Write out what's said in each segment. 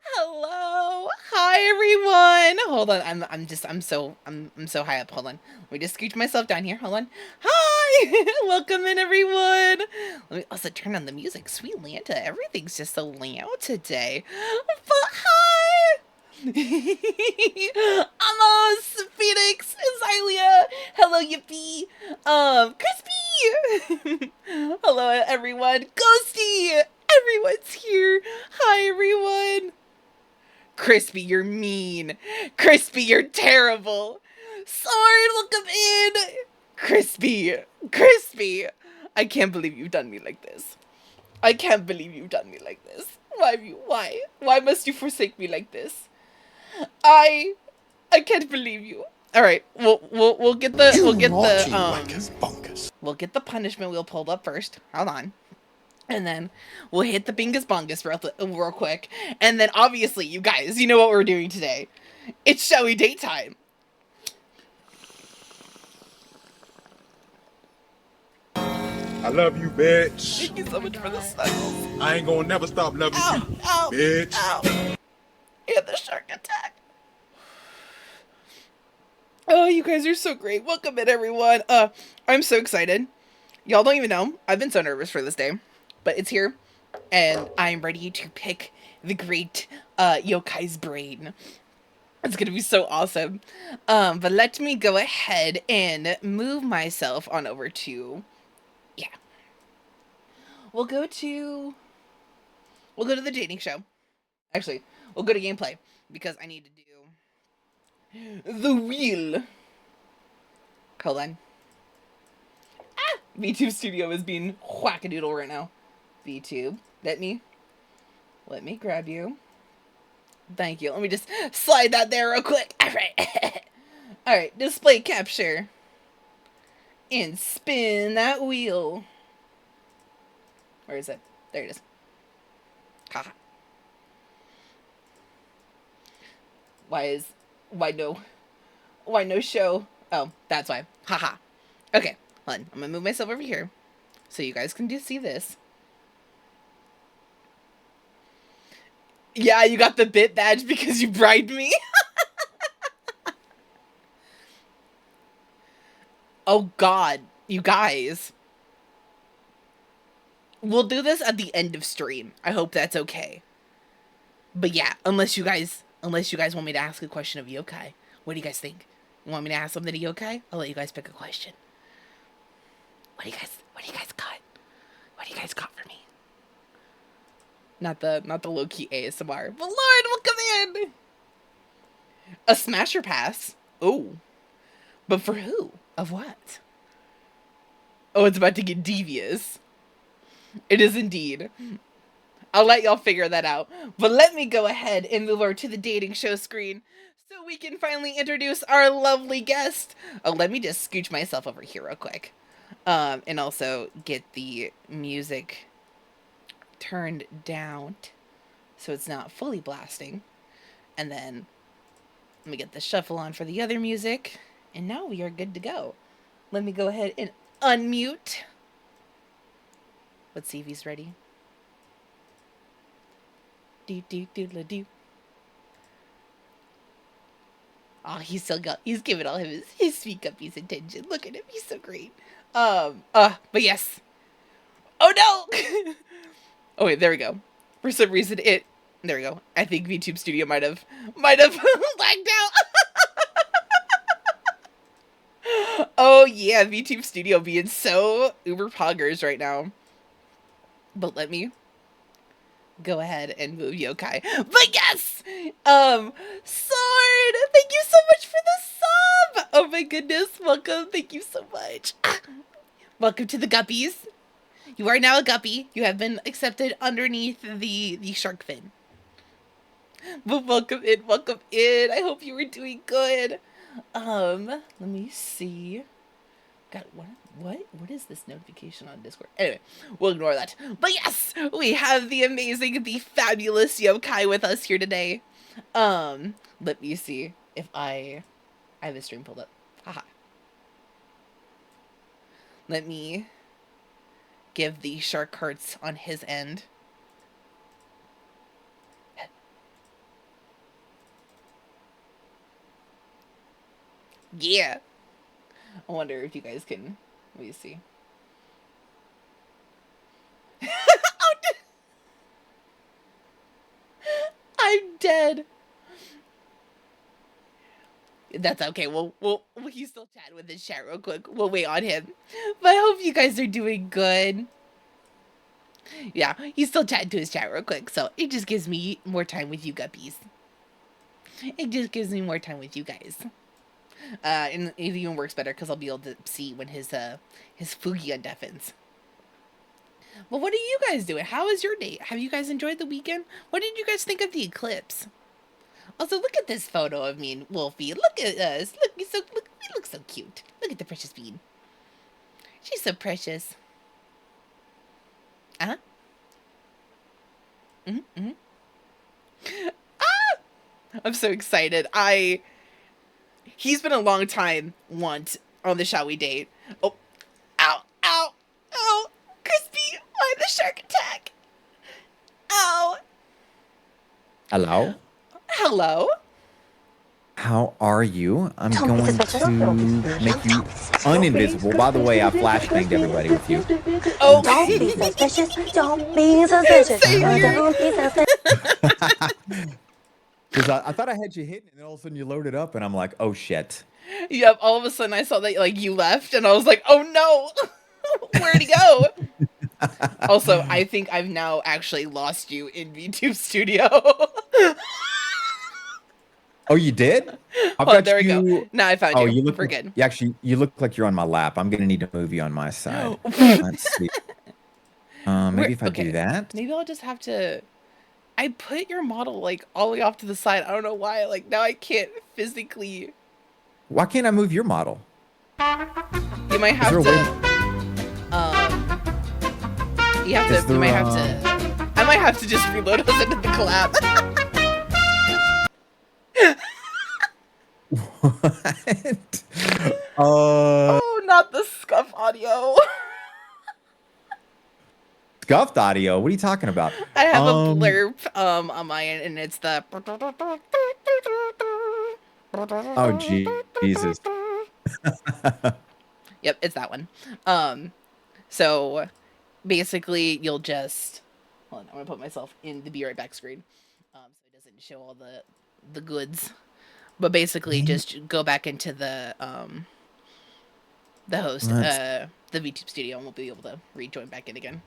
Hello. Hi everyone. Hold on. I'm so high up. Hold on. Let me just scooch myself down here. Hold on. Hi. Welcome in everyone. Let me also turn on the music. Sweet Lanta. Everything's just so loud today. But hi. Amos, Phoenix, Xylia. Hello, Yippee. Crispy. Hello everyone. Ghosty. Everyone's here. Hi everyone. Crispy, you're mean. Crispy, you're terrible. Sword, welcome in. Crispy, Crispy. I can't believe you've done me like this. I can't believe you've done me like this. Why? Why must you forsake me like this? I can't believe you. All right, we'll get the we'll get the punishment wheel pulled up first. Hold on. And then we'll hit the bingus bongus real quick. And then obviously, you guys, you know what we're doing today. It's Shall We Date time. I love you, bitch. Thank you so much for the snuggles. I ain't gonna never stop loving you, Ow, bitch. ow. And the shark attack. Oh, you guys are so great. Welcome in, everyone. I'm so excited. Y'all don't even know. I've been so nervous for this day. But it's here. And I'm ready to pick the great yokai's brain. It's gonna be so awesome. But let me go ahead and move myself on over to... Yeah. We'll go to the dating show. Actually, we'll go to gameplay. Because I need to do... the wheel. Hold on. Ah! VTube Studio is being whackadoodle right now. VTube, let me grab you. Thank you. Let me just slide that there real quick. Alright. Alright, display capture. And spin that wheel. Where is it? There it is. Haha. Why no show? Oh, that's why. Haha. Okay, hold on. I'm gonna move myself over here so you guys can see this. Yeah, you got the bit badge because you bribed me. Oh god, you guys. We'll do this at the end of stream. I hope that's okay. But yeah, unless you guys want me to ask a question of yokai. What do you guys think? You want me to ask something to yokai? I'll let you guys pick a question. What do you guys got? What do you guys got for me? Not the low-key ASMR. But Lord, welcome in! A smasher pass. Oh. But for who? Of what? Oh, it's about to get devious. It is indeed. I'll let y'all figure that out. But let me go ahead and move over to the dating show screen so we can finally introduce our lovely guest. Oh, let me just scooch myself over here real quick. And also get the music turned down so it's not fully blasting. And then let me get the shuffle on for the other music. And now we are good to go. Let me go ahead and unmute. Let's see if he's ready. Do. Oh, he's giving all his sweet guppies attention. Look at him, he's so great. But yes. Oh no! Oh wait, there we go. For some reason there we go. I think VTube Studio might have lagged out. Oh yeah, VTube Studio being so uber poggers right now. But let me go ahead and move yokai. But yes! Sword! Thank you so much for the sub! Oh my goodness, welcome. Thank you so much. Welcome to the Guppies. You are now a guppy. You have been accepted underneath the shark fin. But welcome in, welcome in. I hope you were doing good. Let me see. God, what is this notification on Discord? Anyway, we'll ignore that. But yes, we have the amazing, the fabulous yokai with us here today. Let me see if I have his stream pulled up. Haha. Let me give the shark hearts on his end. Yeah. I wonder if you guys can. Let me see. I'm dead. That's okay. We can still chat with his chat real quick. We'll wait on him. But I hope you guys are doing good. Yeah, he's still chatting to his chat real quick, so it just gives me more time with you guppies. It just gives me more time with you guys. And it even works better because I'll be able to see when his Fugi undeafens. But what are you guys doing? How is your day? Have you guys enjoyed the weekend? What did you guys think of the eclipse? Also, look at this photo of me and Wolfie. Look at us. We look so cute. Look at the precious bean. She's so precious. Uh-huh. Mm-hmm. Ah! I'm so excited. He's been a long time want on the Shall We Date. Oh, ow, ow, ow, Crispy, I'm the shark attack. Ow. Hello? Hello? How are you? I'm going to make you uninvisible. By the way, I flashbanged everybody with you. Oh, Don't be suspicious. Don't be suspicious. Same here. Don't be suspicious. Because I thought I had you hidden, and then all of a sudden you loaded up, and I'm like, oh, shit. Yep, all of a sudden I saw that like you left and I was like, oh no. Where'd he go? Also, I think I've now actually lost you in VTube Studio. Oh, you did? Oh, there we go. Now I found you. You look. We're good. You look like you're on my lap. I'm gonna need to move you on my side. Let's see. Maybe if I do that. Maybe I'll just have to. I put your model like all the way off to the side. I don't know why. Like now I can't physically. Why can't I move your model? You might have to. You have to. You might have to. I might have to just reload us into the collab. What? Oh, not the scuff audio. Scuffed audio? What are you talking about? I have a blurb on my end, and it's the. Oh, Jesus. Yep, it's that one. So basically, you'll just. Hold on, I'm gonna put myself in the be right back screen, so it doesn't show all the goods. But basically, just go back into the host, the VTube studio, and we'll be able to rejoin back in again.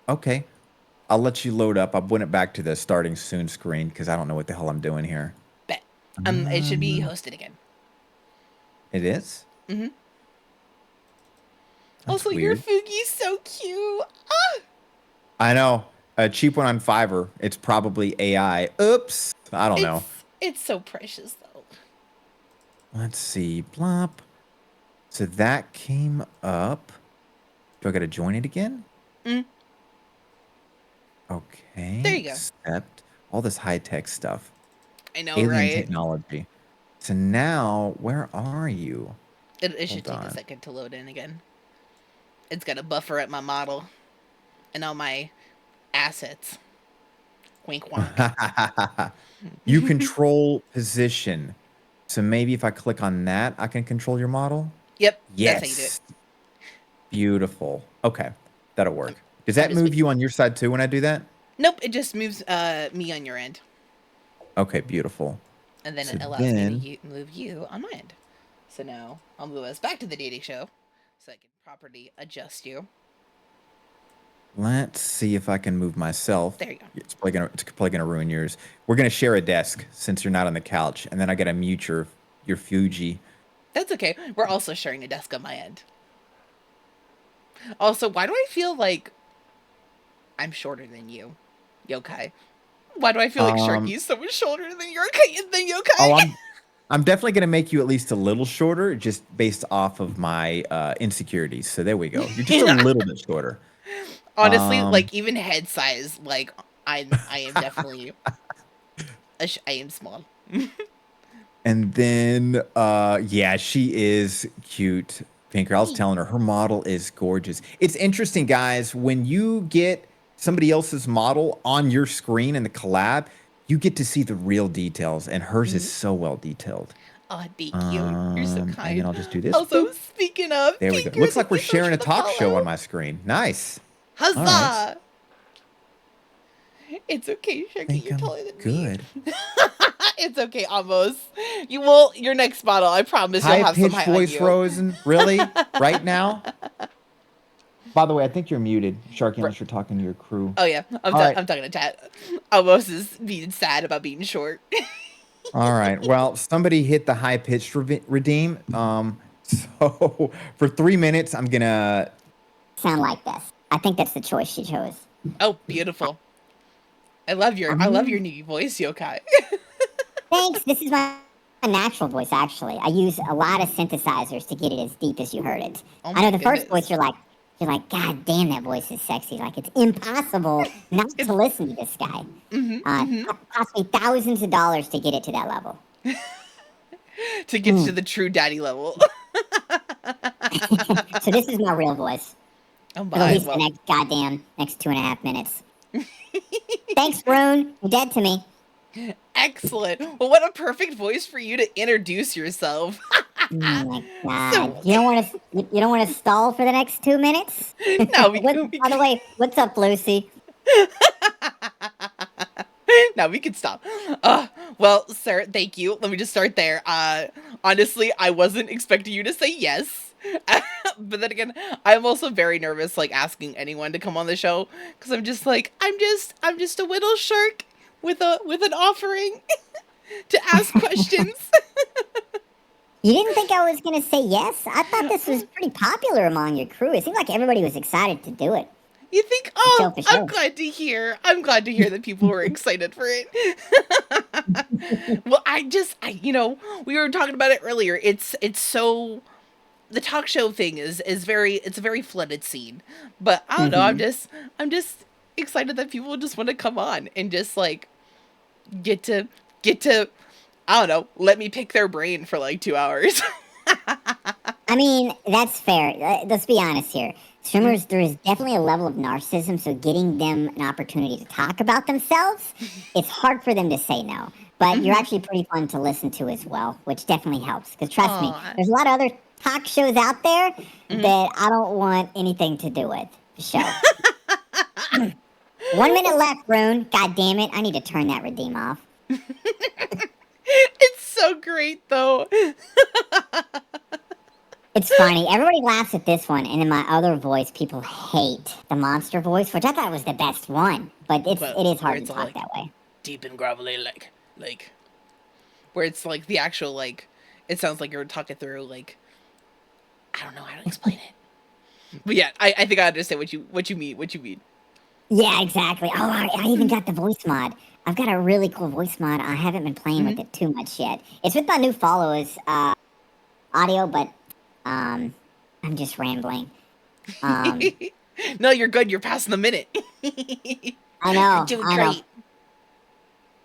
Okay. I'll let you load up. I went it back to the starting soon screen because I don't know what the hell I'm doing here. Bet. It should be hosted again. It is? Mm-hmm. That's also, weird. your Fugi's so cute. Ah! I know. A cheap one on Fiverr. It's probably AI. Oops. I don't know. It's so precious, though. Let's see. Blop. So that came up. Do I got to join it again? Mm. Okay. There you go. Accept all this high-tech stuff. I know, Alien right? technology. So now, where are you? It should take a second to load in again. It's got to buffer up my model and all my assets. Wink wonk. You control position. So maybe if I click on that, I can control your model? Yep. Yes. That's how you do it. Beautiful. Okay. That'll work. Does that move you on your side too when I do that? Nope. It just moves me on your end. Okay. Beautiful. And then it allows me to move you on my end. So now I'll move us back to the dating show so I can properly adjust you. Let's see if I can move myself. There you go. It's probably gonna ruin yours. We're gonna share a desk since you're not on the couch, and then I gotta mute your Fuji. That's okay. We're also sharing a desk on my end. Also, why do I feel like I'm shorter than you, Yokai? Why do I feel like Sharky's so much shorter than Yokai? Oh, I'm definitely gonna make you at least a little shorter, just based off of my insecurities. So there we go. You're just a little bit shorter. Honestly, like even head size, like I am definitely, I am small. And then, yeah, she is cute. Pinker, I was telling her model is gorgeous. It's interesting, guys, when you get somebody else's model on your screen in the collab, you get to see the real details, and hers is Mhm. so well detailed. Oh, thank you. You're so And kind. then I'll just do this. Also, Boop. speaking of, There we go. Tinker, Looks like thank we're you so much sharing for a the talk show follow. on my screen. Nice. Huzzah! All right. It's okay, I Sharky. think You're I'm taller than good. me. It's okay, almost. You will. Your next bottle, I promise, you'll have some High-pitched height on voice, you. Rosen? Really? Right now? By the way, I think you're muted, Sharky, Right. unless you're talking to your crew. Oh yeah, All right. I'm talking to chat. Almost is being sad about being short. All right. Well, somebody hit the high-pitched redeem. So for 3 minutes, I'm gonna. Sound like this. I think that's the choice she chose. Oh, beautiful. I love your new voice, Yokai. Thanks. This is my natural voice, actually. I use a lot of synthesizers to get it as deep as you heard it. Oh I know my the first goodness. voice, you're like, God damn, that voice is sexy. Like, it's impossible not to listen to this guy. It cost me thousands of dollars to get it to that level. To get to the true daddy level. So this is my real voice. Oh For at my. least the next 2.5 minutes. Thanks, Rune. You're dead to me. Excellent. Well, what a perfect voice for you to introduce yourself. Oh my God! You don't want to stall for the next 2 minutes? No, By the way, what's up, Lucy? No, we can stop. Well, sir, thank you. Let me just start there. Honestly, I wasn't expecting you to say yes. But then again, I'm also very nervous, like, asking anyone to come on the show, because I'm just like, I'm just a little shark with an offering to ask questions. You didn't think I was going to say yes? I thought this was pretty popular among your crew. It seemed like everybody was excited to do it. You think, oh, For sure. I'm glad to hear that people were excited for it. Well, we were talking about it earlier. It's so, the talk show thing is it's a very flooded scene. But I don't know, I'm just excited that people just want to come on and just like get to I don't know, let me pick their brain for like 2 hours. I mean, that's fair. Let's be honest here. Streamers, there is definitely a level of narcissism, so getting them an opportunity to talk about themselves, it's hard for them to say no. But you're actually pretty fun to listen to as well, which definitely helps. Because trust me, there's a lot of other talk shows out there that I don't want anything to do with. For sure. 1 minute left, Rune. God damn it. I need to turn that redeem off. It's so great, though. It's funny. Everybody laughs at this one, and in my other voice, people hate the monster voice, which I thought was the best one. But it is hard to talk that way. Deep and gravelly, like, where it's like the actual, like, it sounds like you're talking through, like, I don't know how to explain it. But yeah, I think I understand what you mean. Yeah, exactly. Oh, I even got the voice mod. I've got a really cool voice mod. I haven't been playing with it too much yet. It's with my new followers audio, but I'm just rambling. No, you're good. You're passing the minute. I know. You're doing great.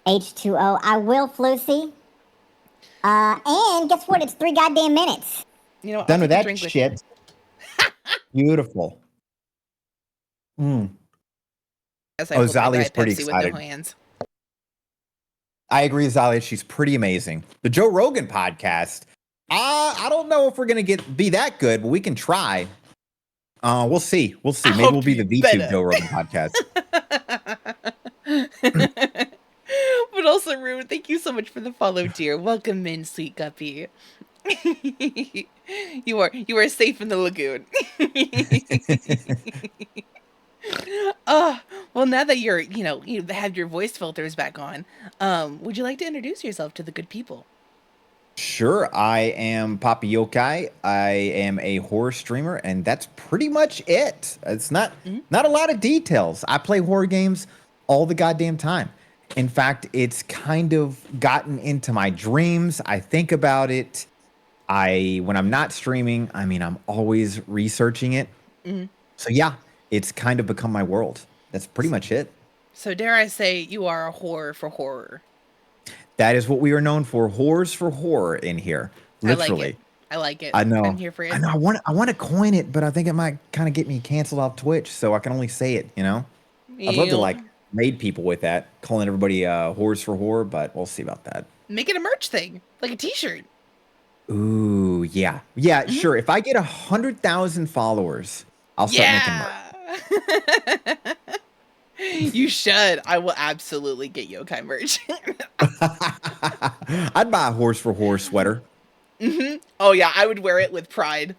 H2O. I will, Floosy. And guess what? It's 3 goddamn minutes. You know, Done with that shit. Beautiful. Oh, Zalia's pretty excited. I agree, Zalia. She's pretty amazing. The Joe Rogan podcast. I don't know if we're gonna be that good, but we can try. We'll see. Maybe we'll be the VTube Joe Rogan podcast. But also, Rune, thank you so much for the follow, dear. Welcome in, sweet guppy. You are safe in the lagoon. Well, now that you have your voice filters back on, would you like to introduce yourself to the good people? Sure, I am Papa Yokai. I am a horror streamer, and that's pretty much it. It's not a lot of details. I play horror games all the goddamn time. In fact, it's kind of gotten into my dreams. I think about it. When I'm not streaming, I mean, I'm always researching it. So yeah, it's kind of become my world. That's pretty much it. So dare I say you are a whore for horror? That is what we are known for. Whores for horror in here. Literally. I like it. I know. I'm here for it. I know. I want to coin it, but I think it might kind of get me canceled off Twitch, so I can only say it, you know? I'd love to made people with that, calling everybody whores for whore, but we'll see about that. Make it a merch thing, like a T-shirt. Ooh, yeah. Yeah, sure. If I get 100,000 followers, I'll start making merch. Yeah. You should. I will absolutely get yokai merch. I'd buy a horse for horse sweater. Oh yeah, I would wear it with pride.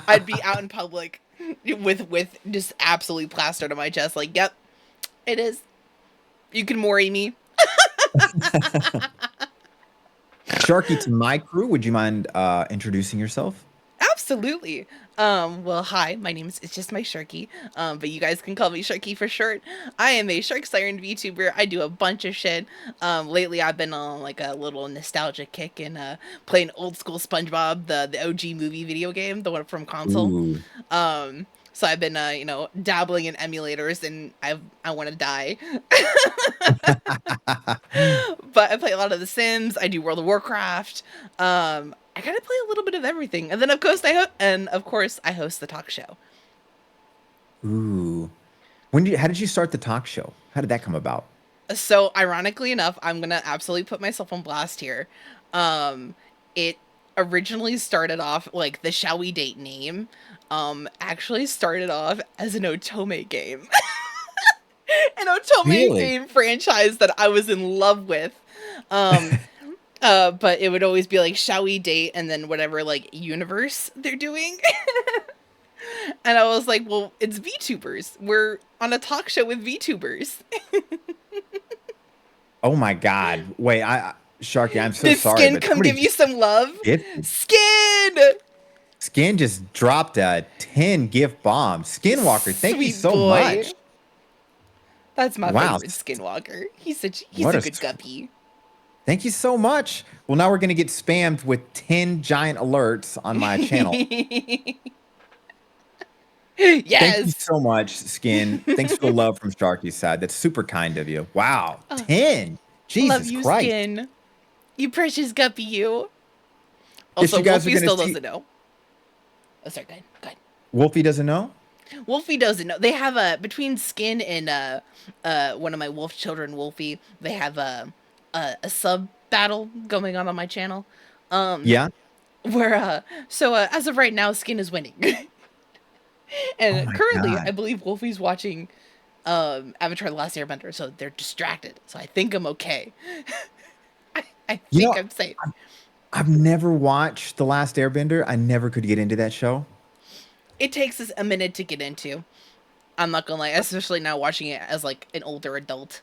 I'd be out in public with just absolutely plastered on my chest, like, yep, it is. You can worry me. Sharky, to my crew, would you mind introducing yourself? Absolutely. Well, hi, my name is It's Just My Sharkie, but you guys can call me Sharkie for short. I am a Shark Siren VTuber. I do a bunch of shit. Lately I've been on like a little nostalgic kick and playing old school SpongeBob, the OG movie video game, the one from console. Ooh. So I've been, dabbling in emulators, and I want to die. But I play a lot of The Sims. I do World of Warcraft. I kind of play a little bit of everything, and then of course I host the talk show. Ooh. How did you start the talk show? How did that come about? So ironically enough, I'm gonna absolutely put myself on blast here. It originally started off like the Shall We Date name. Actually started off as an Otome game. An Otome Really? game franchise that I was in love with. But it would always be like, shall we date? And then whatever like universe they're doing. And I was like, well, it's VTubers. We're on a talk show with VTubers. Oh my God. Wait, Sharky, I'm so Did sorry. Skin but come give you some love? Skin! Skin just dropped a 10 gift bomb. Skinwalker, thank you Sweet so boy. much. That's my Wow. favorite Skinwalker. He's What a a good guppy. Thank you so much. Well, now we're going to get spammed with 10 giant alerts on my channel. Thank you Yes. so much, Skin. Thanks for the love from Sharky's side. That's super kind of you. Wow. 10. Jesus Love you, Christ. Skin. You precious guppy, you. Guess Also, you guys are Wolfie gonna still see- doesn't know. Oh, sorry, go ahead. Wolfie doesn't know? Wolfie doesn't know. They have between Skin and one of my wolf children, Wolfie, they have a sub battle going on my channel. Yeah. Where as of right now, Skin is winning. And Oh my currently, God. I believe Wolfie's watching Avatar: The Last Airbender, so they're distracted. So I think I'm okay. I You think know, I'm safe. I've never watched The Last Airbender. I never could get into that show. It takes us a minute to get into. I'm not gonna lie, especially now watching it as like an older adult.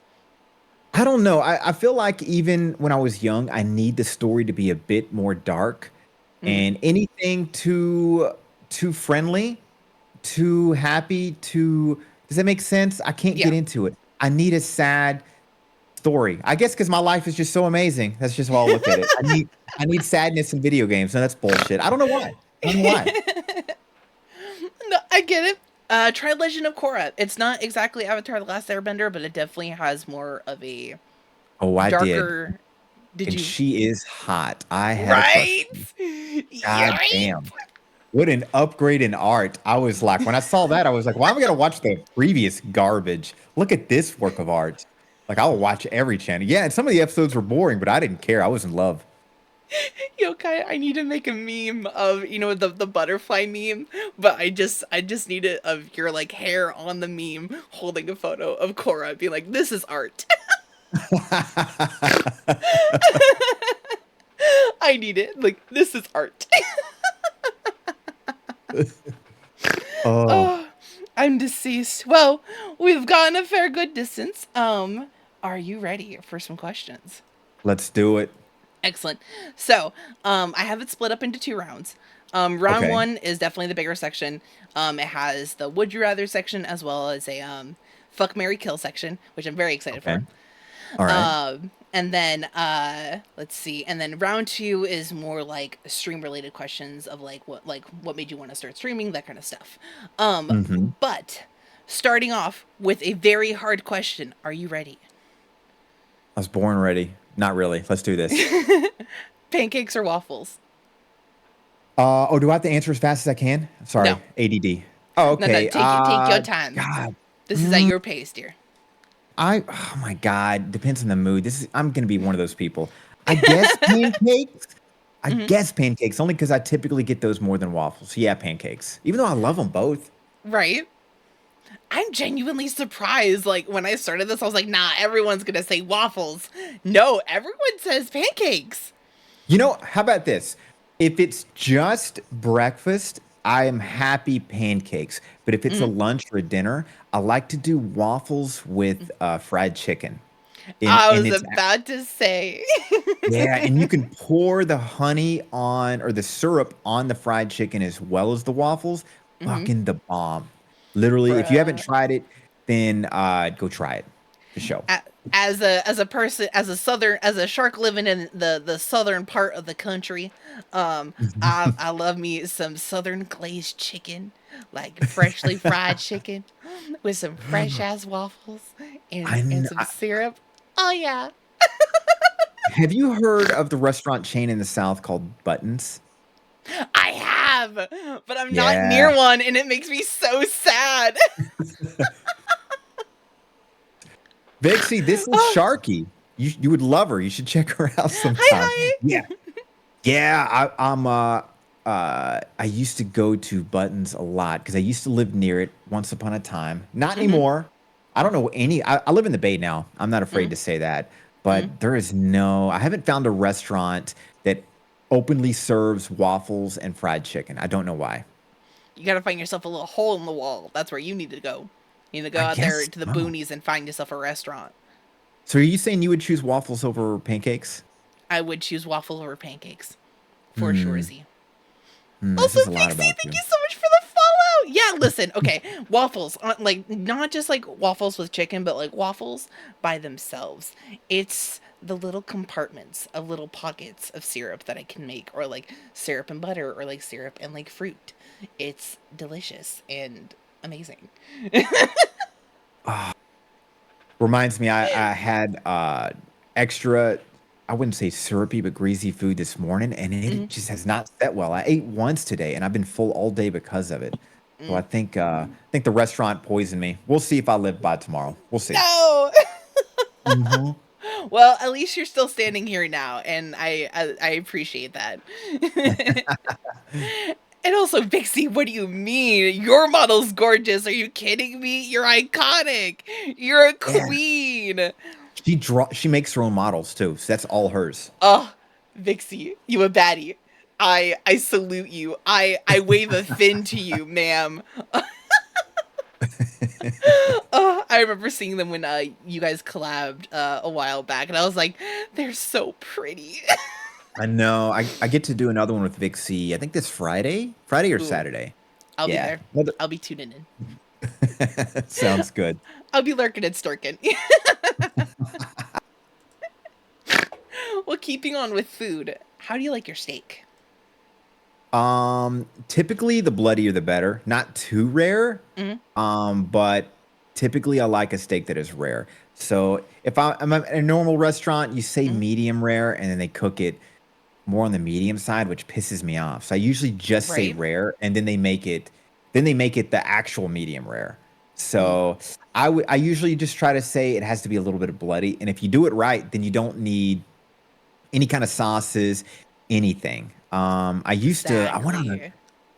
I don't know. I feel like even when I was young, I need the story to be a bit more dark, and anything too friendly, too happy, does that make sense? I can't get Yeah. into it. I need a sad story. I guess because my life is just so amazing. That's just how I'll look at it. I need sadness in video games. No, that's bullshit. I don't know why. I don't know why. No, I get it. Try Legend of Korra. It's not exactly Avatar: The Last Airbender, but it definitely has more of a Oh, I did. darker. Did And you? she is hot. I had a crush. Right? God Right? damn. What an upgrade in art. I was like, when I saw that, I was like, why am I going to watch the previous garbage? Look at this work of art. Like, I'll watch every channel. Yeah, and some of the episodes were boring, but I didn't care. I was in love. Yokai, I need to make a meme of the butterfly meme, but I just need it of your like hair on the meme holding a photo of Korra, being like, "This is art." I need it. Like, this is art. Oh, I'm deceased. Well, we've gotten a fair good distance. Are you ready for some questions? let's do it. Excellent. So, I have it split up into 2 rounds. Round Okay. 1 is definitely the bigger section. It has the Would You Rather section as well as a Fuck, Marry, Kill section, which I'm very excited Okay. for. All right. And then let's see. And then round 2 is more like stream related questions of like what made you want to start streaming, that kind of stuff. Mhm. But starting off with a very hard question. Are you ready? I was born ready. Not really. Let's do this. Pancakes or waffles? Do I have to answer as fast as I can? Sorry, No. ADD. Oh, No, okay. take your time. God, This is at your pace, dear. Oh my God, depends on the mood. I'm gonna be one of those people. I guess pancakes. I Mhm. guess pancakes only because I typically get those more than waffles. Yeah, pancakes. Even though I love them both. Right? I'm genuinely surprised. Like, when I started this, I was like, nah, everyone's gonna say waffles. No, everyone says pancakes. You know, how about this? If it's just breakfast, I am happy pancakes. But if it's a Mm. lunch or a dinner, I like to do waffles with fried chicken. I And was it's about to say. yeah, and you can pour the honey on or the syrup on the fried chicken as well as the waffles. Mhm. Fucking the bomb. Literally, if you haven't Bruh. tried it, then go try it. The show. As a person, as a shark living in the southern part of the country, I love me some southern glazed chicken, like freshly fried chicken with some fresh ass waffles I, and kn- some I syrup. Oh yeah, have you heard of the restaurant chain in the South called Buttons? I have, but I'm not Yeah. near one, and it makes me so sad. Vixie, this is Oh, Sharky. You would love her. You should check her out hi sometime. hi. Yeah. Yeah, I used to go to Buttons a lot because I used to live near it once upon a time. Not Mhm, anymore. I don't know any. I live in the Bay now. I'm not afraid mhm, to say that. mhm. But I haven't found a restaurant that openly serves waffles and fried chicken. I don't know why. You gotta find yourself a little hole in the wall. That's where you need to go. You need to go I out there guess to the so. boonies and find yourself a restaurant. So are you saying you would choose waffles over pancakes? I would choose waffle over pancakes. For sure, Hmm. Z. This Also, is a lot Pixie, about thank you. you so much for the follow. Yeah, listen, okay, waffles, like not just like waffles with chicken, but like waffles by themselves. It's the little compartments of little pockets of syrup that I can make, or like syrup and butter, or like syrup and like fruit. It's delicious and amazing. Ah, reminds me, I had extra, I wouldn't say syrupy, but greasy food this morning, and it Mhm, just has not set well. I ate once today, and I've been full all day because of it. So mm. I think the restaurant poisoned me. We'll see if I live by tomorrow. We'll see. No. Hmm. Well, at least you're still standing here now, and I appreciate that. And also, Vixie, what do you mean? Your model's gorgeous. Are you kidding me? You're iconic. You're a Yeah, queen. she makes her own models too, so that's all hers. Oh, Vixie, you a baddie. I salute you. I wave a fin to you, ma'am. Oh, I remember seeing them when you guys collabed a while back, and I was like, they're so pretty. I know. I get to do another one with Vic C. I think this Friday or Ooh, Saturday. I'll be Yeah. there. I'll be tuning in. Sounds good. I'll be lurking and stirking. Well, keeping on with food, how do you like your steak? Typically the bloodier the better. Not too rare. Hmm. But typically I like a steak that is rare. So if I'm at a normal restaurant, you say Hmm. medium rare, and then they cook it more on the medium side, which pisses me off. So I usually just say Right? rare, and then they make it the actual medium rare. Mm, So I usually just try to say it has to be a little bit of bloody, and if you do it right, then you don't need any kind of sauces, anything. I went on a exactly.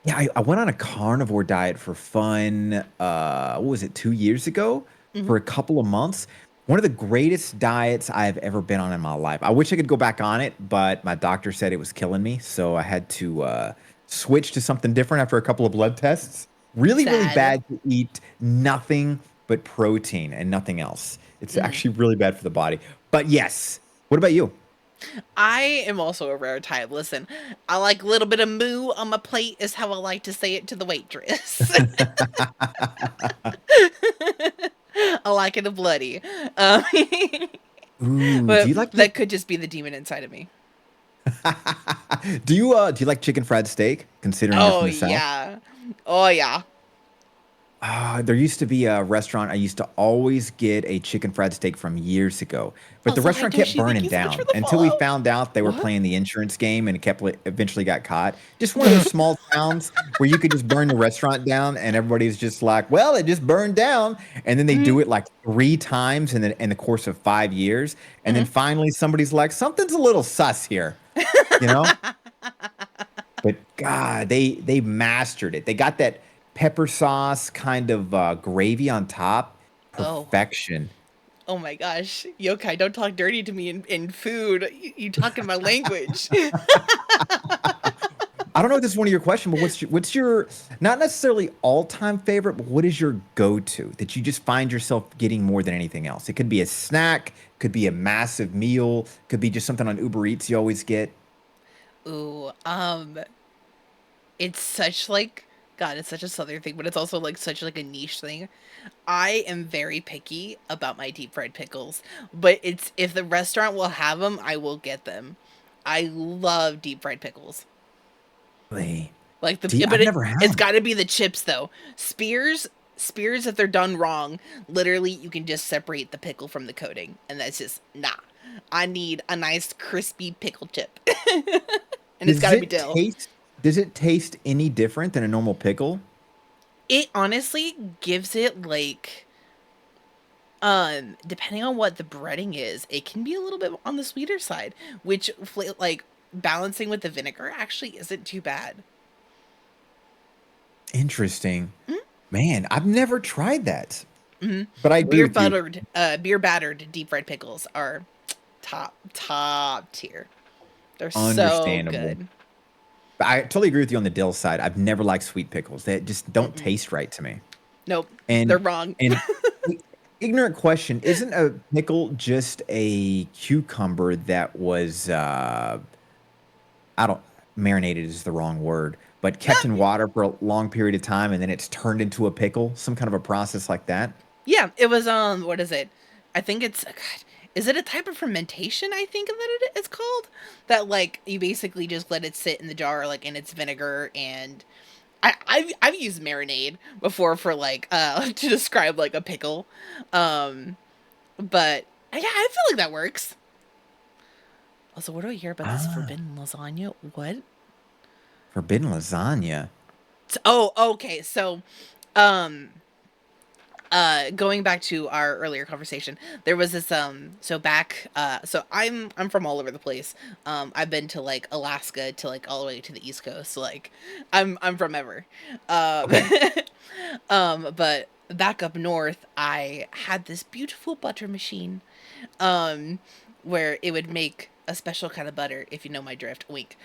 yeah, I went on a carnivore diet for fun. What was it, 2 years ago? Hmm. For a couple of months. One of the greatest diets I've ever been on in my life. I wish I could go back on it, but my doctor said it was killing me, so I had to switch to something different after a couple of blood tests. Really, really Sad. bad to eat nothing but protein and nothing else. It's Hmm. actually really bad for the body. But yes. What about you? I am also a rare type. Listen, I like a little bit of moo on my plate, is how I like to say it to the waitress. I like it a bloody. Um, Ooh, do but you like that chick could just be the demon inside of me. do you like chicken fried steak, considering you're Oh from the South? yeah. Oh yeah. There used to be a restaurant I used to always get a chicken fried steak from years ago, but the Also, why restaurant don't kept you thank burning you so much down for the until we follow? found out they were What? playing the insurance game and it kept eventually got caught. Just one of those small towns where you could just burn the restaurant down and everybody's just like, well, it just burned down. And then they Mhm, do it like 3 times in the course of 5 years. And then mhm. finally somebody's like, something's a little sus here, you know? But God, they mastered it. They got that pepper sauce kind of gravy on top. Oh, Perfection. oh my gosh. Yokai, don't talk dirty to me in food. You talking my language. I don't know if this is one of your questions, but what's your not necessarily all-time favorite, but what is your go-to that you just find yourself getting more than anything else? It could be a snack, could be a massive meal, could be just something on Uber Eats you always get. Ooh, it's such like God, it's such a southern thing, but it's also like such like a niche thing. I am very picky about my deep fried pickles, but it's if the restaurant will have them, I will get them. I love deep fried pickles. Really? Like See, but I've never had it's 'em. got to be the chips though. Spears, if they're done wrong, literally you can just separate the pickle from the coating, and that's just nah. I need a nice crispy pickle chip, and it's got Does to be it dill. taste does it taste any different than a normal pickle? It honestly gives it like depending on what the breading is, it can be a little bit on the sweeter side, which like balancing with the vinegar actually isn't too bad. Interesting. Mhm, Man, I've never tried that, mhm. but I agree with you. Beer battered deep fried pickles are top tier. They're so Understandable. good. But I totally agree with you on the dill side. I've never liked sweet pickles. They just don't Mm-mm. taste right to me. Nope, they're And wrong. and i- ignorant question, isn't a pickle just a cucumber that was I don't marinated is the wrong word, but kept in water for a long period of time and then it's turned into a pickle, some kind of a process like that? Yeah, it was what is it? I think it's God, is it a type of fermentation I think that it's called? That like you basically just let it sit in the jar like in its vinegar and I've used marinade before for like to describe like a pickle. Um but yeah, I feel like that works. Also, what do I hear about this Ah, forbidden lasagna? What? forbidden lasagna. Oh, okay. So, um going back to our earlier conversation, there was this so back so I'm from all over the place. I've been to like Alaska to like all the way to the East Coast. So like I'm from ever. Um Okay. but back up north I had this beautiful butter machine um where it would make a special kind of butter, if you know my drift. Wink.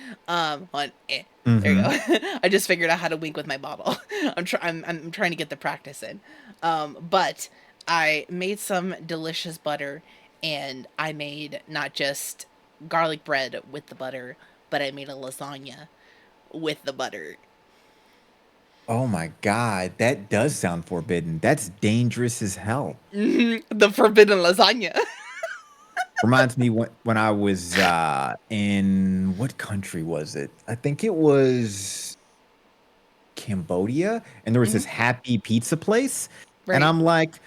There you go. Mhm. I just figured out how to wink with my bottle. I'm trying to get the practice in. But I made some delicious butter, and I made not just garlic bread with the butter, but I made a lasagna with the butter. Oh my god, that does sound forbidden. That's dangerous as hell. The forbidden lasagna. Reminds me when I was, in what country was it? I think it was Cambodia, and there was Mhm. this Happy Pizza place, and Right. I'm like,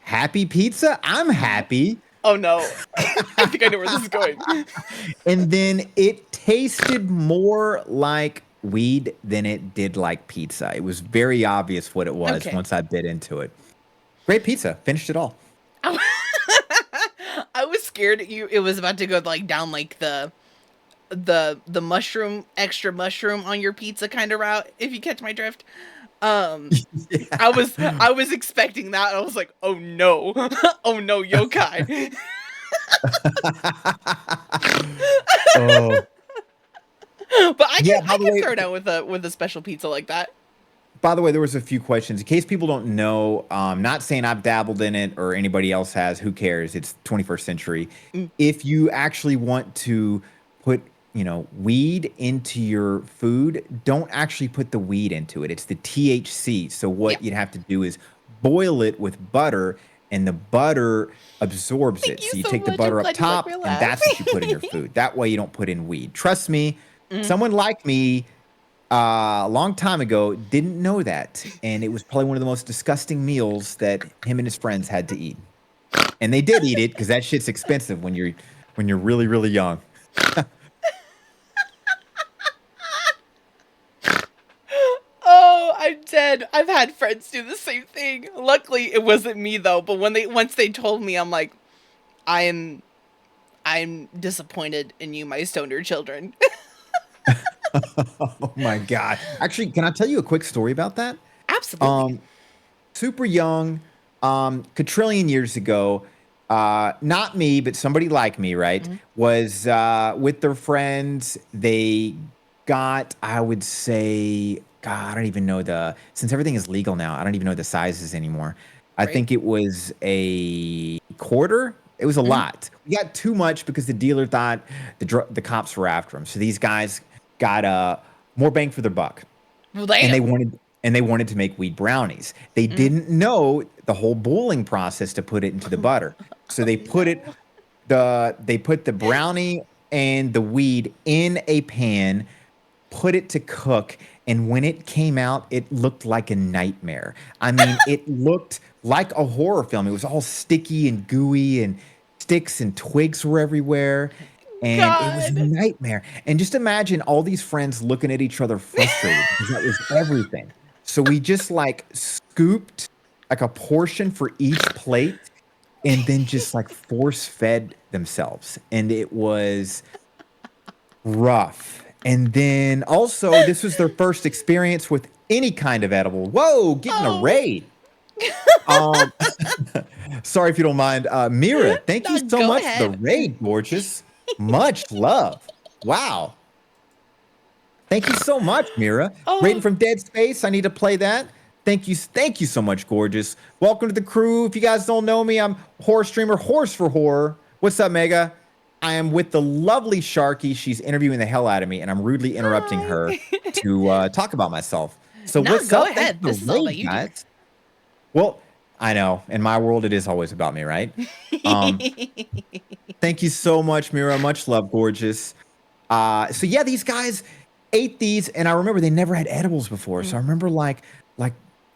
"Happy Pizza? I'm happy." Oh no. I think I know where this is going. And then it tasted more like weed than it did like pizza. It was very obvious what it was Okay. once I bit into it. Great pizza, finished it all. I was scared it was about to go like down like the mushroom extra mushroom on your pizza kind of route, if you catch my drift. Um I Yeah. was I was expecting that. I was like, "Oh no. Oh no, yokai." Oh, But yeah, I can throw down with a special pizza like that. by the way, there was a few questions. In case people don't know, not saying I've dabbled in it or anybody else has, who cares? It's 21st century. Mm, If you actually want to put, weed into your food, don't actually put the weed into it. It's the THC. So yeah. what you'd have to do is boil it with butter and the butter absorbs Thank it. you So you so take the much. I'm butter up glad you like top my and laugh. that's what you put in your food. That way you don't put in weed. Trust me, Mm, someone like me a long time ago, didn't know that, and it was probably one of the most disgusting meals that him and his friends had to eat. And they did eat it because that shit's expensive when you're really, really young. Oh, I'm dead. I've had friends do the same thing. Luckily, it wasn't me though. But once they told me, I'm like, I'm disappointed in you, my stoner children. Oh my god! Actually, can I tell you a quick story about that? Absolutely. Super young, quadrillion years ago, not me, but somebody like me, right? Was with their friends. They got, I would say, God, I don't even know since everything is legal now, I don't even know the sizes anymore. I Right. think it was a quarter. It was a lot. We got too much because the dealer thought the cops were after him. So these guys got more bang for their buck, Well, and damn. they wanted to make wheat brownies. They didn't know the whole boiling process to put it into the butter. So they put it they put the brownie and the weed in a pan, put it to cook, and when it came out, it looked like a nightmare. I mean, it looked like a horror film. It was all sticky and gooey, and sticks and twigs were everywhere, and it was a God. nightmare. And just imagine all these friends looking at each other frustrated because that was everything. So we just like scooped like a portion for each plate and then just like force fed themselves. And it was rough. And then also, this was their first experience with any kind of edible. Whoa, getting a Oh. raid. Um, sorry if you don't mind. Mira, thank you No, so go much for the ahead. raid, gorgeous. Much love. Wow. Thank you so much, Mira. Rating Oh, from Dead Space. I need to play that. Thank you so much, gorgeous. Welcome to the crew. If you guys don't know me, I'm horror streamer Horse for Horror. What's up, Mega? I am with the lovely Sharky. She's interviewing the hell out of me, and I'm rudely interrupting her hi. to talk about myself. So No, what's go up? Thanks ahead. for This the is all about raid, you, dear. guys. Well, I know. In my world, it is always about me, right? Um, Thank you so much, Mira. Much love, gorgeous. So yeah, these guys ate these, and I remember they never had edibles before. So I remember like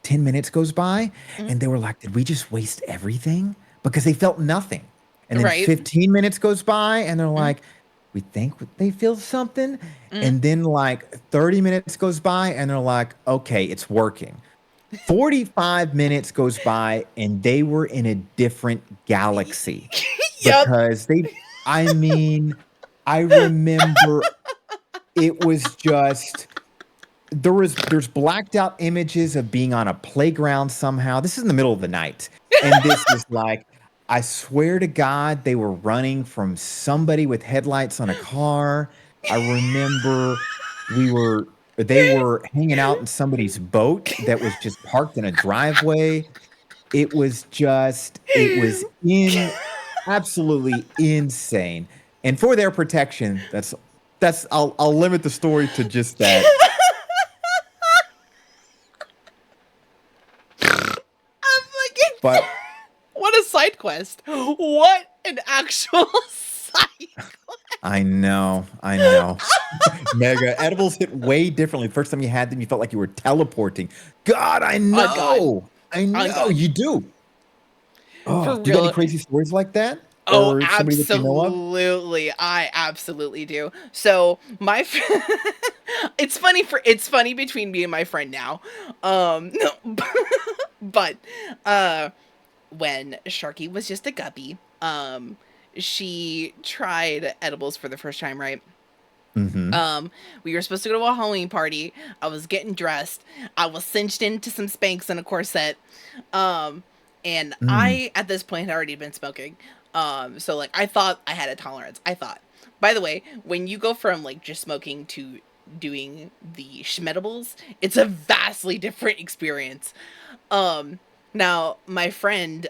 10 minutes goes by, and they were like, "Did we just waste everything?" Because they felt nothing. And then Right. 15 minutes goes by, and they're like, "We think they feel something." Mm. And then like 30 minutes goes by, and they're like, "Okay, it's working." 45 minutes goes by, and they were in a different galaxy Yep. because I mean, I remember it was just there's blacked out images of being on a playground somehow. This is in the middle of the night. And this is like, I swear to God, they were running from somebody with headlights on a car. I remember they were hanging out in somebody's boat that was just parked in a driveway. It was absolutely insane. And for their protection, I'll limit the story to just that. I'm fucking. But What a side quest. What an actual side quest. I know. Mega edibles hit way differently. The first time you had them, you felt like you were teleporting. God, I On God. know. I On know God. you do. Oh, For do you got any real. crazy stories like that? Oh, Or somebody that you know of? absolutely. I absolutely do. So my it's funny between me and my friend now. No, but when Sharky was just a guppy, she tried edibles for the first time, right? Mm-hmm. We were supposed to go to a Halloween party. I was getting dressed. I was cinched into some Spanx and a corset. Um, and Mm. I, at this point, had already been smoking. So like, I thought I had a tolerance. I thought. By the way, when you go from like just smoking to doing the schmedibles, it's a vastly different experience. Um, Now my friend,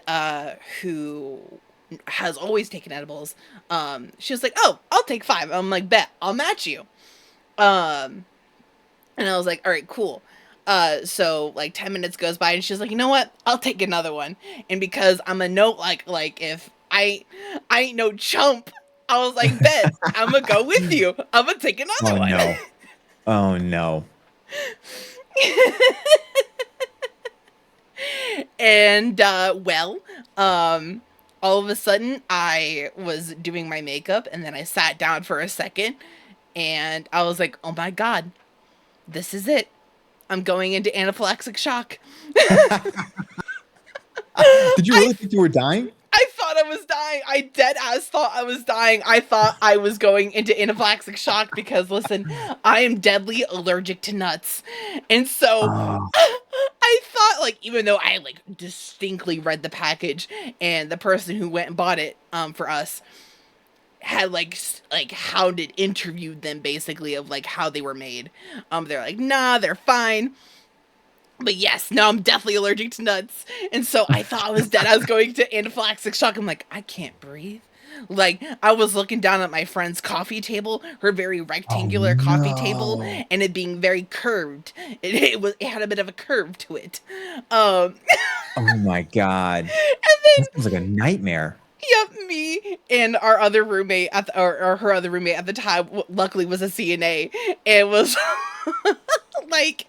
who has always taken edibles, she was like, "Oh, I'll take 5." I'm like, "Bet, I'll match you." Um, and I was like, "All right, cool." So like 10 minutes goes by, and she's like, "You know what? I'll take another one." And because I'm a no, like if I ain't no chump, I was like, "Bet, I'm gonna go with you. I'm gonna take another Oh one." no. Oh no. And all of a sudden I was doing my makeup and then I sat down for a second and I was like, oh my God, this is it. I'm going into anaphylactic shock. Did you really think you were dying? I thought I was dying. I dead ass thought I was dying. I thought I was going into anaphylactic shock because, listen, I am deadly allergic to nuts. And so Oh, I thought, like, even though I, like, distinctly read the package and the person who went and bought it for us had, like, interviewed them, basically, of, like, how they were made. They're like, nah, they're fine. But yes, no, I'm definitely allergic to nuts. And so I thought I was dead. I was going to anaphylactic shock. I'm like, I can't breathe. Like, I was looking down at my friend's coffee table, her very rectangular coffee table, no. and it being very curved. It had a bit of a curve to it. Um, Oh my God. and That then, sounds like a nightmare. yep, me and our other roommate or her other roommate at the time, luckily was a CNA, and was like,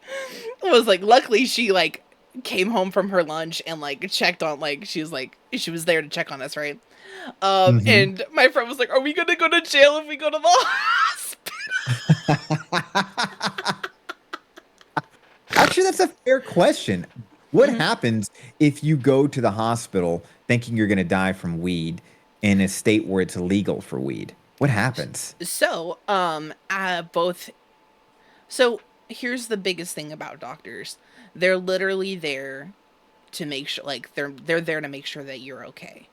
luckily she like came home from her lunch and like checked on, like, she was there to check on us, right? Mhm. And my friend was like, are we gonna go to jail if we go to the hospital? Actually, that's a fair question. What Mhm. happens if you go to the hospital thinking you're going to die from weed in a state where it's illegal for weed? What happens? So, both. So here's the biggest thing about doctors: they're literally there to make sure, like, they're there to make sure that you're okay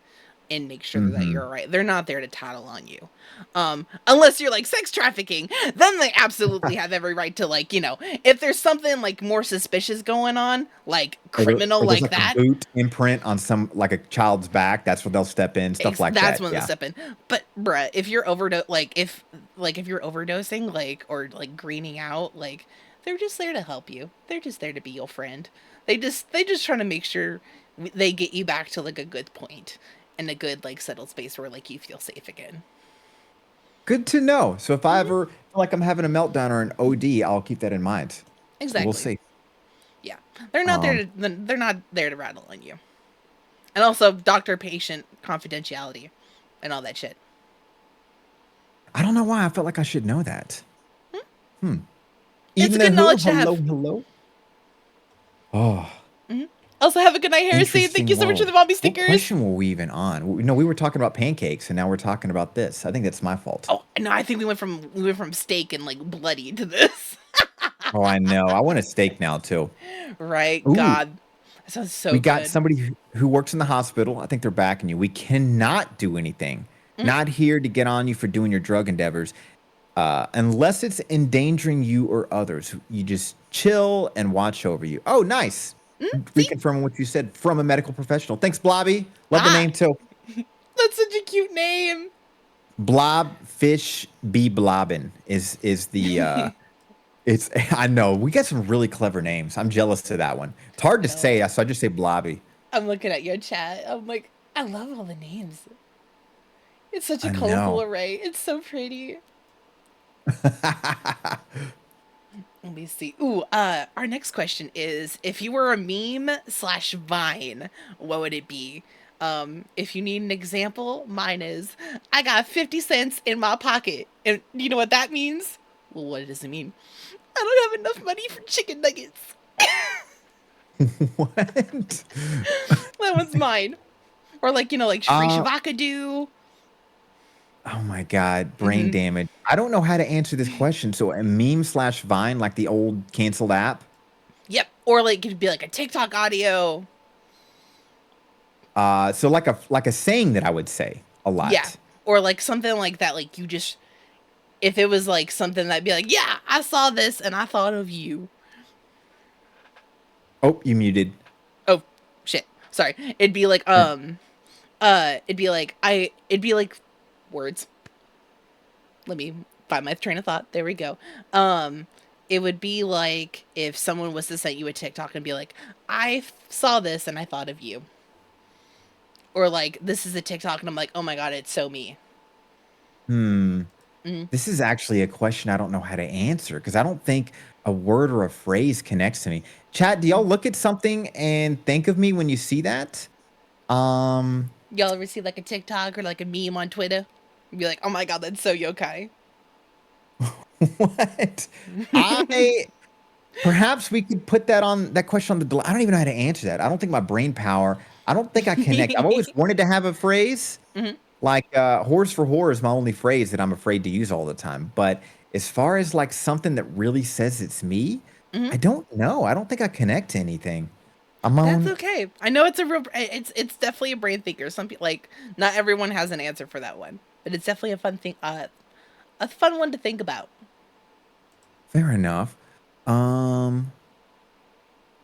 and make sure that Hmm. you're all right. They're not there to tattle on you. Unless you're like sex trafficking, then they absolutely have every right to, like, if there's something like more suspicious going on, like criminal Or there's like like a that, boot imprint on some, like a child's back. That's where they'll step in, stuff like that's that. when they Yeah. step in. But bruh, if you're if you're overdosing, like, or like greening out, like, they're just there to help you. They're just there to be your friend. They just trying to make sure they get you back to like a good point and a good, like, settled space where, like, you feel safe again. Good to know. So if I Hmm. ever feel like I'm having a meltdown or an OD, I'll keep that in mind. So we'll Exactly. see. Yeah. They're not Um, there to they're not there to rattle on you. And also doctor patient confidentiality and all that shit. I don't know why I felt like I should know that. Hmm. It's Even a the good who? knowledge to Hello, have. hello. Oh. Hmm. Also, have a good night, Harrison. Thank you Interesting so much for world. the mommy What stickers. question were we even on? No, we were talking about pancakes, and now we're talking about this. I think that's my fault. Oh no, I think we went from steak and like bloody to this. Oh, I know. I want a steak now too. Right? Ooh, God, that sounds so we got good. somebody who works in the hospital. I think they're backing you. We cannot do anything. Mhm. Not here to get on you for doing your drug endeavors, unless it's endangering you or others. You just chill and watch over you. Oh, nice. See? Reconfirming what you said from a medical professional. Thanks, Blobby. Love the Ah, name too. that's such a cute name. Blob fish be blobbin is the it's I know we got some really clever names. I'm jealous to that one. It's hard I to know. say, so I just say Blobby. I'm looking at your chat. I'm like, I love all the names. It's such a I colorful know. array. It's so pretty. Let me see. Ooh, our next question is, if you were a meme slash Vine, what would it be? If you need an example, mine is, I got 50 cents in my pocket. And you know what that means? Well, what does it mean? I don't have enough money for chicken nuggets. What? That one's mine. Or like, like free Uh, Shavakadu. oh my God, brain Mm-hmm. damage. I don't know how to answer this question. So a meme slash Vine, like the old canceled app. Yep. Or like, it'd be like a TikTok audio. So like a saying that I would say a Yeah. lot. Or like something like that. Like, you just, if it was like something that'd be like, yeah, I saw this and I thought of you. Oh, you muted. Oh shit. Sorry. It'd be like words. Let me find my train of thought. There we go. It would be like if someone was to send you a TikTok and be like, saw this and I thought of you. Or like, this is a TikTok and I'm like, oh my God, it's so me. Hmm. This is actually a question I don't know how to answer because I don't think a word or a phrase connects to me. Chat, do y'all look at something and think of me when you see that? Um, Y'all ever see like a TikTok or like a meme on Twitter? You'd be like, oh my god, that's so yokai. what? I Perhaps we could put that question on I don't even know how to answer that. I don't think my brain power. I don't think I connect. I've always wanted to have a phrase Mhm. like "horse for whore" is my only phrase that I'm afraid to use all the time. But as far as like something that really says it's me, Mhm. I don't know. I don't think I connect to anything. I'm my That's own. okay. I know it's a real. It's definitely a brain thinker. Some people like not everyone has an answer for that one, but it's definitely a fun thing. A fun one to think about. Fair enough. Um,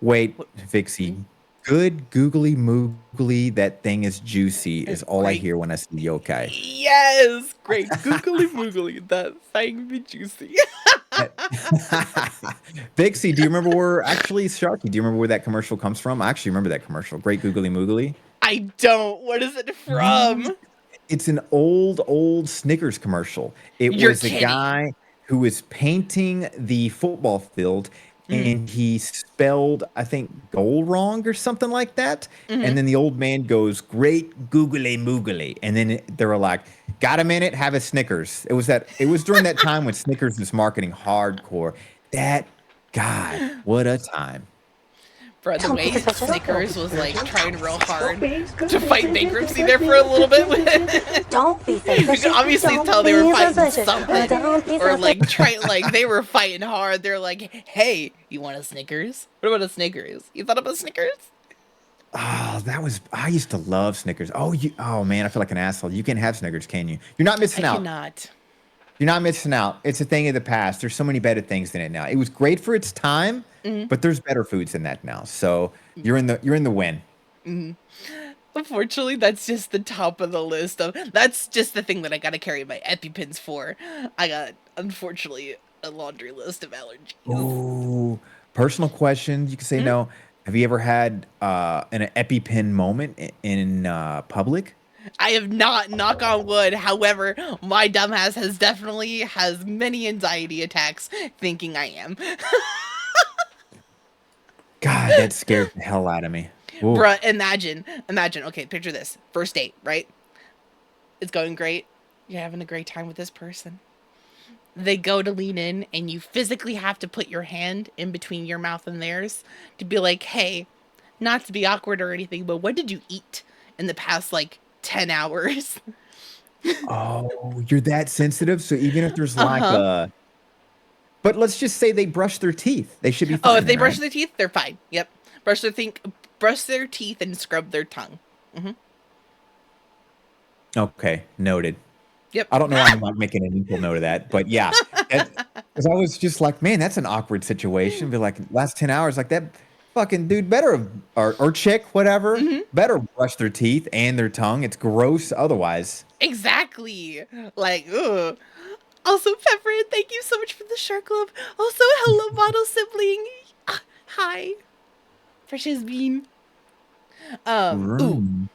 Wait, What- Vixie. Good googly moogly. That thing is juicy. Is all I Great. hear when I see yokai. Yes, great. Googly moogly. That thing be juicy. Bixie, do you remember where actually Sharky? Do you remember where that commercial comes from? I actually remember that commercial. Great googly moogly. I don't. What is it What? from? It's an old Snickers commercial. It You're was a kidding. guy who was painting the football field Hmm. and he spelled, I think, goal wrong or something like that. Hmm. And then the old man goes, "Great googly moogly." And then they were like, "Got a minute? Have a Snickers." It was during that time when Snickers was marketing hardcore. That God, what a time. Bro, the Don't be way suspicious. Snickers was like trying real hard Don't to fight bankruptcy there for a little bit. be You suspicious. can obviously Don't tell they were be fighting suspicious. something, Don't be or like suspicious. they were fighting hard. They're like, "Hey, you want a Snickers? What about a Snickers? You thought about Snickers?" Oh, I used to love Snickers. Oh man, I feel like an asshole. You can't have Snickers, can you? You're not I missing out. cannot. You're not missing out. It's a thing of the past. There's so many better things than it now. It was great for its time, Hmm. but there's better foods than that now. So you're in the win. Hmm. Unfortunately, that's just the top of the list of. That's just the thing that I gotta carry my EpiPens for. I got, unfortunately, a laundry list of allergies. Ooh, personal question. You can say Mhm. no. Have you ever had an EpiPen moment in public? I have not, knock on wood. However, my dumbass has many anxiety attacks thinking I am. God, that scared the hell out of me. Ooh. Bruh, imagine. Okay, picture this. First date, right? It's going great. You're having a great time with this person. They go to lean in, and you physically have to put your hand in between your mouth and theirs to be like, hey, not to be awkward or anything, but what did you eat in the past, like, 10 hours? Oh, you're that sensitive. So even if there's Uh like huh. a, but let's just say they brush their teeth, they should be Oh, fine if they then, brush right? their teeth, they're fine. Yep. Brush their teeth and scrub their tongue. Hmm. Okay, noted. Yep. I don't know why I'm like making a mental note of that, but yeah, because I was just like, man, that's an awkward situation. Be like, last 10 hours, like that fucking dude or chick, whatever, Hmm. better brush their teeth and their tongue. It's gross otherwise. Exactly. Like, ugh. Also, Pepperin, thank you so much for the shark club. Also, hello, model sibling. Hi, fresh as bean. Ooh, Mm.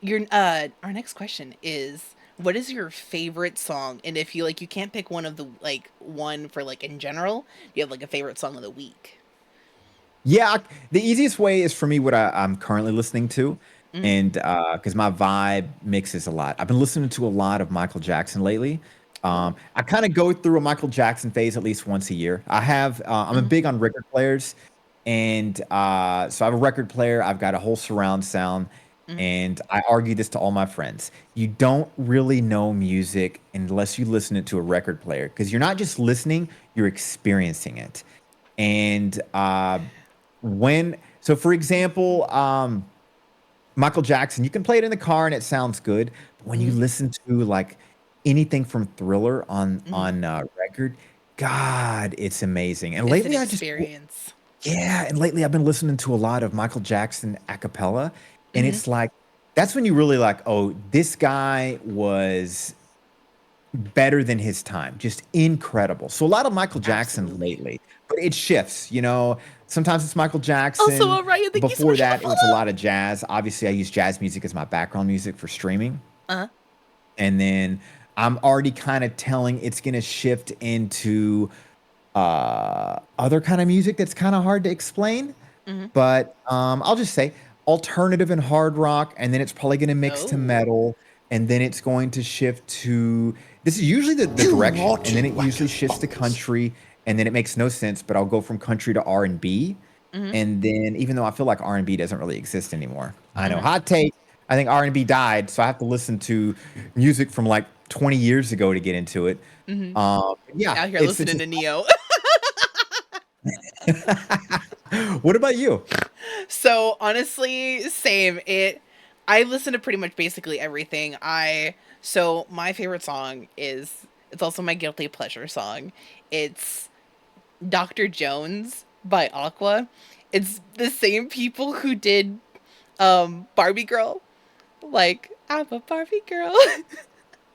your our next question is, what is your favorite song? And if you like, you can't pick one of the like one for like in general. You have like a favorite song of the week. Yeah, the easiest way is for me what I'm currently listening to, Mm, and because my vibe mixes a lot. I've been listening to a lot of Michael Jackson lately. cool. I kind of go through a Michael Jackson phase at least once a year. I'm a Hmm. big on record players, and so I have a record player. I've got a whole surround sound, Hmm. and I argue this to all my friends. You don't really know music unless you listen it to a record player, because you're not just listening, you're experiencing it. And for example, Michael Jackson, you can play it in the car and it sounds good, but when you Hmm. listen to like anything from Thriller on Hmm. record, God, it's amazing. And It's an lately, experience. yeah, and lately I've been listening to a lot of Michael Jackson a cappella, and Hmm. it's like that's when you really like, oh, this guy was better than his time, just incredible. So a lot of Michael Jackson Absolutely. lately, but it shifts, you know. Sometimes it's Michael Also, Jackson. Ryan, thank you so Before much for the that, it was a follow. lot of jazz. Obviously, I use jazz music as my background music for streaming. Uh, And then I'm already kind of telling it's going to shift into other kind of music that's kind of hard to explain. Mm-hmm. But I'll just say alternative and hard rock, and then it's probably going to mix to Oh. metal, and then it's going to shift to this is usually the direction, and then it usually shifts to country, and then it makes no sense. But I'll go from country to R&B, Mm-hmm. and then even though I feel like R&B doesn't really exist anymore, I know Mhm. hot take. I think R&B died, so I have to listen to music from like 20 years ago to get into it. Mm-hmm. Yeah, Out here it's listening to Neo. What about you? So honestly, same. I listen to pretty much basically everything. So my favorite song is it's also my guilty pleasure song. It's Dr. Jones by Aqua. It's the same people who did Barbie Girl. Like, I'm a Barbie girl.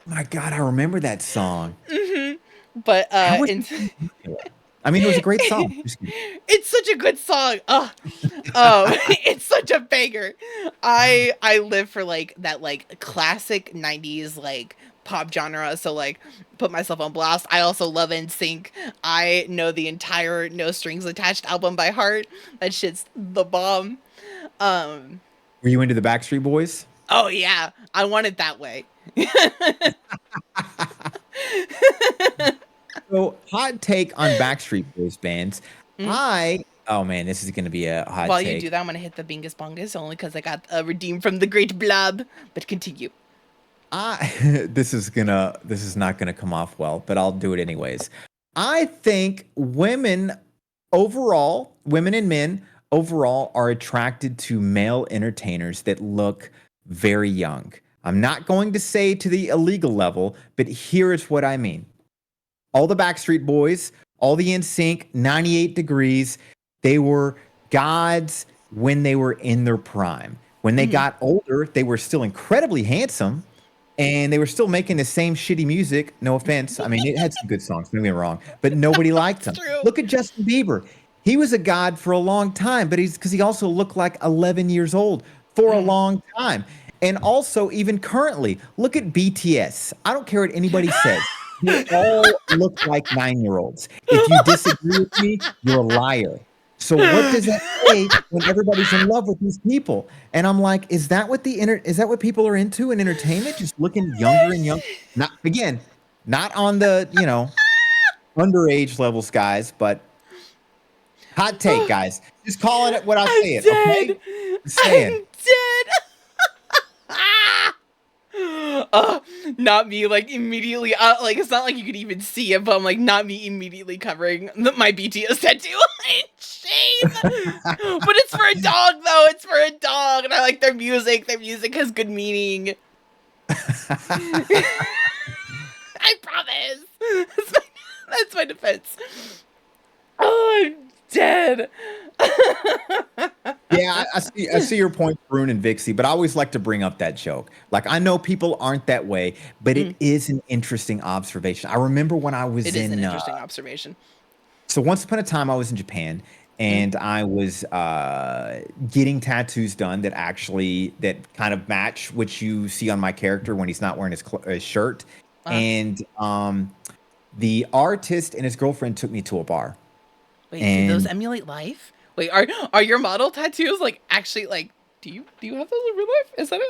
My God, I remember that song. But How was it so popular? I mean, it was a great song. Just kidding. it's such a good song. It's such a banger. I live for like that like classic 90s like pop genre, so like put myself on blast. I also love NSYNC. I know the entire No Strings Attached album by heart. That shit's the bomb. Um Were you into the Backstreet Boys? oh yeah, I want it that way. So, hot take on Backstreet Boys bands. Mm. Oh man, this is going to be a hot While you take. do that, I'm gonna hit the Bingus Bongus only because I got redeemed from the Great Blob. But continue. This is not gonna come off well, but I'll do it anyways. I think women and men overall are attracted to male entertainers that look very young. I'm not going to say to the illegal level, but here is what I mean. All the Backstreet Boys, all the NSYNC, 98 Degrees, they were gods when they were in their prime. When they got older, they were still incredibly handsome, and they were still making the same shitty music. No offense. I mean, it had some good songs, don't get me wrong, but nobody liked them. True. Look at Justin Bieber. He was a god for a long time, but because he also looked like 11 years old for a long time. And also, even currently, look at BTS. I don't care what anybody says. They all look like 9-year-olds. If you disagree with me, you're a liar. So what does that say when everybody's in love with these people? And I'm like, is that what people are into in entertainment? Just looking younger and younger? Not on the, underage levels, guys, but hot take, guys. Just calling it what I say it, okay? Just saying. I'm dead. Not me like immediately like it's not like you could even see it, but I'm like not me immediately covering my BTS tattoo. Shame. But it's for a dog though. It's for a dog, and I like their music. Their music has good meaning. I promise. That's my defense. Oh, I'm dead. Yeah, I see your point, Brune and Vixie, but I always like to bring up that joke. Like, I know people aren't that way, but it is an interesting observation. I remember when I was It is an interesting observation. So once upon a time, I was in Japan, and I was getting tattoos done that kind of match what you see on my character when he's not wearing his shirt. And the artist and his girlfriend took me to a bar. Wait, do those emulate life? Wait, are your model tattoos like actually like do you have those in real life? Is that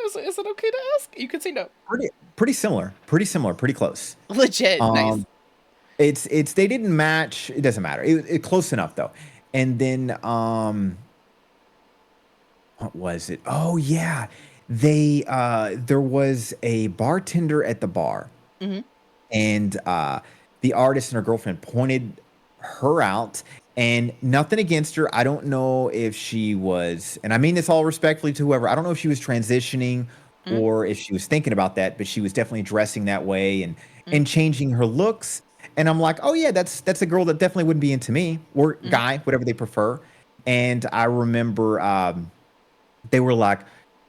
okay to ask? You could say no. Pretty similar, pretty close. Legit, nice. It's they didn't match. It doesn't matter. It close enough though. And then what was it? Oh yeah, there was a bartender at the bar, and the artist and her girlfriend pointed her out. And nothing against her. I don't know if she was, and I mean this all respectfully to whoever, I don't know if she was transitioning or if she was thinking about that, but she was definitely dressing that way and changing her looks. And I'm like, oh yeah, that's a girl that definitely wouldn't be into me, or guy, whatever they prefer. And I remember they were like,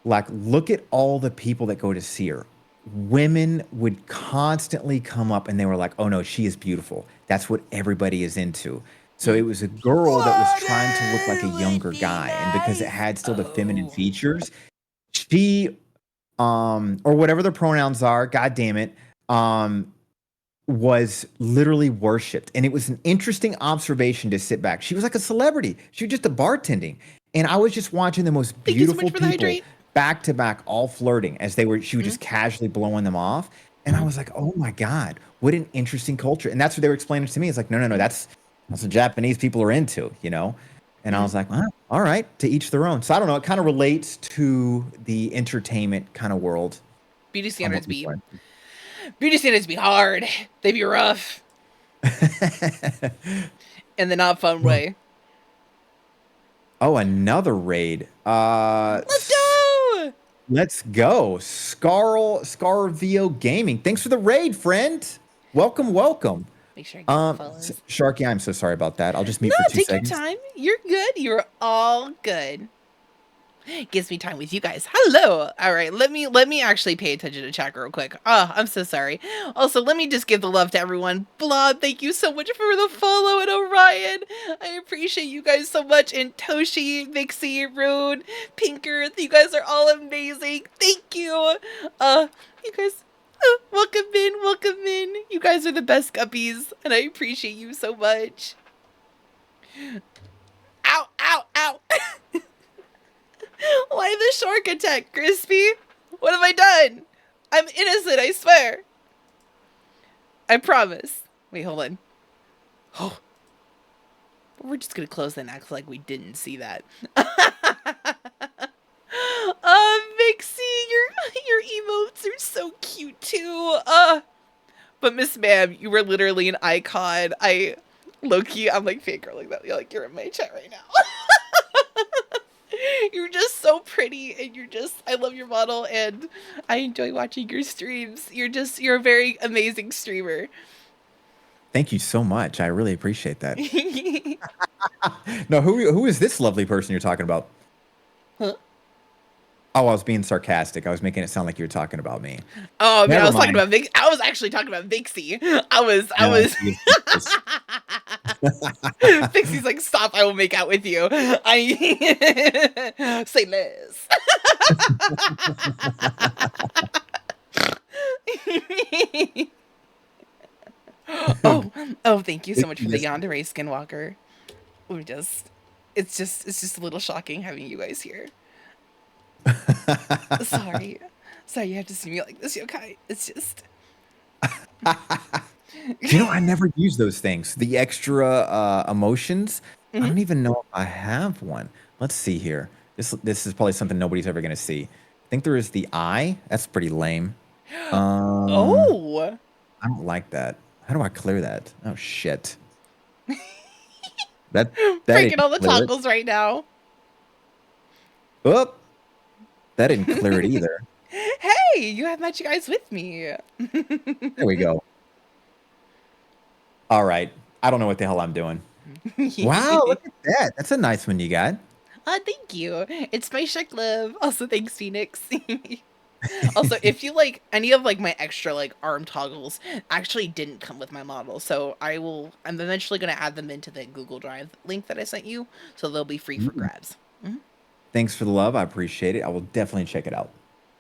look at all the people that go to see her. Women would constantly come up and they were like, oh no, she is beautiful. That's what everybody is into. So it was a girl that was trying to look like a younger guy. And because it had still the feminine features, she, or whatever the pronouns are, God damn it, um, was literally worshipped. And it was an interesting observation to sit back. She was like a celebrity. She was just a bartending. And I was just watching the most Thank you so beautiful much for the people hydrate. back to back, all flirting as she was just casually blowing them off. And I was like, oh my God, what an interesting culture. And that's what they were explaining to me. It's like, no, that's what Japanese people are into, you know? And I was like, well, all right, to each their own. So I don't know. It kind of relates to the entertainment kind of world. Beauty on what standards we be hard. They be rough play. in the not fun way. Oh, another raid. Let's go. Let's go. Scarvio Gaming. Thanks for the raid, friend. Welcome. Make sure I get the follows. Sharky, I'm so sorry about that. I'll just mute No, for 2 take seconds. your time. You're good. You're all good. Gives me time with you guys. Hello. All right, let me actually pay attention to chat real quick. Oh, I'm so sorry. Also, let me just give the love to everyone. Blob, thank you so much for the follow, and Orion. I appreciate you guys so much. And Toshi, Vixie, Rune, Pinker, you guys are all amazing. Thank you. You guys, welcome in. You guys are the best guppies, and I appreciate you so much. Ow. Why the shark attack, Crispy? What have I done? I'm innocent, I swear. I promise. Wait, hold on. Oh. We're just gonna close and act like we didn't see that. Vixie, your emotes are so cute too. But Miss Ma'am, you were literally an icon. Low-key, I'm like fangirling that. You're in my chat right now. You're just so pretty, and I love your model, and I enjoy watching your streams. You're a very amazing streamer. Thank you so much. I really appreciate that. No, who is this lovely person you're talking about? Huh? Oh, I was being sarcastic. I was making it sound like you were talking about me. Oh, I mean, Never mind. I was actually talking about Vixie. I was. Vixie's like, stop, I will make out with you. Say less. oh, thank you so much for the Yandere Skinwalker. It's just a little shocking having you guys here. Sorry, you have to see me like this, yokai. It's just. I never use those things. The extra emotions. I don't even know if I have one. Let's see here. This is probably something nobody's ever gonna see. I think there is the eye. That's pretty lame. Oh. I don't like that. How do I clear that? Oh shit. that Breaking all the toggles right now. Oh, that didn't clear it either. Hey, you have met you guys with me. There we go. All right. I don't know what the hell I'm doing. Wow, look at that. That's a nice one you got. Thank you. It's my Shark Love. Also, thanks, Phoenix. Also, if you like any of like my extra like arm toggles actually didn't come with my model, so I'm eventually going to add them into the Google Drive link that I sent you, so they'll be free for grabs. Thanks for the love. I appreciate it. I will definitely check it out.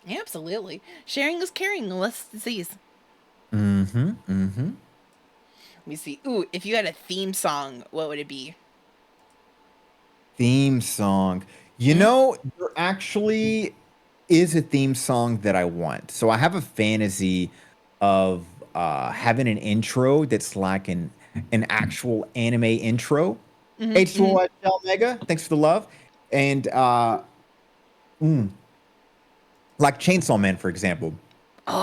Yeah, absolutely. Sharing is caring, less disease. Mm-hmm. Let me see. Ooh, if you had a theme song, what would it be? Theme song. You know, there actually is a theme song that I want. So I have a fantasy of having an intro that's like an actual anime intro. H2O Mega, thanks for the love. And like Chainsaw Man, for example.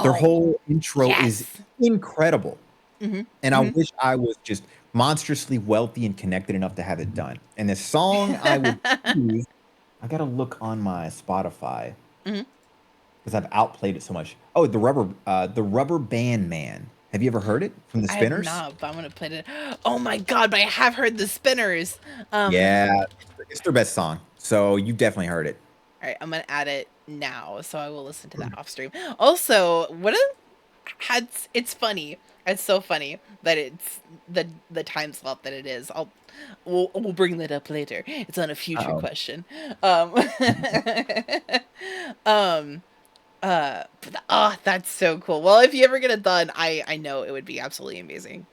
Their whole intro is incredible. And I wish I was just monstrously wealthy and connected enough to have it done. And the song I would choose, I gotta look on my Spotify because I've outplayed it so much. Oh, the Rubber Band Man. Have you ever heard it from the Spinners? I have not, but I'm gonna play it. Oh my god! But I have heard the Spinners. Yeah, it's their best song. So you definitely heard it. All right, I'm gonna add it now, so I will listen to that off stream. Also, it's funny. It's so funny that it's the time slot that it is. We'll bring that up later. It's on a future question. That's so cool. Well, if you ever get it done, I know it would be absolutely amazing.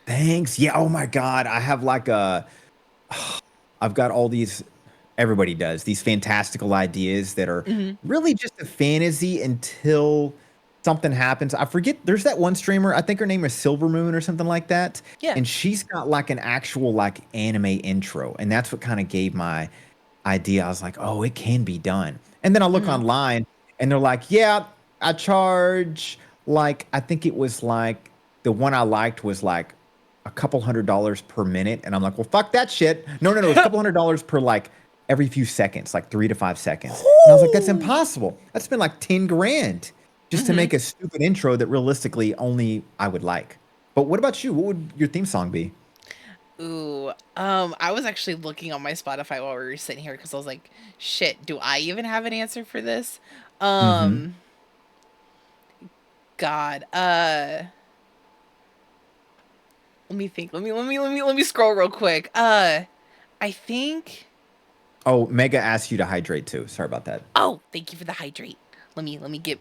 Thanks. Yeah. Oh my God. I have like I've got all these, everybody does, these fantastical ideas that are Hmm. really just a fantasy until something happens. I forget, there's that one streamer, I think her name is Silver Moon or something like that. Yeah. And she's got like an actual like anime intro. And that's what kind of gave my idea. I was like, oh, it can be done. And then I look Hmm. online and they're like, yeah, I charge like, I think it was like the one I liked was like a couple $100 per minute. And I'm like, well, fuck that shit. No, no, no. It's a couple $100 per like every few seconds, like 3 to 5 seconds. And I was like, that's impossible. I'd spend like 10 grand just to Hmm. make a stupid intro that realistically only I would like. But what about you? What would your theme song be? Ooh, I was actually looking on my Spotify while we were sitting here because I was like, shit, do I even have an answer for this? Mm-hmm. Um, God, let me think. Let me scroll real quick. I think. Oh, Mega asked you to hydrate too. Sorry about that. Oh, thank you for the hydrate. Let me get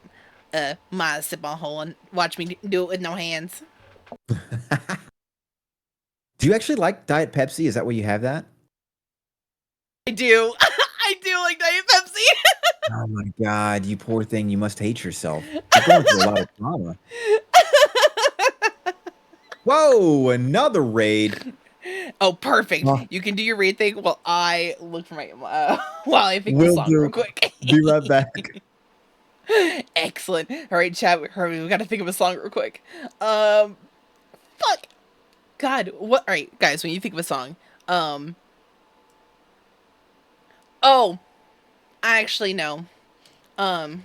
my sip on hole and watch me do it with no hands. Do you actually like Diet Pepsi? Is that why you have that? I do. I do like Diet Pepsi. Oh my God, you poor thing. You must hate yourself. You're going through a lot of trauma. Whoa, another raid. Oh, perfect. Uh, You can do your raid thing while I look for my while I pick the will song real do. quick. Be right back. Excellent. All right, chat. Hurry, we got to think of a song real quick. Fuck. God, what? All right, guys. When you think of a song, um, oh, I actually know. Um,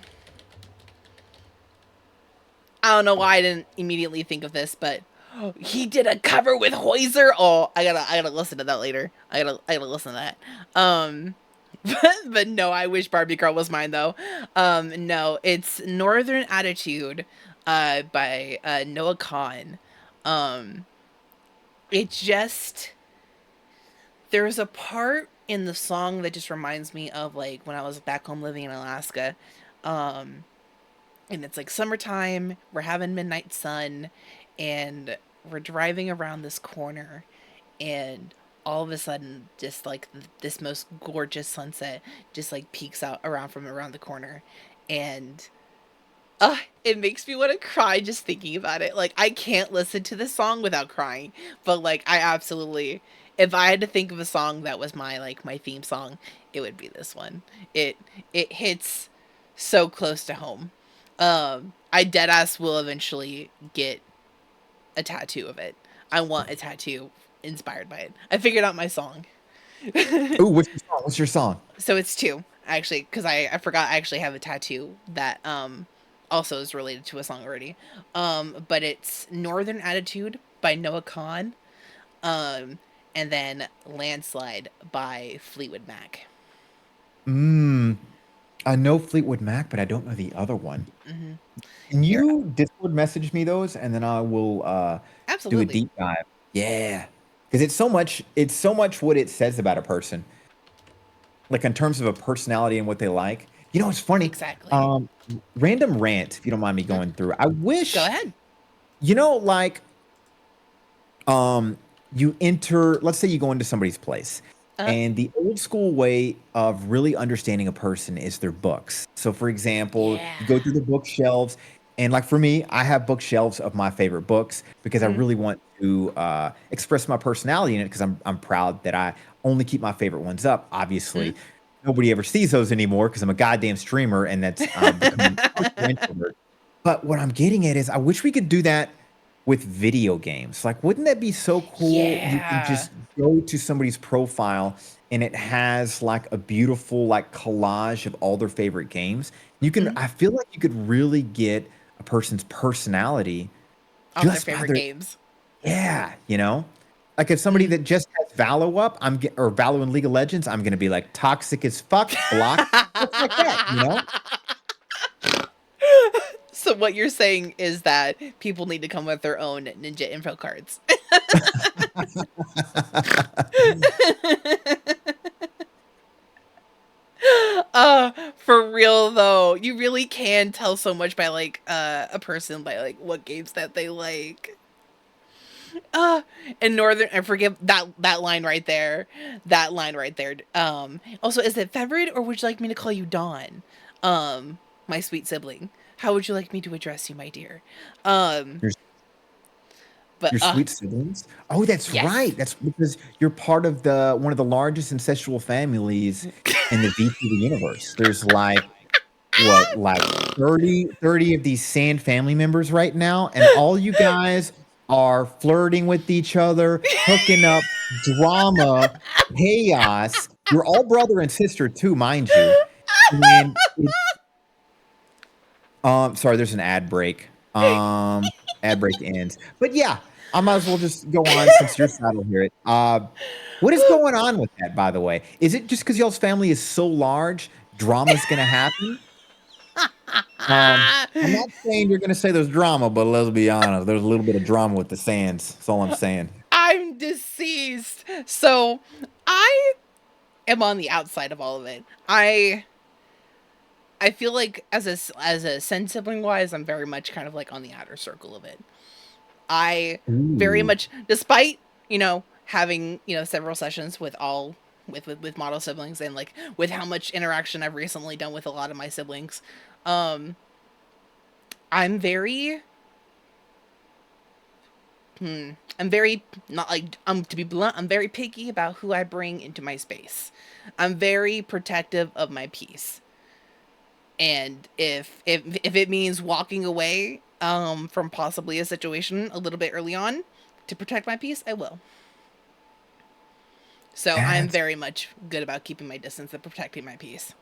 I don't know why I didn't immediately think of this, but he did a cover with Hoiser. Oh, I gotta listen to that later. I gotta listen to that. But no, I wish Barbie Girl was mine though. No, it's Northern Attitude, by Noah Khan. Um, it just there's a part in the song that just reminds me of like when I was back home living in Alaska. Um, and it's like summertime, we're having midnight sun, and we're driving around this corner, and all of a sudden just like this most gorgeous sunset just like peeks out around from around the corner, and it makes me want to cry just thinking about it. Like I can't listen to this song without crying, but like I absolutely, if I had to think of a song that was my like my theme song, it would be this one. It hits so close to home. I deadass will eventually get a tattoo of it. I want a tattoo inspired by it. I figured out my song. Ooh, what's your song? What's your song? So it's two, actually, because I forgot I actually have a tattoo that also is related to a song already. But it's Northern Attitude by Noah Khan. Um, and then Landslide by Fleetwood Mac. Mm, I know Fleetwood Mac, but I don't know the other one. Hmm. Can Here, you Discord message me those and then I will do a absolutely. deep dive. Yeah. Because it's so much what it says about a person. Like in terms of a personality and what they like. You know, it's funny. Exactly. Um, Random rant, if you don't mind me Mm, going through. I go wish, ahead. you know, like um you enter, let's say you go into somebody's place, Uh, and the old school way of really understanding a person is their books. So for example, yeah. you go through the bookshelves, and like for me, I have bookshelves of my favorite books because I Mm, really want to express my personality in it, because I'm proud that I only keep my favorite ones up. mm. Obviously nobody ever sees those anymore because I'm a goddamn streamer, and that's becoming a partial introvert. But what I'm getting at is I wish we could do that with video games. Like, wouldn't that be so cool? You can Yeah. just go to somebody's profile and it has like a beautiful like collage of all their favorite games. Mm. I feel like you could really get a person's personality Off their just by favorite their, games. yeah, you know? Like if somebody Mm. that just has Valo up, or Valo in League of Legends, I'm gonna be like toxic as fuck, block, stuff like that, you know? So what you're saying is that people need to come with their own ninja info cards. For real though, you really can tell so much by like a person by like what games that they like. In Northern, I forget that line right there. That line right there. Also, is it favorite or would you like me to call you Dawn? My sweet sibling. How would you like me to address you, my dear? Um, Your, but your sweet siblings. Oh, that's yes. right. That's because you're part of the one of the largest incestual families in the VTuber universe. There's like what, like 30 of these sand family members right now, and all you guys are flirting with each other, hooking up, drama, chaos. You're all brother and sister too, mind you. And sorry, there's an ad break. Ad break ends. But yeah, I might as well just go on since your side will hear it. What is going on with that, by the way? Is it just because y'all's family is so large, drama's gonna happen? I'm not saying you're gonna say there's drama, but let's be honest, there's a little bit of drama with the Sands. That's all I'm saying. I'm deceased. So I am on the outside of all of it. I feel like as a Sen sibling wise, I'm very much kind of like on the outer circle of it. I very Ooh. much, despite having several sessions with all with model siblings and like with how much interaction I've recently done with a lot of my siblings, um, I'm very I'm very not like to be blunt, I'm very picky about who I bring into my space. I'm very protective of my peace. And if it means walking away from possibly a situation a little bit early on to protect my peace, I will. So I'm That's very much good about keeping my distance and protecting my peace.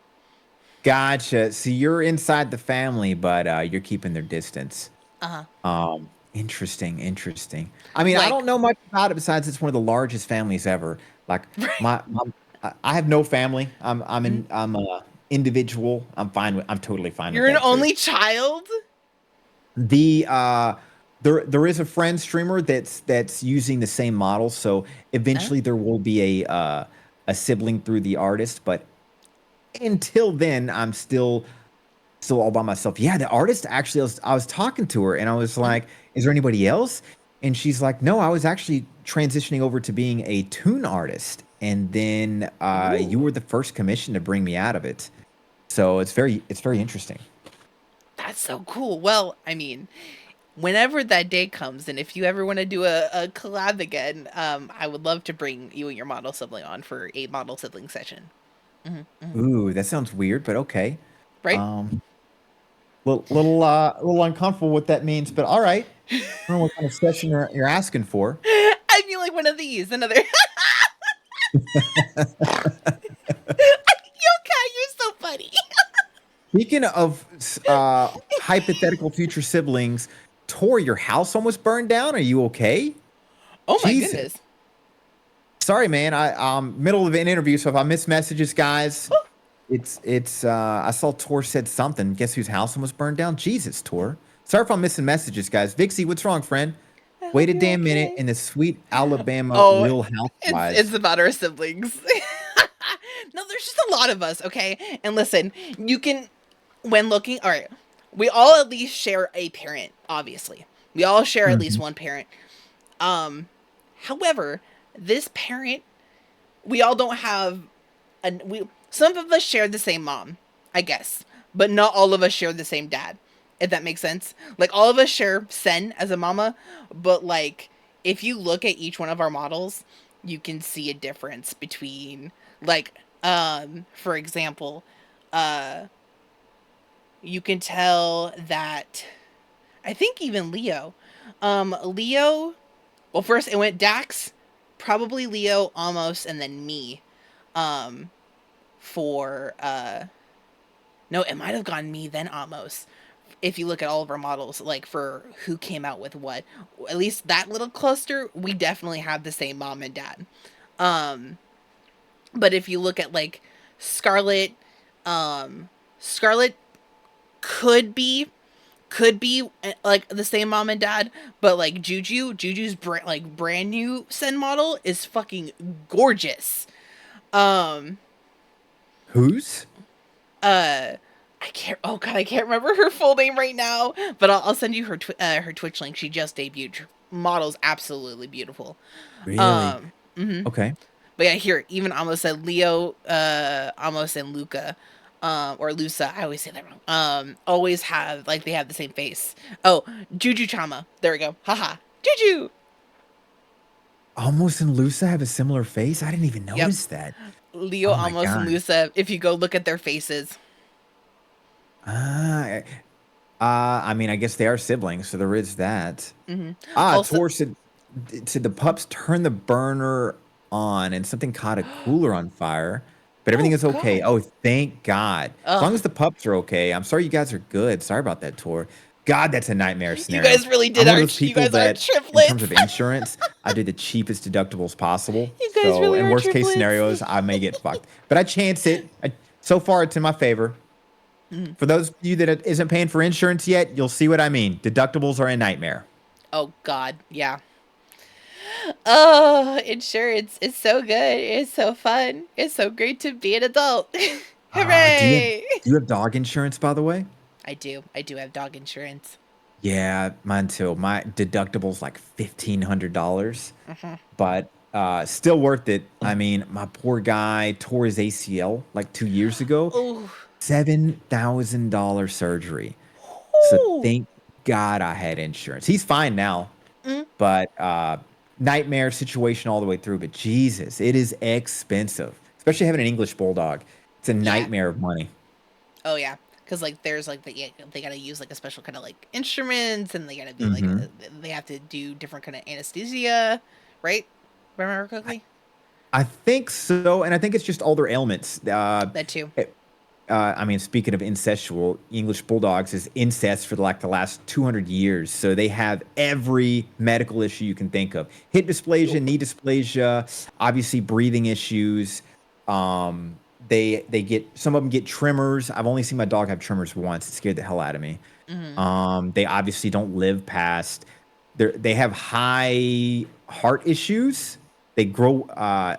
gotcha. So you're inside the family, but you're keeping their distance. Uh-huh. Interesting, interesting. I mean, I Like don't know much about it besides it's one of the largest families ever. Like my I have no family. I'm a individual. I'm totally fine with you're an that too. only child? The there is a friend streamer that's using the same model, so Huh? eventually there will be a sibling through the artist, but until then I'm still all by myself. Yeah, the artist actually I was talking to her and I was Mhm. like, "Is there anybody else?" And she's like, "No, I was actually transitioning over to being a toon artist, and then you Ooh, were the first commission to bring me out of it." So it's very interesting. that's so cool. Well, I mean, whenever that day comes, and if you ever want to do a collab again, I would love to bring you and your model sibling on for a model sibling session. Ooh, that sounds weird, but okay. Right? Um, little uncomfortable what that means, but all right. I don't know what kind of session you're asking for. I feel like one of these, another. Yokai, you're so funny. Speaking of hypothetical future siblings, Tor, your house almost burned down. Are you okay? Oh my Jesus. goodness. Sorry, man. Middle of an interview, so if I miss messages, guys, it's I saw Tor said something. Guess whose house almost burned down? Jesus, Tor. Sorry if I'm missing messages, guys. Vixie, what's wrong, friend? I Wait hope a you're damn minute okay. in the sweet Alabama Oh, Real it's Housewives. about our siblings. No, there's just a lot of us, okay? And listen, you can when looking, all right, we all at least share a parent, obviously. We all share at least Mhm. one parent. Um, however, this parent, we all don't have we some of us share the same mom, I guess, but not all of us share the same dad. If that makes sense. Like all of us share Sen as a mama, but like if you look at each one of our models, you can see a difference between like for example, uh you can tell that I think even Leo. Leo, well first it went Dax, probably Leo almost and then me. Um for no, it might have gone me then almost. If you look at all of our models, like for who came out with what, at least that little cluster, we definitely have the same mom and dad. Um, but if you look at like Scarlet, Scarlet could be like the same mom and dad, but like Juju's brand new Sen model is fucking gorgeous. Um, Whose? I can't. Oh God, I can't remember her full name right now. But I'll send you her Twitch link. She just debuted. Model's absolutely beautiful. Really? Okay. But yeah, here even almost said Leo, almost and Luca, or Lusa. I always say that wrong. Always have like they have the same face. Oh, Juju Chama. There we go. Haha. Juju. Almost and Lusa have a similar face. I didn't even notice that. Leo Oh my almost and God. Lusa. If you go look at their faces. I mean, I guess they are siblings, so there is that. Also, Tor said the pups turn the burner on and something caught a cooler on fire, but everything oh is okay. God. Oh, thank God. As long Ugh. as the pups are okay. I'm sorry you guys are good. Sorry about that, Tor. God, that's a nightmare You scenario. guys really I'm did one of our. those You people guys are that, in terms triplets. of insurance, I do the cheapest deductibles possible. You guys So, really in are worst case triplets. scenarios, I may get fucked, but I chance it. So far, it's in my favor. For those of you that isn't paying for insurance yet, you'll see what I mean. Deductibles are a nightmare. Oh God, yeah. Oh, insurance is so good. It's so fun. It's so great to be an adult. Hooray! Do you have dog insurance, by the way? I do. I do have dog insurance. Yeah, mine too. My deductible's like $1,500, but still worth it. I mean, my poor guy tore his ACL like 2 years ago. Oh, $7,000 surgery. So ooh. thank God I had insurance. He's fine now, Mm, but nightmare situation all the way through. But Jesus, it is expensive, especially having an English bulldog. It's a yeah. nightmare of money. Oh yeah. Because like there's like they gotta use like a special kind of like instruments and they gotta be like hmm they have to do different kind of anesthesia, right? Remember correctly? I think so, and I think it's just all their ailments. That too. I mean, speaking of incestual, English bulldogs is incest for like the last 200 years. So they have every medical issue you can think of: hip dysplasia, knee dysplasia, obviously breathing issues. They get some of them get tremors. I've only seen my dog have tremors once. It scared the hell out of me. Hmm. They obviously don't live past. They have high heart issues. They grow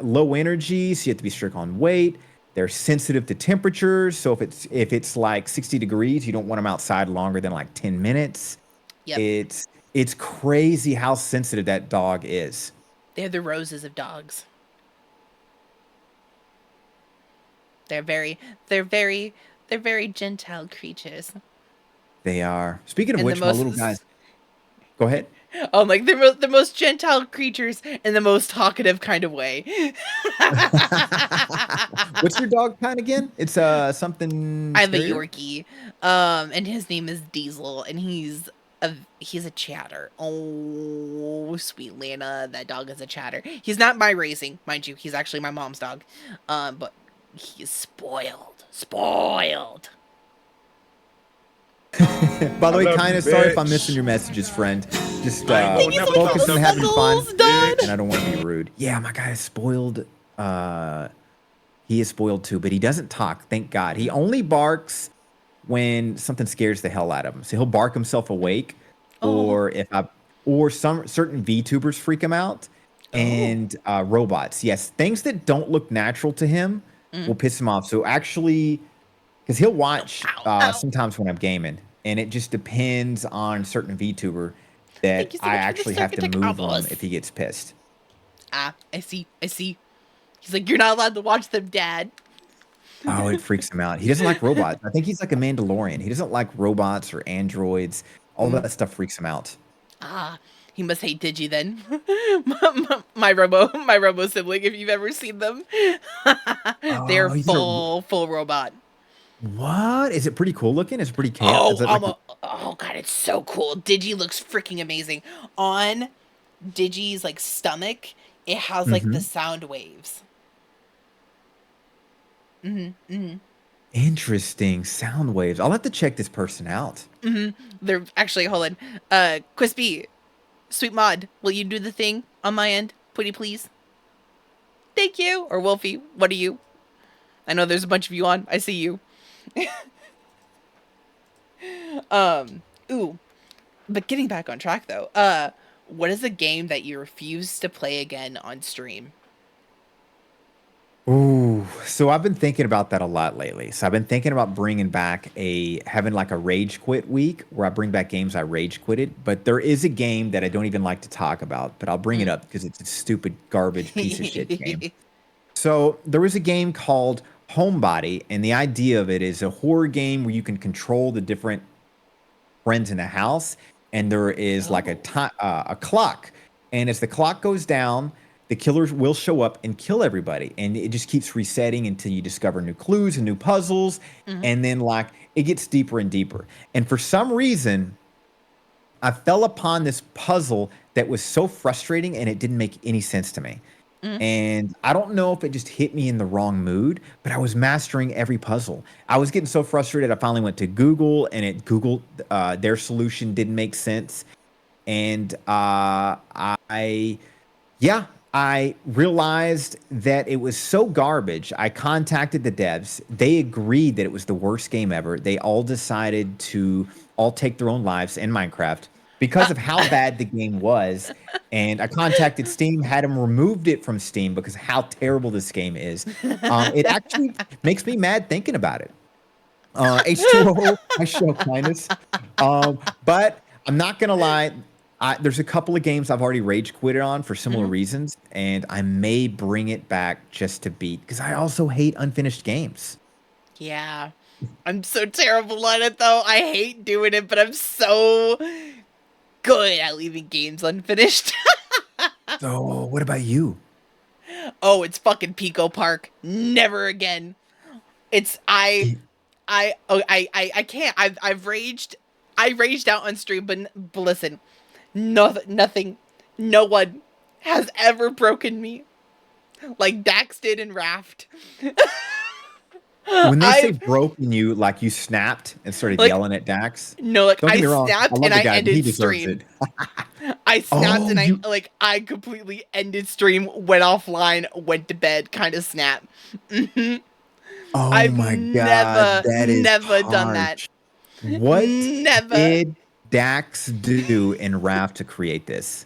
low energy, so you have to be strict on weight. They're sensitive to temperatures, so if it's like 60 degrees, you don't want them outside longer than like 10 minutes. Yep. It's crazy how sensitive that dog is. They're the roses of dogs. They're very, they're very, they're very gentile creatures. They are. Speaking of And the which, my little guys. most, Go ahead. oh, like the most gentile creatures in the most talkative kind of way. What's your dog kind again? It's something I have a terrier? Yorkie, and his name is Diesel, and he's a chatter. Oh, sweet Lana, that dog is a chatter. He's not my raising, mind you. He's actually my mom's dog, but he is spoiled, spoiled. By the I way, love kind you, of sorry if I'm bitch. missing your messages, friend. Just Thank you so much for focus the on having fun, snuggles, Don. and I don't want to be rude. Yeah, my guy is spoiled. He is spoiled too, but he doesn't talk. Thank God. He only barks when something scares the hell out of him. So he'll bark himself awake, Oh, or some certain VTubers freak him out, oh, and robots. Yes, things that don't look natural to him will mm. piss him off. So actually, because he'll watch Ow, ow. sometimes when I'm gaming, and it just depends on certain VTuber that Thank you so I much for the actually have to Circuitec move him Amos. if he gets pissed. Ah, I see, I see. He's like, you're not allowed to watch them, Dad. Oh, it freaks him out. He doesn't like robots. I think he's like a Mandalorian. He doesn't like robots or androids. All Mm. that stuff freaks him out. Ah, he must hate Digi then. My Robo sibling, if you've ever seen them, they're Oh, full robot. what? Is it pretty cool looking? Is it pretty chaos? Is Oh, it like oh god, it's so cool. Digi looks freaking amazing. On Digi's like stomach, it has like the Mhm. sound waves. Hmm. Interesting sound waves? I'll have to check this person out. They're actually hold on. Quispy, Sweet Mod, will you do the thing on my end, pretty please? Thank you. Or Wolfie, what are you? I know there's a bunch of you on. I see you. Ooh. But getting back on track though, what is a game that you refuse to play again on stream? Ooh. Ooh, so I've been thinking about that a lot lately. So I've been thinking about bringing back having like a rage quit week where I bring back games I rage quitted. But there is a game that I don't even like to talk about, but I'll bring it up because it's a stupid garbage piece of shit game. So there was a game called Homebody, and the idea of it is a horror game where you can control the different friends in a house, and there is like a clock, and as the clock goes down, the killers will show up and kill everybody, and it just keeps resetting until you discover new clues and new puzzles, and then like it gets deeper and deeper. And for some reason, I fell upon this puzzle that was so frustrating, and it didn't make any sense to me. And I don't know if it just hit me in the wrong mood, but I was mastering every puzzle. I was getting so frustrated, I finally went to Google, and it Googled their solution didn't make sense. And I realized that it was so garbage. I contacted the devs. They agreed that it was the worst game ever. They all decided to all take their own lives in Minecraft because of how bad the game was. And I contacted Steam, had them removed it from Steam because of how terrible this game is. It actually makes me mad thinking about it. H2O, I show kindness. But I'm not going to lie. There's a couple of games I've already rage quitted on for similar reasons, and I may bring it back just to beat, because I also hate unfinished games. Yeah. I'm so terrible at it, though. I hate doing it, but I'm so good at leaving games unfinished. So, what about you? Oh, it's fucking Pico Park. Never again. It's I can't. I've raged. I raged out on stream, but listen, nothing, no one has ever broken me like Dax did in Raft. When they say broken you, like you snapped and started yelling at Dax? No, like Don't I get me wrong, snapped love and the I guy, but he ended deserves stream. it. I snapped and you- I completely ended stream, went offline, went to bed, kind of snap. Oh I've my God, that is never done that. harsh. What Never. did Dax do in Raft to create this?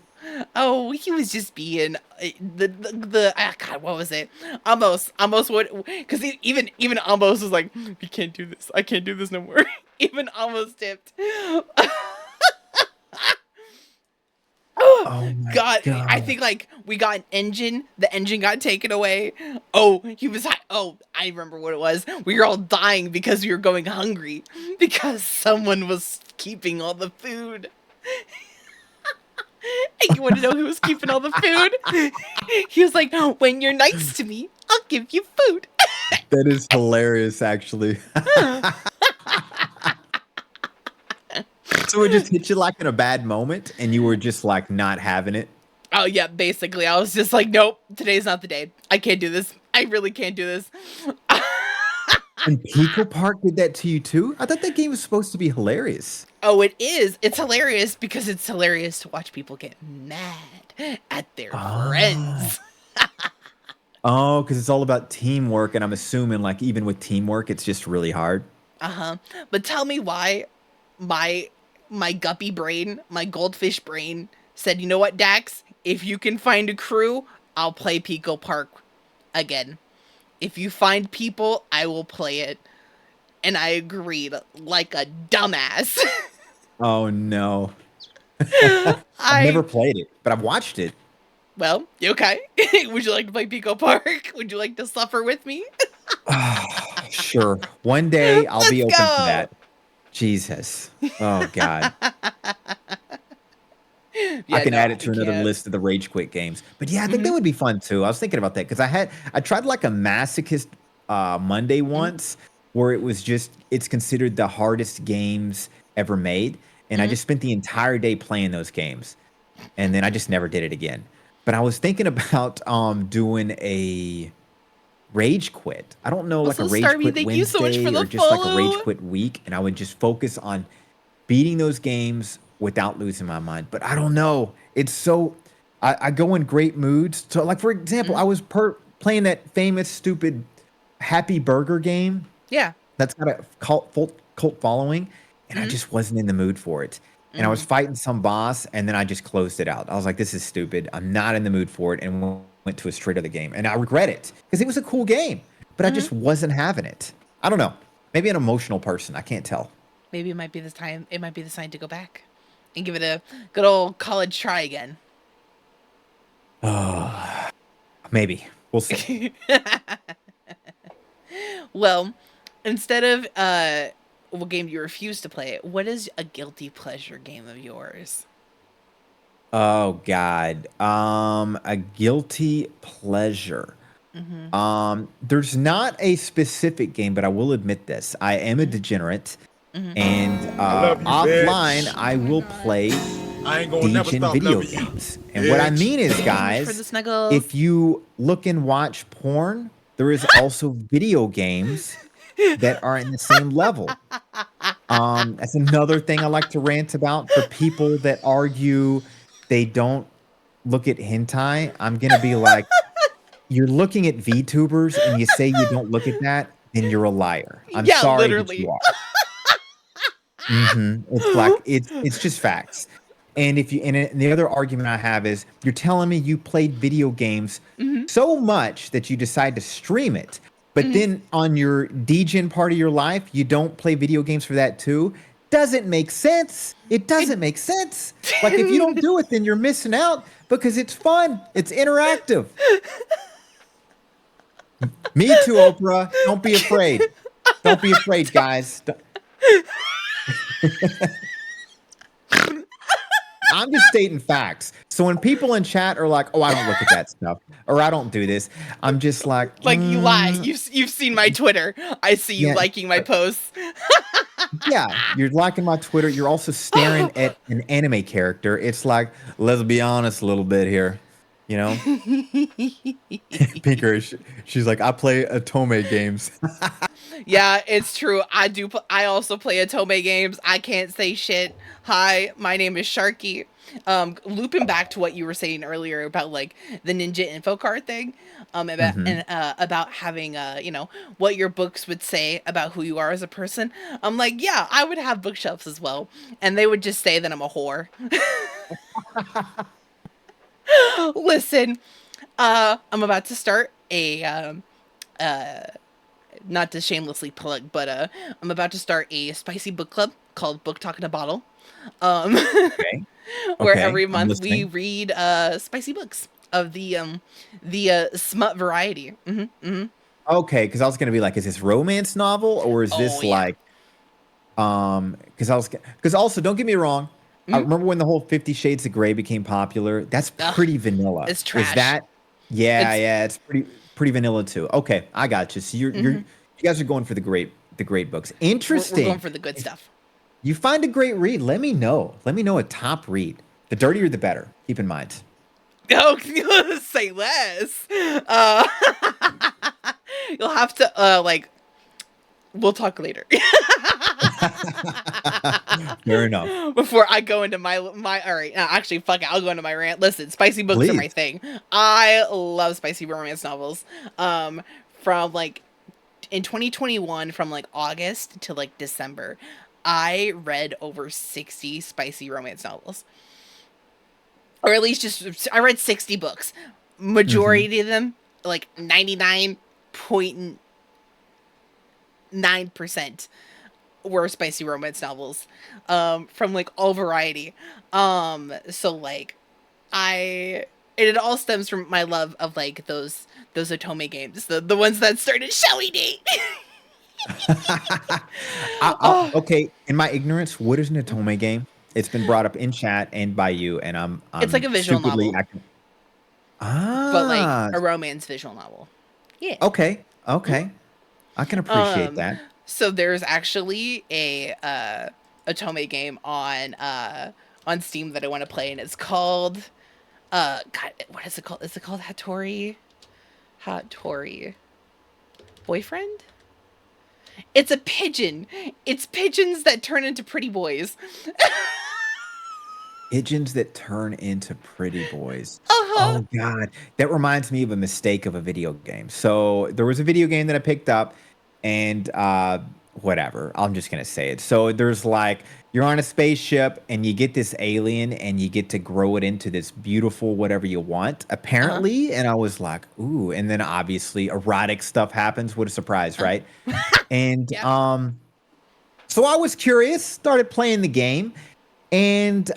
Oh, he was just being God, what was it? Amos would, because even Amos was like, we can't do this. I can't do this no more. Even Amos tipped. Oh my God, God. I think like we got an engine. The engine got taken away. Oh, he was. Oh, I remember what it was. We were all dying because we were going hungry because someone was keeping all the food. And you want to know who was keeping all the food? He was like, when you're nice to me, I'll give you food. That is hilarious, actually. So it just hit you like in a bad moment, and you were just like not having it. Oh yeah, basically, I was just like, nope, today's not the day. I can't do this. I really can't do this. And Pico Park did that to you too? I thought that game was supposed to be hilarious. Oh, it is. It's hilarious because it's hilarious to watch people get mad at their friends. Oh, because it's all about teamwork, and I'm assuming like even with teamwork, it's just really hard. But tell me why my guppy brain, my goldfish brain said, you know what, Dax? If you can find a crew, I'll play Pico Park again. If you find people, I will play it. And I agreed like a dumbass. Oh no. I've never played it, but I've watched it. Well, you okay? Would you like to play Pico Park? Would you like to suffer with me? Sure. One day I'll be Let's open to go. that. Jesus. Oh God. Yeah, I can no, add it to I another can't. list of the rage quit games. But yeah, I think that would be fun too. I was thinking about that because I tried like a masochist Monday once where it was just, it's considered the hardest games ever made. And I just spent the entire day playing those games. And then I just never did it again. But I was thinking about doing a rage quit. I don't know, like Also, a rage Starby, quit thank you so much Wednesday for the or just like a follow. rage quit week. And I would just focus on beating those games without losing my mind. But I don't know. It's so, I go in great moods. So like, for example, I was playing that famous, stupid Happy Burger game. Yeah. That's got a cult following. And I just wasn't in the mood for it. And I was fighting some boss, and then I just closed it out. I was like, this is stupid. I'm not in the mood for it, and went to a straight other game. And I regret it, because it was a cool game. but I just wasn't having it. I don't know. Maybe an emotional person. I can't tell. Maybe it might be the time. It might be the sign to go back and give it a good old college try again. Maybe. We'll see. Well, instead of what game you refuse to play, what is a guilty pleasure game of yours? Oh God. A guilty pleasure. There's not a specific game, but I will admit this. I am a degenerate. And love you, offline, bitch. I will play I ain't gonna never Degen stop video loving you. games. And what I bitch. mean is, For the guys, snuggles. if you look and watch porn, there is also video games that are in the same level. That's another thing I like to rant about. For people that argue they don't look at hentai, I'm gonna be like, you're looking at VTubers and you say you don't look at that, then you're a liar. I'm Yeah, sorry literally. that you are. It's like it's just facts. And if you and the other argument I have is you're telling me you played video games so much that you decide to stream it, but then on your degen part of your life, you don't play video games for that too. Doesn't make sense. It doesn't make sense. Like if you don't do it, then you're missing out because it's fun. It's interactive. Me too, Oprah. Don't be afraid. Don't be afraid, guys. I'm just stating facts. So when people in chat are like, "Oh, I don't look at that stuff," or "I don't do this," I'm just like, You lie. You've seen my Twitter. I see you Yeah, liking my posts. yeah, you're liking my Twitter. You're also staring at an anime character. It's like, let's be honest a little bit here, you know. Pinker, she's like, I play Atome games. Yeah, it's true. I do. I also play Atome games. I can't say shit. Hi, my name is Sharkie. Looping back to what you were saying earlier about like the ninja info card thing, about having you know, what your books would say about who you are as a person. I'm like, yeah, I would have bookshelves as well, and they would just say that I'm a whore. Listen, I'm about to start a not to shamelessly plug, but I'm about to start a spicy book club called Book Talk in a Bottle. Okay. Where Okay, every I'm month we listening. read spicy books of the smut variety. Okay, because I was gonna be like, is this romance novel or is Oh this yeah. like, because also don't get me wrong, I remember when the whole 50 Shades of Grey became popular. That's Ugh, pretty vanilla. it's Is trash. that? Yeah, It's- yeah, it's pretty vanilla too. Okay, I got you. So you guys are going for the great books. We're Interesting. going for the good stuff. You find a great read, let me know. Let me know a top read. The dirtier, the better. Keep in mind. Oh, say less. You'll have to like. We'll talk later. Fair enough. Before I go into my all right, actually fuck it, I'll go into my rant. Listen, spicy books are my Please. thing. I love spicy romance novels. From like in 2021, from like August to like December, I read over 60 spicy romance novels. Or at least just I read 60 books. Majority of them, like 99.9%, were spicy romance novels, from like all variety. So like it all stems from my love of like those Otome games, the ones that started Shall Date. Okay, in my ignorance, what is an Atome game? It's been brought up in chat and by you, and I'm It's like a visual stupidly novel. acting. But like Ah, a romance visual novel. Yeah. okay, okay. I can appreciate that. So there's actually a Otome game on Steam that I want to play, and it's called God, what is it called? Is it called Hattori Boyfriend? It's a pigeon. It's pigeons that turn into pretty boys. Pigeons that turn into pretty boys. Uh-huh. Oh God, that reminds me of a mistake of a video game. So there was a video game that I picked up, and whatever. I'm just gonna say it. So there's like you're on a spaceship and you get this alien and you get to grow it into this beautiful whatever you want, Uh-huh. apparently. And I was like, ooh, and then obviously erotic stuff happens. What a surprise, Uh, right? And yeah. so I was curious, started playing the game, and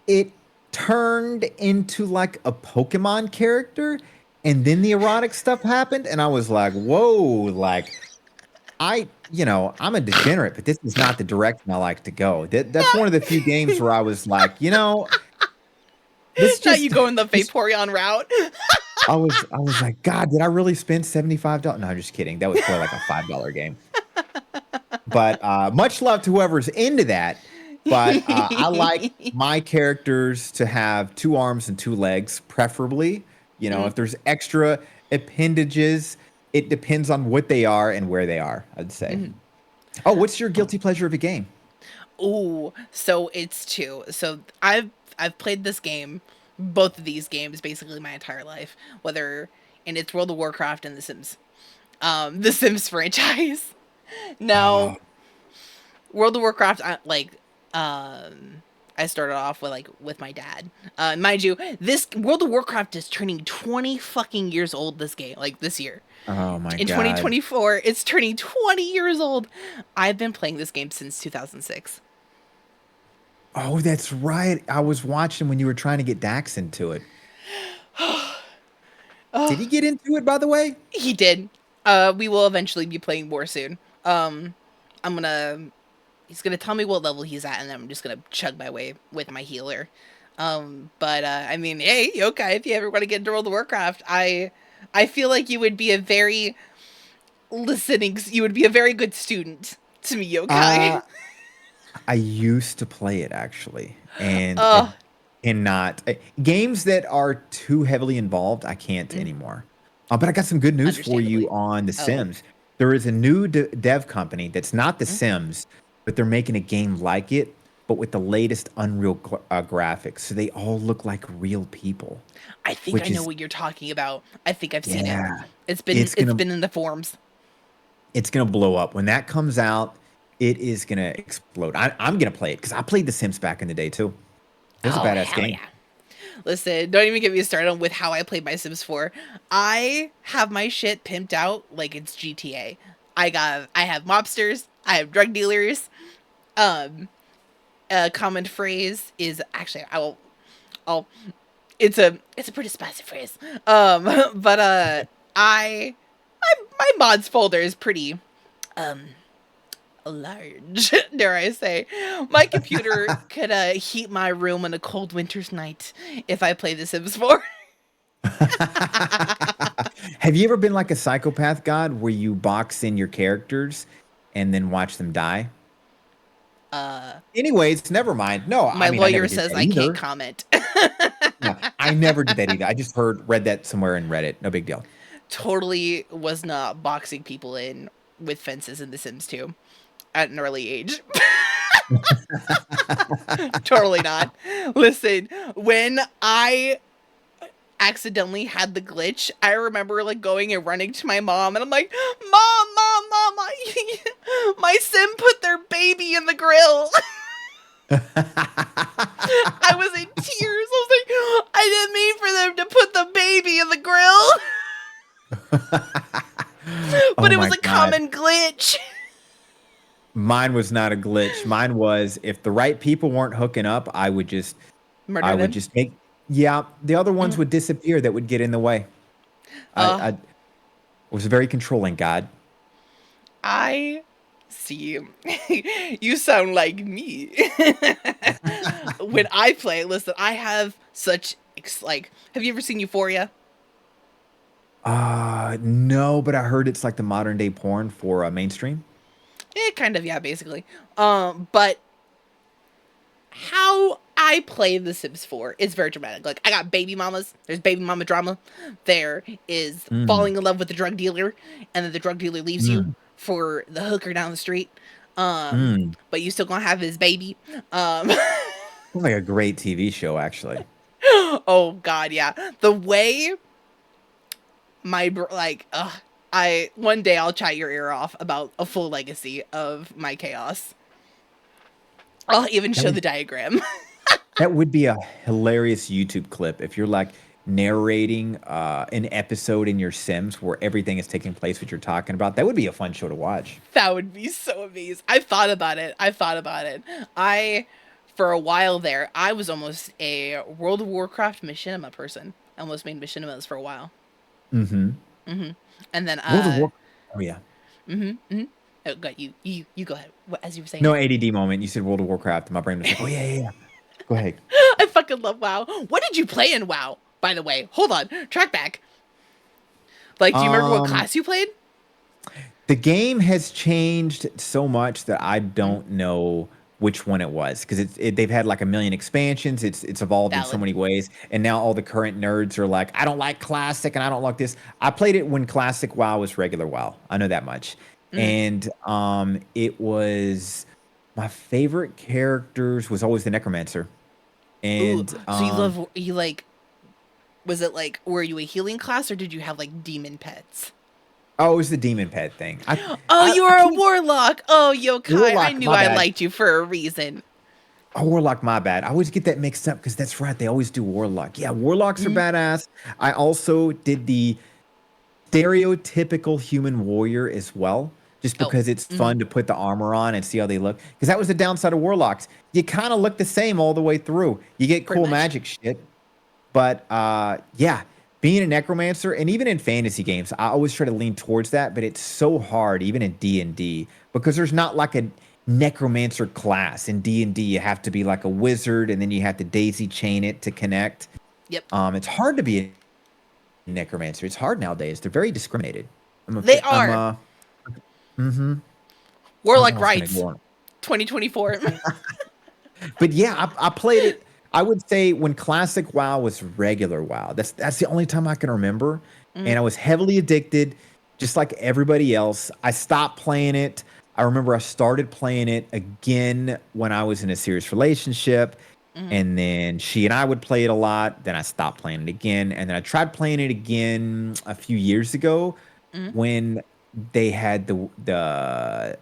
it turned into like a Pokemon character, and then the erotic stuff happened, and I was like, whoa, like I'm a degenerate, but this is not the direction I like to go. That's one of the few games where I was like, this Now you just go in the this Vaporeon route. I was like, God, did I really spend $75? No, I'm just kidding. That was probably like a $5 game. But much love to whoever's into that. But I like my characters to have 2 arms and 2 legs, preferably. Mm, If there's extra appendages, it depends on what they are and where they are, I'd say. mhm. Oh, what's your guilty pleasure of a game? Ooh, so it's two. So I've played this game, both of these games, basically my entire life. And it's World of Warcraft and The Sims. The Sims franchise. Now, Oh, World of Warcraft, I started off with my dad. Mind you, this World of Warcraft is turning 20 fucking years old. This game, like this year, oh my in God. 2024, it's turning 20 years old. I've been playing this game since 2006. Oh, that's right. I was watching when you were trying to get Dax into it. Did he Oh, get into it, by the way? he did. We will eventually be playing more soon. I'm gonna. He's gonna tell me what level he's at, and then I'm just gonna chug my way with my healer. But I mean, hey, okay, if you ever want to get into World of Warcraft, I feel like you would be a very you would be a very good student to me, Uh, yokai. I used to play it actually, and I Oh, cannot games that are too heavily involved. I can't mm, anymore. But I got some good news for you understandably. on The Oh, Sims. There is a new dev company that's not The mm, Sims, but they're making a game like it, but with the latest Unreal graphics. So they all look like real people, I think I which know is what you're talking about. I think I've seen it. yeah, It's been it's it's gonna been in the forums. it's gonna blow up when that comes out. It is gonna explode. I'm gonna play it because I played The Sims back in the day too. It was a Oh badass hell game. yeah! Listen, don't even get me started on with how I played my Sims 4. I have my shit pimped out like it's GTA. I have mobsters, I have drug dealers. Um, a common phrase is actually I'll it's a pretty spicy phrase. But I my mods folder is pretty um large, dare I say. My computer could heat my room on a cold winter's night if I play The Sims 4. Have you ever been like a psychopath god where you box in your characters and then watch them die? uh, Anyways, never mind. No, I my mean I never lawyer did says that I can't either. comment. No, I never did that either. I just read that somewhere in Reddit. No big deal. Totally was not boxing people in with fences in The Sims 2 at an early age. Totally not. Listen, when I accidentally had the glitch, I remember like going and running to my mom, and I'm like, Mom, my sim put their baby in the grill. I was in tears. I was like, I didn't mean for them to put the baby in the grill, but Oh it my was a god. common glitch. Mine was not a glitch. Mine was if the right people weren't hooking up, I Murder would them. just make yeah, the other ones Mhm. would disappear that would get in the way. Uh, I was very controlling god. I see. You sound like me. When I play, listen, I have like. Have you ever seen Euphoria? No, but I heard it's like the modern day porn for mainstream. Kind of, yeah, basically. But how I play The Sims 4 is very dramatic. Like, I got baby mamas. There's baby mama drama. There is Mm, falling in love with the drug dealer, and then the drug dealer leaves you mm, for the hooker down the street. Um, mm. but you still gonna have his baby. Um, Sounds like a great TV show, actually. oh God, yeah. The way my like, ugh. One day I'll chat your ear off about a full legacy of my chaos. I'll even show the diagram. That would be a hilarious YouTube clip if you're like narrating an episode in your Sims where everything is taking place what you're talking about. That would be a fun show to watch. That would be so amazing. I thought about it. For a while there, I was almost a World of Warcraft machinima person. I almost made machinimas for a while. Mm-hmm. And then World of Warcraft. Oh yeah. Oh, go you go ahead. What, as you were saying. No ADD moment. You said World of Warcraft, and my brain was like, oh yeah. Go ahead. I fucking love WoW. What did you play in WoW, by the way? Hold on. Track back. Like, do you remember what class you played? The game has changed so much that I don't know which one it was because they've had like a million expansions. It's evolved in so Valid. many ways, and now all the current nerds are like, I don't like classic and I don't like this. I played it when classic WoW was regular WoW. I know that much, and it was my favorite characters was always the Necromancer, and Ooh, so you like, was it like, were you a healing class or did you have like demon pets? oh, it was the demon pet thing. You were a warlock. Oh, Yokai, Warlock, I knew my I bad. liked you for a reason. Oh, Warlock, my bad. I always get that mixed up because that's right. They always do Warlock. Yeah, Warlocks are badass. I also did the stereotypical human warrior as well, just because it's fun to put the armor on and see how they look. Because that was the downside of Warlocks. You kind of look the same all the way through. You get Pretty cool much. magic shit. But yeah, being a necromancer and even in fantasy games, I always try to lean towards that, but it's so hard even in D&D because there's not like a necromancer class. In D&D, you have to be like a wizard and then you have to daisy chain it to connect. Yep. It's hard to be a necromancer. It's hard nowadays. They're very discriminated. They are. Warlock I was gonna rights. go on. 2024. But yeah, I played it. I would say when classic WoW was regular WoW. That's the only time I can remember. And I was heavily addicted, just like everybody else. I stopped playing it. I remember I started playing it again when I was in a serious relationship. And then she and I would play it a lot. Then I stopped playing it again. And then I tried playing it again a few years ago when they had the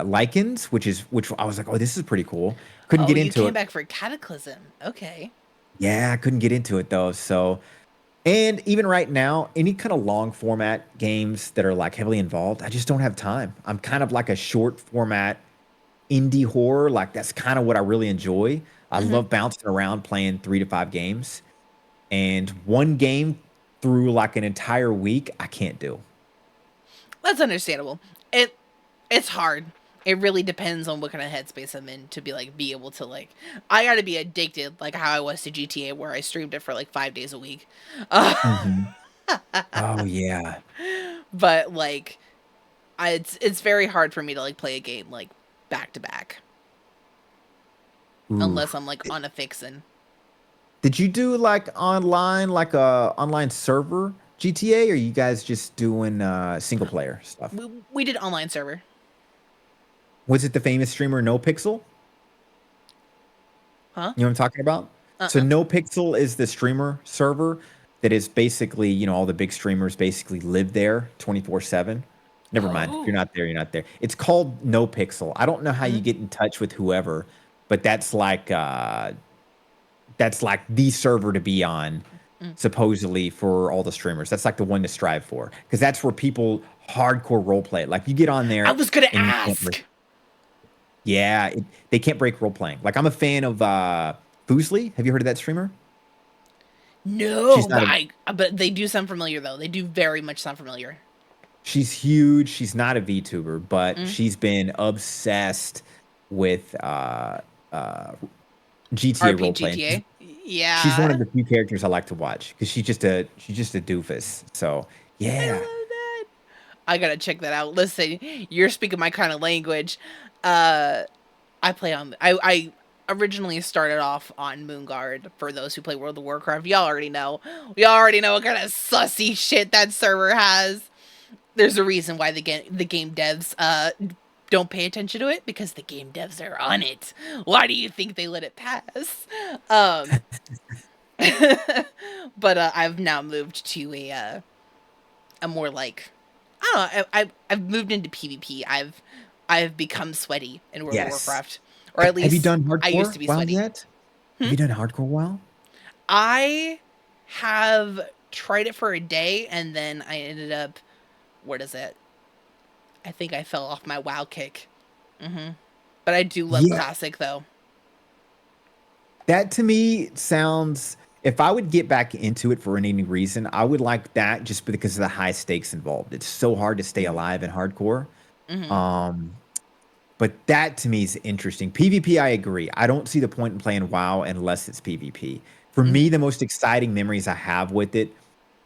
lichens, which I was like, oh, this is pretty cool. Couldn't get into you it. came back for Cataclysm. Okay. Yeah, I couldn't get into it though. So, and even right now, any kind of long format games that are like heavily involved, I just don't have time. I'm kind of like a short format indie horror. Like that's kind of what I really enjoy. I love bouncing around playing 3 to 5 games, and one game through like an entire week, I can't do. That's understandable. It's hard. It really depends on what kind of headspace I'm in to be able to I gotta be addicted like how I was to GTA where I streamed it for like 5 days a week. Oh yeah. But it's very hard for me to play a game back to back unless I'm on a fixin'. Did you do like online, like a online server GTA, or you guys just doing single player stuff? We did online server. Was it the famous streamer No Pixel? Huh? You know what I'm talking about? So No Pixel is the streamer server that is basically, all the big streamers basically live there 24/7. Never mind. If you're not there, you're not there. It's called No Pixel. I don't know how you get in touch with whoever, but that's like the server to be on, supposedly, for all the streamers. That's like the one to strive for, because that's where people hardcore role play it. Like you get on there. I was gonna and you can't ask. Yeah, they can't break role playing. Like I'm a fan of Foosley. Have you heard of that streamer? No, She's not but they do sound familiar though. They do very much sound familiar. She's huge. She's not a VTuber, but she's been obsessed with GTA role playing. GTA. Yeah. She's one of the few characters I like to watch because she's just a doofus. So I yeah. love that. I gotta check that out. Listen, you're speaking my kind of language. I originally started off on Moonguard. For those who play World of Warcraft, y'all already know. We already know what kind of sussy shit that server has. There's a reason why the game devs don't pay attention to it, because the game devs are on it. Why do you think they let it pass? But I've now moved to a more I don't know. I've moved into PvP. I've become sweaty in World of Yes. Warcraft, or at Have you least done I used hardcore to be WoW sweaty. yet? Have you done hardcore WoW? I have tried it for a day, and then I ended up. What is it? I think I fell off my WoW kick. But I do love Yeah. classic though. That to me sounds. If I would get back into it for any reason, I would like that just because of the high stakes involved. It's so hard to stay alive in hardcore. Um, but that to me is interesting. PvP, I agree. I don't see the point in playing WoW unless it's PvP. For me, the most exciting memories I have with it,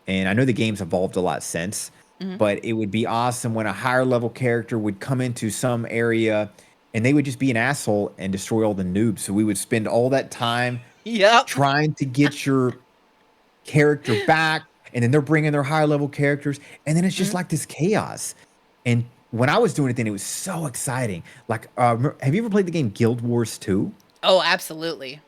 and I know the game's evolved a lot since, but it would be awesome when a higher level character would come into some area and they would just be an asshole and destroy all the noobs. So we would spend all that time Yep. trying to get your character back, and then they're bringing their higher level characters, and then it's just like this chaos. And when I was doing it, then it was so exciting. Like, have you ever played the game Guild Wars 2? Oh, absolutely.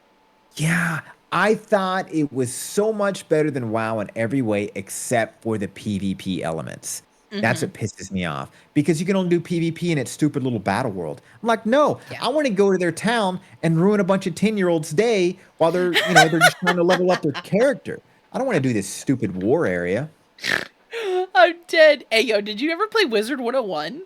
Yeah, I thought it was so much better than WoW in every way except for the PvP elements. That's what pisses me off because you can only do PvP in its stupid little battle world. I'm like, no, Yeah. I want to go to their town and ruin a bunch of 10-year-olds' day while they're just trying to level up their character. I don't want to do this stupid war area. I'm dead. Hey, yo, did you ever play Wizard 101?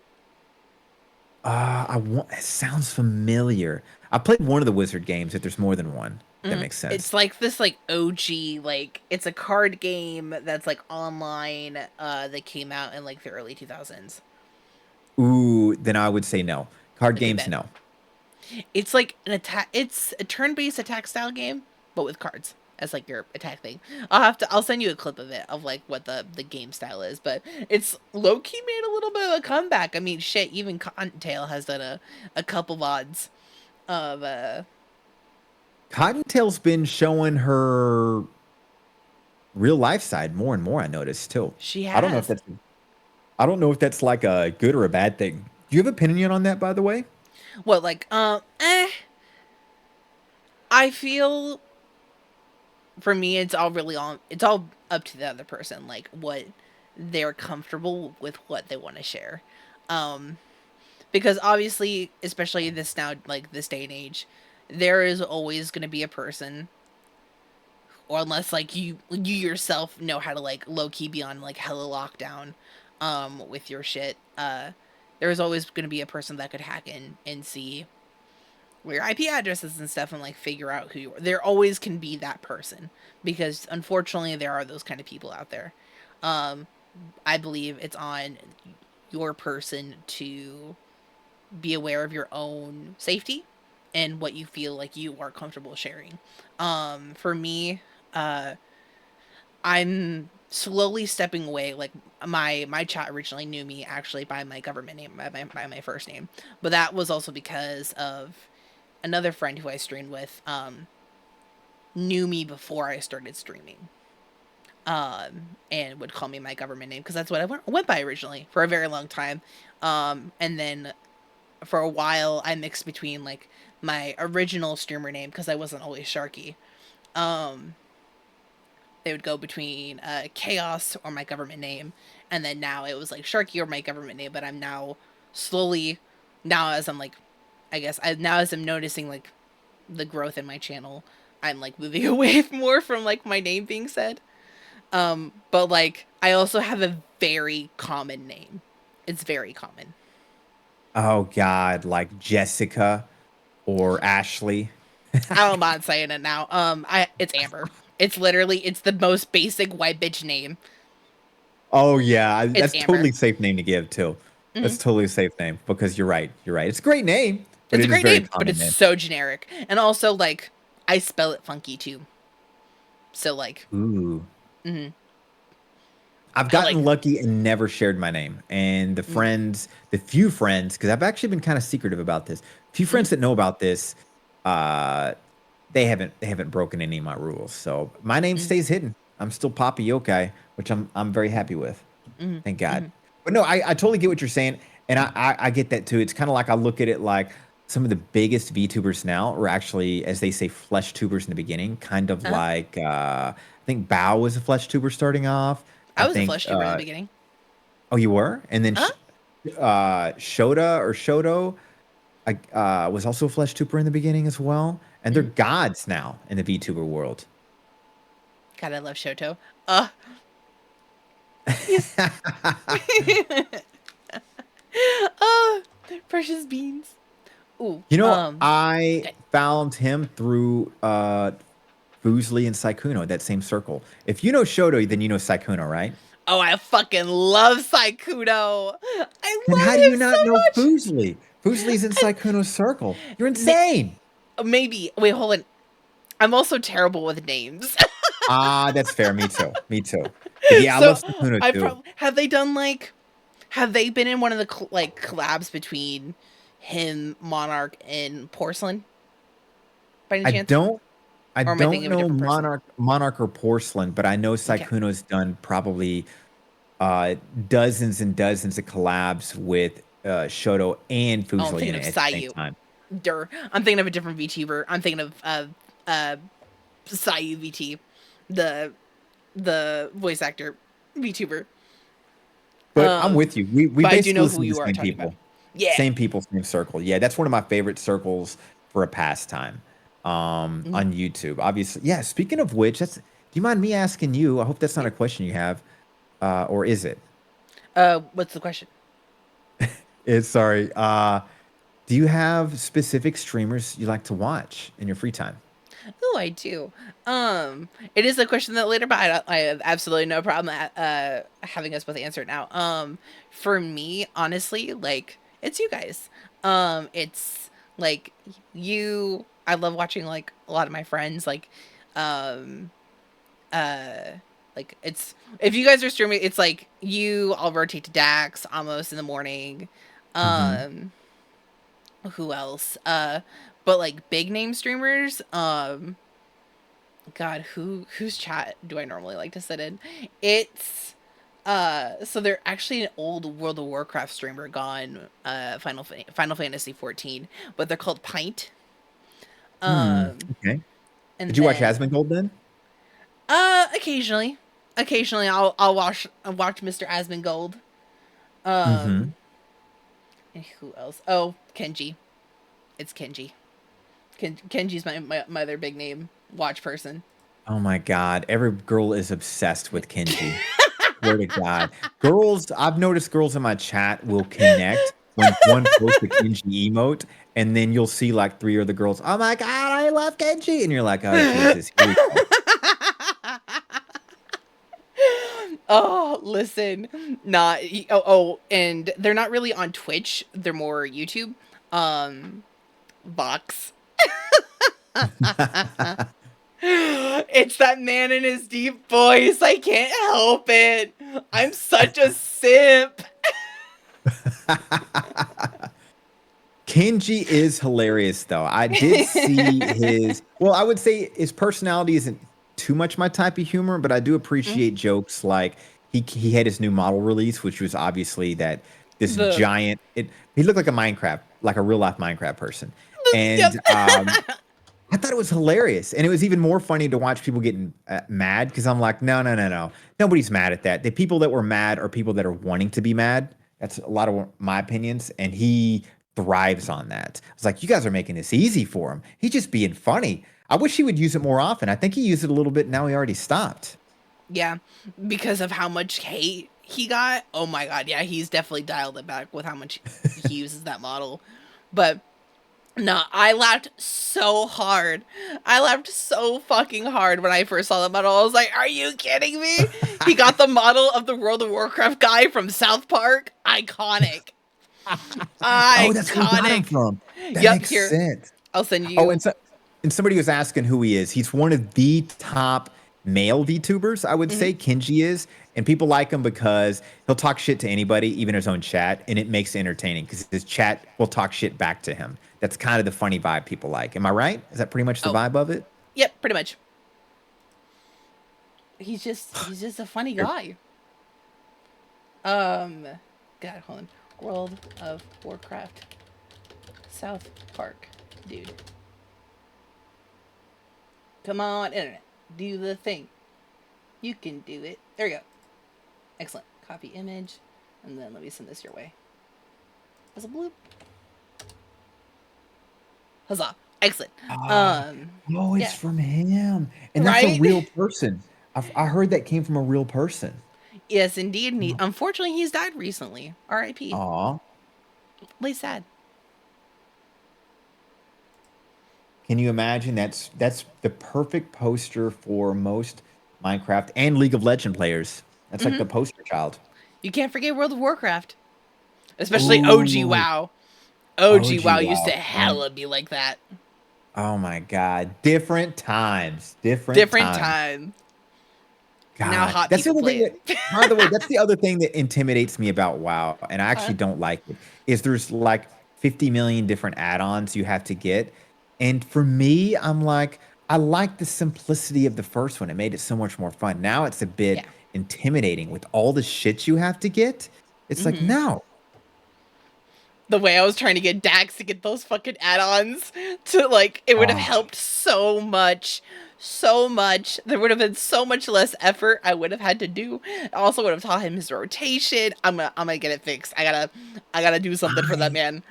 It sounds familiar. I played one of the Wizard games if there's more than one. That makes sense. It's like this like OG, like it's a card game that's like online that came out in like the early 2000s. Ooh, then I would say no. Card Okay, games, Ben. no. It's like it's a turn-based attack style game, but with cards as like your attack thing. I'll send you a clip of it of like what the game style is, but it's low-key made a little bit of a comeback. I mean, shit, even Cottontail has done a couple VODs of Cottontail's been showing her real life side more and more, I noticed too. she has. I don't know if that's like a good or a bad thing. Do you have an opinion on that, by the way? What, like, I feel for me, it's all it's all up to the other person, like what they're comfortable with, what they want to share. Because obviously, especially this now, like this day and age, there is always going to be a person, or unless like you yourself know how to like low key be on like hella lockdown, with your shit. There's always going to be a person that could hack in and see where your IP addresses and stuff and like figure out who you are. There always can be that person because unfortunately there are those kind of people out there. I believe it's on your person to be aware of your own safety and what you feel like you are comfortable sharing. For me, I'm slowly stepping away. Like my chat originally knew me actually by my government name, by my first name, but that was also because of another friend who I streamed with. Knew me before I started streaming, and would call me my government name because that's what I went by originally for a very long time. And then for a while I mixed between like my original streamer name because I wasn't always Sharky. They would go between Chaos or my government name, and then now it was like Sharky or my government name. But I'm now slowly, now as I'm like, I guess now as I'm noticing like the growth in my channel, I'm like moving away more from like my name being said. But like I also have a very common name. It's very common. Oh God, like Jessica or Ashley. I don't mind saying it now. It's Amber. It's literally, it's the most basic white bitch name. Oh yeah, that's Amber. totally a safe name to give too. That's totally a safe name because you're right. You're right. It's a great name, but It's a it is great very name, but common it's name. so generic. And also, like, I spell it funky too. So, like, Ooh. mm-hmm. I've gotten lucky and never shared my name. And the few friends, because I've actually been kind of secretive about this. Few friends that know about this, they haven't broken any of my rules. So my name stays hidden. I'm still Papa Yokai, which I'm very happy with. Thank God. But no, I totally get what you're saying, and I get that too. It's kind of like I look at it like some of the biggest VTubers now are actually, as they say, flesh tubers in the beginning. Kind of like I think Bao was a flesh tuber starting off. I was a flesh tuber in the beginning. Oh, you were? And then Huh? Shota or Shoto was also a flesh tuber in the beginning as well. And they're gods now in the VTuber world. God, I love Shoto. He's oh, precious beans. Ooh, You know, I good. found him through Fuslie and Saikuno, that same circle. If you know Shoto, then you know Saikuno, right? Oh, I fucking love Saikuno. I And how do love you him so not know much. Fuslie? Fuslie's in Saikuno's circle. You're Ma- insane. Maybe. Wait, hold on. I'm also terrible with names. Ah, that's fair. Me too. Me too. But yeah, I So love Saikuno I too. probably have they done like have they been in one of the like collabs between him, Monarch, and Porcelain by any I chance? don't I Or am I don't thinking of a know different person? Monarch or Porcelain, but I know Okay. Saikuno's done probably dozens and dozens of collabs with Shoto and Oh, I'm Fuslie in thinking it of at the same Sayu. time. Dur. I'm thinking of a different VTuber. I'm thinking of uh Sayu VT, the voice actor VTuber. But I'm with you. We But I do basically know who listen to you the are same talking about. people. Yeah. Same people, same circle. Yeah, that's one of my favorite circles for a pastime on YouTube. Obviously. Yeah, speaking of which, do you mind me asking you? I hope that's not Yeah. a question you have. Or is it? What's the question? It's sorry. Do you have specific streamers you like to watch in your free time? Oh, I do. It is a question that later, but I have absolutely no problem having us both answer it now. For me, honestly, like it's you guys. It's like you. I love watching like a lot of my friends. Um, uh, like it's if you guys are streaming, it's like you. I'll rotate to Dax almost in the morning. Hmm. Um, who else? But like big name streamers. God, whose chat do I normally like to sit in? It's so they're actually an old World of Warcraft streamer gone Final Fantasy 14, but they're called Pint. Okay. And Did you watch then Asmongold then? occasionally I'll watch Mr. Asmongold. Hmm. Um and who else? Oh, Kenji. It's Kenji. Kenji's my other big name watch person. Oh my God. Every girl is obsessed with Kenji. Swear to God. Girls, I've noticed girls in my chat will connect when one posts a Kenji emote, and then you'll see like three other girls, oh my God, I love Kenji. And you're like, oh Jesus, here we go. Oh, listen, not and they're not really on Twitch. They're more YouTube. Vox. It's that man in his deep voice. I can't help it. I'm such a simp. Kenji is hilarious though. I did see well, I would say his personality isn't too much my type of humor, but I do appreciate jokes like he had his new model release, which was obviously that this The, giant he looked like a Minecraft, like a real life Minecraft person. yep. And I thought it was hilarious. And it was even more funny to watch people getting mad because I'm like, no, no, no, no. Nobody's mad at that. The people that were mad are people that are wanting to be mad. That's a lot of my opinions. And he thrives on that. I was like, you guys are making this easy for him. He's just being funny. I wish he would use it more often. I think he used it a little bit. Now he already stopped. Yeah, because of how much hate he got. Oh my god, yeah, he's definitely dialed it back with how much he uses that model. But no, I laughed so hard. I laughed so fucking hard when I first saw the model. I was like, are you kidding me? He got the model of the World of Warcraft guy from South Park. Iconic. Oh, that's where you got him Iconic. from. That Yep, makes here. sense. I'll send Oh, you. and somebody was asking who he is. He's one of the top male VTubers, I would Mhm. say. Kenji is, and people like him because he'll talk shit to anybody, even his own chat, and it makes it entertaining because his chat will talk shit back to him. That's kind of the funny vibe people like. Am I right? Is that pretty much the Oh, vibe of it? yep, pretty much. He's just a funny guy. God, hold on. World of Warcraft. South Park, dude. Come on, internet. Do the thing. You can do it. There we go. Excellent. Copy image. And then let me send this your way. As a bloop. Huzzah. Excellent. Oh, it's Yeah. from him. And that's a Right? real person. I heard that came from a real person. Yes, indeed. And unfortunately, he's died recently. R.I.P. Aw. Really sad. Can you imagine? That's the perfect poster for most Minecraft and League of Legends players. That's like the poster child. You can't forget World of Warcraft. Especially OG Ooh, WoW. OG OG WoW used to WoW. hella be like that. Oh my God. Different times. Different Different times. time. Now God. hot That's the people other play thing it. that, by the way, that's the other thing that intimidates me about WoW, and I Huh? actually don't like it, is there's like 50 million different add-ons you have to get. And for me, I'm like, I like the simplicity of the first one. It made it so much more fun. Now it's a bit Yeah. intimidating with all the shit you have to get. It's like, no. The way I was trying to get Dax to get those fucking add-ons to like, it would have Oh, helped so much. So much. There would have been so much less effort I would have had to do. I also would have taught him his rotation. I'm gonna get it fixed. I gotta do something for that I man.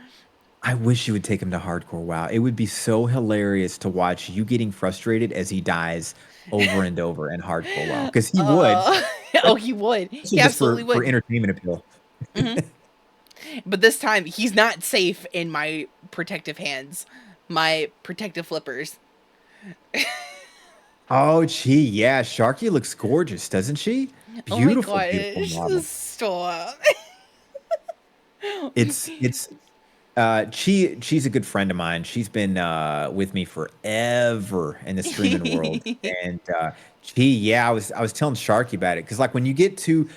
I wish you would take him to hardcore WoW. It would be so hilarious to watch you getting frustrated as he dies over and over in hardcore WoW. Because he would. Uh, oh, he would. Also He just absolutely for would. entertainment appeal. But this time, he's not safe in my protective hands. My protective flippers. Oh, gee, yeah. Sharky looks gorgeous, doesn't she? Oh my Beautiful, beautiful gosh. model. Stop. It's she's a good friend of mine. She's been with me forever in the streaming world. And yeah, I was telling Sharky about it because like when you get to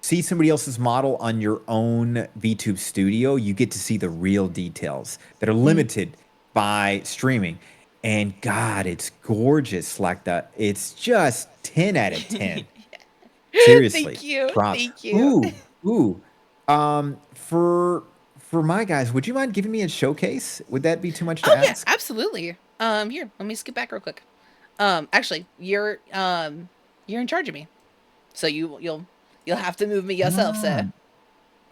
see somebody else's model on your own VTube studio, you get to see the real details that are limited by streaming. And God, it's gorgeous. Like it's just 10 out of 10. Thank Seriously, you. props. Thank you. Ooh. For my guys, would you mind giving me a showcase? Would that be too much to Oh yeah, ask? absolutely. Here, let me skip back real quick. Actually, you're in charge of me. So you'll have to move me yourself, Ah, sir.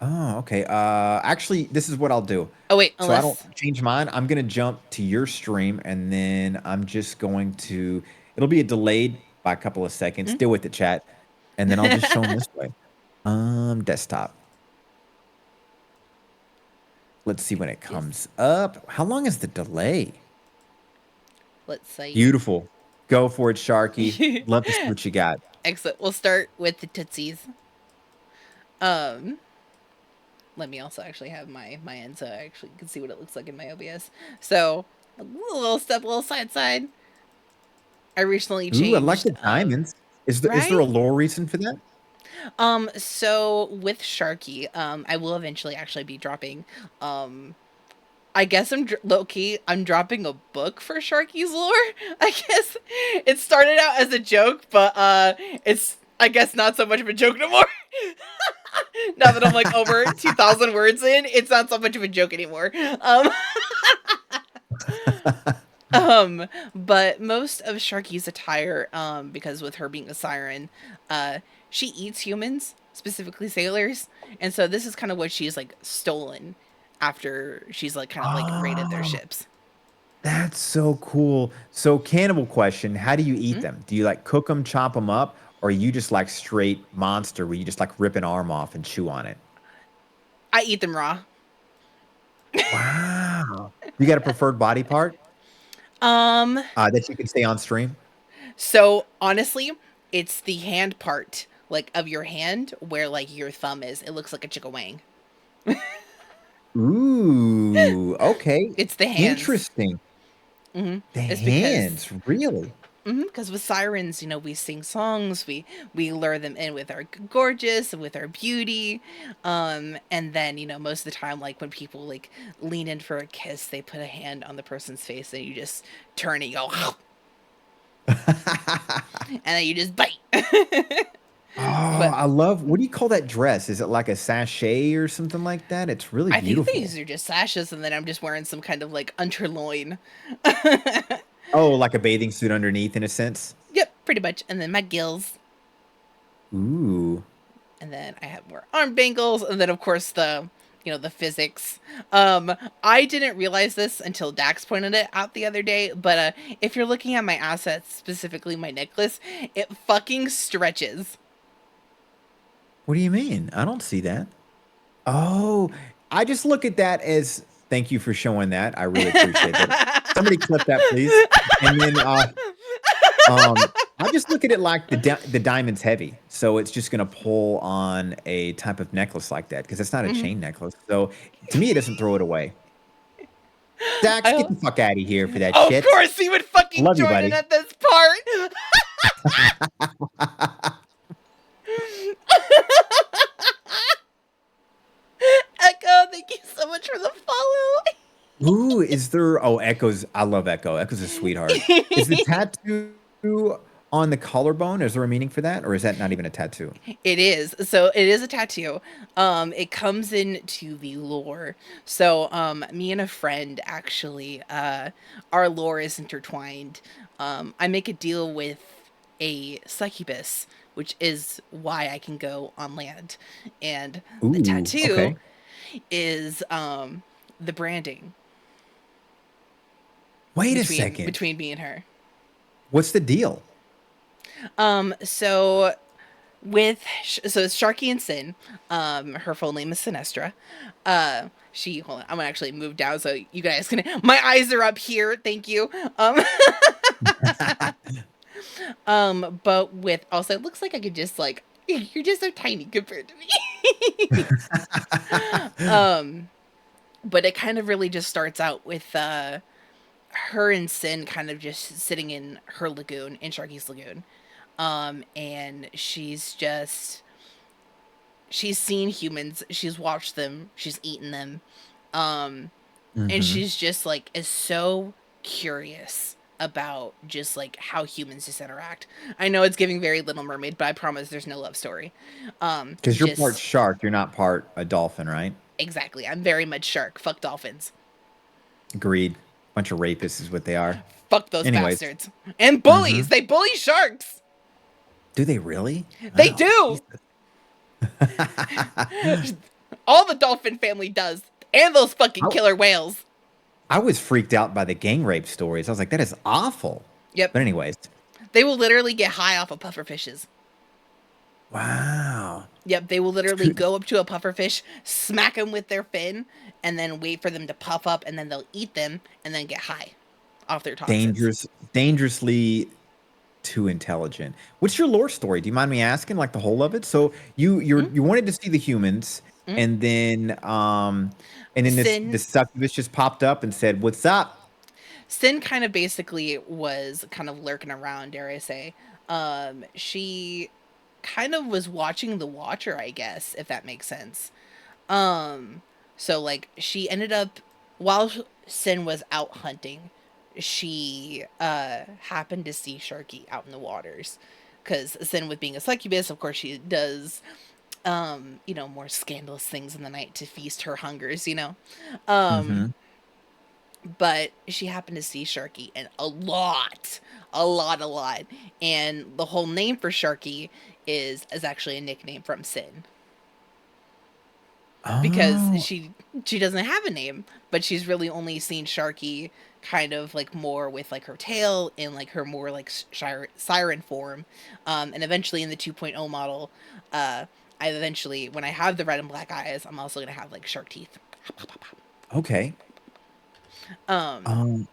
oh, okay. Actually, this is what I'll do. Oh wait, So I don't unless change mine. I'm gonna jump to your stream, and then I'm just going to. It'll be a delayed by a couple of seconds. Deal with the chat, and then I'll just show them this way. Desktop. Let's see when it yes. comes up. How long is the delay? Let's say Beautiful. Go for it, Sharky. Love to see what you got. excellent. We'll start with the tootsies. Um, Let me also actually have my end so I actually can see what it looks like in my OBS. So a little step, a little side. I recently Ooh, I like changed. the diamonds. Is there a Right? lore reason for that? So with Sharky, I will eventually actually be dropping, I guess low-key, I'm dropping a book for Sharky's lore. I guess it started out as a joke, but it's I guess not so much of a joke no more. Now that I'm like over 2,000 words in, it's not so much of a joke anymore. But most of Sharky's attire, because with her being a siren, she eats humans, specifically sailors, and so this is kind of what she's like stolen after she's like kind of like raided their Oh, ships. that's so cool. So, cannibal question: how do you eat Mm? them? Do you like cook them, chop them up, or are you just like straight monster where you just like rip an arm off and chew on it? I eat them raw. Wow. You got a preferred body part Um, that you can say on stream? so honestly, it's the hand part, like of your hand where like your thumb is. It looks like a chicka wang. Ooh, okay. It's the hands. Interesting. The It's because hands, really? because with sirens, we sing songs, we lure them in with our gorgeous, with our beauty, and then most of the time, like when people like lean in for a kiss, they put a hand on the person's face, and you just turn and you go, and then you just bite. Oh, But I love what do you call that dress? Is it like a sachet or something like that? It's really I think beautiful. these are just sashes, and then I'm just wearing some kind of like underloin. Oh, like a bathing suit underneath in a sense? Yep, pretty much, and then my gills, Ooh. and then I have more arm bangles, and then of course the the physics. I didn't realize this until Dax pointed it out the other day, but if you're looking at my assets, specifically my necklace, it fucking stretches. What do you mean? I don't see that. Oh, I just look at that as thank you for showing that. I really appreciate that. Somebody clip that, please. And then I just look at it like the diamond's heavy, so it's just gonna pull on a type of necklace like that because it's not a chain necklace. So to me, it doesn't throw it away. Dax, get the fuck out of here for that Of shit. course he would fucking Love you, join buddy. in at this part. Echo, thank you so much for the follow. Ooh, is there? Oh, Echo's. I love Echo. Echo's a sweetheart. Is the tattoo on the collarbone? Is there a meaning for that, or is that not even a tattoo? It is. So it is a tattoo. It comes into the lore. So me and a friend actually, our lore is intertwined. I make a deal with a succubus, which is why I can go on land, and the Ooh, tattoo okay. is the branding Wait a between second. between me and her. What's the deal? So so it's Sharky and Sin. Her full name is Sinestra. Hold on, I'm gonna actually move down so you guys can. My eyes are up here. Thank you. But with also, it looks like I could just like you're just so tiny compared to me. But it kind of really just starts out with her and Sin kind of just sitting in her lagoon, in Sharky's lagoon. And she's seen humans, she's watched them, she's eaten them. And she's just like is so curious about just like how humans just interact. I know it's giving very Little Mermaid, but I promise there's no love story. Because you're part shark, you're not part a dolphin, right? Exactly. I'm very much shark. Fuck dolphins. Agreed. Bunch of rapists is what they are. Fuck those Anyways. bastards. And bullies. They bully sharks. Do they really? They Oh, do. All the dolphin family does. And those fucking killer whales. I was freaked out by the gang rape stories. I was like, that is awful. Yep. But anyways. They will literally get high off of pufferfishes. Wow. Yep, they will literally go up to a pufferfish, smack them with their fin, and then wait for them to puff up, and then they'll eat them, and then get high off their toxins. Dangerously too intelligent. What's your lore story? Do you mind me asking, like the whole of it? So you wanted to see the humans, and then this succubus just popped up and said, "What's up?" Sin kind of basically was kind of lurking around, dare I say. She kind of was watching the Watcher, I guess, if that makes sense. So like she ended up, while Sin was out hunting, she happened to see Sharky out in the waters, because Sin, with being a succubus, of course she does more scandalous things in the night to feast her hungers, but she happened to see Sharky, and a lot. And the whole name for Sharky is actually a nickname from Sin. Because she doesn't have a name, but she's really only seen Sharky kind of like more with like her tail in like her more like siren form. And eventually in the 2.0 model, I eventually, when I have the red and black eyes, I'm also going to have like shark teeth. Okay. But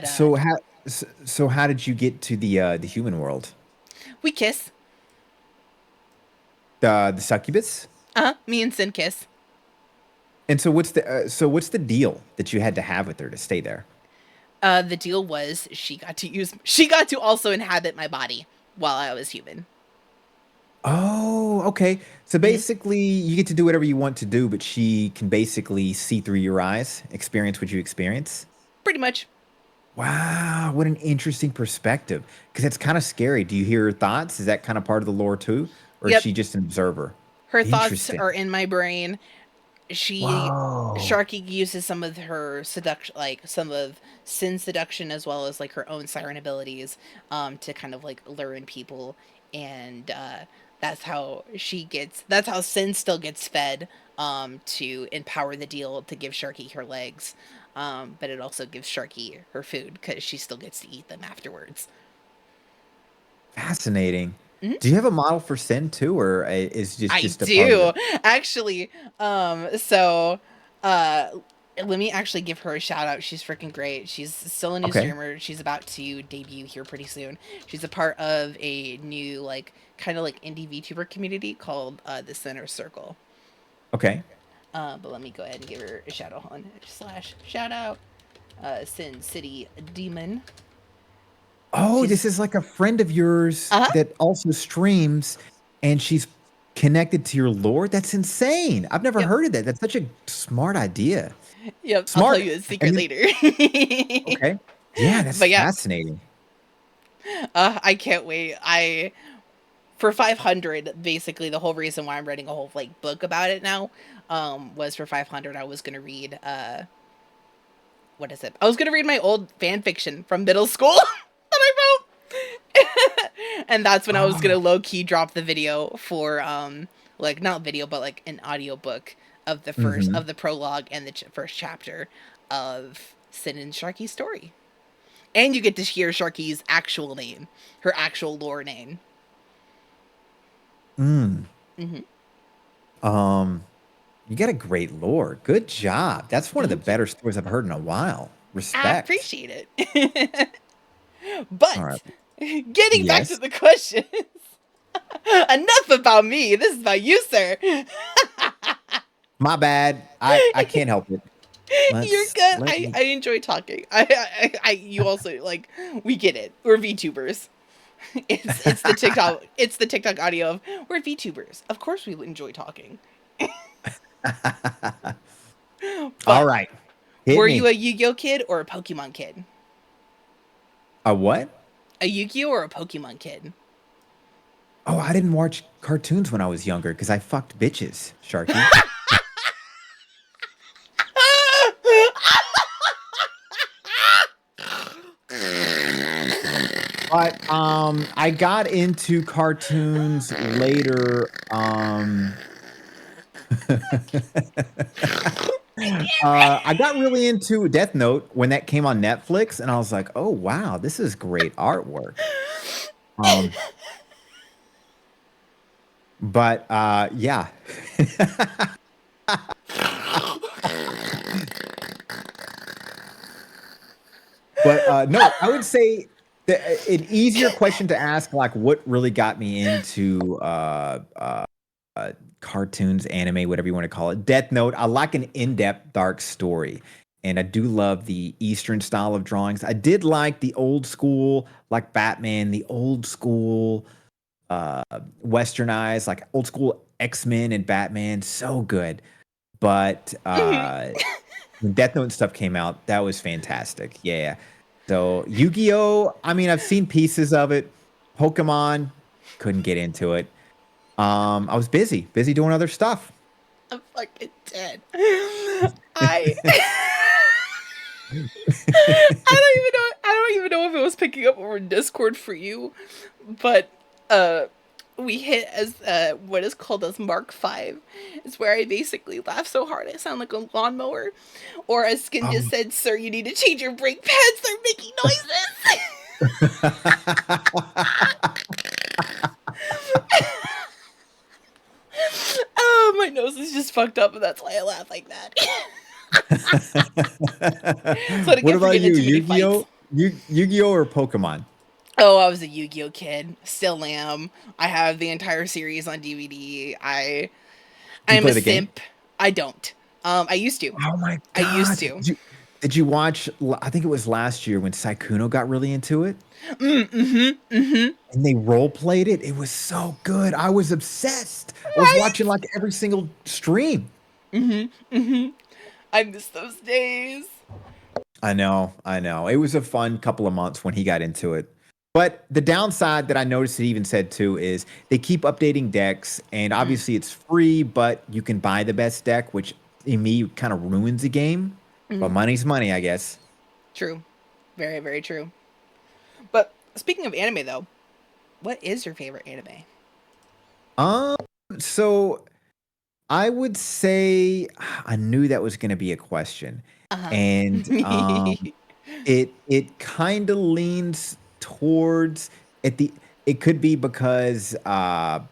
so how did you get to the human world? we kiss. The succubus? Me and Sin kiss. And so what's the deal that you had to have with her to stay there? The deal was she got to also inhabit my body while I was human. Oh, okay. So basically, you get to do whatever you want to do, but she can basically see through your eyes, experience what you experience. Pretty much. Wow, what an interesting perspective. Because it's kind of scary. Do you hear her thoughts? Is that kind of part of the lore too? Or is she just an observer? Her thoughts are in my brain. Whoa. Sharky uses some of her seduction, like some of Sin's seduction, as well as like her own siren abilities, to kind of like lure in people and that's how Sin still gets fed to empower the deal to give Sharky her legs. But it also gives Sharky her food because she still gets to eat them afterwards. Fascinating. Mhm. Do you have a model for Sin too, or is I just a part of do it? actually. So let me actually give her a shout out. She's freaking great. She's still a new Okay. streamer. She's about to debut here pretty soon. She's a part of a new like kind of like indie VTuber community called the Center Circle. Okay. But let me go ahead and give her a shout out on /shout out Sin City Demon. Oh, She's this is like a friend of yours uh huh. that also streams, and she's connected to your lore. That's insane. I've never Yep. heard of that. That's such a smart idea. Yep. I'll tell Smart. you a And secret you later. okay. Yeah, that's But yeah, fascinating. I can't wait. For 500, basically the whole reason why I'm writing a whole like book about it now, was for 500. I was gonna read what is it? I was gonna read my old fan fiction from middle school that I wrote, and that's when I was gonna Oh. low key drop the video for like not video but like an audio book of Mhm. the prologue and the first chapter of Sin and Sharky's story, and you get to hear Sharky's actual name, her actual lore name. Mm. Hmm. You got a great lore. Good job. That's one of the Thank you. better stories I've heard in a while. I Respect. appreciate it. But All right. getting back to Yes. the question, enough about me. This is about you, sir. My bad. I can't help it. You're Let's good. let me I enjoy talking. You also like we get it. We're VTubers. It's the TikTok audio of we're VTubers. Of course we enjoy talking. All But right. Hit were you me. a Yu-Gi-Oh kid or a Pokemon kid? A what? A Yu-Gi-Oh or a Pokemon kid? Oh, I didn't watch cartoons when I was younger because I fucked bitches, Sharky. But I got into cartoons later. I got really into Death Note when that came on Netflix, and I was like, "Oh wow, this is great artwork." Um, but yeah. But no, I would say an easier question to ask, like, what really got me into cartoons, anime, whatever you want to call it. Death Note. I like an in-depth, dark story, and I do love the Eastern style of drawings. I did like the old school, like Batman, the old school, westernized, like old school X-Men and Batman. So good. But Mhm. when Death Note and stuff came out, that was fantastic. Yeah. So Yu-Gi-Oh! I mean, I've seen pieces of it. Pokemon, couldn't get into it. I was busy doing other stuff. I'm fucking dead. I I don't even know if it was picking up over Discord for you, but uh we hit as what is called as Mark 5. It's where I basically laugh so hard I sound like a lawnmower. Or as Skin just Um, said, sir, you need to change your brake pads, they're making noises. Oh, my nose is just fucked up and that's why I laugh like that. So to what get for about getting you? into too many fights. Yu-Gi-Oh? Yu-Gi-Oh or Pokemon? Oh, I was a Yu-Gi-Oh kid. Still am. I have the entire series on DVD. Do you I'm a play the game? simp. I don't. I used to. Oh my I used god. to. Did you watch I think it was last year when Saikuno got really into it Mm-hmm. and they role played it. It was so good. I was obsessed. I was Right? watching like every single stream. I miss those days. I know, I know. It was a fun couple of months when he got into it. But the downside that I noticed it even said too is they keep updating decks, and Mm, obviously it's free, but you can buy the best deck, which in me kind of ruins the game. But mm, money's money, I guess. true. Very, very true. But speaking of anime, though, what is your favorite anime? Um, so I would say I knew that was going to be a question, Uh-huh. and it kind of leans towards at the. It could be because Death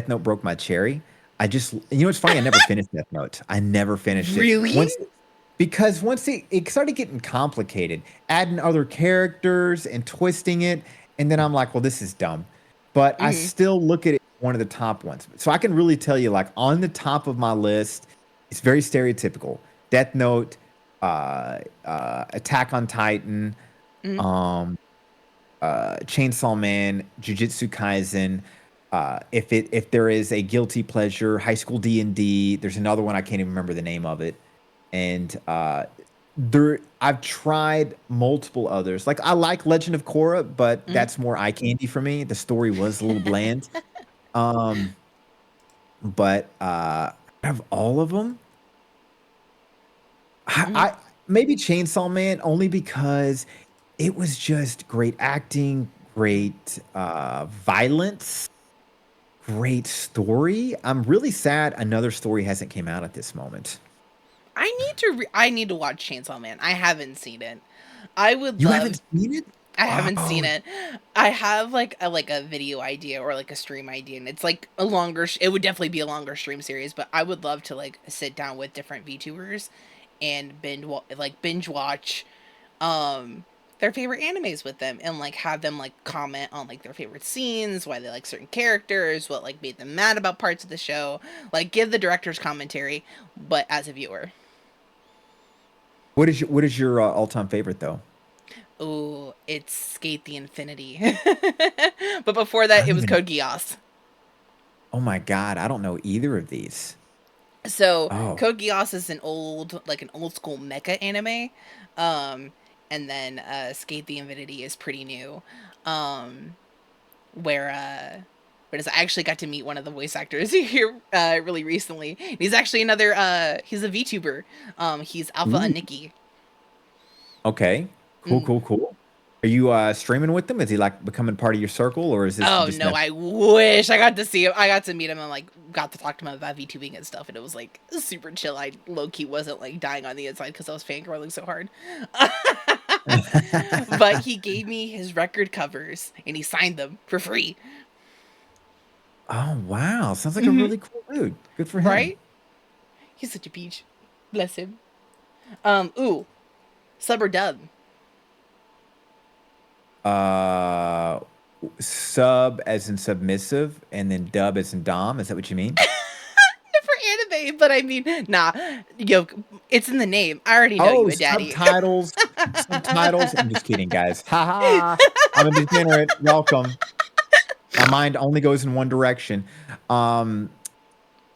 Note broke my cherry. It's funny. I never finished Death Note. I never finished it Really? once it started getting complicated, adding other characters and twisting it, and then I'm like, well, this is dumb. But I Mhm. still look at it as one of the top ones. So I can really tell you, like, on the top of my list, it's very stereotypical. Death Note, Attack on Titan, Mhm. um, Chainsaw Man, Jujutsu Kaisen. If there is a guilty pleasure, High School D&D. There's another one I can't even remember the name of it, and I've tried multiple others. Like I like Legend of Korra, but Mhm. that's more eye candy for me. The story was a little bland. Um, but out of all of them, Mhm. I maybe Chainsaw Man only because it was just great acting, Mhm. great violence, great story. I'm really sad another story hasn't came out at this moment. I need to watch Chainsaw Man. I haven't seen it. I would You love haven't seen it? I haven't Oh, seen it. I have like a video idea or like a stream idea, and it's like a longer. It would definitely be a longer stream series, but I would love to like sit down with different VTubers and binge watch um their favorite animes with them and like have them like comment on like their favorite scenes, why they like certain characters, what like made them mad about parts of the show, like give the director's commentary, but as a viewer. what is your all-time favorite though? Oh, it's Skate the Infinity. But before I that, don't it was even. Code Geass. Oh my God, I don't know either of these. So Oh, Code Geass is an old school mecha anime, um, and then Skate the Infinity is pretty new, um, where I actually got to meet one of the voice actors here really recently. He's actually another he's a VTuber. He's Alpha ooh, and Nikki. okay, cool, Mm. cool, cool. Are you streaming with them? Is he like becoming part of your circle, or is this Oh just no, mess? I wish I got to see him. I got to meet him and like got to talk to him about VTubing and stuff, and it was like super chill. I low key wasn't like dying on the inside because I was fangirling so hard. But he gave me his record covers and he signed them for free. Oh wow, sounds like a Hmm. really cool dude. Good for him. Right? He's such a peach. Bless him. Ooh, sub or dub? Uh, Sub as in submissive, and then dub as in dom. Is that what you mean? For anime, but I mean, nah, yo, it's in the name. I already know you Oh, a daddy. subtitles, subtitles. I'm just kidding, guys. Ha ha. I'm a degenerate. Welcome. My mind only goes in one direction. Um,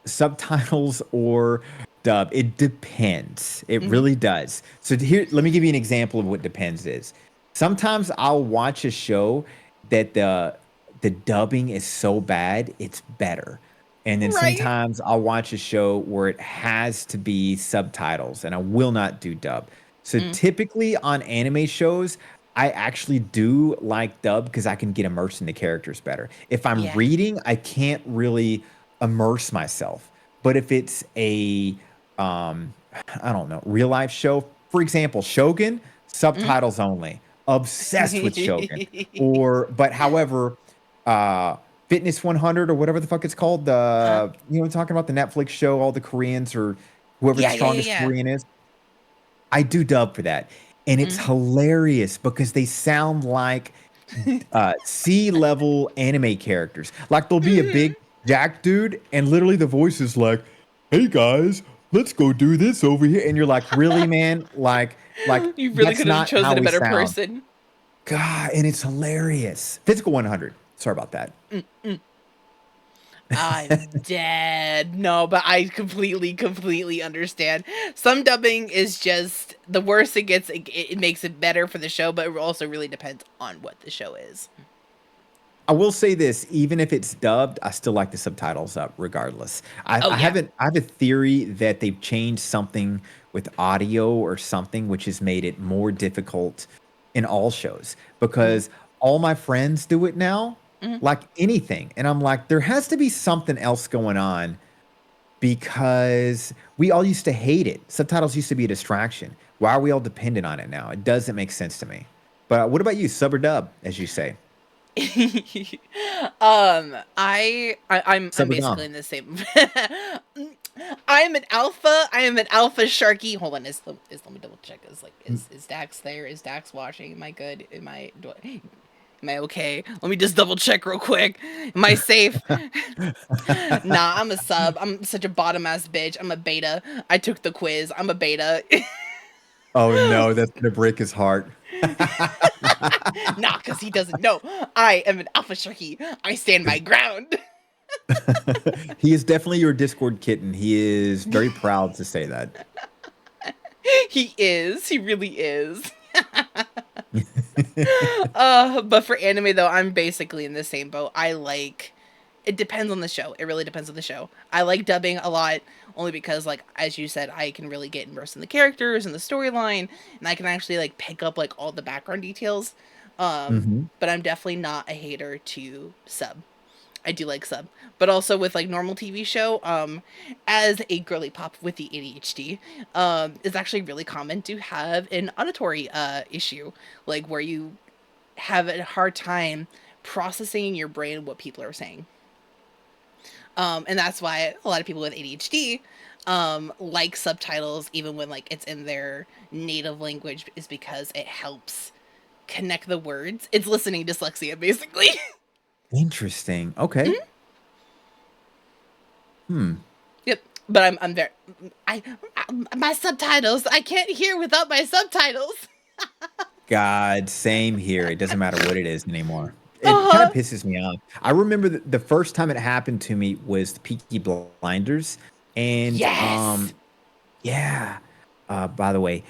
Subtitles or dub. It depends. It Hmm. really does. So here, let me give you an example of what depends is. Sometimes I'll watch a show that the dubbing is so bad, it's better. And then Right? sometimes I'll watch a show where it has to be subtitles and I will not do dub. So Mm, typically on anime shows, I actually do like dub because I can get immersed in the characters better. If I'm yeah. reading, I can't really immerse myself. But if it's a I don't know, real life show, for example, Shogun, Mm. subtitles only. Obsessed with Shogun. Or but however, uh Fitness 100 or whatever the fuck it's called, Uh, talking about the Netflix show, all the Koreans or whoever the yeah, yeah, yeah, strongest yeah. Korean is. I do dub for that. And it's Mm. hilarious because they sound like sea level anime characters. Like there'll be a Mhm. big jack dude, and literally the voice is like, "Hey guys, let's go do this over here," and you're like, "Really, man? Like You really that's could have not chosen how a we better sound." person. God, and it's hilarious. Physical 100. Sorry about that. Mm, mm. I'm dead. No, but I completely understand. Some dubbing is just the worse it gets. It makes it better for the show, but it also really depends on what the show is. I will say this, even if it's dubbed, I still like the subtitles up regardless. Oh yeah. I have a theory that they've changed something with audio or something which has made it more difficult in all shows Hmm. because all my friends do it now like anything. And I'm like, there has to be something else going on because we all used to hate it. Subtitles used to be a distraction. Why are we all dependent on it now? It doesn't make sense to me. But what about you, sub or dub, as you say? I'm Sub or basically dom? in the same. I am an alpha. I am an alpha sharky. Hold on, let me double check. Is Dax there? Is Dax watching? Am I good? Am I okay? Let me just double check real quick. Am I safe? Nah, I'm a sub. I'm such a bottom ass bitch. I'm a beta. I took the quiz. I'm a beta. Oh no, that's gonna break his heart. Nah, cause he doesn't know. I am an alpha sharky. I stand my ground. He is definitely your Discord kitten. He is very proud to say that. He is. He really is. But for anime though, I'm basically in the same boat. It depends on the show. It really depends on the show. I like dubbing a lot only because like as you said, I can really get immersed in the characters and the storyline and I can actually like pick up like all the background details. Mhm. But I'm definitely not a hater to sub. I do like sub, but also with like normal TV show, as a girly pop with the ADHD, it's actually really common to have an auditory issue, like where you have a hard time processing in your brain what people are saying. And that's why a lot of people with ADHD like subtitles even when like it's in their native language is because it helps connect the words. It's listening dyslexia basically. Interesting. Okay. Hmm. Yep. But I'm very I my subtitles. I can't hear without my subtitles. God, same here. It doesn't matter what it is anymore. It kind of Uh-huh. pisses me off. I remember the first time it happened to me was the Peaky Blinders, and Yes. yeah. By the way,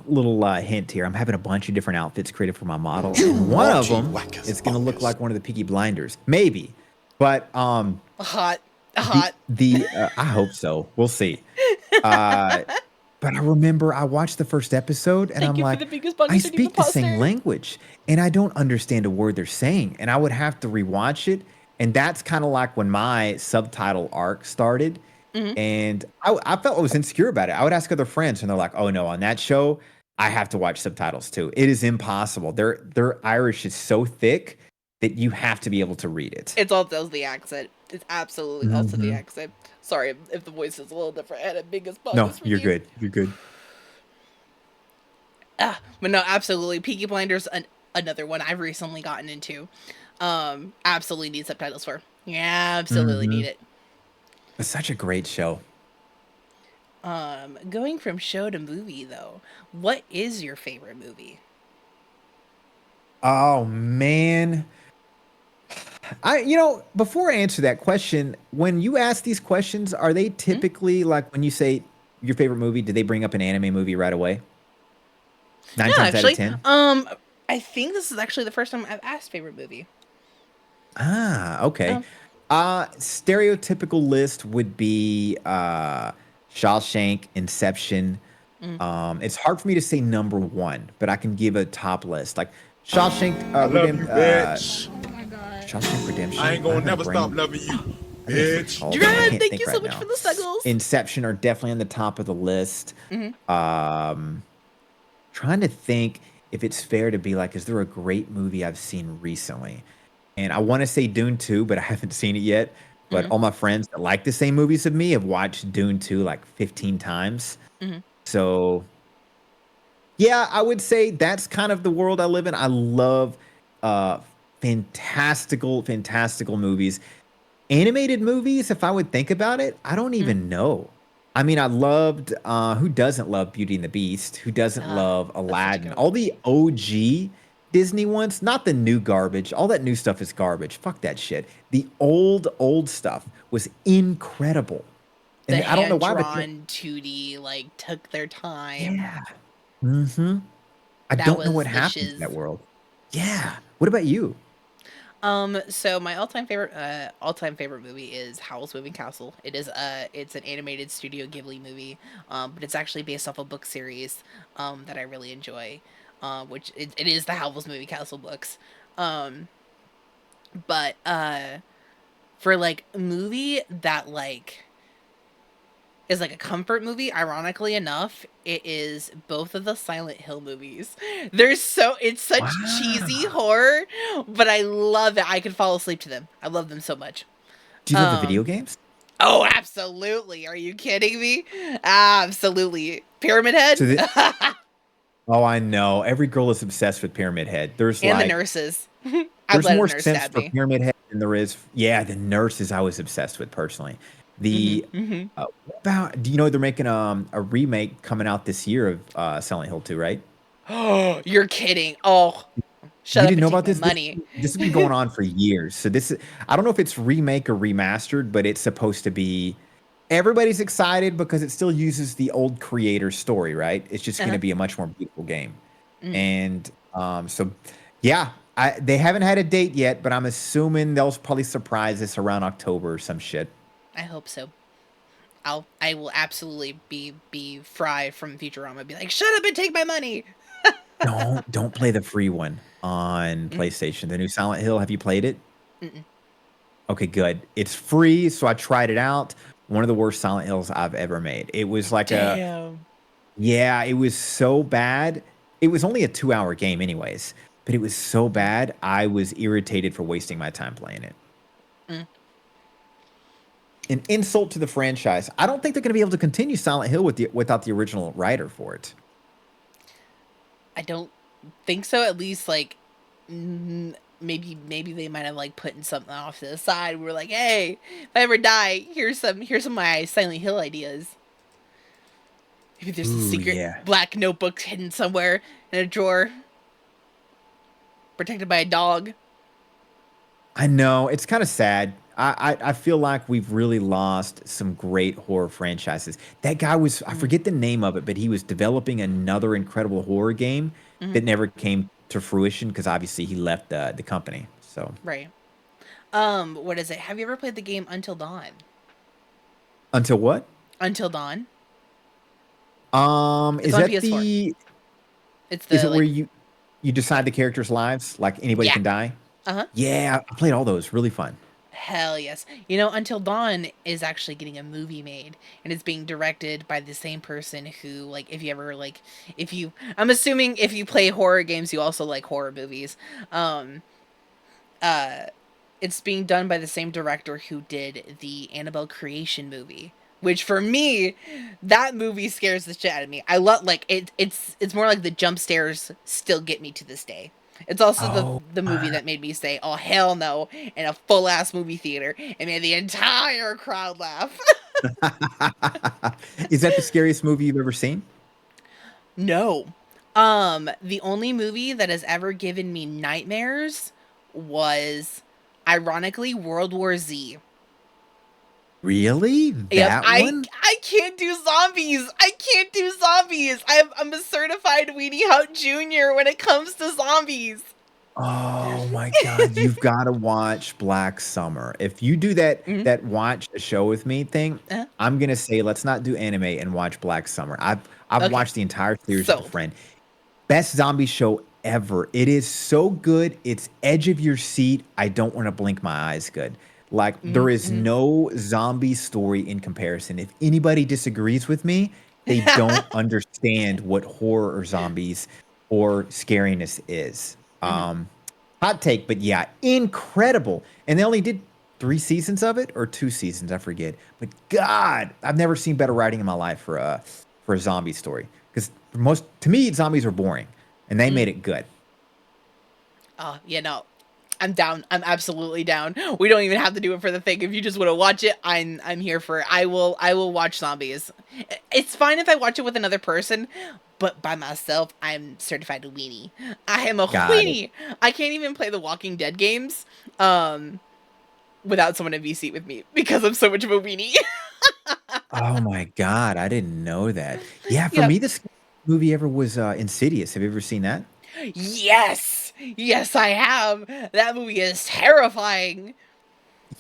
little hint here. I'm having a bunch of different outfits created for my model, and one of them is going to look like one of the Peaky Blinders, maybe. But Hot. the Hot. I hope so. We'll see. Uh, but I remember I watched the first episode and Thank I'm you for like, the biggest I bug underneath the speak the same poster. language and I don't understand a word they're saying. And I would have to rewatch it. And that's kind of like when my subtitle arc started. Hmm. And I felt I was insecure about it. I would ask other friends and they're like, oh no, on that show, I have to watch subtitles too. It is impossible. Their Irish is so thick that you have to be able to read it. It's also the accent. It's absolutely also the Mhm. accent. Sorry if the voice is a little different. I had a biggest No, bug you're release. good. You're good. But no, absolutely. Peaky Blinders, another one I've recently gotten into. Absolutely need subtitles for. Yeah, absolutely need Mhm. it. It's such a great show. Going from show to movie though, what is your favorite movie? Oh man. Before I answer that question, when you ask these questions, are they Hmm? typically like when you say your favorite movie, do they bring up an anime movie right away? Nine No, times out of actually, 10? I think this is actually the first time I've asked favorite movie. Ah, okay. Um, Stereotypical list would be Shawshank, Inception. mm. It's hard for me to say number one, but I can give a top list. Like Shawshank I love you, bitch. Shawshank I Redemption. ain't Why gonna did my never stop brain loving you, I think it's what it's bitch. called. I Dred, can't thank think you so right much for now. the snuggles. Inception are definitely on the top of the list. Hmm. Um, Trying to think if it's fair to be like, is there a great movie I've seen recently? And I want to say Dune 2, but I haven't seen it yet. But Hmm. all my friends that like the same movies of me have watched Dune 2 like 15 times. Hmm. So yeah, I would say that's kind of the world I live in. I love uh fantastical movies. Animated movies, if I would think about it, I don't Hmm. even know. I mean, I loved who doesn't love Beauty and the Beast? Who doesn't love That's such a Aladdin? good All one. the OG Disney ones, not the new garbage. All that new stuff is garbage. Fuck that shit. The old stuff was incredible. The And I don't know hand why, but drawn 2D like took their time. yeah. Mhm. I That don't know what was the happened to shiz. that world. Yeah. What about you? So my all-time favorite movie is Howl's Moving Castle. It's an animated Studio Ghibli movie. But it's actually based off a book series that I really enjoy. Which it is the Howl's Moving Castle books. Um But for like a movie that like is like a comfort movie, ironically enough, it is both of the Silent Hill movies. It's such cheesy Wow. horror, but I love it. I could fall asleep to them. I love them so much. Do you love the video games? Oh, absolutely. Are you kidding me? Absolutely. Pyramid Head So oh, I know. Every girl is obsessed with Pyramid Head. There's and the like nurses. I've there's let a more nurse sense stab for me. Pyramid Head than there is. Yeah, the nurses I was obsessed with personally. hmm The hmm what about do you know they're making a remake coming out this year of Silent Hill 2, right? Oh, you're kidding. Oh, shut You up didn't and know take about my this? money. This has been going on for years. So this is I don't know if it's remake or remastered, but it's supposed to be everybody's excited because it still uses the old creator story, right? It's just going to Uh-huh. be a much more beautiful game. Mm, And so yeah, they haven't had a date yet, but I'm assuming they'll probably surprise us around October or some shit. I hope so. I will absolutely be Fry from Futurama. Be like, shut up and take my money. Don't play the free one on Mm, PlayStation. The new Silent Hill, have you played it? mm-mm. Okay, good. It's free, so I tried it out. One of the worst Silent Hills I've ever made. It was like a Damn. yeah, it was so bad. It was only a 2-hour game anyways, but it was so Mm, bad, I was irritated for wasting my time playing it. mm. An insult to the franchise. I don't think they're gonna be able to continue Silent Hill without the original writer for it. I don't think so. At least like maybe they might have like putting something off to the side. We're like, hey, if I ever die, here's some of my Silent Hill ideas. Maybe there's a Ooh, secret yeah. black notebook hidden somewhere in a drawer, protected by a dog. I know, it's kinda sad. I feel like we've really lost some great horror franchises. That guy was I Mm, forget the name of it, but he was developing another incredible horror game mhm, that never came to fruition because obviously he left the company, so right. What is it? Have you ever played the game Until Dawn? until what? Until Dawn. It's Is on that PS4. the It's is the it where like you decide the characters' lives, like anybody yeah. can die? Uh huh. Yeah, I played all those, really fun. Hell yes. You know, Until Dawn is actually getting a movie made, and it's being directed by the same person who, like, if you ever, like, if you, I'm assuming if you play horror games, you also like horror movies. Um, uh, it's being done by the same director who did the Annabelle Creation movie, which for me, that movie scares the shit out of me. I love, like, it's more like the jump scares still get me to this day. It's also Oh, the movie that made me say, "Oh hell no!" in a full ass movie theater and made the entire crowd laugh. is that the scariest movie you've ever seen? No, the only movie that has ever given me nightmares was, ironically, World War Z. Really? Yep, That one? I can't do zombies. I can't do zombies. I'm a certified weenie hut junior when it comes to zombies. Oh my god, you've gotta watch Black Summer. If you do Mhm. that watch a show with me thing, Uh, I'm gonna say let's not do anime and watch Black Summer. I've okay, watched the entire series with a sold. friend. Best zombie show ever. It is so good. It's edge of your seat. I don't want to blink my eyes good. Like there is Mm-hmm. no zombie story in comparison. If anybody disagrees with me, they don't understand what horror or zombies or scariness is. hmm Hot take, but yeah, incredible. And they only did 3 seasons of it or 2 seasons, I forget. But God, I've never seen better writing in my life for a zombie story. Because most to me, zombies are boring, and they made it good. Oh, yeah, no. I'm down. I'm absolutely down. We don't even have to do it for the thing. If you just want to watch it, I'm here for it. I will watch zombies. It's fine if I watch it with another person, but by myself, I'm certified a weenie. I am a Got it. weenie. I can't even play the Walking Dead games um without someone in VC with me because I'm so much of a weenie. Oh my God, I didn't know that. Yeah, for Yep. me, the scariest movie ever was Insidious. Have you ever seen that? Yes. Yes, I have. That movie is terrifying.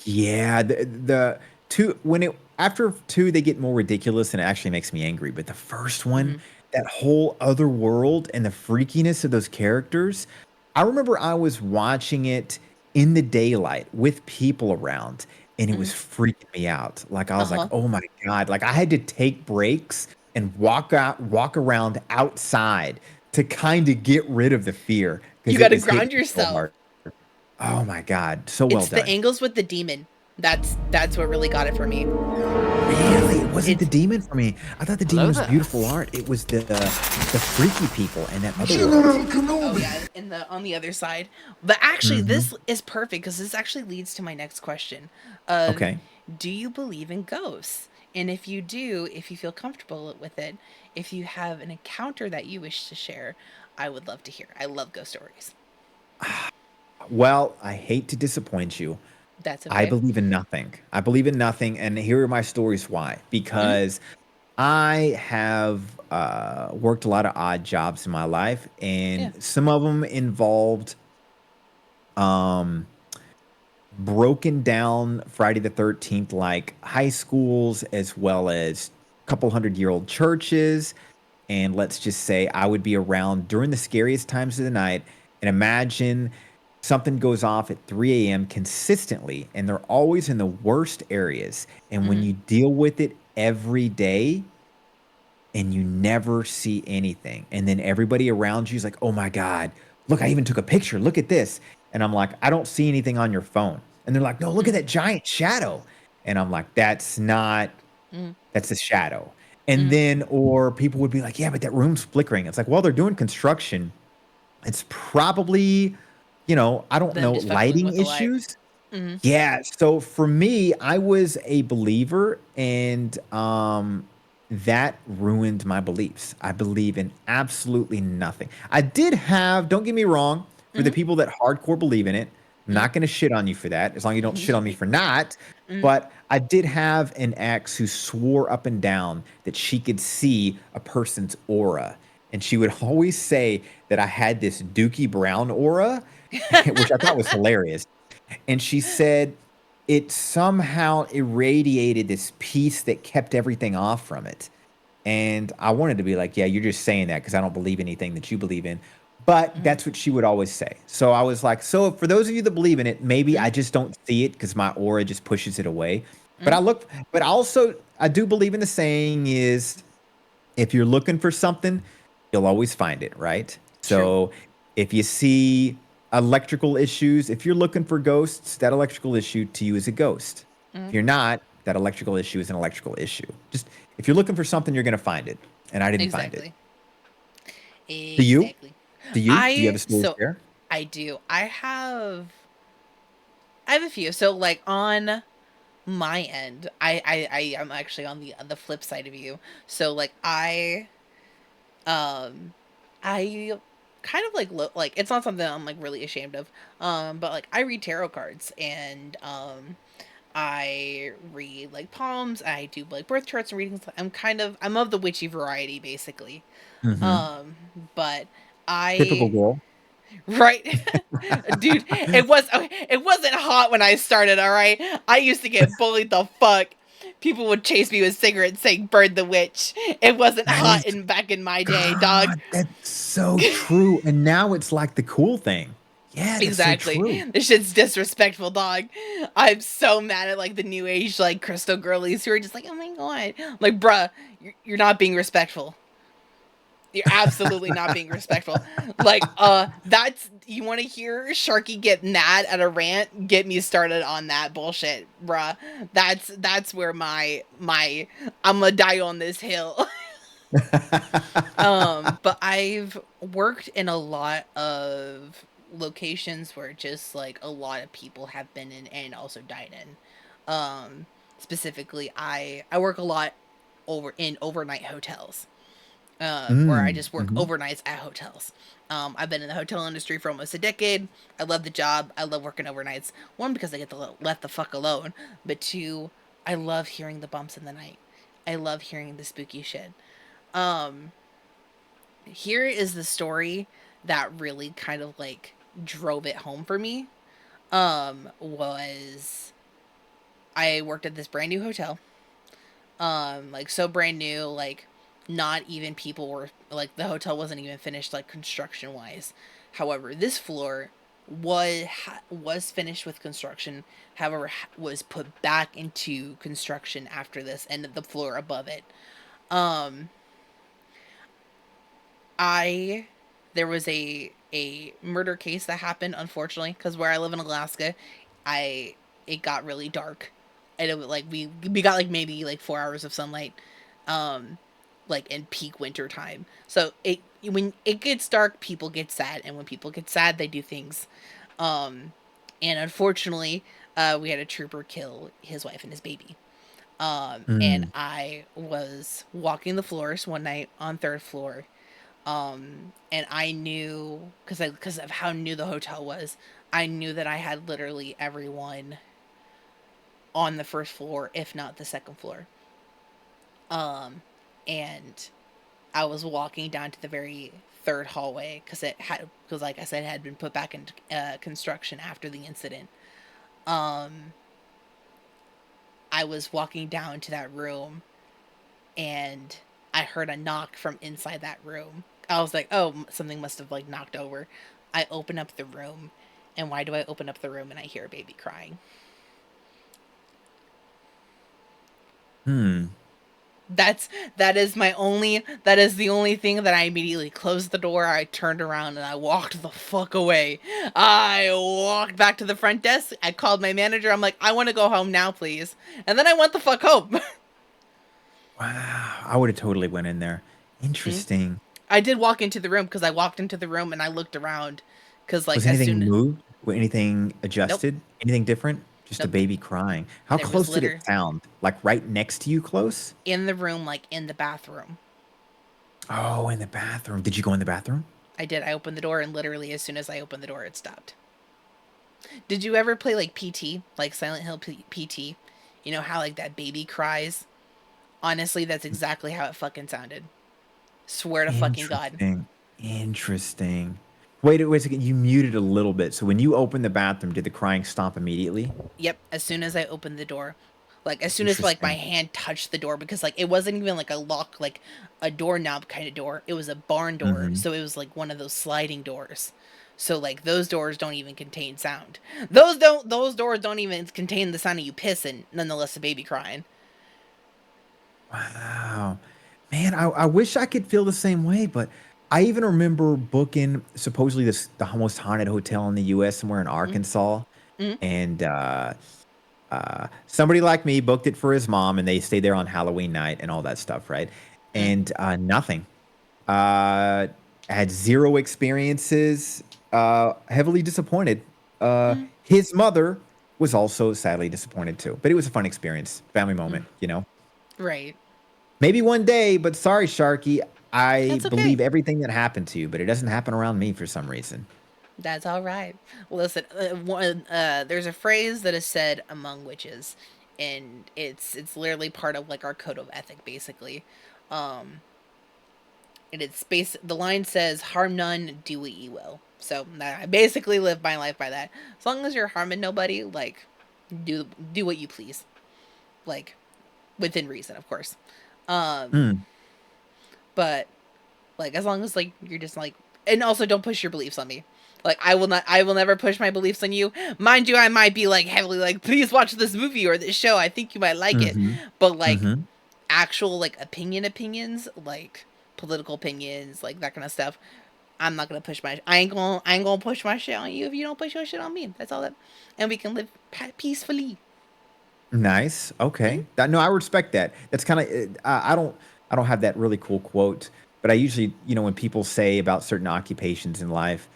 Yeah, the two when it after two they get more ridiculous and it actually makes me angry. But the first one, Mhm. that whole other world and the freakiness of those characters, I remember I was watching it in the daylight with people around, and it was Mhm. freaking me out. Like, I was like, Uh-huh. "Oh my god." Like, I had to take breaks and walk around outside to kinda get rid of the fear You because it gotta was ground hitting me so yourself. hard. Oh my god, so well It's the done. angles with the demon. That's what really got it for me. Really? It wasn't the It's demon for me. I thought the demon Hello was there. beautiful art. It was the freaky people in that other world. General oh Kenobi. yeah, in the on the other side. But actually, Mhm. this is perfect because this actually leads to my next question. Of, Okay. do you believe in ghosts? And if you do, if you feel comfortable with it, if you have an encounter that you wish to share, I would love to hear. I love ghost stories. Well, I hate to disappoint you. That's I okay. believe in nothing. I believe in nothing, and here are my stories why. Hmm. Because I have worked a lot of odd jobs in my life, Yeah. and some of them involved um, broken down Friday the 13th, like high schools, as well as a couple 100-year-old churches. And let's just say I would be around during the scariest times of the night. And imagine something goes off at 3 a.m. consistently, and they're always in the worst areas. And when Hmm. you deal with it every day and you never see anything, and then everybody around you is like, oh my God, look, I even took a picture. Look at this. And I'm like, I don't see anything on your phone. And they're like, no, look at Hmm. that giant shadow. And I'm like, Hmm. that's a shadow. And Hmm. then, or people would be like, yeah, but that room's flickering. It's like, well, they're doing construction. It's probably, I don't Them know, just fucking lighting with the light. issues. Hmm. Yeah. So for me, I was a believer, and that ruined my beliefs. I believe in absolutely nothing. I did have, don't get me wrong, for the Hmm. people that hardcore believe in it, I'm Hmm. not going to shit on you for that, as long as you don't shit on me for not. Hmm. But I did have an ex who swore up and down that she could see a person's aura. And she would always say that I had this Dookie Brown aura, which I thought was hilarious. And she said it somehow irradiated this piece that kept everything off from it. And I wanted to be like, yeah, you're just saying that because I don't believe anything that you believe in. But Hmm. that's what she would always say. So I was like, so for those of you that believe in it, maybe Hmm. I just don't see it because my aura just pushes it away. But Hmm. but also, I do believe in the saying is if you're looking for something, you'll always find it, right? True. So if you see electrical issues, if you're looking for ghosts, that electrical issue to you is a ghost. Hmm. If you're not, that electrical issue is an electrical issue. Just if you're looking for something, you're going to find it. And I didn't find it. Exactly. Do you? Exactly. Do you? Do you have I a story to so share? I do. I have a few. So like on my end, I am actually on the flip side of you. So like um I kind of like look like it's not something I'm like really ashamed of. But like I read tarot cards and I read like palms, I do like birth charts and readings. I'm of the witchy variety basically. Hmm. Um but Typical I girl. right. Dude, it wasn't hot when I started, all right? I used to get bullied the fuck. People would chase me with cigarettes saying "Bird the witch." It wasn't That hot is, in back in my day, dog. God, that's so true. And now it's like the cool thing. Yeah, that's so Exactly. true. This shit's disrespectful, dog. I'm so mad at like the new age like crystal girlies who are just like, "Oh my god." Like, bruh, you're not being respectful. You're absolutely not being respectful. Like, that's you want to hear Sharky get mad at a rant? Get me started on that bullshit, bruh. That's where my I'm gonna die on this hill. But I've worked in a lot of locations where just like a lot of people have been in and also died in. Specifically, I work a lot in overnight hotels. Where I Mm, just work mhm. overnights at hotels. I've been in the hotel industry for almost a decade. I love the job. I love working overnights. One, because I get to let the fuck alone. But two, I love hearing the bumps in the night. I love hearing the spooky shit. Um, Here is the story that really kind of like drove it home for me. Was I worked at this brand new hotel. Like so brand new, like not even people were like the hotel wasn't even finished like construction wise. However, this floor was finished with construction, however was put back into construction after this and the floor above it. um I There was a murder case that happened, unfortunately, because where I live in Alaska, I it got really dark, and it was like we got like maybe like 4 hours of sunlight, um, like in peak winter time. So it when it gets dark, people get sad, and when people get sad, they do things. Um, and unfortunately, we had a trooper kill his wife and his baby. And Mm. I was walking the floors one night on third floor, and I knew because of how new the hotel was, I knew that I had literally everyone on the first floor, if not the second floor. Um, and I was walking down to the very third hallway because like I said, it had been put back into construction after the incident. Um, I was walking down to that room, and I heard a knock from inside that room. I was like, oh, something must have like knocked over. I open up the room, and why do I open up the room and I hear a baby crying? Hmm. That's that is my only that is the only thing that I immediately closed the door. I turned around and I walked the fuck away. I walked back to the front desk. I called my manager. I'm like, I want to go home now, please. And then I went the fuck home. Wow. I would have totally went in there. Interesting. I did walk into the room because I walked into the room and I looked around because like Was as anything soon moved? Was anything nope, adjusted? Anything different? Just a nope, baby crying. How there was close did it litter sound? Like right next to you close? in the room, like in the bathroom. Oh, in the bathroom. Did you go in the bathroom? I did. I opened the door, and literally as soon as I opened the door, it stopped. Did you ever play like PT, like Silent Hill PT? You know how like that baby cries? Honestly, that's exactly how it fucking sounded. Swear to fucking God. Interesting. Interesting. Wait a second. You muted a little bit. So when you opened the bathroom, did the crying stop immediately? Yep, as soon as I opened the door. Like as soon as like my Interesting. hand touched the door, because like it wasn't even like a lock, like a doorknob kind of door. It was a barn door. Hmm. So it was like one of those sliding doors. So like those doors don't even contain sound. Those doors don't even contain the sound of you pissing, nonetheless a baby crying. Wow. Man, I wish I could feel the same way, but I even remember booking supposedly the most haunted hotel in the US somewhere in Mm-hmm. Arkansas. Mm-hmm. And somebody like me booked it for his mom, and they stayed there on Halloween night and all that stuff, right? And nothing. Had zero experiences. Heavily disappointed. Mm-hmm. His mother was also sadly disappointed too, but it was a fun experience, family Mm-hmm. moment, you know. Right. Maybe one day, but sorry, Sharky. I That's okay. believe everything that happened to you, but it doesn't happen around me for some reason. That's all right. Well, listen, there's a phrase that is said among witches, and it's literally part of like our code of ethic, basically. Um, and it's the line says, "Harm none, do what ye will." So I basically live my life by that. As long as you're harming nobody, like do what you please, like within reason, of course. Um, Mm, but like as long as like you're just like, and also don't push your beliefs on me. Like I will never push my beliefs on you. Mind you, I might be like heavily like, please watch this movie or this show. I think you might like it. mm-hmm, But like mm-hmm. actual like opinions, like political opinions, like that kind of stuff. I'm not gonna push my. I ain't gonna push my shit on you if you don't push your shit on me. That's all that, and we can live peacefully. Nice. Mm-hmm. Okay. That, no, I respect that. That's kind of I don't have that really cool quote, but I usually, when people say about certain occupations in life,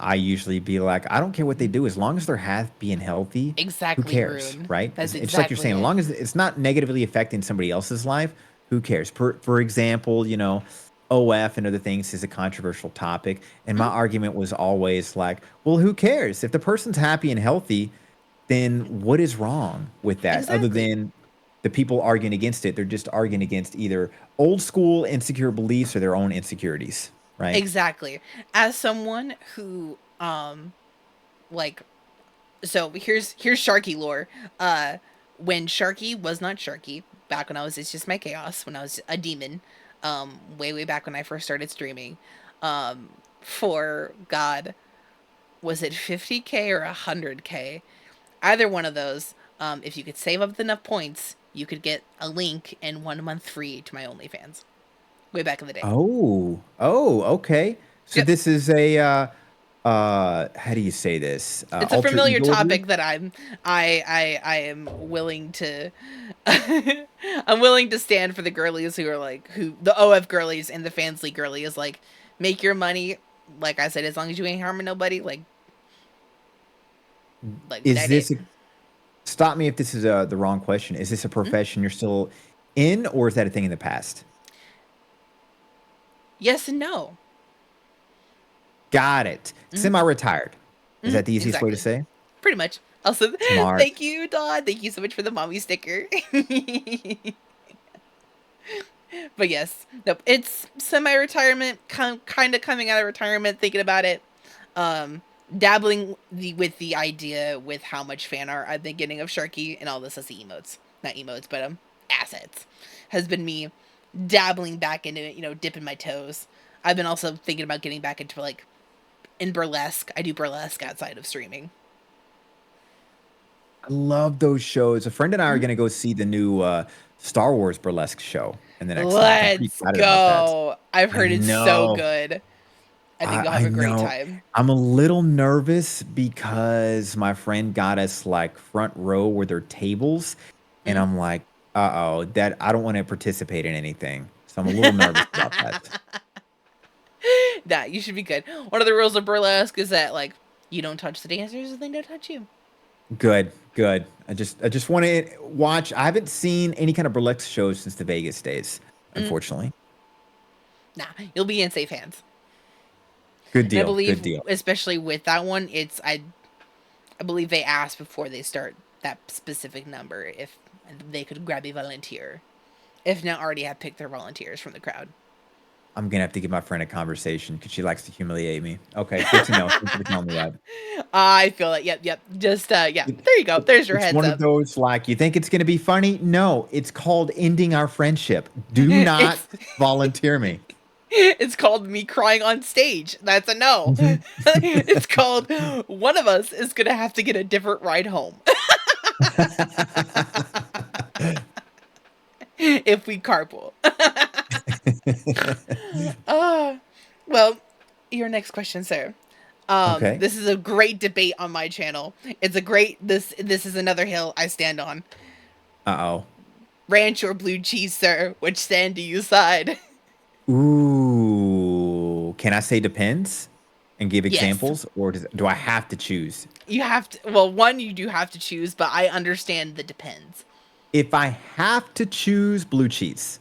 I usually be like, I don't care what they do as long as they're being healthy, who Exactly, cares, Rune. right? That's It's like you're exactly saying, as it. long as it's not negatively affecting somebody else's life, who cares? For example, OF and other things is a controversial topic, and my Mm-hmm. argument was always like, well, who cares? If the person's happy and healthy, then what is wrong with that other Exactly. than the people arguing against it? They're just arguing against either old school insecure beliefs or their own insecurities, right? Exactly. As someone who like so here's Sharky lore. Uh when Sharky was not Sharky, back when I was It's Just My Chaos, when I was a demon, way back when I first started streaming, for God, Was it 50K or 100K? Either one of those. If you could save up enough points, you could get a link and 1 month free to my OnlyFans. Way back in the day. Okay. So Yep. this is a how do you say this? It's a Alter familiar ego of you? topic that I am willing to I'm willing to stand for the girlies who are like the OF girlies and the Fansly girlies, like, make your money, like I said, as long as you ain't harming nobody, like Is that this it. stop me if this is the wrong question. Is this a profession you're still in, or is that a thing in the past? Yes and no. Got it. Semi-retired. Is that the easiest way to Exactly. say? Pretty much. Also, Smart. thank you, Dawn. Thank you so much for the mommy sticker. But yes, nope. It's semi-retirement, kind of coming out of retirement, thinking about it. Dabbling with the idea with how much fan art I've been getting of Sharky and all this as emotes, not emotes, but assets, has been me dabbling back into it. Dipping my toes. I've been also thinking about getting back into in burlesque. I do burlesque outside of streaming. I love those shows. A friend and I are going to go see the new Star Wars burlesque show in the next month. I'm pretty Let's excited about that. go. I've heard I it's so know. good. I think you'll I have a great know. time. I'm a little nervous because my friend got us like front row with their tables, and I'm like, that I don't want to participate in anything. So I'm a little nervous about that. Nah, you should be good. One of the rules of burlesque is that, like, you don't touch the dancers and they don't touch you. Good. I just want to watch. I haven't seen any kind of burlesque shows since the Vegas days, unfortunately. Nah, you'll be in safe hands. Good And deal. I believe, Good deal. especially with that one, I believe they asked before they start that specific number if they could grab a volunteer. If not, already have picked their volunteers from the crowd. I'm gonna have to give my friend a conversation because she likes to humiliate me. Okay, good to know. Thanks for telling me that. I feel it. Yep. Just yeah. There you go. There's your It's heads one up. of those like you think it's gonna be funny. No, it's called ending our friendship. Do not volunteer me. It's called me crying on stage. That's a no. It's called one of us is gonna have to get a different ride home. If we carpool. Well, your next question, sir. Okay. This is a great debate on my channel. It's a great this is another hill I stand on. Uh-oh. Ranch or blue cheese, sir? Which stand do you side? Ooh. Can I say depends and give Yes. examples, or do I have to choose? You have to. Well, one you do have to choose, but I understand the depends. If I have to choose blue cheese,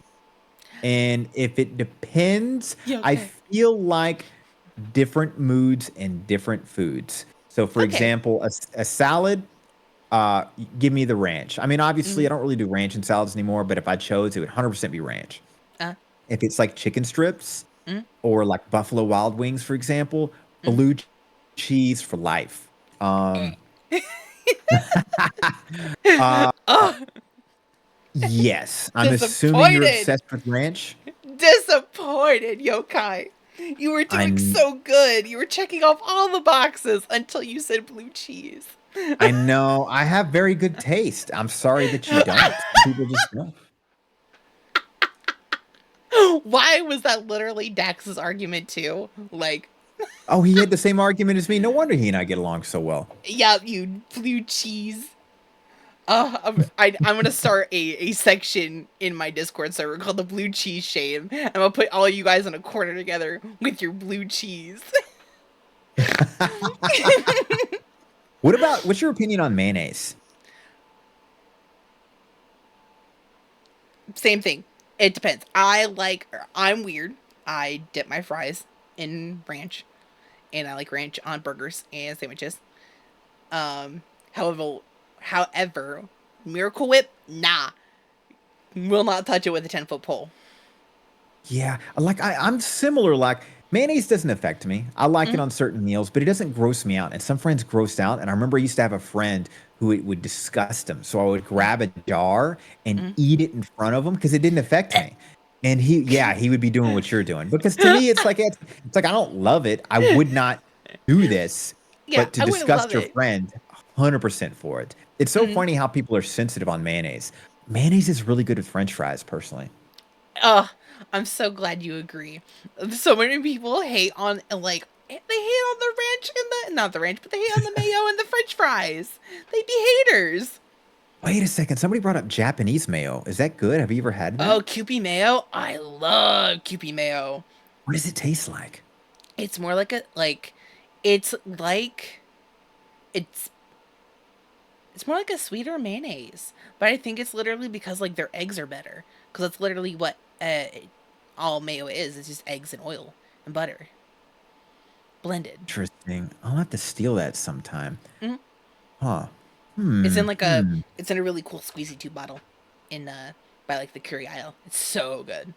and if it depends, Yeah, I okay. feel like different moods and different foods. So, for Okay. example, a salad, give me the ranch. I mean, obviously, I don't really do ranch in salads anymore, but if I chose, it would 100% be ranch. Uh, If it's like chicken strips or like Buffalo Wild Wings, for example, blue cheese for life. Yes, I'm assuming you're Disappointed. obsessed with ranch. Disappointed, Yokai. You were doing so good. You were checking off all the boxes until you said blue cheese. I know. I have very good taste. I'm sorry that you don't. People just don't. Why was that literally Dax's argument too? Like, Oh, he had the same argument as me. No wonder he and I get along so well. yeah, you blue cheese. I'm gonna start a section in my Discord server called the Blue Cheese Shame. I'm gonna put all you guys in a corner together with your blue cheese. What's your opinion on mayonnaise? Same thing. It depends. I'm weird. I dip my fries in ranch, and I like ranch on burgers and sandwiches. However, Miracle Whip, nah, will not touch it with a 10-foot pole. Yeah, I'm similar. Like mayonnaise doesn't affect me. I like it on certain meals, but it doesn't gross me out. And some friends grossed out. And I remember I used to have a friend who it would disgust him. So I would grab a jar and eat it in front of him because it didn't affect me. And he would be doing what you're doing because to me it's like I don't love it. I would not do this, Yeah, but to I wouldn't love disgust your it. friend, 100% for it. It's so funny how people are sensitive on mayonnaise. Mayonnaise is really good with French fries, personally. Oh, I'm so glad you agree. So many people hate on like they hate on the ranch and the not the ranch, but they hate on the mayo and the French fries. They be haters. Wait a second. Somebody brought up Japanese mayo. Is that good? Have you ever had that? Oh, Kewpie mayo. I love Kewpie mayo. What does it taste like? It's more like it's like it's it's more like a sweeter mayonnaise. But I think it's literally because like their eggs are better. Because that's literally what all mayo is. It's just eggs and oil and butter blended. Interesting. I'll have to steal that sometime. Mhm. Huh. It's Hmm. in like Hmm. it's in a really cool squeezy tube bottle in by like the curry aisle. It's so good.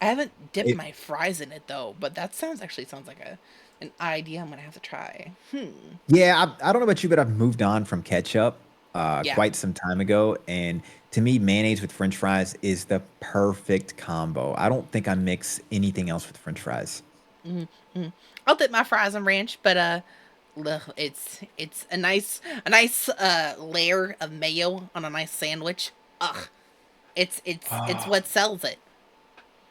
I haven't dipped It, my fries in it though, but that sounds like an idea I'm gonna have to try. yeah, I don't know about you, but I've moved on from ketchup Yeah. quite some time ago. And to me, mayonnaise with French fries is the perfect combo. I don't think I mix anything else with French fries. I'll dip my fries in ranch, but it's a nice layer of mayo on a nice sandwich. Ugh. It's what sells it.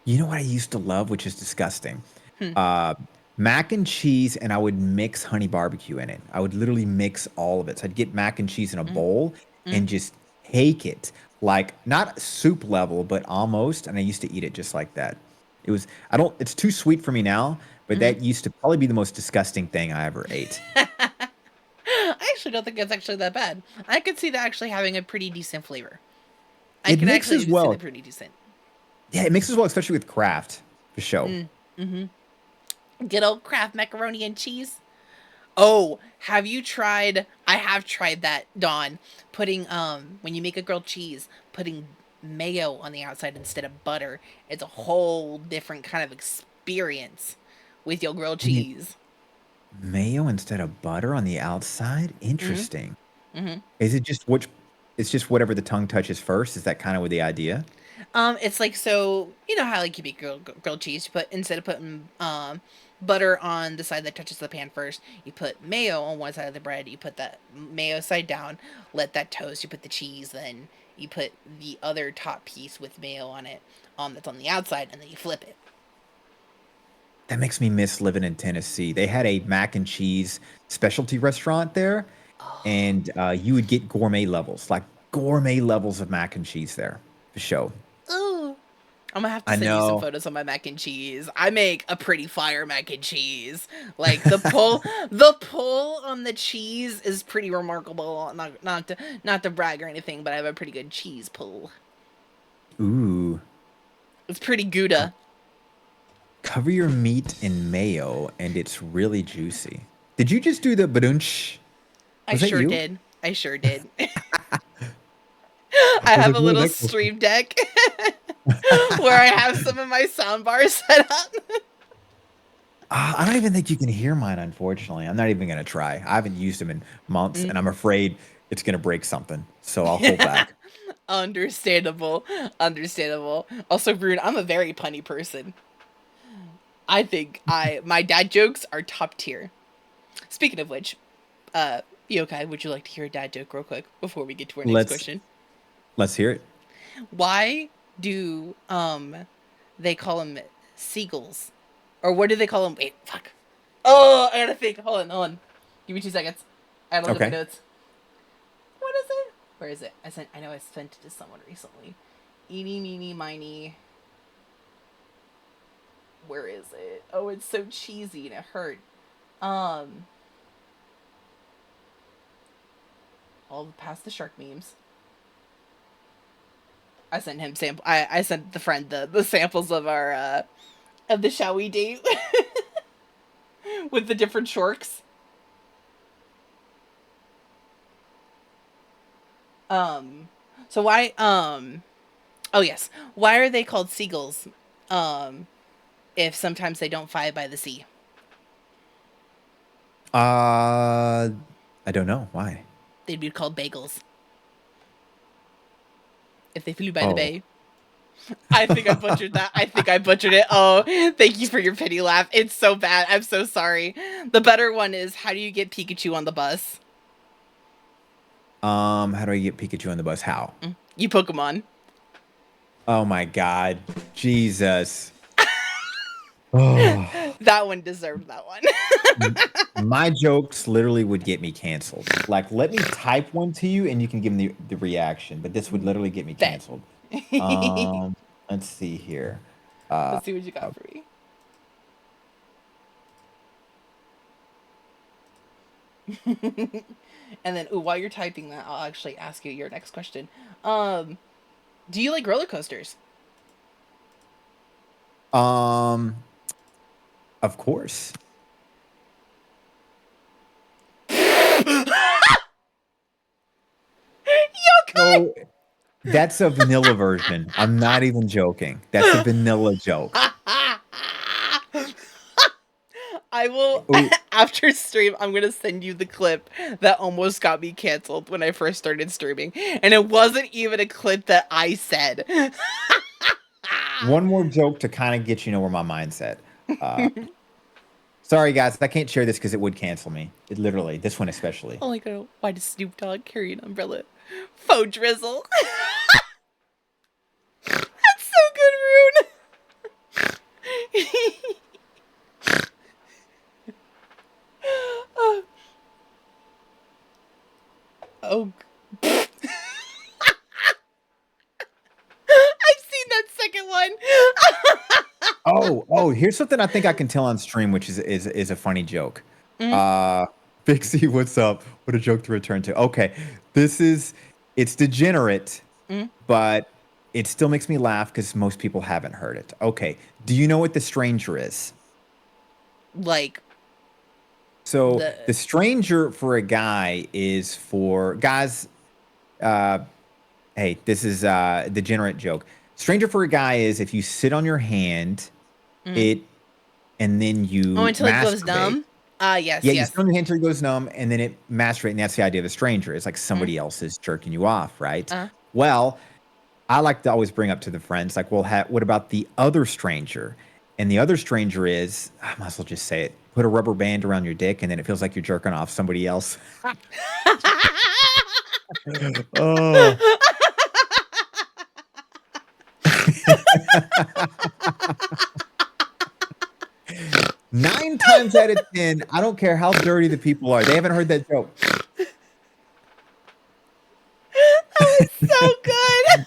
You know what I used to love, which is disgusting? Hmm. Uh, Mac and cheese, and I would mix honey barbecue in it. I would literally mix all of it. So I'd get mac and cheese in a bowl Mm. and just take it, like not soup level, but almost. And I used to eat it just like that. It was, I don't, it's too sweet for me now, but Mhm. that used to probably be the most disgusting thing I ever ate. I actually don't think it's actually that bad. I could see that actually having a pretty decent flavor. I It can actually mixes see that well. pretty decent. Yeah, it mixes well, especially with Kraft, for sure. Good old Kraft macaroni and cheese. Oh, have you tried? I have tried that, Dawn. Putting when you make a grilled cheese, putting mayo on the outside instead of butter. It's a whole different kind of experience with your grilled Wait, cheese. mayo instead of butter on the outside? Mm-hmm. Interesting. Mm-hmm. Is it just which it's just whatever the tongue touches first? Is that kind of what the idea? It's like so you know how like you make grilled cheese, you put instead of putting butter on the side that touches the pan first, you put mayo on one side of the bread. You put that mayo side down, let that toast. You put the cheese, then you put the other top piece with mayo on it, that's on the outside, and then you flip it. That makes me miss living in Tennessee. They had a mac and cheese specialty restaurant there, Oh, and you would get gourmet levels, like gourmet levels of mac and cheese there for sure. ooh. I'm gonna have to I send you some know. photos of my mac and cheese. I make a pretty fire mac and cheese. Like the pull on the cheese is pretty remarkable. Not to brag or anything, but I have a pretty good cheese pull. Ooh. It's pretty Co- Gouda. Cover your meat in mayo, and it's really juicy. Did you just do the badunch? I Was that sure you? did. I sure did. I I was have like, a "Where'd little that come from?" stream deck where I have some of my sound bars set up. I don't even think you can hear mine, unfortunately. I'm not even going to try. I haven't used them in months, and I'm afraid it's going to break something. So I'll hold back. Understandable. Understandable. Also, Rune, I'm a very punny person. I think my dad jokes are top tier. Speaking of which, uh, Yokai, would you like to hear a dad joke real quick before we get to our next Let's question? let's hear it. Why do they call them seagulls? Or what do they call them? Wait, fuck. Oh, I gotta think. Hold on. Give me 2 seconds. I gotta look at my Okay. notes. What is it? Where is it? I know I sent it to someone recently. Eeny, meeny, miny. Where is it? Oh, it's so cheesy and it hurt. Um, all past the shark memes. I sent him sample. I sent the friend the samples of our of the shall we date with the different sharks. Um, so why oh yes, why are they called seagulls? Um, if sometimes they don't fly by the sea. Uh, I don't know why. They'd be called bagels if they flew by the Oh, bay. I think I butchered that. I think I butchered it. Oh, thank you for your pity laugh. It's so bad. I'm so sorry. The better one is, how do you get Pikachu on the bus? How do I get Pikachu on the bus? How? You Pokemon. Oh my God, Jesus. Oh, That one deserved that one. my jokes literally would get me canceled. Like, let me type one to you and you can give me the reaction, but this would literally get me Bet. canceled. Let's see here. Let's see what you got for me. And then, while you're typing that, I'll actually ask you your next question. Do you like roller coasters? Of course. So that's a vanilla version. I'm not even joking. That's a vanilla joke. I will, Ooh. after stream, I'm going to send you the clip that almost got me canceled when I first started streaming. And it wasn't even a clip that I said. One more joke to kind of get you know where my mind's at. Sorry, guys. I can't share this because it would cancel me. It literally, this one especially. Oh my god, why does Snoop Dogg carry an umbrella? Faux drizzle. That's so good, Rune. Oh. I've seen that second one. Oh, here's something I think I can tell on stream, which is a funny joke. Pixie, what's up? What a joke to return to. Okay, it's degenerate, but it still makes me laugh because most people haven't heard it. Okay, do you know what the stranger is? Like, So the stranger for a guy is for guys. Hey, this is a degenerate joke. Stranger for a guy is if you sit on your hand, and then you until it goes masturbate. numb. Yes, Yeah, you yes. sit on your hand until it goes numb, and then it masturbate, and that's the idea of a stranger. It's like somebody else is jerking you off, right? Well, I like to always bring up to the friends, like, well, what about the other stranger? And the other stranger is, I might as well just say it, put a rubber band around your dick, and then it feels like you're jerking off somebody else. Oh. 9 times out of 10, I don't care how dirty the people are. They haven't heard that joke. That was so good.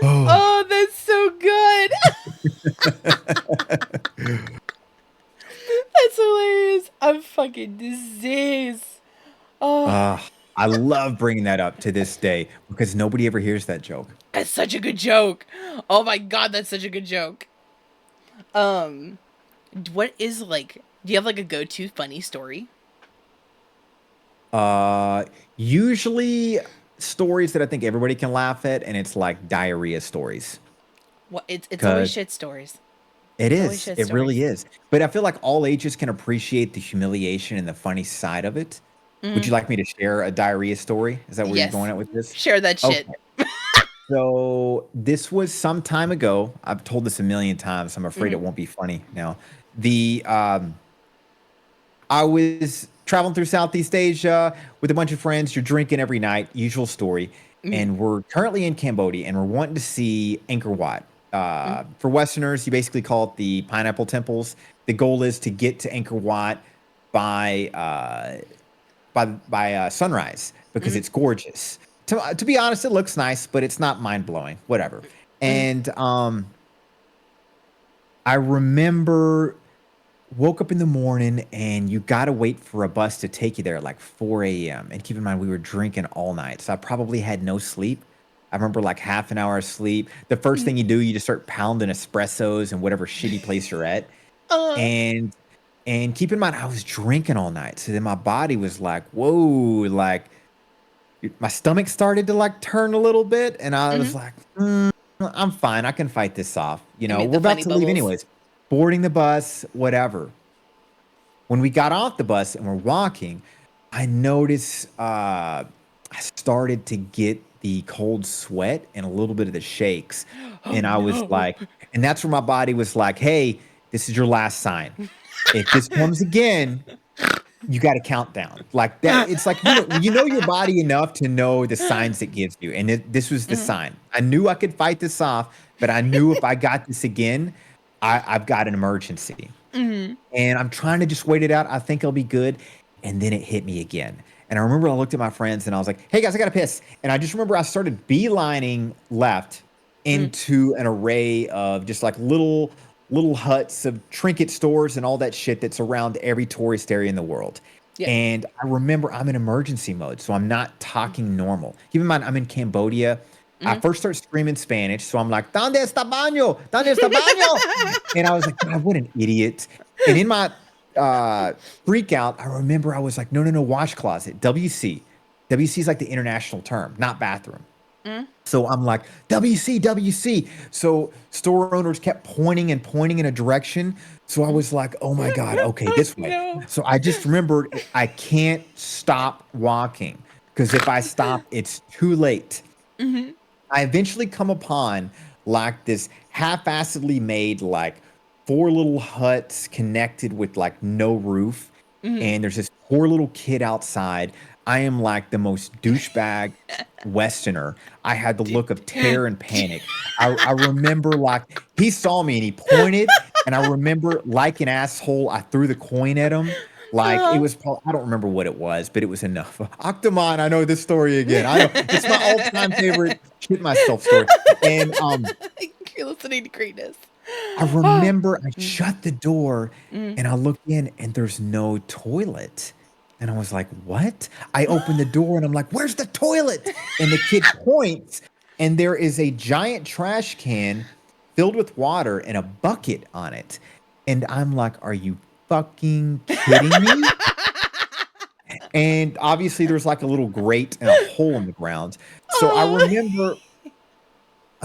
Oh, that's so good. That's hilarious. I'm fucking diseased. Oh, I love bringing that up to this day because nobody ever hears that joke. that's such a good joke. Oh my god, that's such a good joke. What is like? Do you have like a go-to funny story? Usually stories that I think everybody can laugh at, and it's like diarrhea stories. What? It's always shit stories. It always is. shit It really stories. is. But I feel like all ages can appreciate the humiliation and the funny side of it. Would you like me to share a diarrhea story? Is that where Yes. you're going at with this? Share that shit. Okay. So this was some time ago. I've told this a million times. I'm afraid it won't be funny now. I was traveling through Southeast Asia with a bunch of friends. You're drinking every night, usual story. And we're currently in Cambodia, and we're wanting to see Angkor Wat. For Westerners, you basically call it the Pineapple Temples. The goal is to get to Angkor Wat by sunrise because it's gorgeous. To be honest, it looks nice, but it's not mind blowing. Whatever. And I remember woke up in the morning and you got to wait for a bus to take you there at like 4 a.m. And keep in mind, we were drinking all night. So I probably had no sleep. I remember like half an hour of sleep. The first thing you do, you just start pounding espressos in whatever shitty place you're at. And keep in mind, I was drinking all night. So then my body was like, whoa, like my stomach started to like turn a little bit. And I was like, I'm fine. I can fight this off. You know, made we're the about funny to leave bubbles. anyways. Boarding the bus, whatever. when we got off the bus and we're walking, I noticed I started to get the cold sweat and a little bit of the shakes. Oh And I was no. like, and that's where my body was like, hey, this is your last sign. If this comes again, you got to count down like that. It's like, you know your body enough to know the signs it gives you. And this was the sign. I knew I could fight this off, but I knew if I got this again, I've got an emergency. And I'm trying to just wait it out. I think I'll be good. And then it hit me again. And I remember I looked at my friends and I was like, hey guys, I got to piss. And I just remember I started beelining left into an array of just like little huts of trinket stores and all that shit that's around every tourist area in the world. Yeah. And I remember I'm in emergency mode, so I'm not talking normal. Keep in mind, I'm in Cambodia. I first start screaming Spanish, so I'm like, "Donde está baño? Donde está baño?" And I was like, God, what an idiot. And in my freak out, I remember I was like, no, wash closet, WC. WC is like the international term, not bathroom. So I'm like, WC. So store owners kept pointing in a direction. So I was like, oh my God, okay, this way. No. So I just remembered I can't stop walking because if I stop, it's too late. I eventually come upon like this half-assedly made like 4 little huts connected with like no roof. And there's this poor little kid outside. I am like the most douchebag Westerner. I had the look of terror and panic. I remember like he saw me and he pointed, and I remember like an asshole, I threw the coin at him. Like it was, I don't remember what it was, but it was enough. Octomon, I know this story again. I know it's my all-time favorite shit myself story. And You're listening to greatness. I remember I shut the door and I looked in and there's no toilet. And I was like, what? I opened the door and I'm like, where's the toilet? And the kid points and there is a giant trash can filled with water and a bucket on it. And I'm like, are you fucking kidding me? And obviously there's like a little grate and a hole in the ground. So I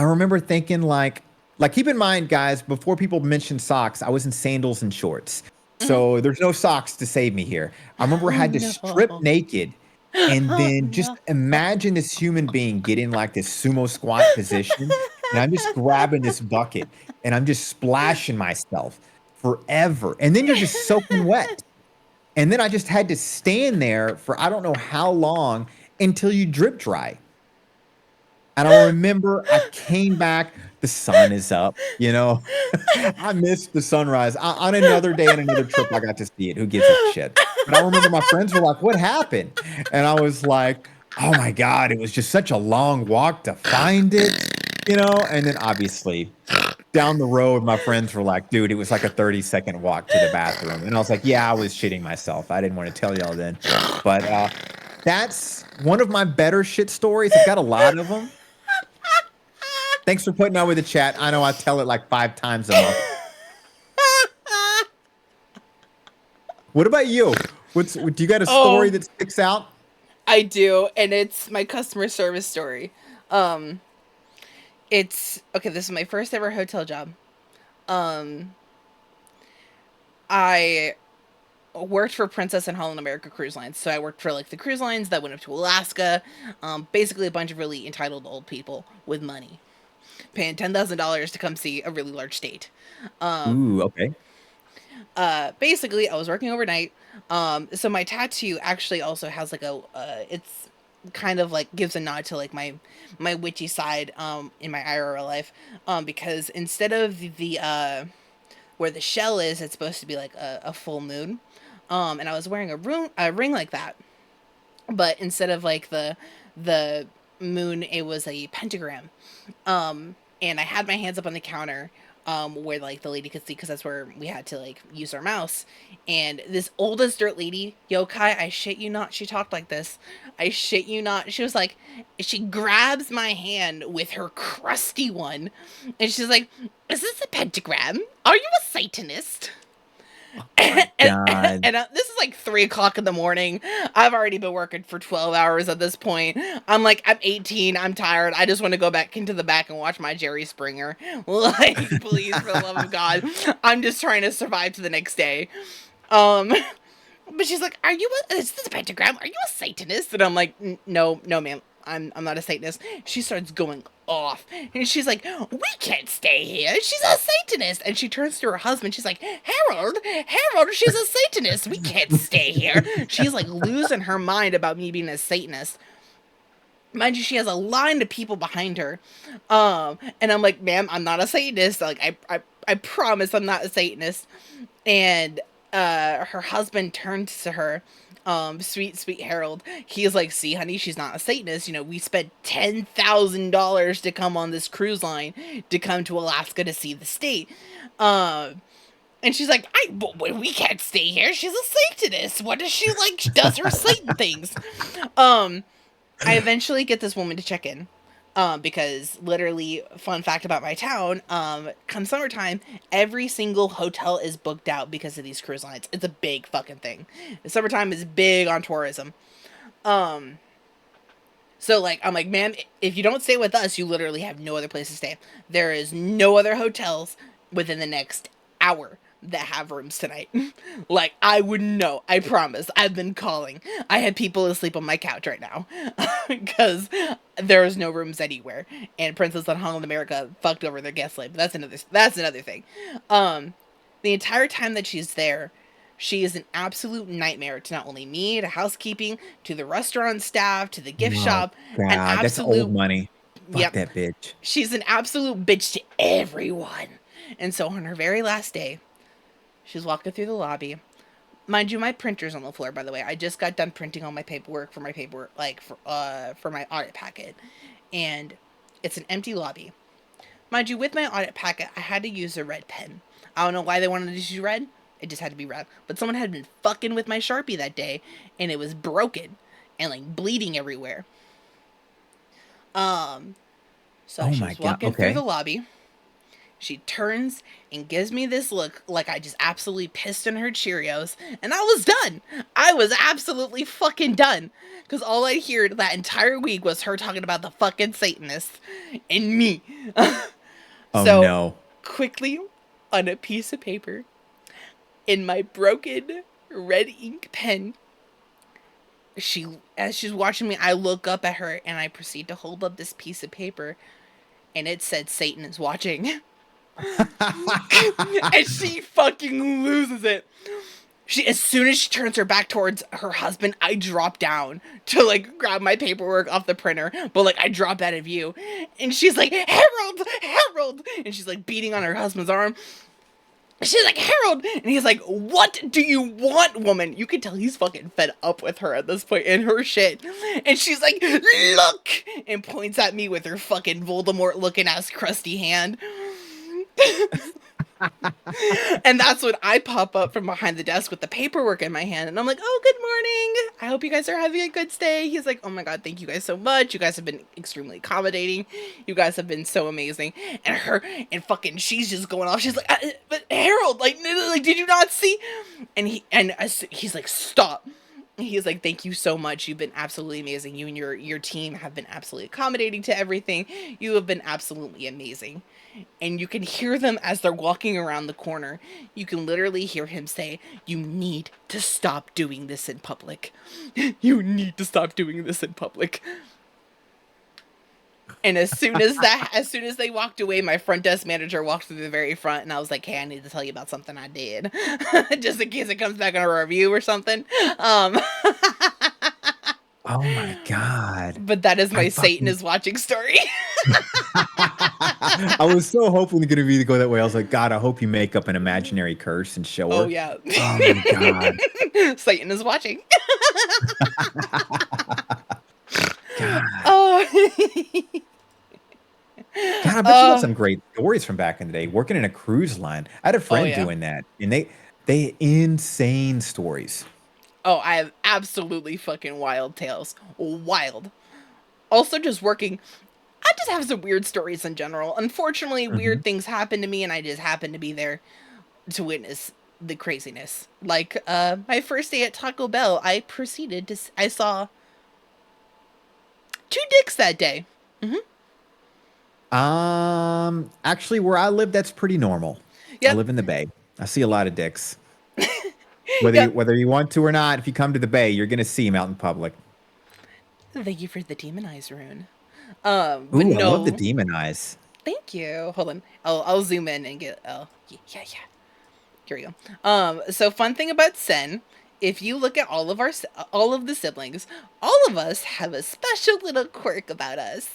remember thinking like keep in mind, guys, before people mention socks, I was in sandals and shorts. So there's no socks to save me here. I remember I had to strip naked and then just imagine this human being getting like this sumo squat position. And I'm just grabbing this bucket and I'm just splashing myself forever. And then you're just soaking wet. And then I just had to stand there for I don't know how long until you drip dry. And I remember I came back, the sun is up, you know. I missed the sunrise. On another day and another trip, I got to see it. Who gives a shit? But I remember my friends were like, what happened? And I was like, oh my God, it was just such a long walk to find it, you know. And then obviously down the road, my friends were like, dude, it was like a 30-second walk to the bathroom. And I was like, yeah, I was shitting myself. I didn't want to tell y'all then. But that's one of my better shit stories. I've got a lot of them. Thanks for putting up with the chat. I know I tell it like 5 times a month. What about you? Do you got a story that sticks out? I do, and it's my customer service story. It's okay. This is my first ever hotel job. I worked for Princess and Holland America Cruise Lines, so I worked for like the cruise lines that went up to Alaska. Basically, a bunch of really entitled old people with money, paying $10,000 to come see a really large state. Ooh, okay. Basically, I was working overnight. So my tattoo actually also has like it's kind of like gives a nod to like my witchy side, in my IRL life. Because instead of the, where the shell is, it's supposed to be like a full moon. And I was wearing a ring like that. But instead of like the moon, it was a pentagram. And I had my hands up on the counter, where like the lady could see, because that's where we had to like use our mouse. And this old as dirt lady, yokai, I shit you not, she talked like this. I shit you not. She was like, she grabs my hand with her crusty one, and she's like, "Is this a pentagram? Are you a Satanist?" God. And this is like 3:00 in the morning. I've already been working for 12 hours at this point. I'm 18. I'm tired. I just want to go back into the back and watch my Jerry Springer. Like, please, for the love of God. I'm just trying to survive to the next day. But she's like, is this a pentagram? Are you a Satanist? And I'm like, no, ma'am. I'm not a Satanist. She starts going off. And she's like, we can't stay here. She's a Satanist. And she turns to her husband. She's like, Harold, she's a Satanist. We can't stay here. She's like losing her mind about me being a Satanist. Mind you, she has a line of people behind her. And I'm like, ma'am, I'm not a Satanist. Like, I promise I'm not a Satanist. And her husband turns to her, sweet Harold. He's like, see, honey, she's not a Satanist. You know, we spent $10,000 to come on this cruise line to come to Alaska to see the state. And she's like, we can't stay here. She's a Satanist. What does she like? She does her Satan things. I eventually get this woman to check in. Because literally, fun fact about my town, come summertime, every single hotel is booked out because of these cruise lines. It's a big fucking thing. The summertime is big on tourism. So like, I'm like, ma'am, if you don't stay with us, you literally have no other place to stay. There is no other hotels within the next hour that have rooms tonight. Like, I wouldn't know. I promise. I've been calling. I had people asleep on my couch right now because there is no rooms anywhere. And Princess on Holland America fucked over their guest list. That's another thing. The entire time that she's there, she is an absolute nightmare to not only me, to housekeeping, to the restaurant staff, to the gift shop. God, that's old money. Fuck that bitch. She's an absolute bitch to everyone. And so on her very last day, she's walking through the lobby. Mind you, my printer's on the floor, by the way. I just got done printing all my paperwork, like, for my audit packet. And it's an empty lobby. Mind you, with my audit packet, I had to use a red pen. I don't know why they wanted to use red. It just had to be red. But someone had been fucking with my Sharpie that day, and it was broken and, like, bleeding everywhere. So she's walking through the lobby. She turns and gives me this look like I just absolutely pissed in her Cheerios. And I was done. I was absolutely fucking done. Because all I heard that entire week was her talking about the fucking Satanists and me. Quickly, on a piece of paper, in my broken red ink pen, as she's watching me, I look up at her and I proceed to hold up this piece of paper. And it said, Satan is watching. And she fucking loses it. As soon as she turns her back towards her husband, I drop down to like grab my paperwork off the printer, but like I drop out of view. And she's like, Harold, and she's like beating on her husband's arm. She's like, Harold, and he's like, what do you want, woman? You can tell he's fucking fed up with her at this point in her shit. And she's like, look, and points at me with her fucking Voldemort looking ass crusty hand. And that's when I pop up from behind the desk with the paperwork in my hand, and I'm like, oh, good morning, I hope you guys are having a good stay. He's like, oh my god, thank you guys so much, you guys have been extremely accommodating, you guys have been so amazing. And fucking she's just going off. She's like, but Harold, like did you not see? And he's like, stop. He's like, thank you so much. You've been absolutely amazing. You and your team have been absolutely accommodating to everything. You have been absolutely amazing. And you can hear them as they're walking around the corner. You can literally hear him say, you need to stop doing this in public. You need to stop doing this in public. And as soon as they walked away, my front desk manager walked through the very front, and I was like, hey, I need to tell you about something I did. Just in case it comes back on a review or something. Oh my god. But that is my Satan is watching story. I was so hoping going to go that way. I was like, God, I hope you make up an imaginary curse and show her. Oh yeah. Oh my god. Satan is watching. God. Oh. God, I bet you got some great stories from back in the day. Working in a cruise line. I had a friend doing that, and they insane stories. Oh, I have absolutely fucking wild tales. Wild. Also, just working. I just have some weird stories in general. Unfortunately, weird things happen to me, and I just happen to be there to witness the craziness. Like, my first day at Taco Bell, I saw 2 dicks that day. Actually, where I live, that's pretty normal. Yep. I live in the Bay. I see a lot of dicks. Yep. whether you want to or not, if you come to the Bay, you're gonna see him out in public. Thank you for the demon eyes rune. But Ooh, I love the no, demon eyes. thank you. Hold on. I'll zoom in and get. Oh, yeah. Here we go. So fun thing about Sen, if you look at all of the siblings, all of us have a special little quirk about us.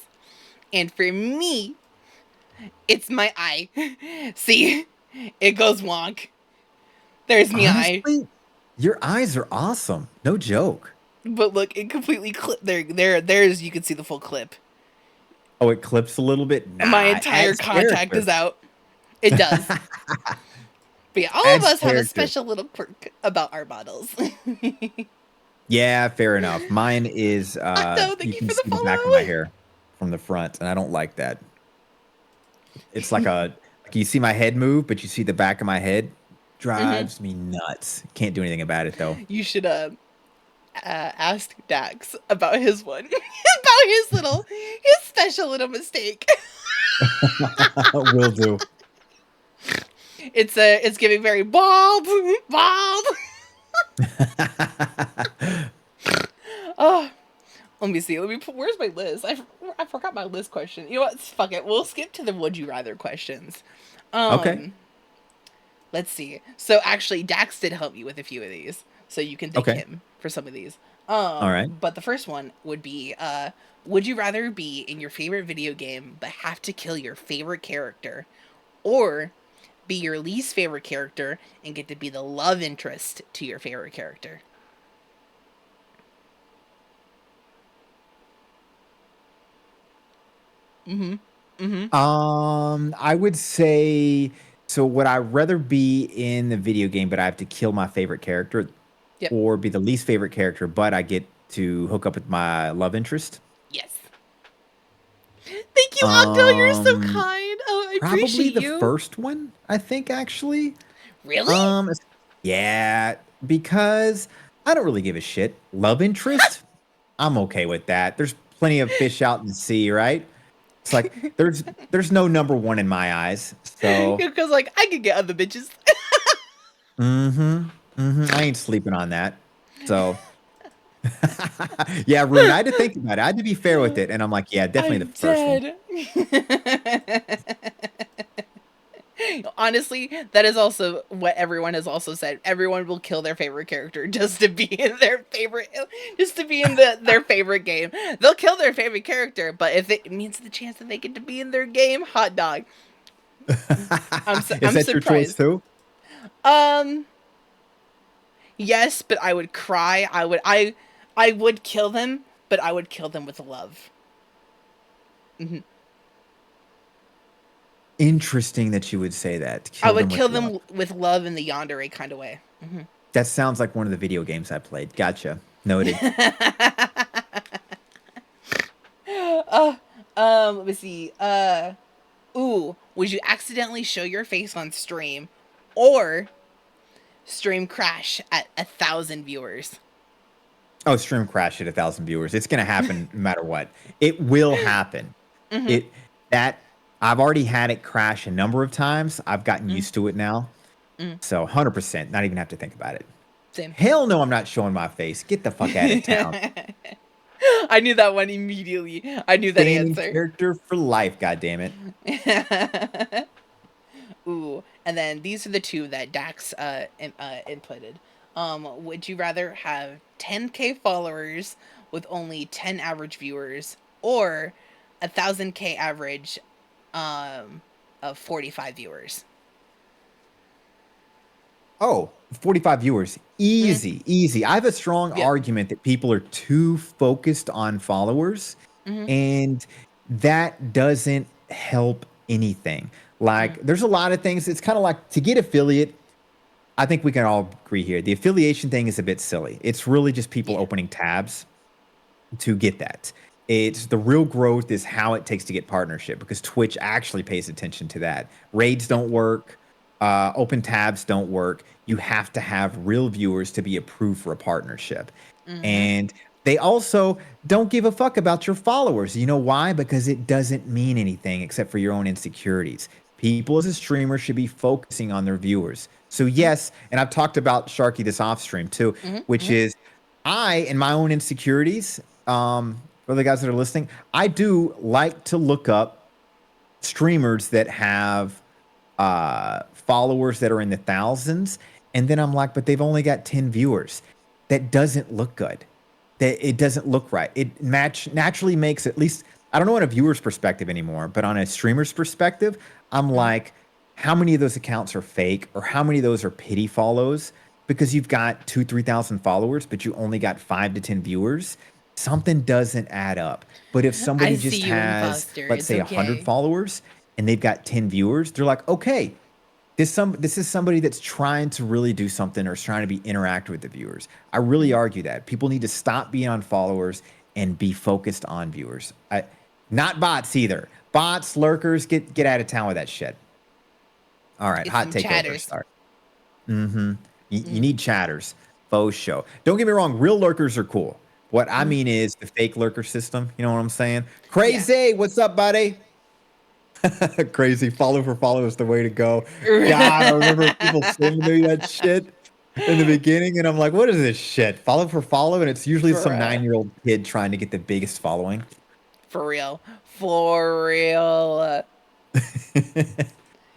And for me, it's my eye. See, it goes wonk. There's me eye. Honestly, your eyes are awesome. No joke. But look, it completely clip. There's. You can see the full clip. Oh, it clips a little bit. Nah, My it entire adds contact character. is out. It does. But yeah, all of Adds us have a character. special little quirk about our models. Yeah, fair enough. Mine is No, thank you you can for the see the back of follow. my hair from the front, and I don't like that. It's like you see my head move, but you see the back of my head. Drives me nuts. Can't do anything about it though. You should ask Dax about his one, about his special little mistake. Will do. It's giving very bald. Oh, let me see. Where's my list? I forgot my list question. You know what? Fuck it. We'll skip to the would you rather questions. Okay. Let's see. So actually, Dax did help me with a few of these, so you can thank Okay. him for some of these. All right. But the first one would be, would you rather be in your favorite video game but have to kill your favorite character, or be your least favorite character and get to be the love interest to your favorite character? I would say so. Would I rather be in the video game, but I have to kill my favorite character, Yep. or be the least favorite character, but I get to hook up with my love interest? Yes. Thank you, Octo. You're so Um, kind. Oh, I Probably appreciate the you. first one. I think actually. Really? Yeah, because I don't really give a shit. Love interest, I'm okay with that. There's plenty of fish out in the sea, right? It's like there's no number one in my eyes. So, Because like I could get other bitches. I ain't sleeping on that. So, yeah, Rune, I had to think about it. I had to be fair with it, and I'm like, yeah, definitely I'm the first one. dead. Honestly, that is also what everyone has also said. Everyone will kill their favorite character just to be in their favorite, their favorite game. They'll kill their favorite character, but if it means the chance that they get to be in their game, hot dog. Is I'm that your choice surprised. too? Yes, but I would cry. I would kill them, but I would kill them with love. Interesting that you would say that. I would with kill love. them with love in the yandere kind of way. That sounds like one of the video games I played. Gotcha. Noted. Let me see. Would you accidentally show your face on stream, or stream crash at 1,000 viewers? Oh, stream crash at 1,000 viewers. It's gonna happen no matter what. It will happen. I've already had it crash a number of times. I've gotten used to it now. So 100%, not even have to think about it. Same. Hell no, I'm not showing my face. Get the fuck out of town. I knew that one immediately. I knew that Gaming answer. character for life, goddammit. Ooh, and then these are the two that Dax inputted. Would you rather have 10K followers with only 10 average viewers, or 1,000K average of 45 viewers? Oh, 45 viewers. Easy, easy. I have a strong argument that people are too focused on followers, and that doesn't help anything. Like, there's a lot of things. It's kind of like to get affiliate. I think we can all agree here. The affiliation thing is a bit silly. It's really just people opening tabs to get that. It's the real growth is how it takes to get partnership, because Twitch actually pays attention to that. Raids don't work. Open tabs don't work. You have to have real viewers to be approved for a partnership. And they also don't give a fuck about your followers. You know why? Because it doesn't mean anything except for your own insecurities. People as a streamer should be focusing on their viewers. So yes, and I've talked about Sharky this off stream too, which is in my own insecurities, for the guys that are listening, I do like to look up streamers that have followers that are in the thousands, and then I'm like, but they've only got 10 viewers. That doesn't look good. That it doesn't look right. It naturally makes, at least, I don't know on a viewer's perspective anymore, but on a streamer's perspective, I'm like, how many of those accounts are fake, or how many of those are pity follows? Because you've got 2,000-3,000 followers, but you only got 5 to 10 viewers. Something doesn't add up. But if somebody I see just you, has, imposter. let's It's say, 100 okay. followers, and they've got 10 viewers, they're like, okay, this is somebody that's trying to really do something, or is trying to be interactive with the viewers. I really argue that people need to stop being on followers and be focused on viewers. Not bots either. Bots, lurkers, get out of town with that shit. All right, Get hot some take over. chatters. Start. You need chatters. Faux show. Don't get me wrong. Real lurkers are cool. What I mean is the fake lurker system. You know what I'm saying? Crazy. What's up, buddy? Crazy. Follow for follow is the way to go. God, I remember people saying to me that shit in the beginning, and I'm like, what is this shit? Follow for follow, and it's usually some Bruh. 9-year-old kid trying to get the biggest following. For real. For real. Yeah,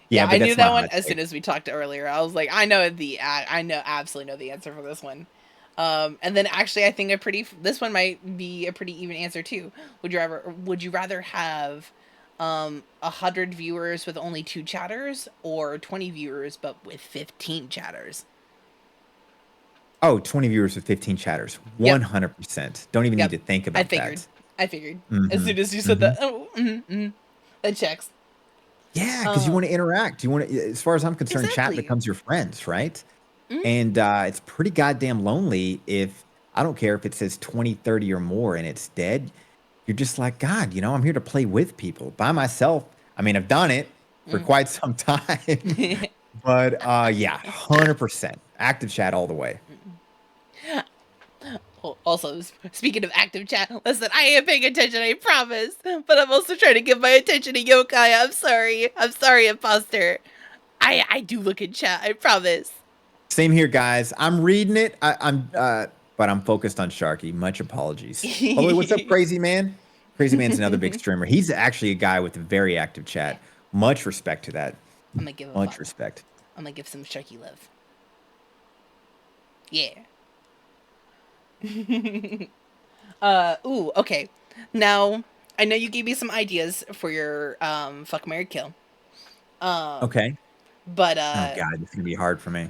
Yeah, but I knew that's my that one hot as take. soon as we talked earlier. I was like, I absolutely know the answer for this one. And then actually, I think this one might be a pretty even answer too. Would you rather have 100 viewers with only 2 chatters, or 20 viewers but with 15 chatters? Oh, 20 viewers with 15 chatters. Yep. 100%. Don't even need Yep. to think I about figured. that. I figured. As hmm soon as you said hmm that, that checks. Yeah, because you want to interact. You want to, as far as I'm concerned, chat Exactly. becomes your friends, right? Mhm. And it's pretty goddamn lonely if, I don't care if it says 20, 30 or more and it's dead. You're just like, God, I'm here to play with people. By myself, I mean, I've done it for quite some time. But yeah, 100%. Active chat all the way. Also, speaking of active chat, listen, I am paying attention, I promise. But I'm also trying to give my attention to Yokai. I'm sorry. I'm sorry, imposter. I do look in chat, I promise. Same here, guys. I'm reading it. But I'm focused on Sharky. Much apologies. By the way, what's up, Crazy Man? Crazy Man's another big streamer. He's actually a guy with a very active chat. Much respect to that. I'm gonna give a Much fuck. respect. I'm gonna give some Sharky love. Yeah. Ooh, okay. Now, I know you gave me some ideas for your fuck, marry, kill. Okay. But Oh God, it's gonna be hard for me.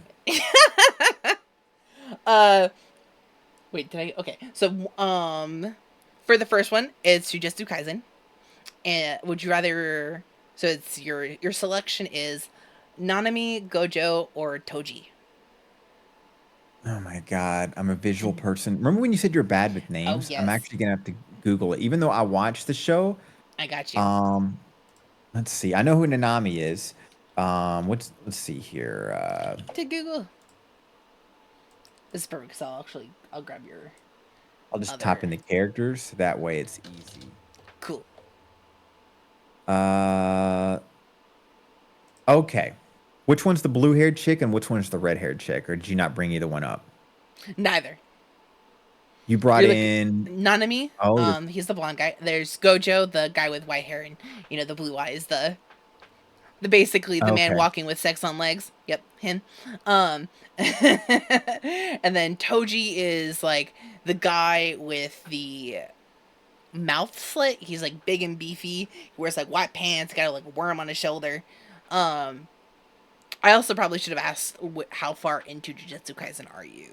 wait, did I? Okay, so for the first one, it's Jujutsu Kaisen. And would you rather? So it's your selection is Nanami, Gojo, or Toji. Oh my God, I'm a visual person. Remember when you said you're bad with Oh names? I'm yes, actually gonna have to Google it. Even though I watched the show. I got you. Um, let's see. I know who Nanami is. Let's see here. To Google. This is perfect because I'll grab your I'll just type in other. the characters. So that way it's easy. Cool. Okay. Which one's the blue-haired chick and which one's the red-haired chick? Or did you not bring either one up? Neither. You brought You're in. Nanami. Oh, He's the blonde guy. There's Gojo, the guy with white hair and the blue eyes. The basically the man okay. walking with sex on legs. Yep, him. And then Toji is like the guy with the mouth slit. He's like big and beefy. He wears like white pants. Got like a worm on his shoulder. I also probably should have asked how far into Jujutsu Kaisen are you?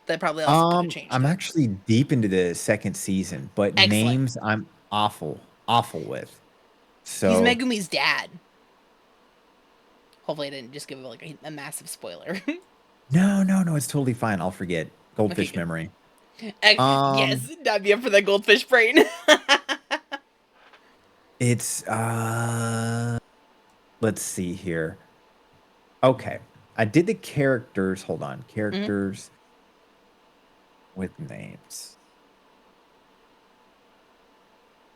That probably also could have changed I'm it. actually deep into the second season, but Excellent. names I'm awful with. He's So Megumi's dad. Hopefully, I didn't just give like a massive spoiler. no, it's totally fine. I'll forget. Okay, Goldfish good. memory. Yes, that'd be up for the goldfish brain. It's let's see here. Okay. I did the characters. Hold on. Characters with names.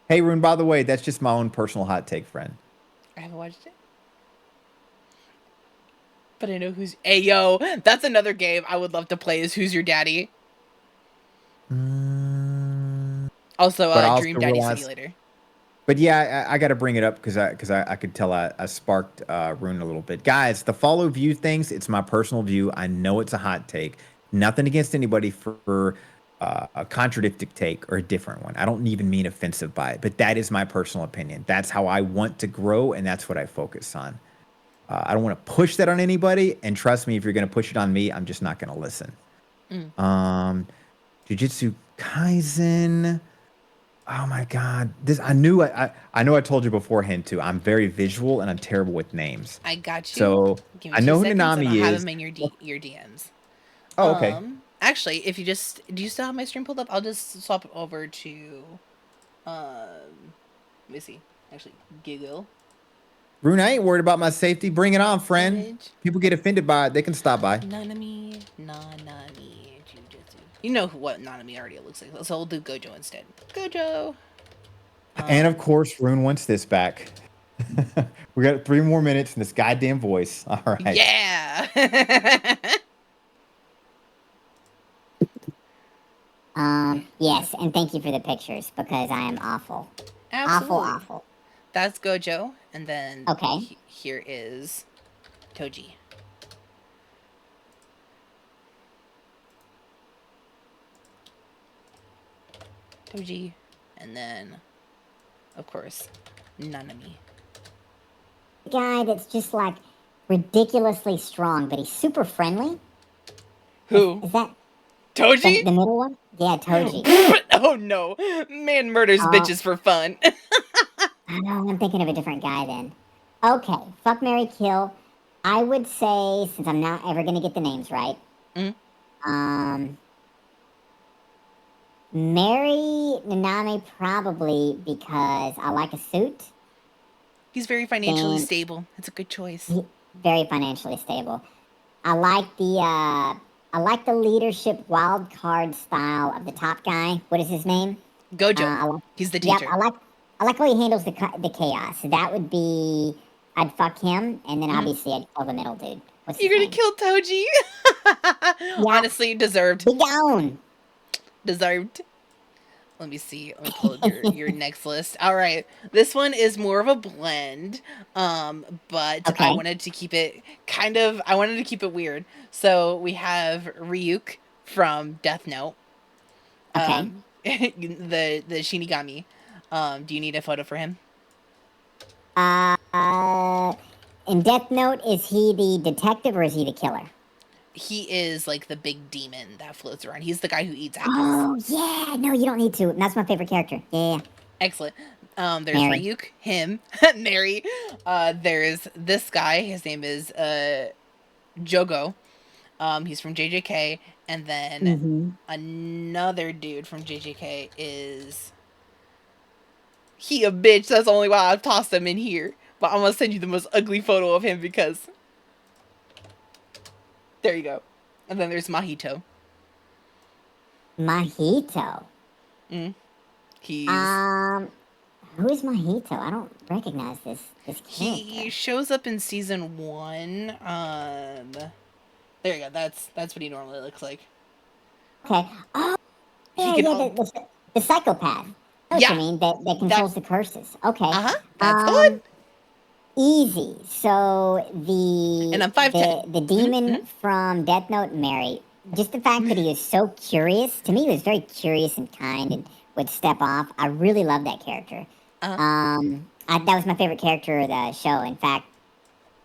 Hey, Rune, by the way, that's just my own personal hot take, friend. I haven't watched it. But I know who's. Hey, yo, that's another game I would love to play. Is Who's Your Daddy? Also, But I also Dream Daddy realized. Simulator. But yeah, I got to bring it up because I could tell I sparked Rune a little bit. Guys, the follow view things, it's my personal view. I know it's a hot take. Nothing against anybody for a contradictory take or a different one. I don't even mean offensive by it, but that is my personal opinion. That's how I want to grow, and that's what I focus on. I don't want to push that on anybody, and trust me, if you're going to push it on me, I'm just not going to listen. Jujutsu Kaisen. Oh my God! This I knew. I know. I told you beforehand too. I'm very visual and I'm terrible with names. I got you. So Give me I 2 know who seconds, and I'll Nanami have is. them in your DMs. Oh, okay. Actually, if you just do you still have my stream pulled up? I'll just swap it over to let me see. Actually, Giggle. Rune, I ain't worried about my safety. Bring it on, friend. Image. People get offended by it. They can stop by. Nanami, Jujutsu. You know what Nanami already looks like, so we'll do Gojo instead. Gojo. And of course, Rune wants this back. We got 3 more minutes in this goddamn voice. All right. Yeah. Yes, and thank you for the pictures because I am awful. Absolutely. Awful. That's Gojo, and then Okay. here is Toji. Toji, and then, of course, Nanami. Guy that's just like ridiculously strong, but he's super friendly. Who? Is that Toji? the middle one? Yeah, Toji. Oh no, man murders bitches for fun. I know, I'm thinking of a different guy then. Okay, fuck, marry, kill. I would say, since I'm not ever gonna get the names right, marry Nanami probably because I like a suit. He's very financially stable. It's a good choice. Very financially stable. I like the leadership wild card style of the top guy. What is his name? Gojo. He's the teacher. Yep, I like how he handles the chaos. That would be, I'd fuck him, and then obviously I'd kill the middle dude. What's You're his gonna kill Toji? Yeah. Honestly, deserved. Be down. Deserved. Let me see. Let me pull up your next list. All right, this one is more of a blend, but Okay. I wanted to keep it I wanted to keep it weird. So we have Ryuk from Death Note. Okay. The Shinigami. Do you need a photo for him? In Death Note, is he the detective or is he the killer? He is like the big demon that floats around. He's the guy who eats apples. Oh, yeah. No, you don't need to. That's my favorite character. Yeah. Excellent. There's Mary. Ryuk, him, Mary. There's this guy. His name is Jogo. He's from JJK. And then another dude from JJK is... He a bitch. That's the only why I've tossed him in here. But I'm going to send you the most ugly photo of him because... There you go. And then there's Mahito. Mahito. He's... Who is Mahito? I don't recognize this character. He shows up in season 1. There you go. That's what he normally looks like. Okay. Oh, He yeah, can the psychopath. That's Yeah. what I mean, that controls the curses. Okay. That's the one. Easy. So the And I'm 5'10". the demon from Death Note, Mary. Just the fact that he is so curious. To me, he was very curious and kind and would step off. I really love that character. That was my favorite character of the show. In fact,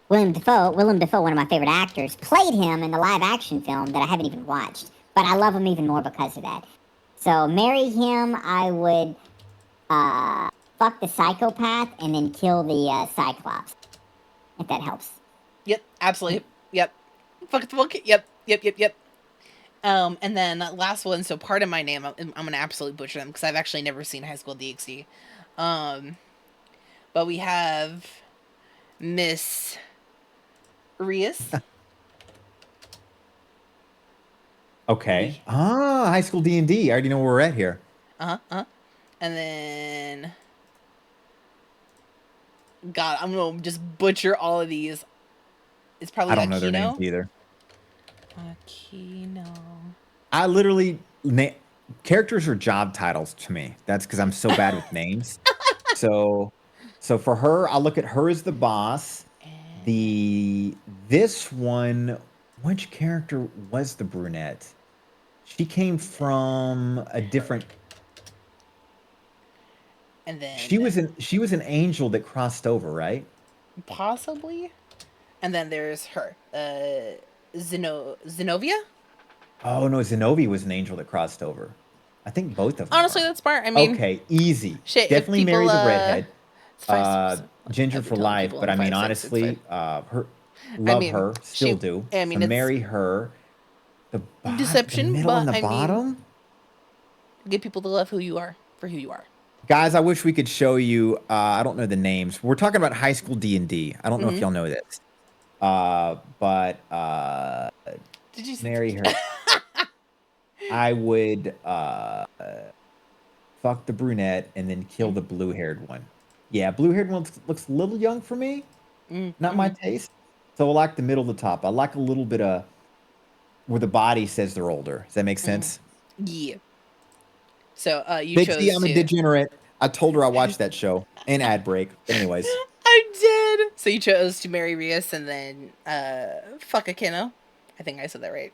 Willem Dafoe, one of my favorite actors, played him in the live action film that I haven't even watched. But I love him even more because of that. So marry him. I would fuck the psychopath and then kill the Cyclops. If that helps. Yep, absolutely. Yep. Fuck the book. Yep. And then last one. So part of my name, I'm gonna absolutely butcher them because I've actually never seen High School DxD. But we have Miss Rias. Okay. High School D&D. I already know where we're at here. And then... God, I'm gonna just butcher all of these. It's probably I don't know their names Aquino. either. Aquino. I literally characters are job titles to me. That's because I'm so bad with names. So, so for her, I'll look at her as the boss. The this one, which character was the brunette? She came from a different. And then She was an angel that crossed over, right? possibly. And then there's her. Zenobia? Oh no, Zenobia was an angel that crossed over. I think both of them Honestly, were. that's smart. I mean, Okay, easy. shit, if Definitely marry people, the redhead. it's five, Ginger I've been for telling life. people But in I mean, 5-6, it's fine. honestly, her I love mean, her, still do. I So mean, it's marry her. The deception, middle and but the I mean, bottom. get people to love who you are for who you are. Guys, I wish we could show you. I don't know the names. We're talking about high school D&D. I don't know if Mhm. y'all know this. But Did you? marry her. I would fuck the brunette and then kill the blue-haired one. Yeah, blue-haired one looks a little young for me. Not my taste. So I like the middle to top. I like a little bit of where the body says they're older. Does that make sense? Yeah. So you Big C, chose I'm a to. degenerate. I told her I watched that show. And ad break. But anyways. I did. So you chose to marry Rias and then fuck Akino. I think I said that right.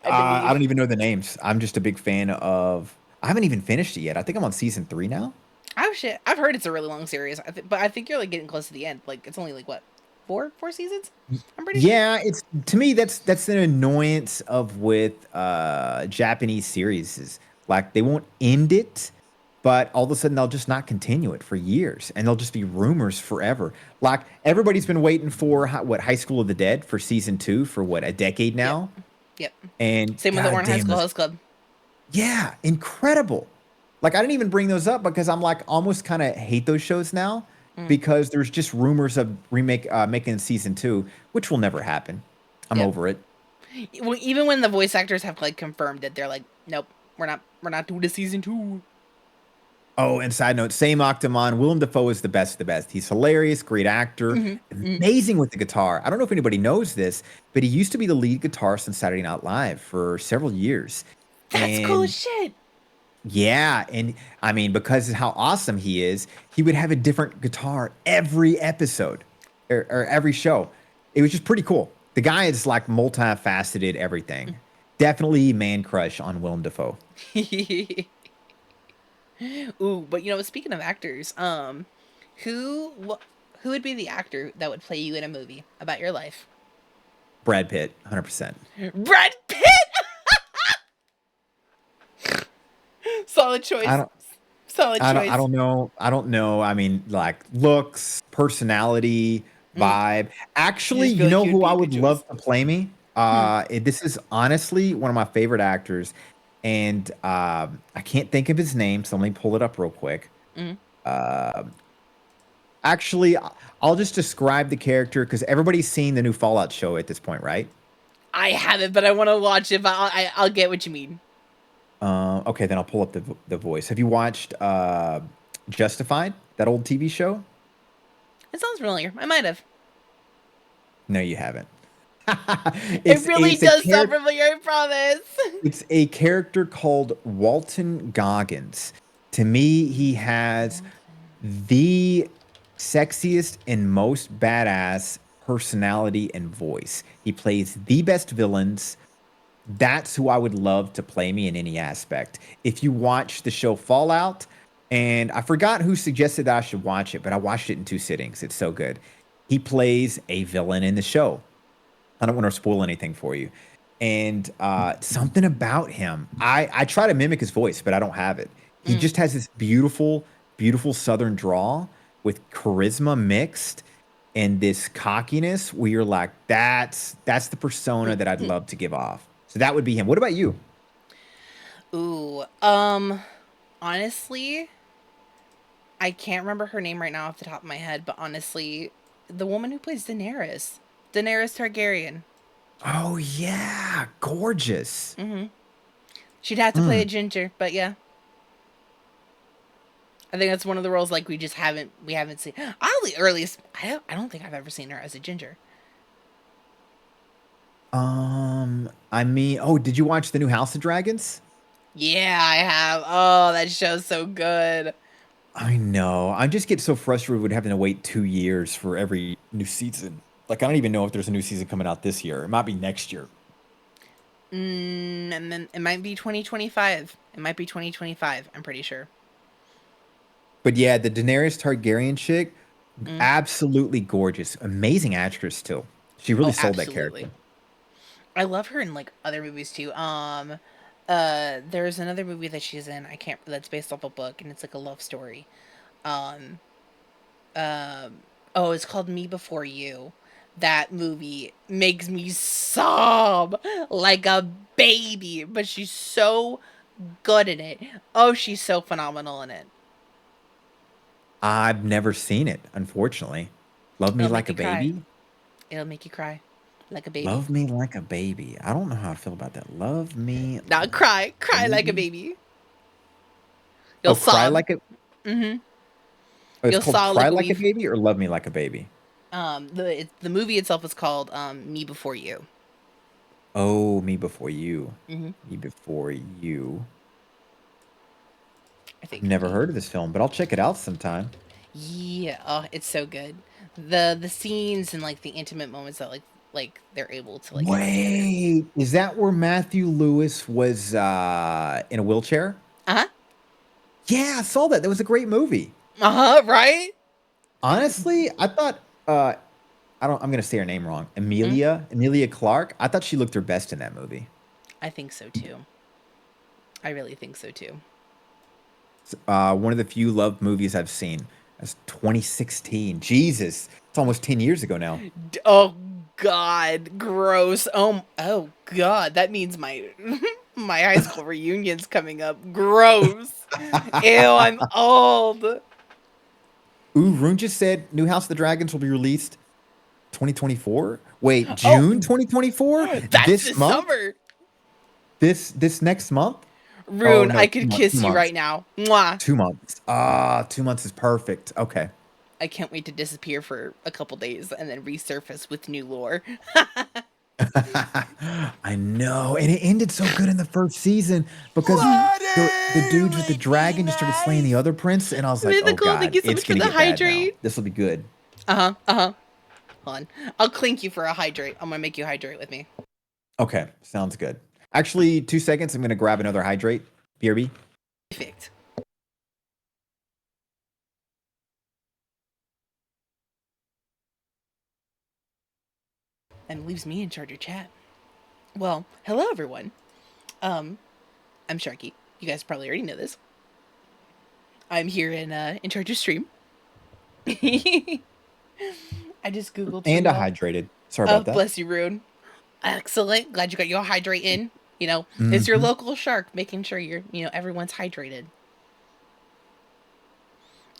I I believe. don't even know the names. I'm just a big fan of. I haven't even finished it yet. I think I'm on season 3 now. Oh shit! I've heard it's a really long series, but I think you're like getting close to the end. Like it's only like what, four seasons? I'm pretty sure. Yeah, it's to me that's an annoyance of with Japanese series is like they won't end it, but all of a sudden they'll just not continue it for years, and they'll just be rumors forever. Like everybody's been waiting for High School of the Dead for season 2 for what, a decade Yep. now, Yep. and Same with the Orange High goddamn, School Host Club. yeah, incredible. Like I didn't even bring those up because I'm like almost kind of hate those shows now because there's just rumors of making season 2, which will never happen. I'm Yep. over it. Even when the voice actors have like confirmed it, they're like, nope, we're not doing the season 2. Oh, and side note, same Octomon. Willem Dafoe is the best of the best. He's hilarious, great actor, amazing with the guitar. I don't know if anybody knows this, but he used to be the lead guitarist on Saturday Night Live for several years. That's cool as shit. Yeah, and I mean, because of how awesome he is, he would have a different guitar every episode or every show. It was just pretty cool. The guy is like multifaceted, everything. Definitely man crush on Willem Dafoe. Ooh, but speaking of actors, who would be the actor that would play you in a movie about your life? Brad Pitt, 100%. Brad Pitt. Solid choice. Solid choice. I don't know. I don't know. I mean, like looks, personality, vibe. Actually, You just feel you like know you'd who be a I good would choice? love to play me? This is honestly one of my favorite actors, and I can't think of his name, so let me pull it up real quick. Actually, I'll just describe the character because everybody's seen the new Fallout show at this point, right? I haven't, but I want to watch it. But I'll get what you mean. Okay, then I'll pull up the voice. Have you watched Justified, that old TV show? It sounds familiar. I might have. No, you haven't. It really it's a does sound familiar. I promise. It's a character called Walton Goggins. To me, he has the sexiest and most badass personality and voice. He plays the best villains. That's who I would love to play me in any aspect. If you watch the show Fallout, and I forgot who suggested that I should watch it, but I watched it in 2 sittings. It's so good. He plays a villain in the show. I don't want to spoil anything for you. And something about him, I try to mimic his voice, but I don't have it. He just has this beautiful, beautiful Southern drawl with charisma mixed and this cockiness where you're like, that's the persona that I'd love to give off. So that would be him. What about you? Ooh. Honestly, I can't remember her name right now off the top of my head, but honestly, the woman who plays Daenerys Targaryen. Oh yeah, gorgeous. She'd have to play a ginger, but yeah. I think that's one of the roles like we haven't seen. Oddly, earliest I don't think I've ever seen her as a ginger. I mean, oh, did you watch the new House of Dragons? Yeah, I have. Oh, that show's so good. I know. I just get so frustrated with having to wait 2 years for every new season. Like, I don't even know if there's a new season coming out this year. It might be next year. And then it might be 2025. It might be 2025. I'm pretty sure. But yeah, the Daenerys Targaryen chick, Mm. absolutely gorgeous. Amazing actress, too. She really Oh, sold that absolutely. character. I love her in like other movies too. There's another movie that she's in. I can't. That's based off a book, and it's like a love story. Um, oh, it's called Me Before You. That movie makes me sob like a baby, but she's so good in it. Oh, she's so phenomenal in it. I've never seen it, unfortunately. Love Me It'll Like make a you cry. Baby? It'll make you cry like a baby. Love Me Like a Baby. I don't know how I feel about that. Love Me Not Like cry, a cry like a Baby. baby. You'll Oh, Cry sob. Like a Mm-hmm. Oh, it's You'll called sob Cry like a Like a weave. Baby or Love Me Like a Baby? The movie itself is called Me Before You. Oh, Me Before You. Mm-hmm. Me Before You. I think. Never heard of this film, but I'll check it out sometime. Yeah. Oh, it's so good. The scenes and like the intimate moments that like they're able to like get together. Wait, is that where Matthew Lewis was in a wheelchair? Uh huh. Yeah, I saw that. That was a great movie. Uh huh. Right. Honestly, I thought I'm gonna say her name wrong. Mm, Emilia Clarke. I thought she looked her best in that movie. I think so too. I really think so too. One of the few love movies I've seen. That's 2016. Jesus, it's almost 10 years ago now. Oh God, gross. Oh God, that means my my high school reunion's coming up. Gross. Ew, I'm old. Ooh, Rune just said New House of the Dragons will be released 2024. Wait, Oh, June 2024? that's This this month? summer. This next month? Oh Rune, no, I could two kiss you months. right now. Mwah. 2 months. 2 months is perfect. Okay. I can't wait to disappear for a couple days and then resurface with new lore. I know, and it ended so good in the first season because the dudes with the dragon just started slaying the other prince, and I was like, "Oh Mythical, thank God, you so it's much for gonna the get bad now. hydrate. This will be good." Uh-huh, uh-huh. Hold on. I'll clink you for a hydrate. I'm gonna make you hydrate with me. Okay, sounds good. Actually, 2 seconds. I'm gonna grab another hydrate. BRB. Perfect. And leaves me in charge of chat. Well, hello everyone. I'm Sharky. You guys probably already know this. I'm here in charge of stream. I just googled for And I y'all. hydrated. Sorry Oh, about that. bless you, Rune. Excellent. Glad you got your hydrate in. You know, it's your Mhm. local shark making sure everyone's hydrated.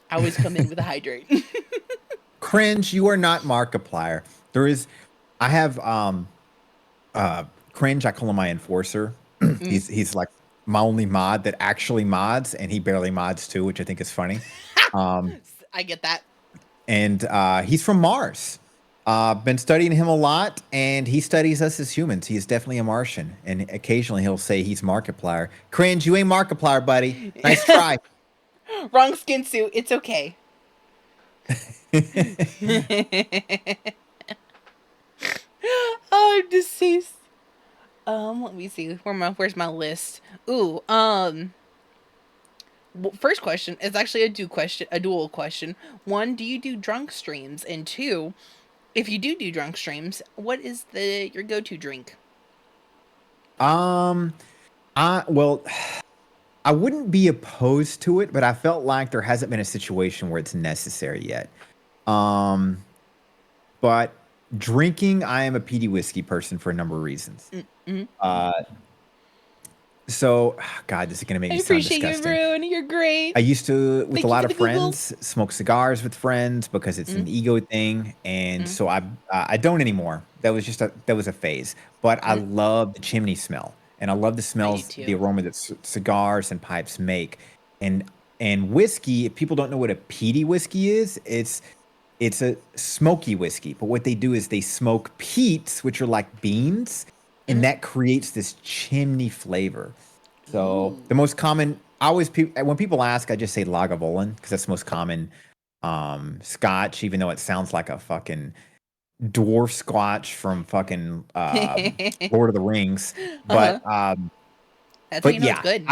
I always come in with a hydrate. Cringe. You are not Markiplier. There is. I have Cringe. I call him my enforcer. Mm. He's like my only mod that actually mods, and he barely mods too, which I think is funny. Um, I get that. and he's from Mars. Been studying him a lot, and he studies us as humans. He is definitely a Martian, and occasionally he'll say he's Markiplier. Cringe, you ain't Markiplier, buddy. Nice try. Wrong skin suit. It's okay. Oh, I'm deceased. Let me see. Where's my list? Ooh, first question is actually a dual question. One, do you do drunk streams? And two, if you do drunk streams, what is your go-to drink? um, well, I wouldn't be opposed to it, but I felt like there hasn't been a situation where it's necessary yet. Um, but drinking, I am a peaty whiskey person for a number of reasons. Mm-hmm. Uh, So, God, this is gonna make I me sound appreciate you, disgusting. Rune. You're great. I used to, with Thank a you lot for of the Google. friends, smoke cigars with friends because it's an Mm, ego thing, and mm, so I don't anymore. That was a phase. But I mm. love the chimney smell, and I love the I do smells, the too. aroma that cigars and pipes make, and whiskey. If people don't know what a peaty whiskey is, It's a smoky whiskey, but what they do is they smoke peats, which are like beans, and that creates this chimney flavor. So Ooh. the most common, when people ask, I just say Lagavulin because that's the most common Scotch, even though it sounds like a fucking dwarf Scotch from fucking Lord of the Rings. Uh-huh. That's how you But know it's yeah, good.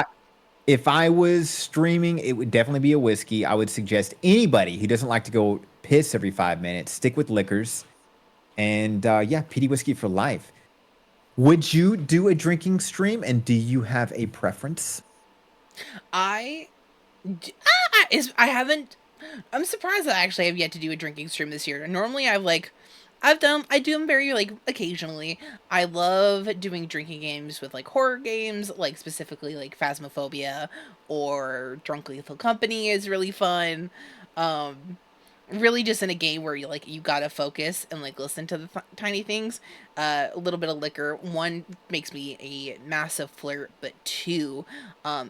if I was streaming, it would definitely be a whiskey. I would suggest anybody who doesn't like to go piss every 5 minutes, stick with liquors. And yeah, PD whiskey for life. Would you do a drinking stream? And do you have a preference? I I haven't. I'm surprised that I actually have yet to do a drinking stream this year. Normally, I do them very like occasionally. I love doing drinking games with like horror games, like specifically like Phasmophobia or Drunk Lethal Company is really fun. Um, really just in a game where you gotta focus and like listen to the tiny things. A little bit of liquor, one, makes me a massive flirt, but two,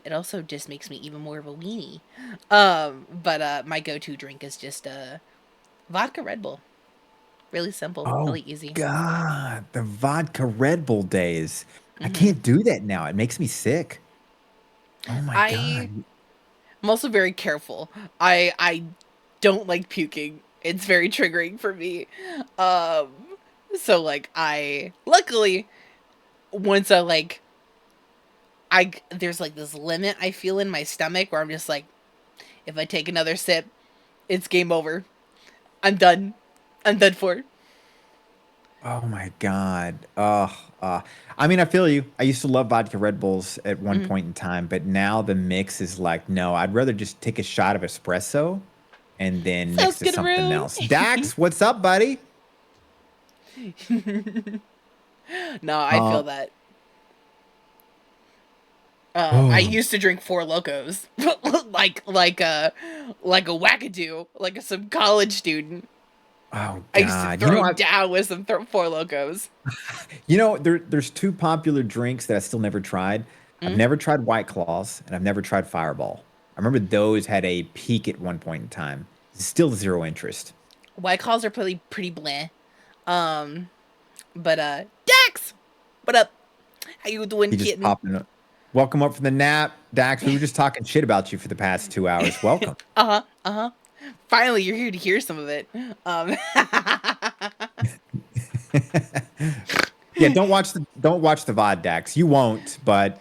it also just makes me even more of a weenie. But my go-to drink is just vodka Red Bull. Really simple, Oh really easy. God, the vodka Red Bull days. I hmm can't do that now. It makes me sick. Oh my I God. I'm also very careful. I don't like puking. It's very triggering for me. Um so like I luckily once I there's like this limit I feel in my stomach where I'm just like, if I take another sip, it's game over. I'm done. I'm done for. Oh my God. I mean, I feel you. I used to love vodka Red Bulls at one Mm. point in time, but now the mix is like, no, I'd rather just take a shot of espresso and then mix Sounds to good, something Rune. else. Dax, what's up, buddy? No, I Uh, feel that. I oh, used to drink Four Locos, like a wackadoo, like some college student. oh I used to God. throw down with some Four Locos. There's two popular drinks that I still never tried. I've Mm? never tried White Claws and I've never tried Fireball. I remember those had a peak at one point in time. Still zero interest. White Claws are pretty bland. Um, but Dax, what up? How you doing, He just kitten? popped in. Welcome up from the nap, Dax. We were just talking shit about you for the past 2 hours. Welcome. Uh-huh. Finally, you're here to hear some of it. Um, Yeah, don't watch the VOD, Dax. You won't, but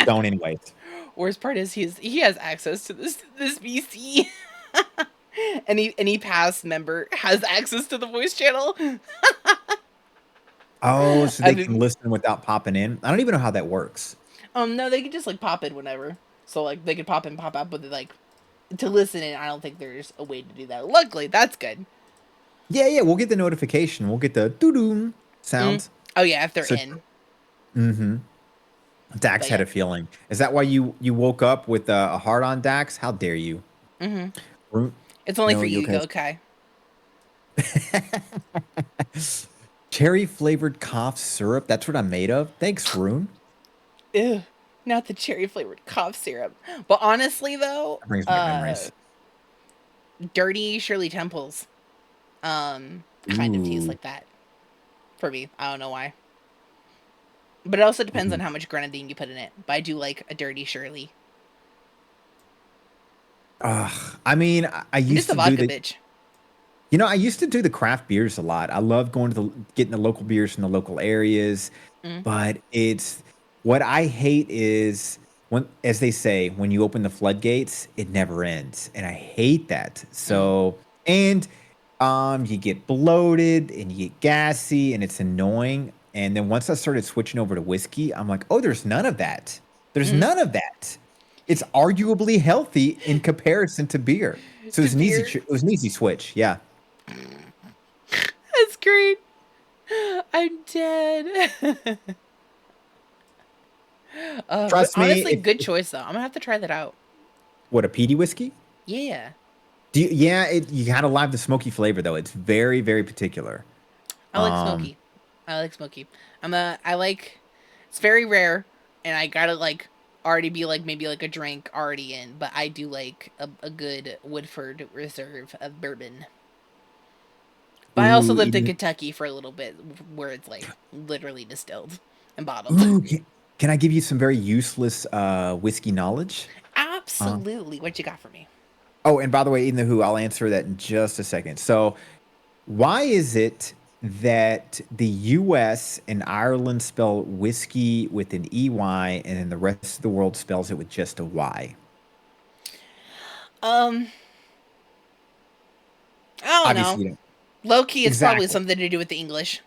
don't anyways. worst part is he has access to this VC. Any past member has access to the voice channel. Oh, so I they can mean, listen without popping in. I don't even know how that works. no, they could just like pop in whenever. So like they could pop in, pop out, but like to listen in, I don't think there's a way to do that. Luckily, that's good. Yeah, we'll get the notification. We'll get the doo-doo Mm. sound. Oh yeah, if they're So, in. mm-hmm. Dax But had yeah. a feeling. Is that why you woke up with a heart on Dax? How dare you? hmm Ru- It's only No, for you you, okay? okay? Cherry flavored cough syrup. That's what I'm made of. Thanks, Rune. Ew, not the cherry flavored cough syrup. But honestly, though, That brings back memories. dirty Shirley Temples, kind of taste Ooh. like that for me. I don't know why. But it also depends Ooh. on how much grenadine you put in it. But I do like a dirty Shirley. I mean, I I'm used just a to do vodka the, bitch. I used to do the craft beers a lot. I love going to getting the local beers from the local areas, Mm. but it's what I hate is when, as they say, when you open the floodgates, it never ends, and I hate that. Mm. So, and you get bloated and you get gassy, and it's annoying. And then once I started switching over to whiskey, I'm like, oh, there's none of that. There's Mm. none of that. It's arguably healthy in comparison to beer. So To beer. it was an easy switch. Yeah. That's great. I'm dead. But Trust me, honestly, good choice though. I'm gonna have to try that out. what a peaty whiskey? Yeah, You gotta love the smoky flavor though. It's very, very particular. I like Um, smoky. I like smoky. I like. It's very rare, and I gotta like already be like maybe like a drink already in. But I do like a good Woodford Reserve of bourbon. But I also Ooh, lived in Eden. Kentucky for a little bit, where it's like literally distilled and bottled. Ooh, can I give you some very useless whiskey knowledge? Absolutely. What you got for me? Oh, and by the way, Eden the Who, I'll answer that in just a second. So, why is it that the U.S. and Ireland spell whiskey with an EY and then the rest of the world spells it with just a Y? Um, I don't know. Obviously, you don't. Low key, it's probably Exactly. something to do with the English.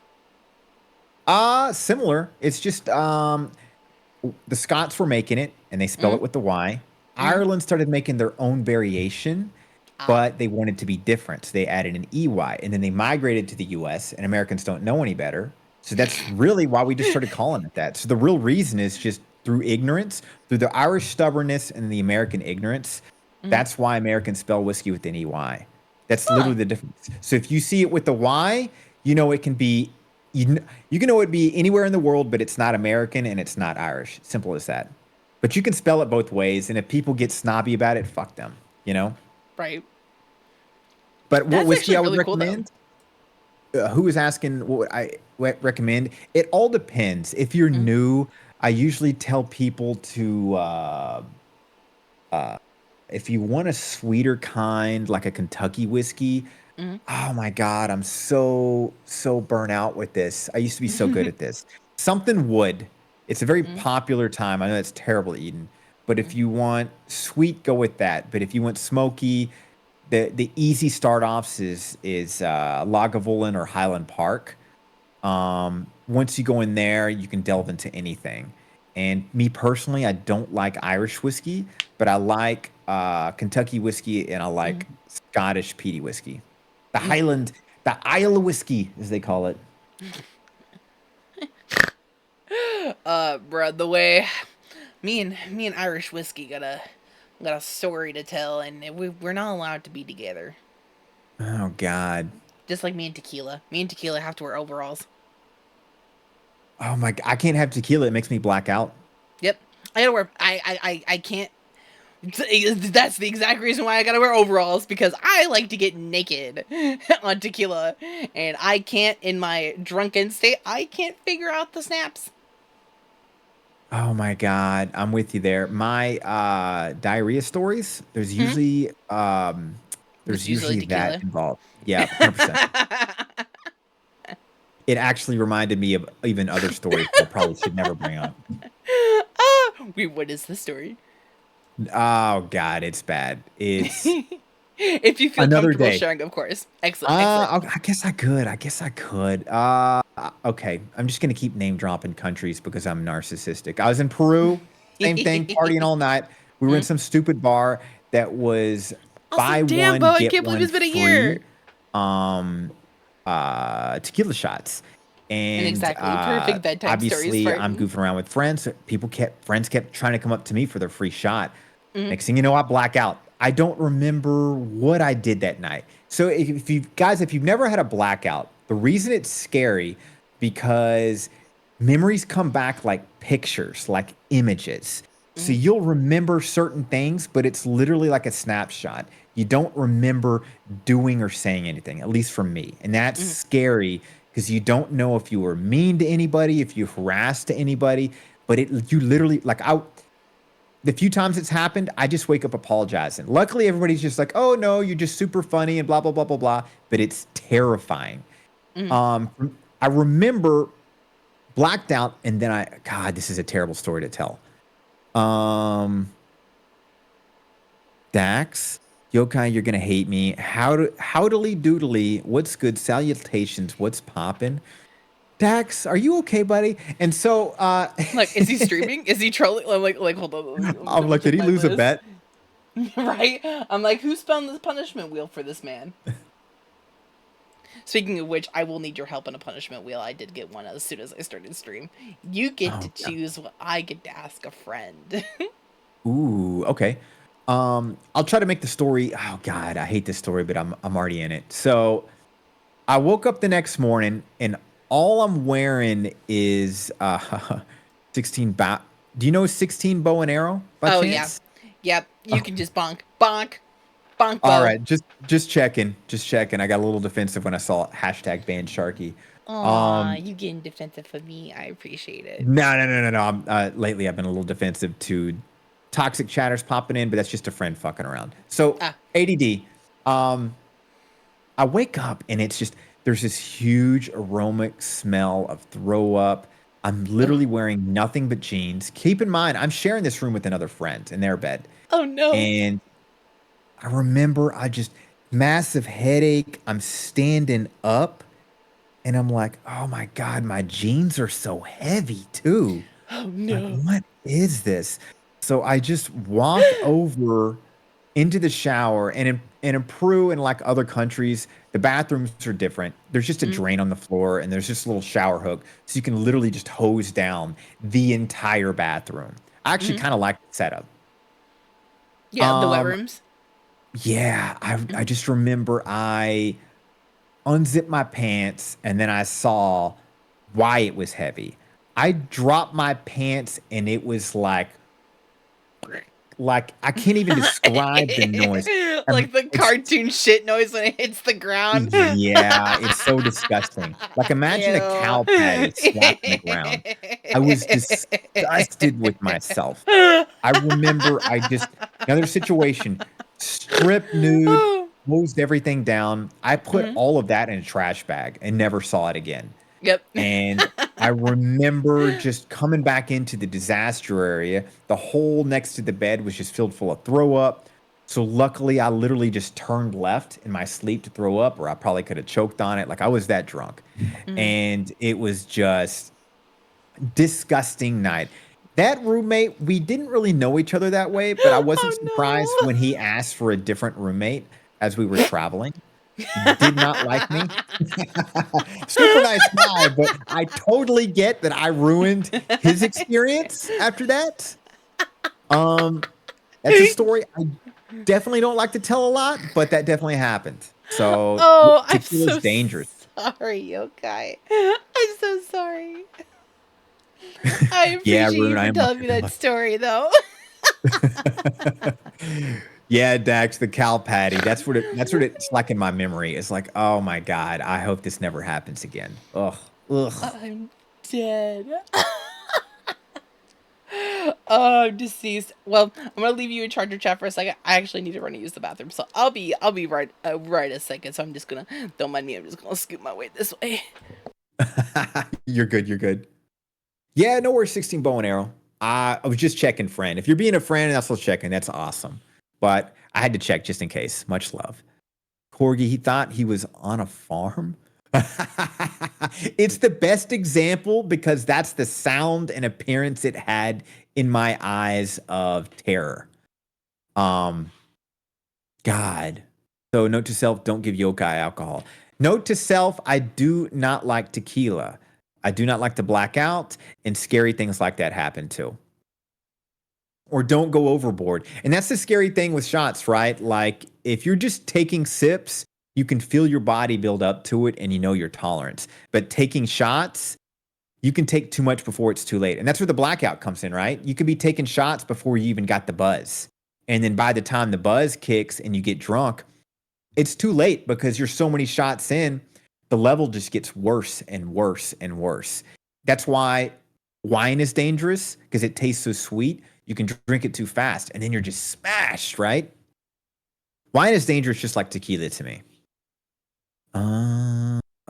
Similar. It's just the Scots were making it and they spell Mm, it with the Y. mm, Ireland started making their own variation, ah, but they wanted to be different. So they added an EY and then they migrated to the US, and Americans don't know any better. So that's really why we just started calling it that. So the real reason is just through ignorance, through the Irish stubbornness and the American ignorance. mm. That's why Americans spell whiskey with an EY. That's Huh. literally the difference. So if you see it with the Y, you know it can be you can know it be anywhere in the world, but it's not American and it's not Irish. Simple as that. But you can spell it both ways, and if people get snobby about it, fuck them, you know? Right. But what That's whiskey actually I would really cool, though. recommend? Who is asking what would I recommend? It all depends. If you're Mm, new, I usually tell people to uh, if you want a sweeter kind, like a Kentucky whiskey. mm, Oh my God, I'm so burnt out with this. I used to be so good at this. Something wood. It's a very mm, popular time. I know it's terrible, Eden, but if mm. you want sweet, go with that. But if you want smoky, the easy start offs is Lagavulin or Highland Park. Once you go in there, you can delve into anything. And me personally, I don't like Irish whiskey, but I like Kentucky whiskey and I like Scottish peaty whiskey. The Highland, the Isle whiskey, as they call it. Bro, the way me and Irish whiskey got a story to tell, and we're not allowed to be together. Oh God. Just like me and tequila. Me and tequila have to wear overalls. Oh my! I can't have tequila. It makes me black out. Yep. I gotta wear. I can't. That's the exact reason why I gotta wear overalls, because I like to get naked on tequila, and I can't, in my drunken state, I can't figure out the snaps. Oh my God, I'm with you there. My diarrhea stories. Hmm? It's There's usually usually that tequila. involved. Yeah, 100%. It actually reminded me of even other stories that I probably should never bring up. Wait, what is the story? Oh God, it's bad. It's If you feel another comfortable day. sharing, of course. Excellent, excellent. I guess I could. I guess I could. Okay. I'm just gonna keep name dropping countries because I'm narcissistic. I was in Peru, same thing, partying all night. We were in Mm. some stupid bar that was Also, buy damn, Bo, one I get can't believe one it's been a year. free. Um, Tequila shots, And and exactly, perfect bedtime stories obviously for. I'm goofing around with friends. Friends kept trying to come up to me for their free shot. Mm, Next thing you know, I black out. I don't remember what I did that night. So if you guys, if you've never had a blackout, the reason it's scary because memories come back like pictures, like images. So mm, you'll remember certain things, but it's literally like a snapshot. You don't remember doing or saying anything, at least for me. And that's mm. scary because you don't know if you were mean to anybody, if you harassed to anybody, but you literally like the few times it's happened, I just wake up apologizing. Luckily, everybody's just like, "Oh no, you're just super funny," and blah blah blah blah blah. But it's terrifying. Mm. Um, I remember blacked out, and then God, this is a terrible story to tell. Um, Dax, Yokai, you're gonna hate me. Howdily doodly, what's good? Salutations, what's poppin'? Dax, are you okay, buddy? And so, Like, is he streaming? Is he trolling? I'm like, hold on, let me I'm double like, did check he my lose a list. bet? Right? I'm like, who spun the punishment wheel for this man? Speaking of which, I will need your help on a punishment wheel. I did get one as soon as I started stream. You get to Oh, God. choose what I get to ask a friend. Ooh, okay. I'll try to make the story. Oh God, I hate this story, but I'm already in it. So I woke up the next morning and all I'm wearing is 16 bow. Do you know 16 bow and arrow by Oh yeah, chance? yep. You Oh, can just bonk, bonk. Bonk All Bo. right, just checking, just checking. I got a little defensive when I saw hashtag ban Sharky. Aw, you getting defensive for me. I appreciate it. No. Lately, I've been a little defensive to toxic chatters popping in, but that's just a friend fucking around. So Ah. ADD. I wake up and it's just there's this huge aromatic smell of throw up. I'm literally wearing nothing but jeans. Keep in mind, I'm sharing this room with another friend in their bed, Oh no. and I remember I just massive headache. I'm standing up. And I'm like, oh my God, my jeans are so heavy too. Oh Like, no. what is this? So I just walk over into the shower, and in Peru and like other countries, the bathrooms are different. There's just a drain on the floor, and there's just a little shower hook, so you can literally just hose down the entire bathroom. I actually kind of like the setup. Yeah, the wet Um, rooms. yeah, I just remember I unzipped my pants and then I saw why it was heavy. I dropped my pants and it was like I can't even describe the noise. Like the It's cartoon shit noise when it hits the ground. yeah, it's so disgusting. Like imagine a Ew. cow patty slapping the ground. I was disgusted with myself. I remember another situation, stripped nude, closed everything down. I put all of that in a trash bag and never saw it again. Yep. And I remember just coming back into the disaster area. The hole next to the bed was just filled full of throw up. So luckily, I literally just turned left in my sleep to throw up, or I probably could have choked on it. Like I was that drunk. And it was just disgusting night. That roommate, we didn't really know each other that way, but I wasn't surprised Oh when he asked for a different roommate as we were traveling. He did not like me. Super nice guy, but I totally get that I ruined his experience after that. That's a story I definitely don't like to tell a lot, but that definitely happened. So Oh, I'm tequila's so dangerous. sorry, okay. I'm so sorry. I Yeah, appreciate Rune, you I for am telling me that story, though. Yeah, Dax, the cow patty. That's what it's like in my memory. It's like, oh my God, I hope this never happens again. Ugh. I'm dead. Oh, I'm deceased. Well, I'm gonna leave you in charge of chat for a second. I actually need to run and use the bathroom, so I'll be right a second. So I'm just gonna don't mind me. I'm just gonna scoot my way this way. You're good, you're good. Yeah, no worries, 16 bow and arrow. I was just checking, friend. If you're being a friend and that's what's checking, that's awesome. But I had to check just in case. Much love. Corgi, he thought he was on a farm. It's the best example because that's the sound and appearance it had in my eyes of terror. God. So note to self, don't give yokai alcohol. Note to self, I do not like tequila. I do not like to black out, and scary things like that happen too. Or don't go overboard. And that's the scary thing with shots, right? Like if you're just taking sips, you can feel your body build up to it and you know your tolerance. But taking shots, you can take too much before it's too late. And that's where the blackout comes in, right? You could be taking shots before you even got the buzz. And then by the time the buzz kicks and you get drunk, it's too late because you're so many shots in, the level just gets worse and worse and worse. That's why wine is dangerous because it tastes so sweet. You can drink it too fast and then you're just smashed, right? Wine is dangerous just like tequila to me.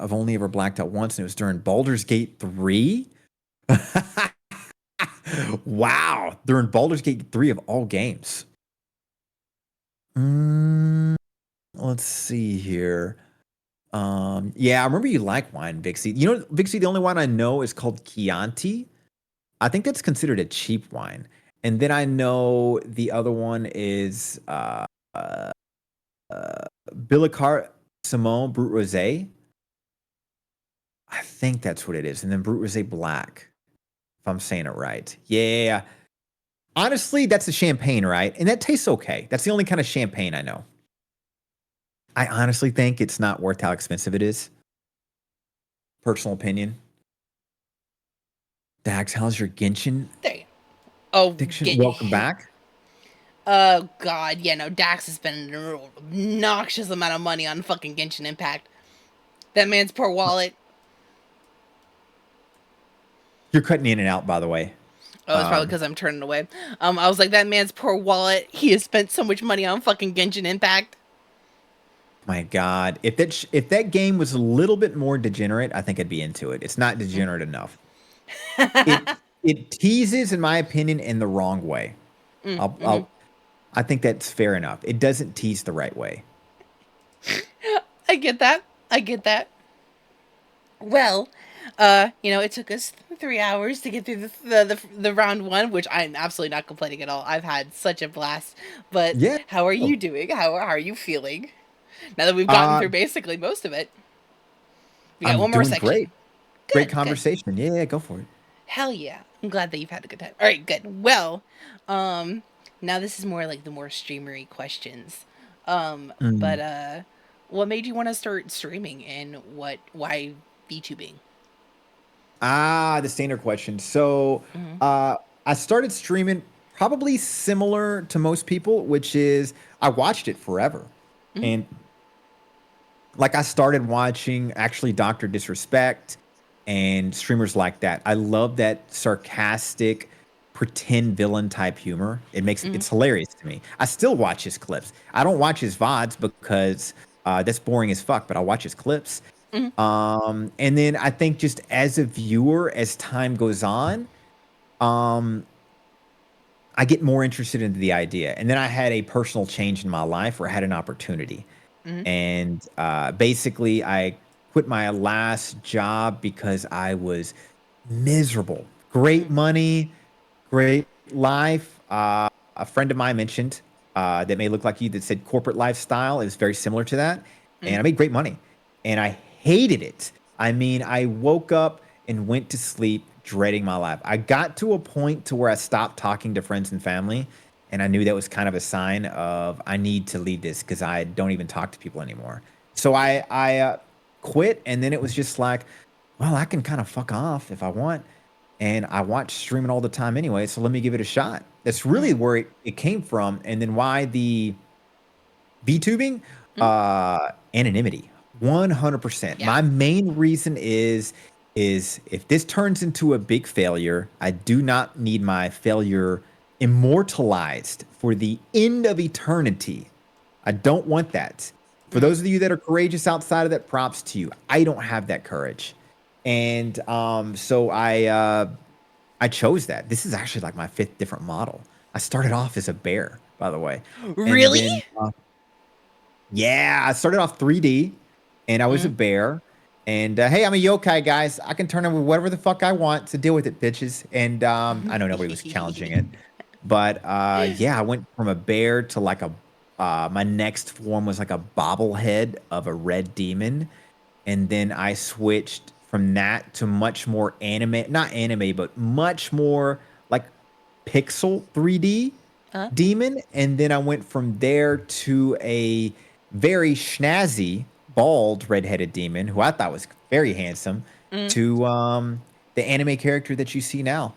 I've only ever blacked out once and it was during Baldur's Gate 3. Wow. During Baldur's Gate 3 of all games. Let's see here. Yeah, I remember you like wine, Vixie. You know, Vixie, the only wine I know is called Chianti. I think that's considered a cheap wine. And then I know the other one is Billicar Simone Brut Rosé. I think that's what it is. And then Brut Rosé Black, if I'm saying it right. Yeah. Honestly, that's a champagne, right? And that tastes okay. That's the only kind of champagne I know. I honestly think it's not worth how expensive it is. Personal opinion. Dax, how's your Genshin There you go. Oh, addiction? Welcome back. Oh god, yeah, no, Dax has spent an obnoxious amount of money on fucking Genshin Impact. That man's poor wallet. You're cutting in and out, by the way. Oh, it's probably because I'm turning away. I was like, that man's poor wallet. He has spent so much money on fucking Genshin Impact. My God, if that game was a little bit more degenerate, I think I'd be into it. It's not degenerate enough. It teases, in my opinion, in the wrong way. I think that's fair enough. It doesn't tease the right way. I get that. I get that. Well, it took us 3 hours to get through the round one, which I'm absolutely not complaining at all. I've had such a blast. But Yeah. how are you doing? How are you feeling? Now that we've gotten through basically most of it. We got one more section. Great. Good, Great conversation. Good. Yeah, go for it. Hell yeah. I'm glad that you've had a good time. All right, good. Well, now this is more like the more streamery questions. But what made you want to start streaming and why VTubing? The standard question. So, I started streaming probably similar to most people, which is I watched it forever. And like I started watching actually Dr. Disrespect and streamers like that. I love that sarcastic pretend villain type humor. It's hilarious to me. I still watch his clips. I don't watch his VODs because that's boring as fuck, but I'll watch his clips. And then I think just as a viewer, as time goes on, I get more interested into the idea. And then I had a personal change in my life where I had an opportunity. And basically, I quit my last job because I was miserable. Great money, great life. A friend of mine mentioned that may look like you that said corporate lifestyle is very similar to that. And I made great money. And I hated it. I mean, I woke up and went to sleep dreading my life. I got to a point to where I stopped talking to friends and family. And I knew that was kind of a sign of I need to leave this because I don't even talk to people anymore. So I quit, and then it was just like, well, I can kind of fuck off if I want. And I watch streaming all the time anyway, so let me give it a shot. That's really where it came from. And then why the VTubing? Anonymity, 100%. Yeah. My main reason is if this turns into a big failure, I do not need my failure immortalized for the end of eternity. I don't want that. For those of you that are courageous outside of that, props to you. I don't have that courage. And so I chose that. This is actually like my 5th different model. I started off as a bear, by the way. Really? Then, yeah, I started off 3D, and I was a bear. And hey, I'm a yokai, guys. I can turn into whatever the fuck I want, to deal with it, bitches. And I know nobody was challenging it. But yeah, I went from a bear to like my next form was like a bobblehead of a red demon. And then I switched from that to much more not anime, but much more like pixel 3D demon. And then I went from there to a very schnazzy, bald, redheaded demon who I thought was very handsome to the anime character that you see now.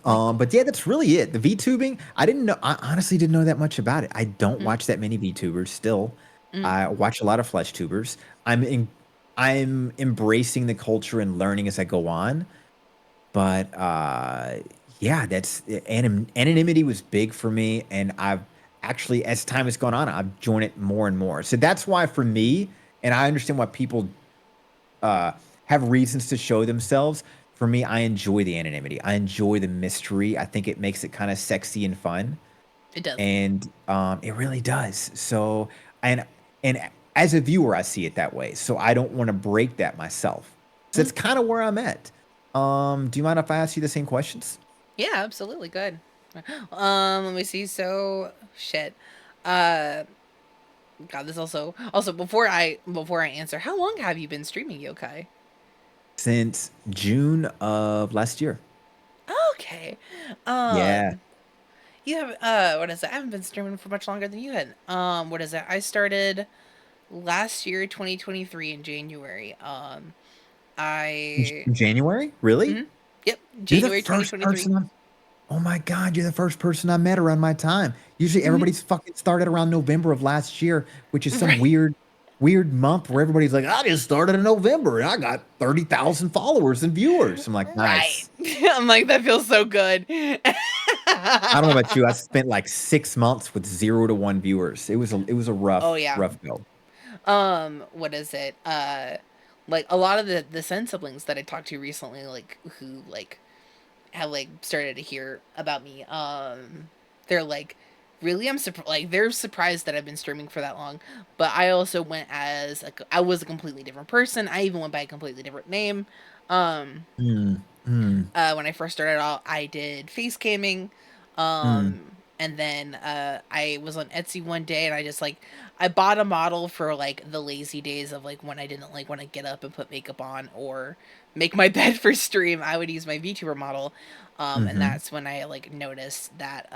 But yeah, that's really it. The VTubing, I honestly didn't know that much about it. I don't watch that many VTubers still. I watch a lot of flesh tubers. I'm embracing the culture and learning as I go on. But yeah, anonymity was big for me, and I've actually, as time has gone on, I've joined it more and more. So that's why for me, and I understand why people have reasons to show themselves. For me, I enjoy the anonymity. I enjoy the mystery. I think it makes it kind of sexy and fun. It does. And it really does. So, and as a viewer, I see it that way. So I don't want to break that myself. So that's kind of where I'm at. Do you mind if I ask you the same questions? Yeah, absolutely. Good. Let me see. So, shit. God, this also before I answer, how long have you been streaming yokai? Since June of last year. Okay. Yeah. You have what is it? I haven't been streaming for much longer than you had. What is it? I started last year, 2023 in January. January? Really? Yep, January 2023. Oh my God, you're the first person I met around my time. Usually everybody's fucking started around November of last year, which is some Right. weird month where everybody's like, I just started in November and I got 30,000 followers and viewers. I'm like, Right. nice. I'm like, that feels so good. I don't know about you. I spent like 6 months with 0 to 1 viewers. It was a Oh yeah. rough go. What is it? Like a lot of the Sen siblings that I talked to recently, like who like have like started to hear about me, they're like, really, I'm surprised. Like they're surprised that I've been streaming for that long. But I also went as I was a completely different person. I even went by a completely different name. Um, Mm, mm, when I first started out, I did face camming. mm, And then I was on Etsy one day and I just like I bought a model for like the lazy days of like when I didn't like want to get up and put makeup on or make my bed for stream. I would use my VTuber model. And mm-hmm. that's when I like noticed that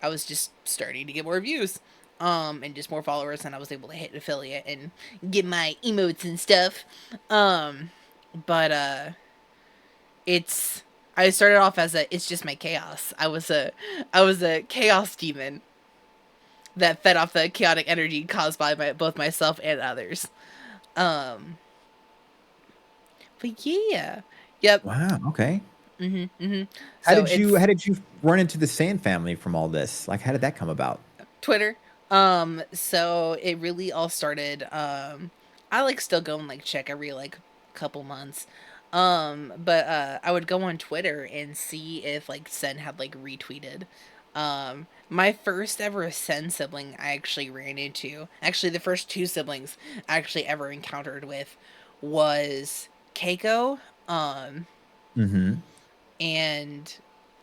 I was just starting to get more views. And just more followers, and I was able to hit affiliate and get my emotes and stuff. But it's I started off as a it's just my chaos. I was a chaos demon that fed off the chaotic energy caused by both myself and others. Um but yeah. Yep. Wow. Okay. How So did you it's how did you run into the Sand family from all this? Like, how did that come about? Twitter. So it really all started I like still go and like check every like couple months. But I would go on Twitter and see if like Sen had like retweeted. My first ever Sen sibling I actually ran into, actually the first two siblings I actually ever encountered with was Keiko, Mm-hmm. and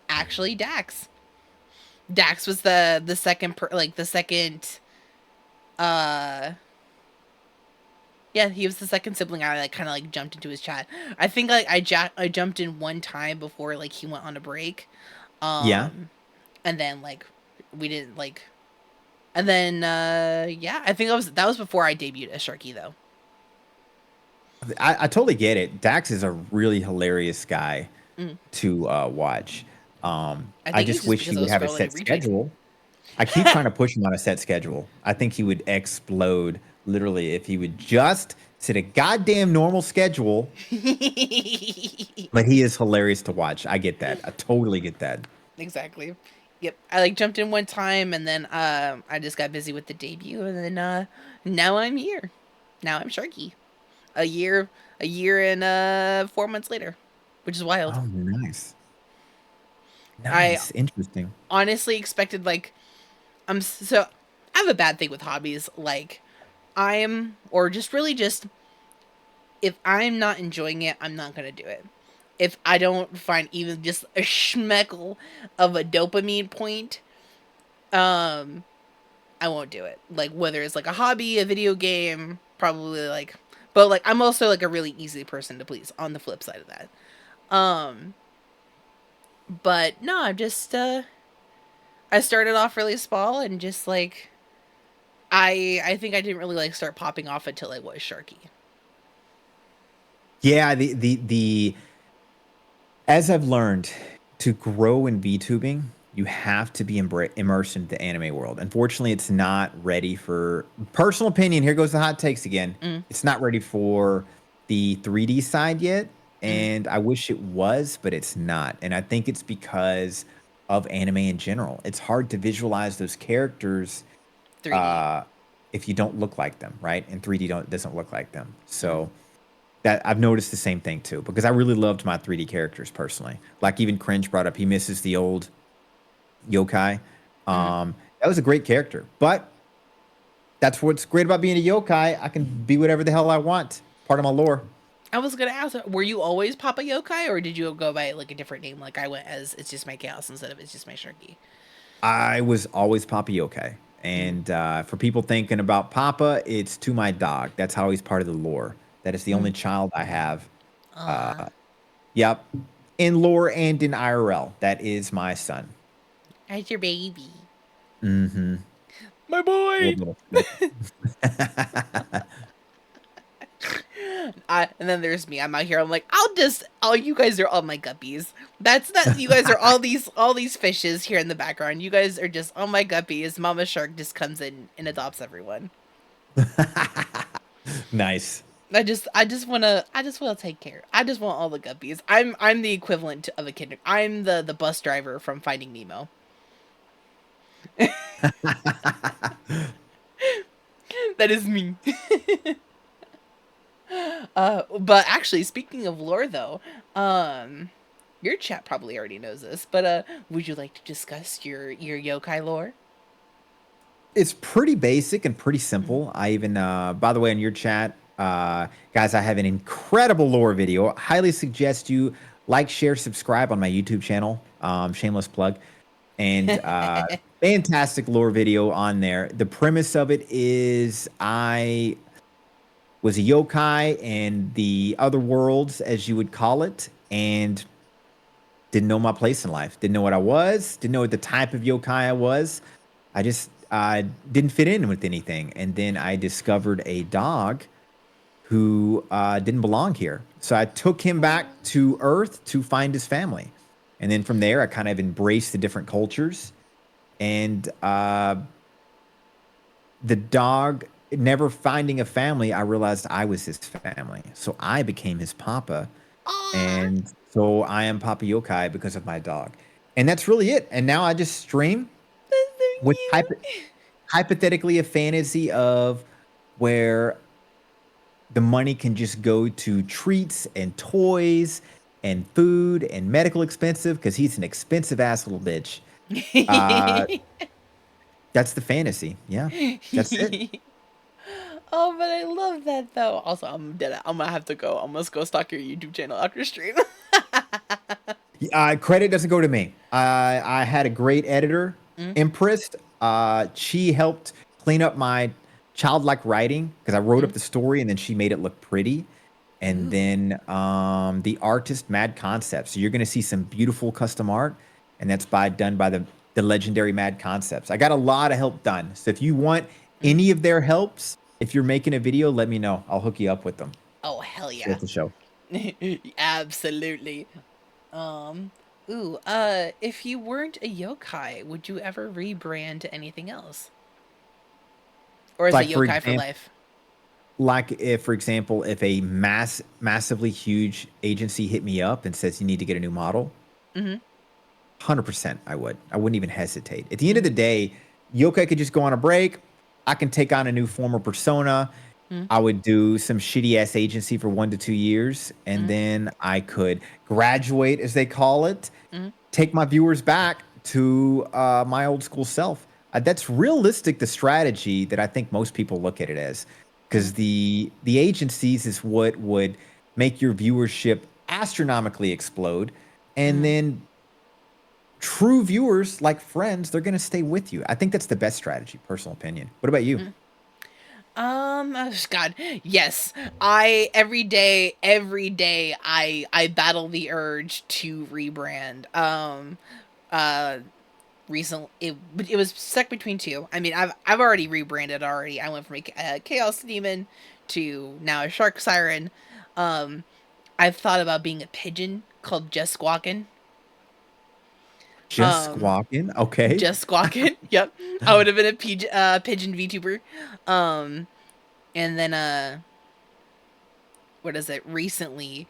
actually Dax. Dax was the second like the second uh yeah, he was the second sibling I like kind of like jumped into his chat. I think like I jumped in one time before like he went on a break. Yeah. Um and then like we didn't like and then yeah, I think that was before I debuted as Sharky though. I totally get it. Dax is a really hilarious guy Mm. to watch. I I think it's just just wish he because I would was have a scrolling and set retweeting. schedule. I keep trying to push him on a set schedule. I think he would explode literally if he would just set a goddamn normal schedule. But he is hilarious to watch. I get that. I totally get that. Exactly. Yep. I like jumped in one time and then I just got busy with the debut and then now I'm here. Now I'm Sharky. A year and 4 months later, which is wild. Oh, nice. I Nice. Interesting. honestly expected like so I have a bad thing with hobbies like I'm or just really just if I'm not enjoying it, I'm not going to do it. If I don't find even just a schmeckle of a dopamine point, um I won't do it. Like whether it's like a hobby, a video game, probably like but like I'm also like a really easy person to please on the flip side of that. Um but no, I'm just I started off really small and just like I think I didn't really like start popping off until I was Sharky. Yeah, the as I've learned to grow in VTubing, you have to be immersed into the anime world. Unfortunately, it's not ready for personal opinion. Here goes the hot takes again. Mm, It's not ready for the 3D side yet, mm, and I wish it was, but it's not. And I think it's because of anime in general. It's hard to visualize those characters 3D. uh, if you don't look like them, right? And 3D doesn't look like them. Mm, So that I've noticed the same thing too, because I really loved my 3D characters personally. Like even Cringe brought up, he misses the old yokai. mm. That was a great character, but that's what's great about being a yokai. I can be whatever the hell I want. Part of my lore. I was gonna ask, were you always Papa Yokai, or did you go by like a different name? Like I went as it's just my chaos instead of it's just my Sharky. I was always Papa Yokai. Mm. And for people thinking about Papa, it's to my dog. That's how he's part of the lore. That is the only Mm. child I have. Aw, Yep. In lore and in IRL. That is my son. that's your baby, Mm-hmm. my boy. Little shit. And then there's me. I'm out here. I'm like, you guys are all my guppies. That's not, you guys are all these fishes here in the background. You guys are just all my guppies. Mama Shark just comes in and adopts everyone. Nice. I just wanna take care. I just want all the guppies. I'm the equivalent of a kid. I'm the bus driver from Finding Nemo. That is me. But actually, speaking of lore, though, your chat probably already knows this, but would you like to discuss your yokai lore? It's pretty basic and pretty simple. I even, by the way, in your chat, guys, I have an incredible lore video. I highly suggest you like, share, subscribe on my YouTube channel. Shameless plug. And fantastic lore video on there. The premise of it is I was a yokai in the other worlds, as you would call it, and didn't know my place in life. Didn't know what I was. Didn't know what the type of yokai I was. I just didn't fit in with anything. And then I discovered a dog who didn't belong here. So I took him back to Earth to find his family. And then from there, I kind of embraced the different cultures. And the dog, never finding a family, I realized I was his family. So I became his papa. Aww. And so I am Papa Yokai because of my dog. And that's really it. And now I just stream with hypothetically a fantasy of where the money can just go to treats and toys and food and medical expensive, because he's an expensive ass little bitch. That's the fantasy. Yeah, that's it. Oh, but I love that though. Also, I'm gonna have to go. I must go stalk your YouTube channel after stream. Credit doesn't go to me. I had a great editor, Empress. She helped clean up my childlike writing because I wrote up the story and then she made it look pretty. And then the artist, Mad Concepts. So you're going to see some beautiful custom art, and that's done by the legendary Mad Concepts. I got a lot of help done. So if you want any of their helps, if you're making a video, let me know. I'll hook you up with them. Oh, hell yeah. At the show. Absolutely. If you weren't a yokai, would you ever rebrand to anything else? Or is it yokai for life? Like if, for example, if a massively huge agency hit me up and says you need to get a new model, 100% I would. I wouldn't even hesitate. At the end of the day, yokai could just go on a break. I can take on a new form or persona. I would do some shitty ass agency for 1 to 2 years, and then I could graduate, as they call it, take my viewers back to my old school self. That's realistic, the strategy that I think most people look at it as, because the agencies is what would make your viewership astronomically explode, and then true viewers, like friends, they're going to stay with you. I think that's the best strategy, personal opinion. What about you? God, yes. Every day I battle the urge to rebrand. Recently it was stuck between two. I mean, I've already rebranded already. I went from a Chaos Demon to now a Shark Siren. I've thought about being a pigeon called Just Squawkin'. Just Squawkin'? Okay. Just Squawkin'. Yep. I would have been a pigeon VTuber. And then what is it? Recently,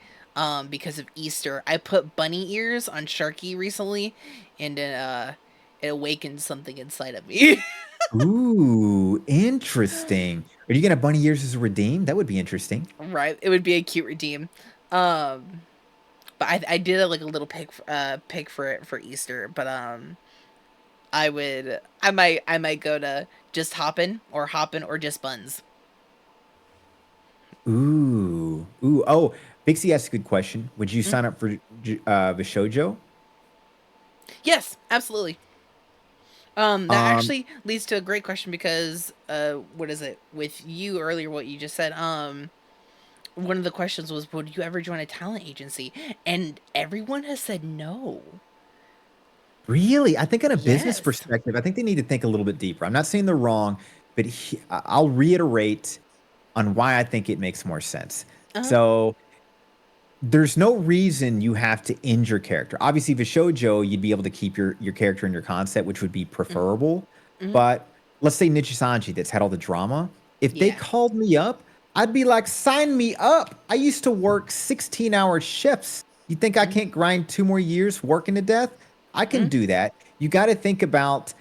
because of Easter, I put bunny ears on Sharky recently, and it awakened something inside of me. Ooh, interesting. Are you gonna bunny ears as a redeem? That would be interesting. Right. It would be a cute redeem. But I did like a little pick for it for Easter, but I might go to Just Hoppin' or Just Buns. Ooh. Oh, Bixie asked a good question. Would you sign up for Vishojo? Yes, absolutely. That actually leads to a great question because what is it with you earlier? What you just said. One of the questions was, would you ever join a talent agency? And everyone has said no. Really? I think on a business perspective, I think they need to think a little bit deeper. I'm not saying they're wrong, but I'll reiterate on why I think it makes more sense. Uh-huh. So there's no reason you have to end your character. Obviously, if it's shoujo, you'd be able to keep your character and your concept, which would be Mm-hmm. preferable. Mm-hmm. But let's say Nichisanji that's had all the drama. If they Yeah. called me up, I'd be like, sign me up. I used to work 16-hour shifts. You think I Mm-hmm. can't grind 2 more years working to death? I can Mm-hmm. do that. You got to think about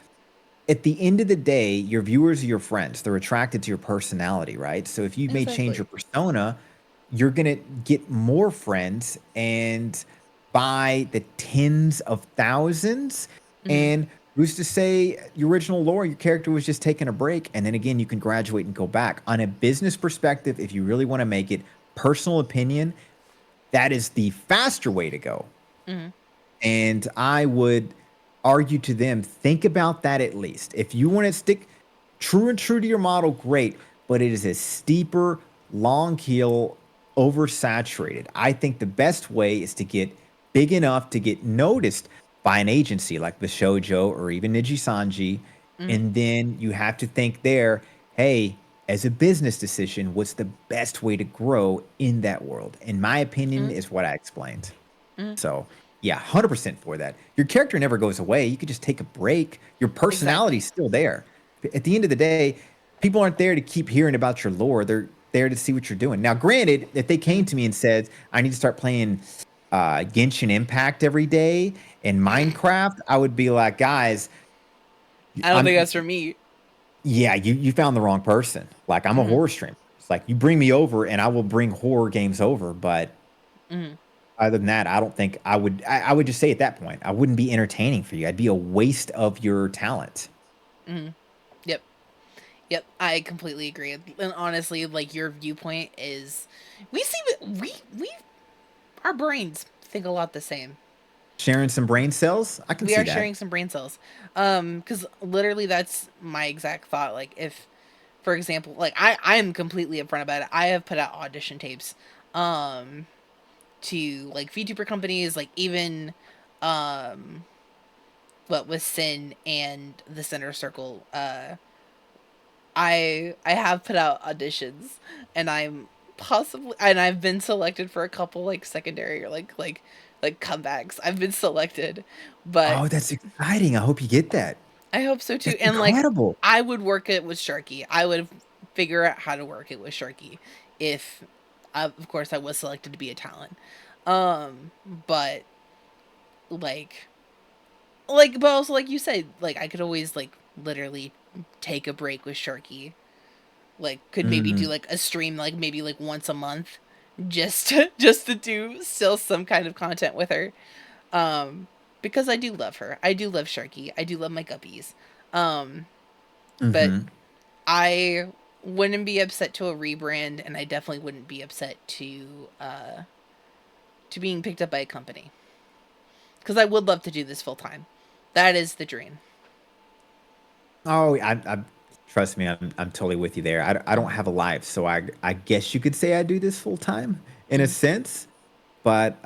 at the end of the day, your viewers are your friends. They're attracted to your personality, right? So if you may change Exactly. your persona, you're going to get more friends and by the tens of thousands. Mm-hmm. And who's to say your original lore, your character was just taking a break. And then again, you can graduate and go back. On a business perspective, if you really want to make it personal opinion, that is the faster way to go. Mm-hmm. And I would argue to them, think about that at least. If you want to stick true and true to your model, great. But it is a steeper, long keel, oversaturated. I think the best way is to get big enough to get noticed by an agency like the Shoujo or even Nijisanji. Mm-hmm. And then you have to think there, hey, as a business decision, what's the best way to grow in that world? In my opinion, Mm-hmm. is what I explained. Mm-hmm. So yeah, 100% for that. Your character never goes away. You could just take a break. Your Exactly. personality's still there. At the end of the day, people aren't there to keep hearing about your lore. They're there to see what you're doing. Now, granted, if they came Mm-hmm. to me and said, I need to start playing Genshin Impact every day and Minecraft, I would be like, guys, I don't think I'm that's for me. yeah, you found the wrong person. Like I'm a Mm-hmm. horror streamer. It's like you bring me over and I will bring horror games over, but Mm-hmm. other than that, I don't think I would. I would just say at that point, I wouldn't be entertaining for you. I'd be a waste of your talent. Mm-hmm. Yep. Yep. I completely agree. And honestly, like your viewpoint is, we see we our brains think a lot the same. Sharing some brain cells, I can We see are that. sharing some brain cells. Because literally that's my exact thought. Like if, for example, like I am completely upfront about it. I have put out audition tapes, um, to like VTuber companies, like even, um, what with Sin and the Center Circle. I have put out auditions, and I've been selected for a couple like secondary or like comebacks. I've been selected, but Oh, that's exciting. I hope you get that. I hope so too. That's And like incredible. I would work it with Sharky. I would figure out how to work it with Sharky if, of course, I was selected to be a talent. But like but also like you said, like I could always like literally take a break with Sharky. Like could maybe do Mm, like a stream like maybe like once a month just to do still some kind of content with her. Um because I do love her. I do love Sharky. I do love my guppies. Um but mm-hmm. I wouldn't be upset to a rebrand, and I definitely wouldn't be upset to being picked up by a company. Because I would love to do this full time. That is the dream. Oh, I trust me. I'm totally with you there. I don't have a life, so I guess you could say I do this full time in a Mm-hmm. sense. But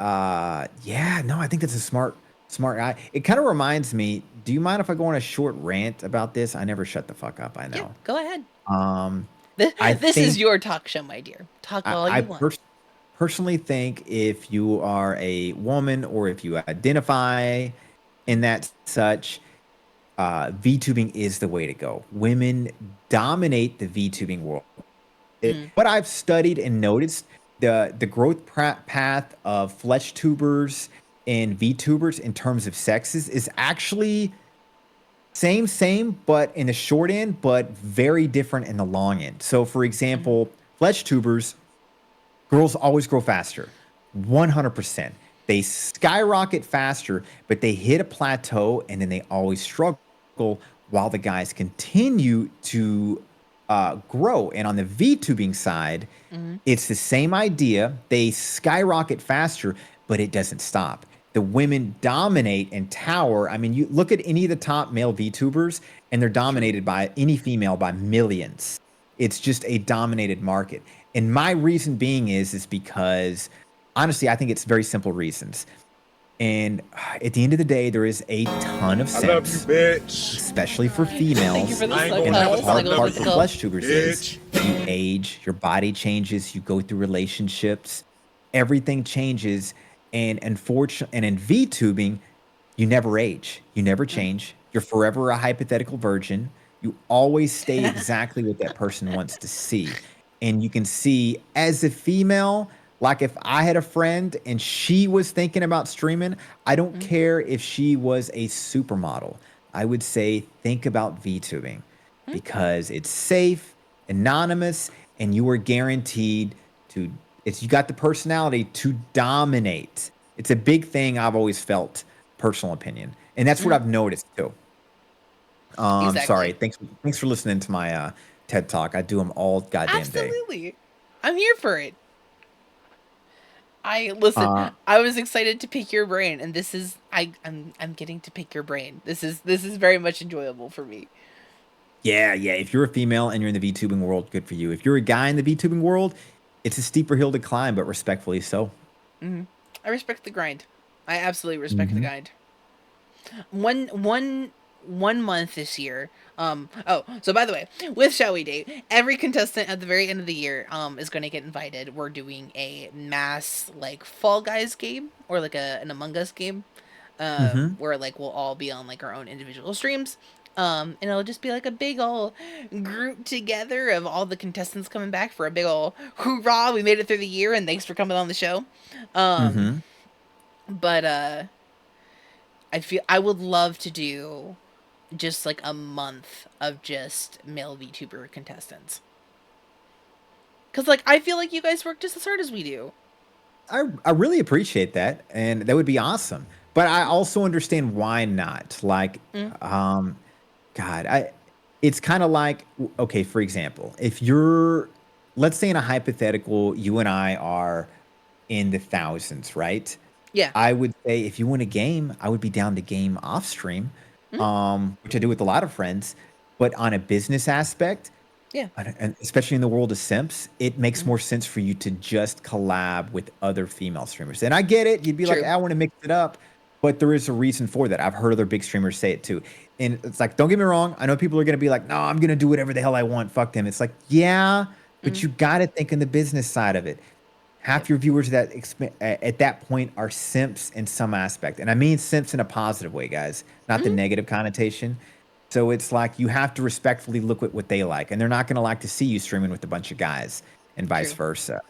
yeah, no, I think that's a smart guy. It kind of reminds me. Do you mind if I go on a short rant about this? I never shut the fuck up. I Yeah, know. go ahead. Um, This, I this is think your talk show, my dear. Talk I, all I you want. pers- personally think if you are a woman or if you identify in that such, VTubing is the way to go. Women dominate the VTubing world. Mm, What I've studied and noticed, the growth path of flesh tubers and VTubers in terms of sexes is actually same, but in the short end, but very different in the long end. So, for mm, example, flesh tubers, girls always grow faster, 100%. They skyrocket faster, but they hit a plateau and then they always struggle while the guys continue to grow. And on the VTubing side, mm, it's the same idea. They skyrocket faster, but it doesn't stop. The women dominate and tower. I mean, you look at any of the top male VTubers, and they're true. dominated by any female by millions. It's just a dominated market. And my reason being is because honestly, I think it's very simple reasons. And at the end of the day, there is a ton of I love you, simps, bitch. especially for Thank you females. for the I ain't suck gonna And the never cuss. stop hard Snuggle part loving for you, physical. flesh tubers is bitch. you age, your body changes, you go through relationships, everything changes. And unfortunately, and in VTubing, you never age, you never change. You're forever a hypothetical virgin. You always stay exactly what that person wants to see. And you can see as a female, like if I had a friend and she was thinking about streaming, I don't care if she was a supermodel. I would say think about VTubing because it's safe, anonymous, and you are guaranteed to it's you got the personality to dominate. It's a big thing I've always felt, personal opinion. And that's what I've noticed too. Sorry. Exactly. Thanks for listening to my TED Talk. I do them all goddamn day. Absolutely. I'm here for it. I listen. Uh I was excited to pick your brain, and this is I'm getting to pick your brain. This is very much enjoyable for me. yeah, yeah. If you're a female and you're in the VTubing world, good for you. If you're a guy in the VTubing world, it's a steeper hill to climb, but respectfully so. I respect the grind. I absolutely respect the Hmm. grind. One one one month this year. Oh, so by the way, with Shall We Date, every contestant at the very end of the year is going to get invited. We're doing a mass like Fall Guys game or like an Among Us game. Hmm. Where like we'll all be on like our own individual streams. And it'll just be like a big ol' group together of all the contestants coming back for a big ol' hoorah, we made it through the year and thanks for coming on the show. Um, Hmm. but I feel I would love to do just like a month of just male VTuber contestants. Cause like I feel like you guys work just as hard as we do. I really appreciate that, and that would be awesome. But I also understand why not. Like, Mm, um, God, it's kind of like, okay, for example, if you're, let's say in a hypothetical, you and I are in the thousands, right? yeah. I would say if you win a game, I would be down to game off stream, Mm, which I do with a lot of friends. But on a business aspect, yeah. and especially in the world of simps, it makes Mm, more sense for you to just collab with other female streamers. And I get it. You'd be like, true. I want to mix it up. But there is a reason for that. I've heard other big streamers say it too. And it's like, don't get me wrong. I know people are going to be like, no, I'm going to do whatever the hell I want. Fuck them. It's like, yeah, but Mm, you got to think in the business side of it. yep. Half your viewers at that point are simps in some aspect. And I mean simps in a positive way, guys, not the Mm, negative connotation. So it's like you have to respectfully look at what they like, and they're not going to like to see you streaming with a bunch of guys, and vice true. versa.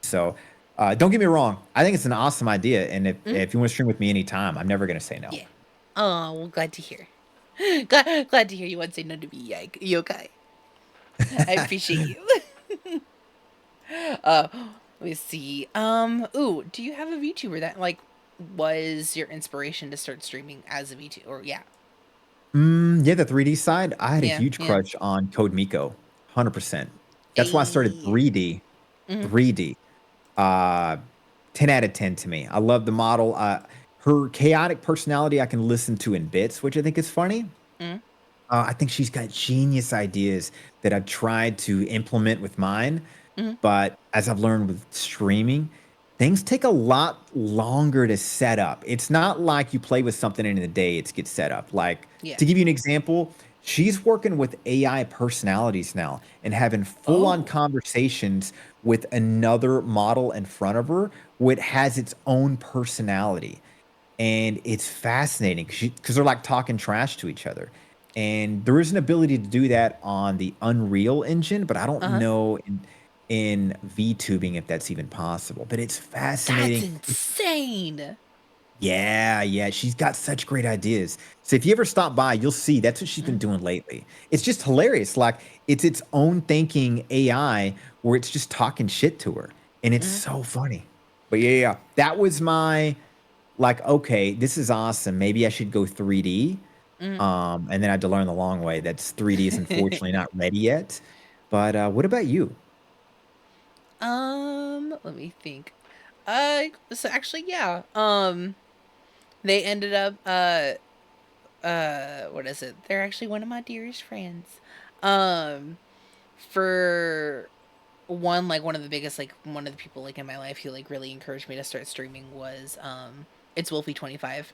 So don't get me wrong, I think it's an awesome idea, and Mm, if you want to stream with me anytime, I'm never going to say no. yeah. Oh, well, glad to hear. Glad to hear you won't say no to me, Yokai. I appreciate you. Let me see. Ooh, do you have a VTuber that like was your inspiration to start streaming as a VTuber? Or yeah, Yeah, the 3D side, I had a yeah, huge yeah. crush on Code Miko, 100%. That's why I started A. 3D. Mm-hmm. 3D. Uh, 10 out of 10 to me. I love the model. Her chaotic personality I can listen to in bits, which I think is funny. Mm-hmm. I think she's got genius ideas that I've tried to implement with mine. Mm-hmm. But as I've learned with streaming, things take a lot longer to set up. It's not like you play with something and in a day it gets set up. Like, Yeah. to give you an example, she's working with AI personalities now and having full on Oh. conversations with another model in front of her, which has its own personality. And it's fascinating because they're like talking trash to each other. And there is an ability to do that on the Unreal Engine, but I don't Uh huh. know in VTubing if that's even possible. But it's That's fascinating. insane. Yeah, yeah, she's got such great ideas. So if you ever stop by, you'll see that's what she's been Mm-hmm. doing lately. It's just hilarious. Like it's its own thinking AI where it's just talking shit to her, and it's Mm-hmm. so funny. But yeah, yeah, that was my like, okay, this is awesome. Maybe I should go 3D. And then I had to learn the long way. That's 3D is unfortunately not ready yet. But what about you? Let me think. So actually, yeah. They ended up, what is it? They're actually one of my dearest friends. Um, for one, like one of the biggest, like one of the people like in my life who like really encouraged me to start streaming was It's Wolfie25.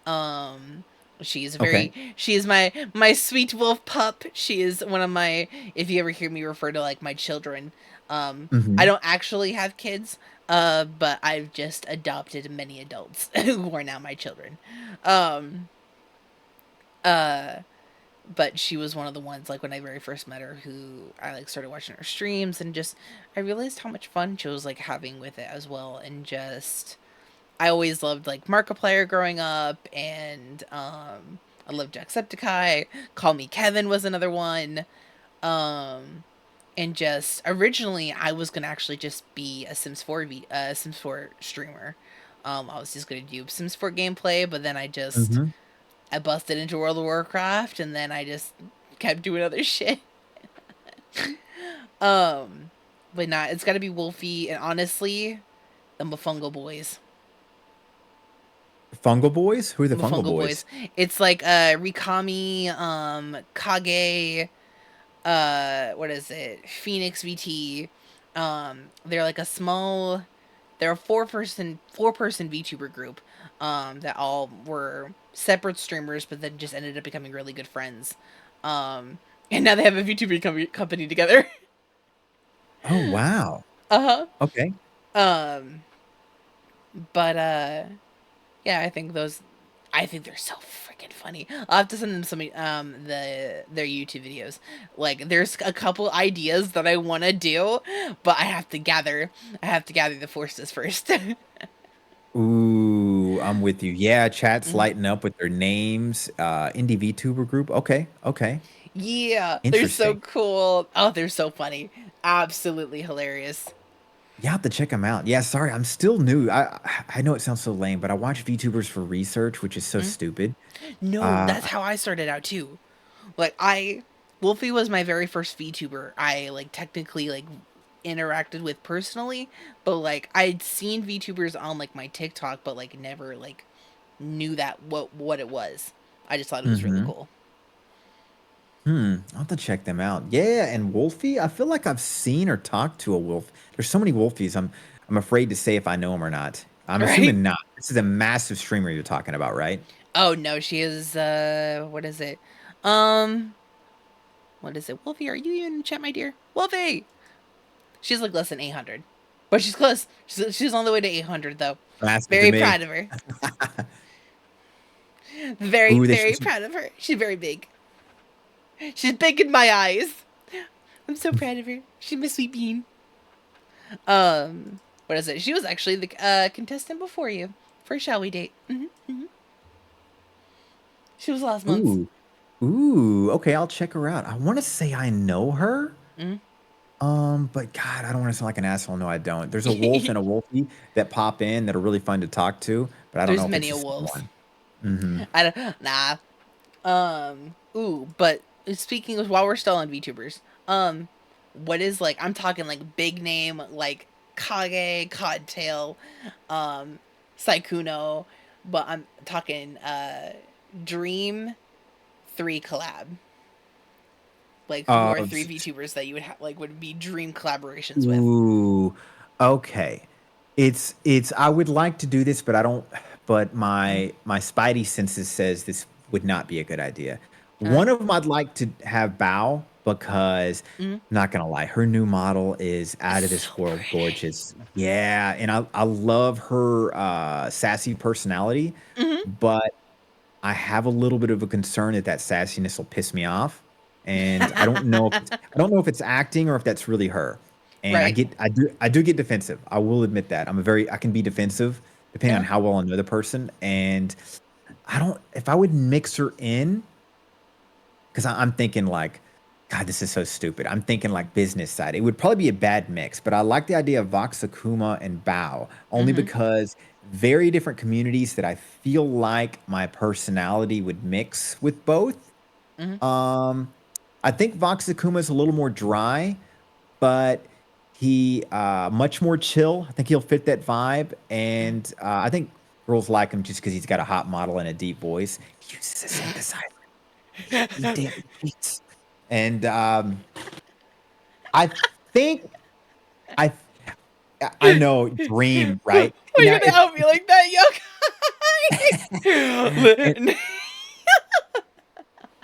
Um, she's Okay. she is my sweet wolf pup. She is one of my, if you ever hear me refer to like my children, I Hmm. don't actually have kids, but I've just adopted many adults who are now my children. Um, uh, but she was one of the ones like when I very first met her who I like started watching her streams and just I realized how much fun she was like having with it as well, and just I always loved like Markiplier growing up, and I loved Jacksepticeye. Call Me Kevin was another one. Um and just originally I was gonna actually just be a Sims 4 streamer. I was just gonna do Sims 4 gameplay, but then Hmm. I busted into World of Warcraft, and then I just kept doing other shit. Um but nah, it's gotta be Wolfie, and honestly, the Mofungo Boys. Fungal Boys? Who are the Fungal Mofungo Boys? Boys. It's like Rikami, Kage, what is it? Phoenix VT. They're like a small, they're a four person VTuber group that all were separate streamers but then just ended up becoming really good friends. And now they have a VTuber company together. Oh, wow. Uh-huh. Okay. Um but yeah, I think they're so freaking funny. I'll have to send them some their YouTube videos. Like there's a couple ideas that I want to do, but I have to gather the forces first. Ooh, I'm with you. Yeah, chat's Mhm. lighting up with their names. Indie VTuber group. Okay, okay. Yeah, they're so Interesting. cool. Oh, they're so funny. Absolutely hilarious. You have to check them out. Yeah, sorry, I'm still new. I know it sounds so lame, but I watch VTubers for research, which is so Mm. stupid. No, Uh, that's how I started out too. Like Wolfie was my very first VTuber I like technically like interacted with personally, but like I'd seen VTubers on like my TikTok, but like never like knew that what it was. I just thought it was really mhm. cool. I'll have to check them out. Yeah, and Wolfie, I feel like I've seen or talked to a wolf. There's so many Wolfies. I'm afraid to say if I know him or not. I'm Right? assuming not. This is a massive streamer you're talking about, right? Oh no, she is what is it? Um what is it? Wolfie, are you even in chat, my dear? Wolfie! She's like less than 800. But she's close. She's on the way to 800 though. Massive to Very me. proud of her. Very, Ooh, they show very some. proud of her. She's very big. She's big in my eyes. I'm so proud of her. She's my sweet bean. What is it? She was actually the contestant before you for Shall We Date. She was last month. Ooh, ooh. Okay, I'll check her out. I want to say I know her. Mm. But God, I don't want to sound like an asshole. No, I don't. There's a wolf and a wolfie that pop in that are really fun to talk to, but I don't know There's if it's many the a same wolves. one. Hmm. I don't. Nah. Ooh, but speaking of while we're still on VTubers, what is like? I'm talking like big name like Kage, Codtail, Saikuno, but I'm talking Dream 3 collab. Like who are Uh, three s- VTubers that you would like would be dream collaborations with? Ooh, okay. It's I would like to do this, but I don't but Mm. my spidey senses says this would not be a good idea. Uh, One of them I'd like to have Bow because mm. not gonna lie, her new model is out of So this world pretty. gorgeous. Yeah, and I love her sassy personality, Hmm. but I have a little bit of a concern that that sassiness will piss me off, and I don't know if it's acting or if that's really her. And Right. I do get defensive. I will admit that. I can be defensive depending on Uh, how well I know the person. And I don't if I would mix her in because I'm thinking like, God, this is so stupid. I'm thinking like business side. It would probably be a bad mix, but I like the idea of Vox Akuma and Bao only mm-hmm. because very different communities that I feel like my personality would mix with both. Mm-hmm. Um, I think Vox Akuma is a little more dry, but he much more chill. I think he'll fit that vibe, and I think girls like him just because he's got a hot model and a deep voice. He uses a synthesizer. He damn beats. And I think I I know Dream, right? Why are you Now gonna out me like that, Yoke?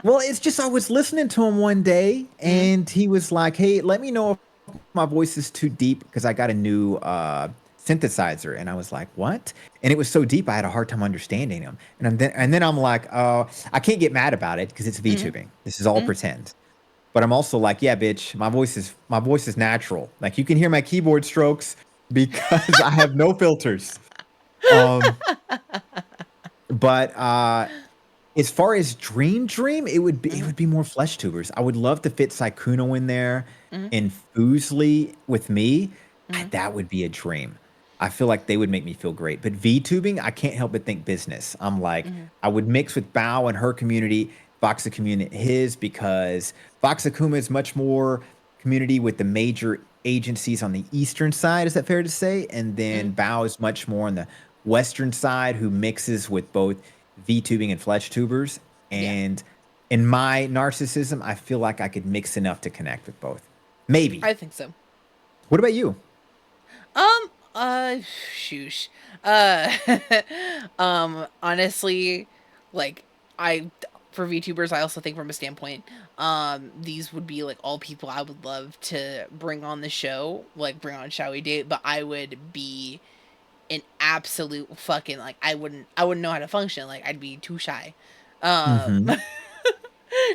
Well, it's just I was listening to him one day, and he was like, "Hey, let me know if my voice is too deep because I got a new synthesizer." And I was like, "What?" And it was so deep, I had a hard time understanding him. And then I'm like, "Oh, I can't get mad about it because it's VTubing. This is all pretend." But I'm also like, "Yeah, bitch, my voice is natural. Like you can hear my keyboard strokes because I have no filters." Um, but as far as dream, it would be more flesh tubers. I would love to fit Sykkuno in there Mhm. and Foosley with me. Mhm. That would be a dream. I feel like they would make me feel great. But VTubing, I can't help but think business. I'm like, Mhm. I would mix with Bao and her community, Foxa community his, because Fox Akuma is much more community with the major agencies on the eastern side. Is that fair to say? And Mhm. then Bao is much more on the western side, who mixes with both VTubing and flesh tubers. Yeah, And in my narcissism, I feel like I could mix enough to connect with both. Maybe. I think so. What about you? Shoosh. Honestly, like, I, for VTubers, I also think from a standpoint, these would be, like, all people I would love to bring on the show, like, bring on Shall We Date, but I would be an absolute fucking, like, I wouldn't know how to function, like, I'd be too shy. Um, Hmm.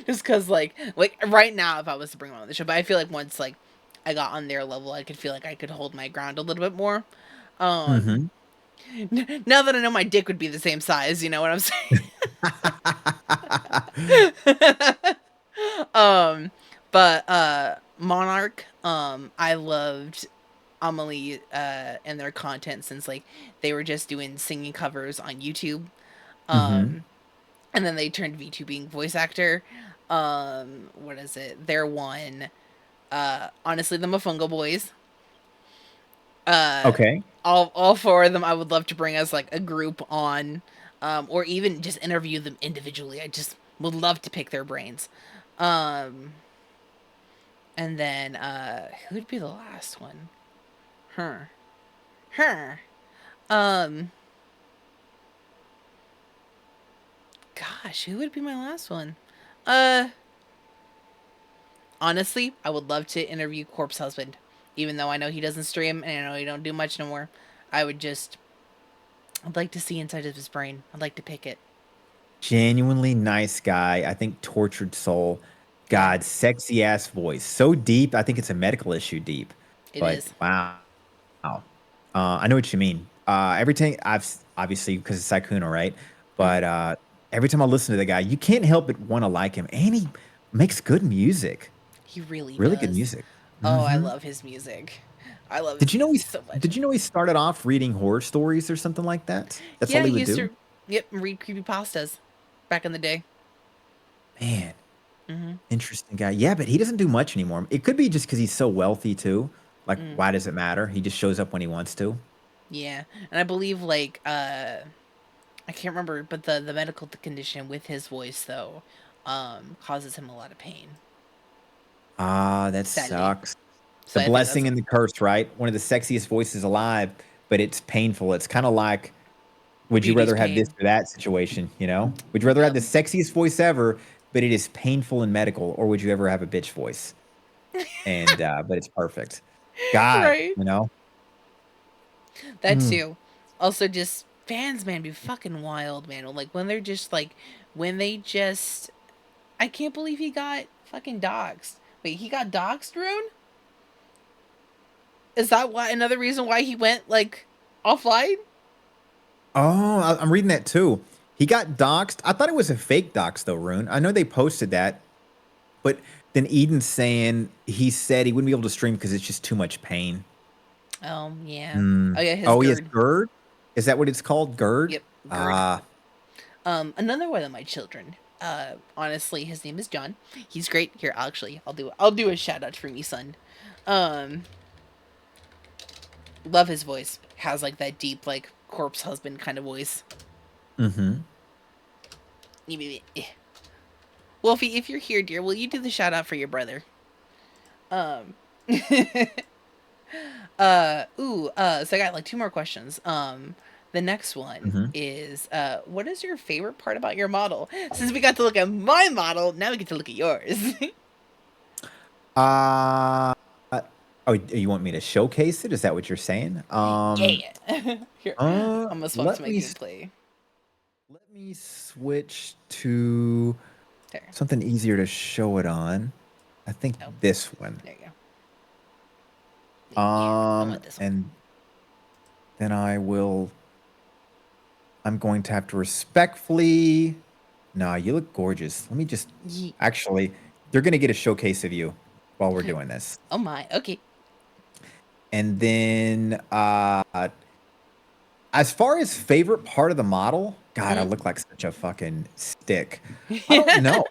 just cause, like, right now, if I was to bring one on the show, but I feel like once, like, I got on their level, I could feel like I could hold my ground a little bit more. Um, Hmm. now that I know my dick would be the same size, you know what I'm saying? um, but Monarch, I loved Amelie and their content since like they were just doing singing covers on YouTube. Hmm. Um, and then they turned VTubing voice actor. What is it? They're one. Honestly, the Mofongo Boys. Uh, Okay. all four of them I would love to bring as like a group on, or even just interview them individually. I just would love to pick their brains. Um, and then who'd be the last one? Her. Her. Um, gosh, who would be my last one? Uh, Honestly, I would love to interview Corpse Husband, even though I know he doesn't stream and I know he don't do much no more. I would just, I'd like to see inside of his brain. I'd like to pick it. Genuinely nice guy. I think tortured soul. Yeah, God, sexy ass voice. So deep. I think it's a medical issue deep. it But is. wow. I know what you mean. Every time obviously because it's Sykkuno, right? Mm, But every time I listen to the guy, you can't help but want to like him. And he makes good music. he really Really good does. music. Oh, I Hmm. love his music. I love Did his you know music so much. did you know he started off reading horror stories or something like that? That's all Yeah, he he would used do? to, yep, read creepy pastas back in the day. Man, Hmm. interesting guy. Yeah, but he doesn't do much anymore. It could be just because he's so wealthy too. Like, Mm, why does it matter? He just shows up when he wants to. yeah, and I believe like I can't remember, but the medical condition with his voice though, causes him a lot of pain. Ah, that Sadly, sucks. The so I think that's blessing and the curse, right? One of the sexiest voices alive, but it's painful. It's kind of like, would you beauty's rather have this pain. or that situation? You know, would you rather have Yep. the sexiest voice ever, but it is painful and medical, or would you ever have a bitch voice and but it's perfect? God, Right. you know. That Mm. too. Also, just fans, man, be fucking wild, man. Like when they're just like, when they just, I can't believe he got fucking doxxed. Wait, he got doxxed, Rune? Is that why another reason why he went like offline? Oh, I'm reading that too. He got doxxed. I thought it was a fake dox though, Rune. I know they posted that, but then Eden's saying he said he wouldn't be able to stream because it's just too much pain. Oh yeah. Oh Mm. yeah, his Oh, he has GERD. GERD? Is that what it's called? GERD? Yep, GERD. Ah, Another one of my children. Honestly, his name is John. He's great. Here, actually, I'll do a shout out for me, son. Um, love his voice. Has like that deep, like corpse husband kind of voice. mm-hmm. Wolfie, if you're here, dear, will you do the shout out for your brother? Um, so I got like two more questions. The next one Mhm. is what is your favorite part about your model? Since we got to look at my model, now we get to look at yours. Uh, oh, you want me to showcase it? Is that what you're saying? Yeah. Here, I'm gonna swap to Let my me gameplay. let me switch to There. something easier to show it on. I think Oh, this one. there you go. Yeah, I want this one. And then I'm going to have to respectfully. No, you look gorgeous. Let me just actually, they're gonna get a showcase of you while we're doing this. Oh my. Okay. And then as far as favorite part of the model, God, I look like such a fucking stick. I don't know.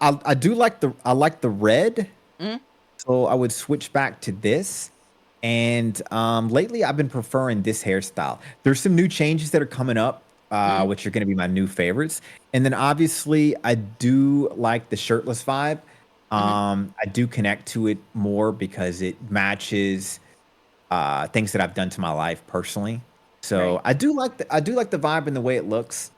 I do like the red. Mhm. So I would switch back to this. And lately I've been preferring this hairstyle. There's some new changes that are coming up, which are going to be my new favorites. And then obviously I do like the shirtless vibe. I do connect to it more because it matches things that I've done to my life personally. So Right. I do like the vibe and the way it looks.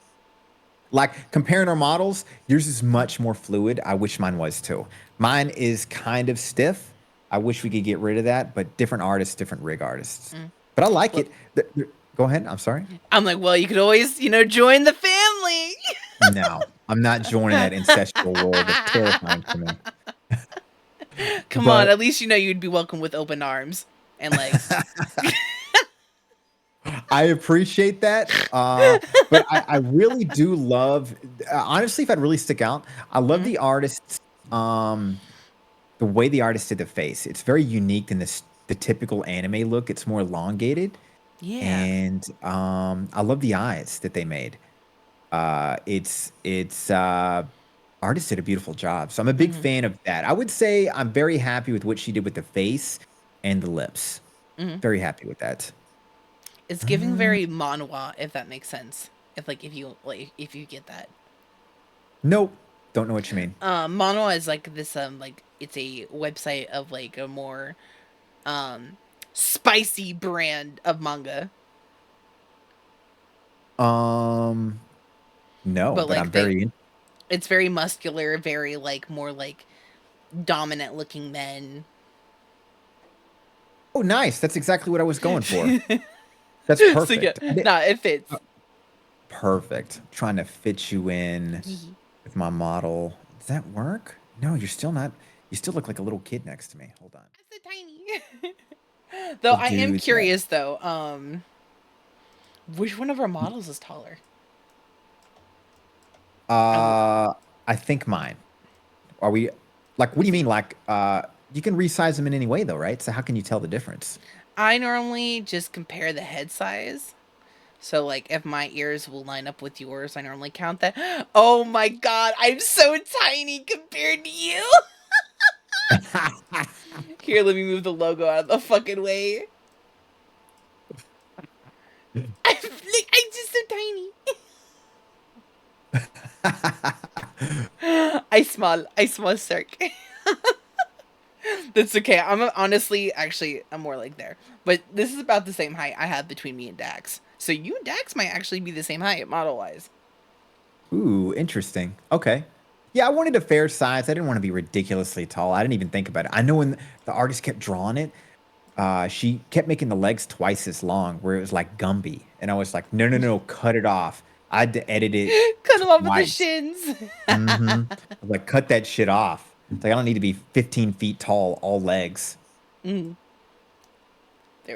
Like comparing our models, yours is much more fluid. I wish mine was too. Mine is kind of stiff. I wish we could get rid of that, but different artists, different rig artists. But I like Well, it. Go ahead. I'm sorry. I'm like, well, you could always, join the family. No, I'm not joining that ancestral world. It's terrifying to me. Come on, But at least you'd be welcome with open arms and legs. I appreciate that. But I really do love, honestly, if I'd really stick out, I love the artists, the way the artist did the face. It's very unique than the typical anime look. It's more elongated. Yeah. And I love the eyes that they made. It's artist did a beautiful job. So I'm a big fan of that. I would say I'm very happy with what she did with the face and the lips. Very happy with that. It's giving very manhwa, if that makes sense. If you get that. Nope. Don't know what you mean. Manhwa is like this it's a website of like a more spicy brand of manga. No, But but like I'm very it's very muscular, very like more like dominant looking men. Oh, nice. That's exactly what I was going for. That's So perfect. yeah, nah, it fits. Perfect. Trying to fit you in with my model. Does that work? No, you're still not. You still look like a little kid next to me. Hold on. That's so tiny. Though I am Do curious though, which one of our models is taller? that. I think mine. Are we like? What do you mean? Like, you can resize them in any way, though, right? So how can you tell the difference? I normally just compare the head size. So, like, if my ears will line up with yours, I normally count that. Oh my god, I'm so tiny compared to you! Here, let me move the logo out of the fucking way. I'm just so tiny. I small Cirque. That's okay. I'm more like there. But this is about the same height I have between me and Dax. So you and Dax might actually be the same height model-wise. Ooh, interesting. Okay. Yeah, I wanted a fair size. I didn't want to be ridiculously tall. I didn't even think about it. I know when the artist kept drawing it, she kept making the legs twice as long, where it was like Gumby. And I was like, no, no, no, cut it off. I had to edit it Cut him off with the twice. shins. I was like, cut that shit off. It's like, I don't need to be 15 feet tall, all legs. There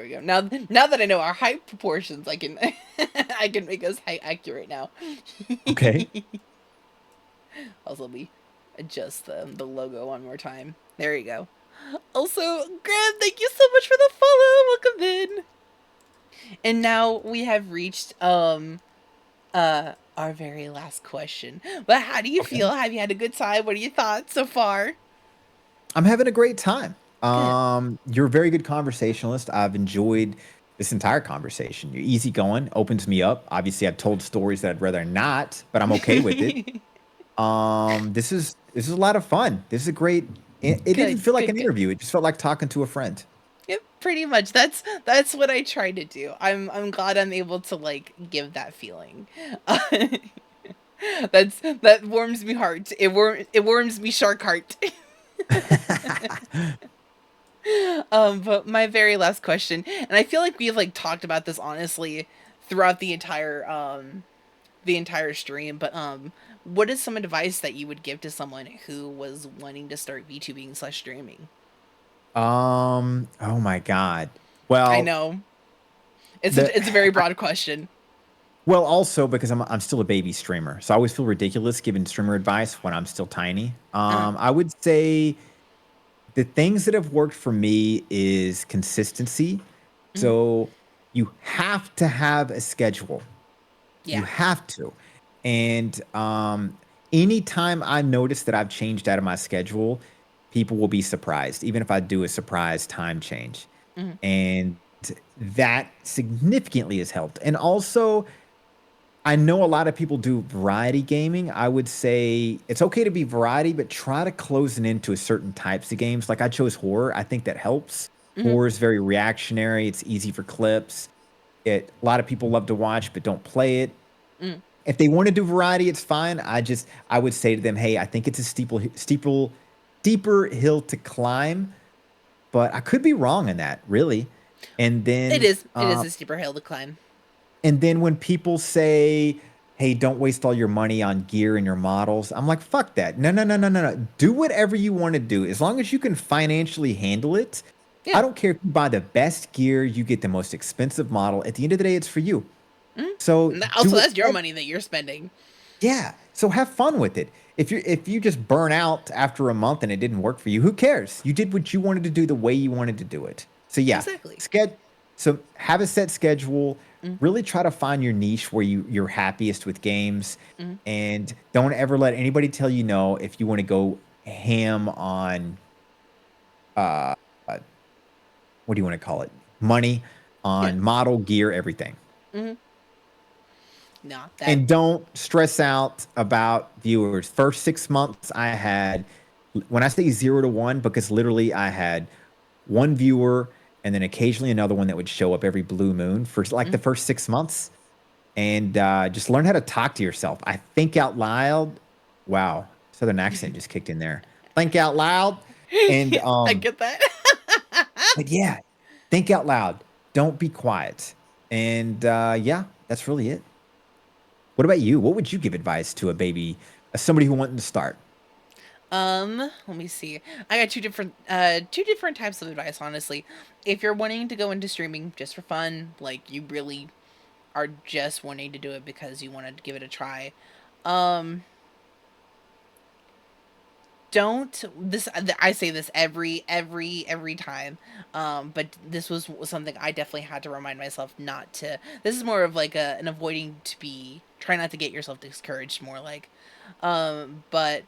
we go. Now that I know our height proportions, I can I can make us height accurate now. Okay. Also, let me adjust the logo one more time. There you go. Also, Graham, thank you so much for the follow. Welcome in. And now we have reached our very last question. But how do you feel? Have you had a good time? What are your thoughts so far? I'm having a great time. You're a very good conversationalist. I've enjoyed this entire conversation. You're easygoing, opens me up. Obviously, I've told stories that I'd rather not, but I'm okay with it. This is a lot of fun. This is a great. It didn't feel like an interview. It just felt like talking to a friend. Yep, pretty much. That's what I try to do. I'm glad I'm able to like give that feeling. That warms me heart. It warms me shark heart. But my very last question, and I feel like we've like talked about this honestly throughout the entire stream, but what is some advice that you would give to someone who was wanting to start VTubing/streaming? Oh my God. I Well, know the it's a very broad question. well, also because I'm still a baby streamer, so I always feel ridiculous giving streamer advice when I'm still tiny. Uh, I would say the things that have worked for me is consistency. mhm. So you have to have a schedule. You Yeah. have to. And anytime I notice that I've changed out of my schedule, people will be surprised, even if I do a surprise time change. Mhm. And that significantly has helped. And also, I know a lot of people do variety gaming. I would say it's okay to be variety, but try to close it into a certain types of games. Like I chose horror. I think that helps. Mhm. Horror is very reactionary. It's easy for clips. A lot of people love to watch, but don't play it. Mm. If they want to do variety, it's fine. I would say to them, hey, I think it's a steeper hill to climb, but I could be wrong in that, really. And It then is. It is a steeper hill to climb. and then when people say, hey, don't waste all your money on gear and your models, I'm like, fuck that. No, no, no, no, no, no. Do whatever you want to do. As long as you can financially handle it. I Yeah. don't care if you buy the best gear, you get the most expensive model. At the end of the day, it's for you. Mhm. So And do also, it. that's your money that you're spending. Yeah. So have fun with it. If you just burn out after a month and it didn't work for you, who cares? You did what you wanted to do the way you wanted to do it. So yeah, Exactly. so have a set schedule. Mm. Really try to find your niche where you're happiest with games, Mm. and don't ever let anybody tell you no if you want to go ham on uh uh, what do you want to call it? Money Yeah. on model gear, everything. Hmm. No, that. And don't stress out about viewers. First 6 months, I had, when I say 0 to 1, because literally I had one viewer and then occasionally another one that would show up every blue moon for like the Mm. first 6 months. And just learn how to talk to yourself. I think out loud. Wow, Southern accent just kicked in there. Think out loud. And Yeah, I get that. but yeah, think out loud. Don't be quiet. And yeah, that's really it. What about you? What would you give advice to a baby, somebody who wanted to start? Let me see. I got two different types of advice, honestly. If you're wanting to go into streaming just for fun, like you really are just wanting to do it because you want to give it a try, um, don't this I say this every time, but this was something I definitely had to remind myself not to. This is more of like an avoiding to be try not to get yourself discouraged, more like, but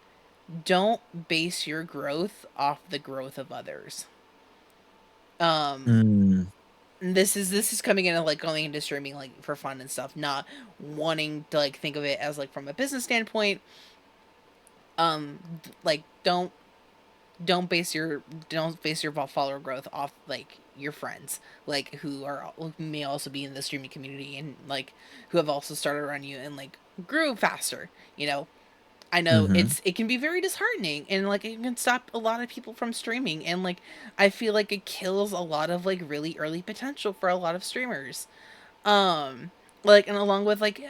don't base your growth off the growth of others. um Mm, this is coming into like going into streaming like for fun and stuff, not wanting to like think of it as like from a business standpoint. Like don't base your follower growth off like your friends, like who may also be in the streaming community and like who have also started around you and like grew faster, you know. I know mhm. it can be very disheartening and like it can stop a lot of people from streaming, and like I feel like it kills a lot of like really early potential for a lot of streamers. Um like, and along with like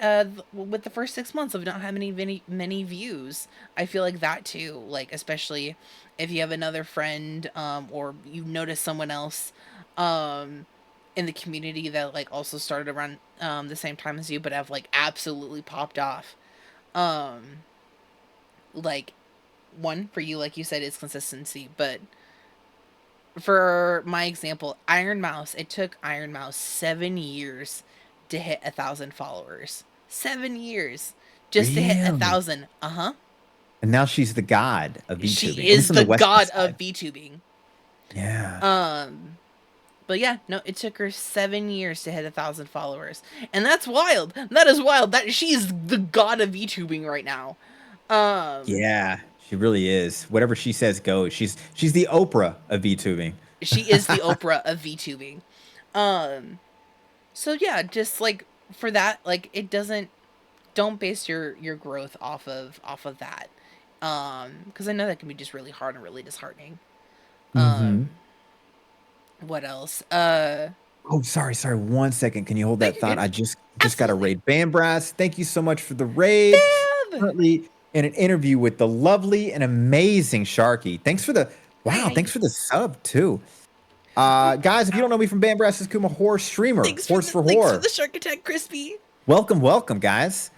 with the first 6 months of not having many views, I feel like that too, like especially if you have another friend or you notice someone else um in the community that like also started around the same time as you but have like absolutely popped off. um like, one for you, like you said, is consistency, but for my example, Iron Mouse, it took Iron Mouse 7 years to hit 1,000 followers. 7 years just to hit a Really? thousand. Uh-huh. And now she's the god of VTubing, She at least is on the the Western god of side. VTubing. Yeah. um but yeah, no, it took her 7 years to hit 1,000 followers, and that's wild. That is wild, that she's the god of VTubing right now. um Yeah, she really is. Whatever she says goes. She's the Oprah of VTubing. She is the Oprah of VTubing. So yeah, just like for that, like it doesn't. Don't base your growth off of that, because I know that can be just really hard and really disheartening. Mm-hmm. What else? Oh, sorry. 1 second. Can you hold No, that you're thought? good. I just got a Absolutely. raid. Bam Brass, thank you so much for the raid. Bam! Currently in an interview with the lovely and amazing Sharky. Thanks for the Hi. thanks for the sub too. Guys, if you don't know me from Bam Brass, this is Kuma horror streamer, Horse for Thanks for Horror. the Shark Attack, Crispy. Welcome, guys.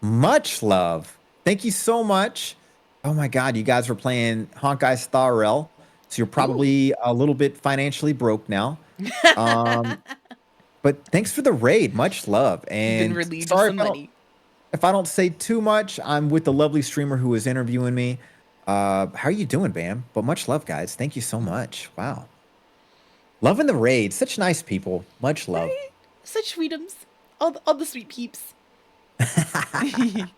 Much love. Thank you so much. Oh my God, you guys were playing Honkai Star Rail, so you're Ooh. probably a little bit financially broke now. Um, but thanks for the raid. Much love. You've been And relieved of sorry some money. if I don't say too much. I'm with the lovely streamer who was interviewing me. How are you doing, Bam? But much love, guys. Thank you so much. Wow. Loving the raid. Such nice people. Much love. Right? Such sweetums. All the sweet peeps. I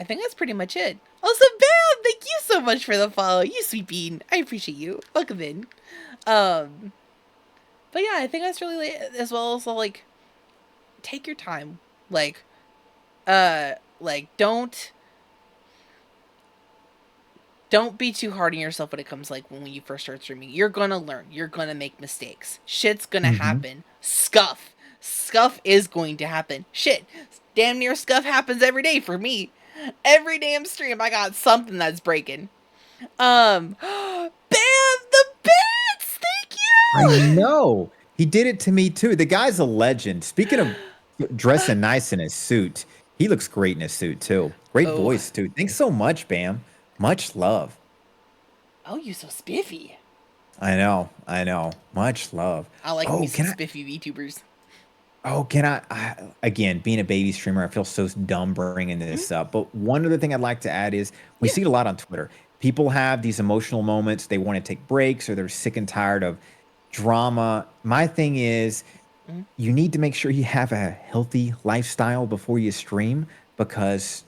think that's pretty much it. Also, Bam, thank you so much for the follow. You sweet bean. I appreciate you. Welcome in. But yeah, I think that's really as well as like take your time. Like don't be too hard on yourself when it comes like when you first start streaming. You're gonna learn. You're gonna make mistakes. Shit's gonna happen. Scuff is going to happen. Shit, damn near scuff happens every day for me. Every damn stream I got something that's breaking. Bam, the bits. Thank I you. know. He did it to me too. The guy's a legend. Speaking of dressing nice in his suit, he looks great in his suit too. Great Oh. voice too. Thanks so much, Bam. Much love. Oh, you so spiffy. I know. Much love. I like me some spiffy VTubers. Can I, again, being a baby streamer, I feel so dumb bringing this up. But one other thing I'd like to add is we see it a lot on Twitter. People have these emotional moments. They want to take breaks or they're sick and tired of drama. My thing is you need to make sure you have a healthy lifestyle before you stream because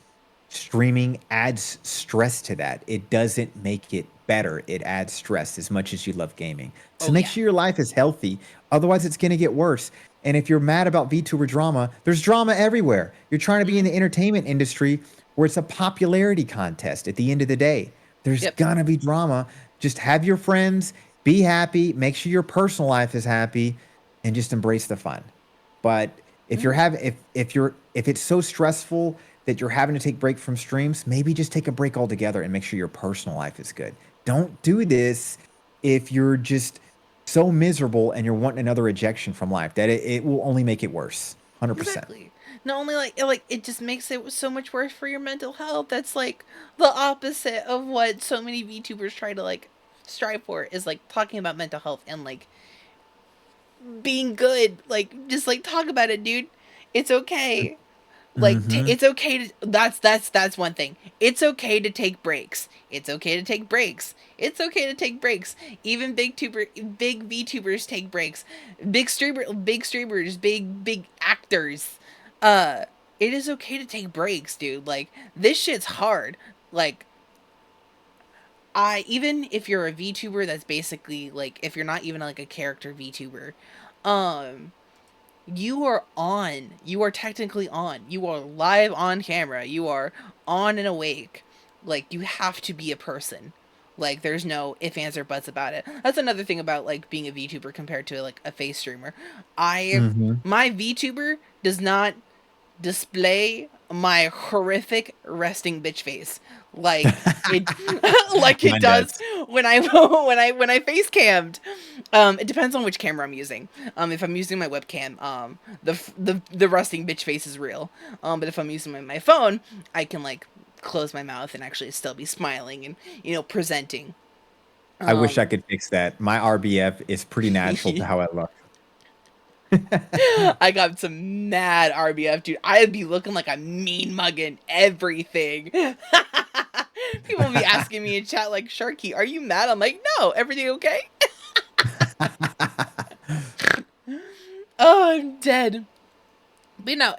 streaming adds stress to that. It doesn't make it better. It adds stress as much as you love gaming. So make sure your life is healthy. Otherwise, it's going to get worse. And if you're mad about VTuber drama, there's drama everywhere. You're trying to be in the entertainment industry where it's a popularity contest at the end of the day. There's gonna be drama. Just have your friends, be happy, make sure your personal life is happy, and just embrace the fun. But if you're having if it's so stressful that you're having to take break from streams, maybe just take a break altogether and make sure your personal life is good. Don't do this if you're just so miserable and you're wanting another ejection from life. That it will only make it worse. 100%. Exactly. Not only like it just makes it so much worse for your mental health. That's like the opposite of what so many VTubers try to like strive for is like talking about mental health and like being good. Like just like talk about it, dude. It's okay. Like it's okay to that's one thing. It's okay to take breaks. It's okay to take breaks. It's okay to take breaks. Even big VTubers take breaks. Big streamers, big actors. It is okay to take breaks, dude. Like this shit's hard. Like even if you're a VTuber that's basically like if you're not even like a character VTuber, you are technically on, you are live on camera, you are on and awake, like you have to be a person, like there's no ifs, ands, or buts about it. That's another thing about like being a VTuber compared to like a face streamer. My VTuber does not display my horrific resting bitch face like it like it does when I face cammed. It depends on which camera I'm using. If I'm using my webcam, the resting bitch face is real. But if I'm using my phone, I can like close my mouth and actually still be smiling and presenting. I wish I could fix that. My RBF is pretty natural to how I look. I got some mad RBF, dude. I'd be looking like a mean mugging everything. People be asking me in chat like, Sharky, are you mad? I'm like, no, everything okay? Oh, I'm dead. But no,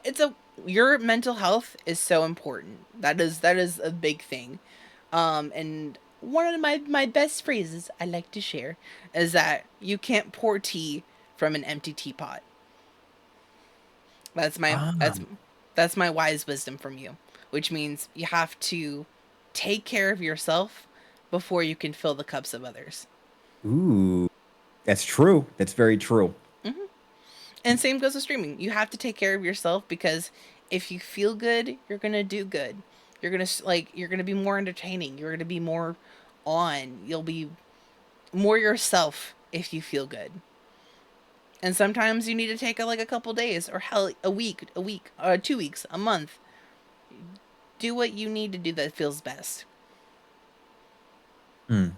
your mental health is so important. That is a big thing. And one of my best phrases I like to share is that you can't pour tea from an empty teapot. That's my Ah, that's my wise wisdom from you, which means you have to take care of yourself before you can fill the cups of others. ooh, that's true. That's very true. And same goes with streaming. You have to take care of yourself because if you feel good, you're going to do good. You're going to be more entertaining. You're going to be more on. You'll be more yourself if you feel good. And sometimes you need to take a couple days or hell a week, 2 weeks, a month. Do what you need to do that feels best. Hmm.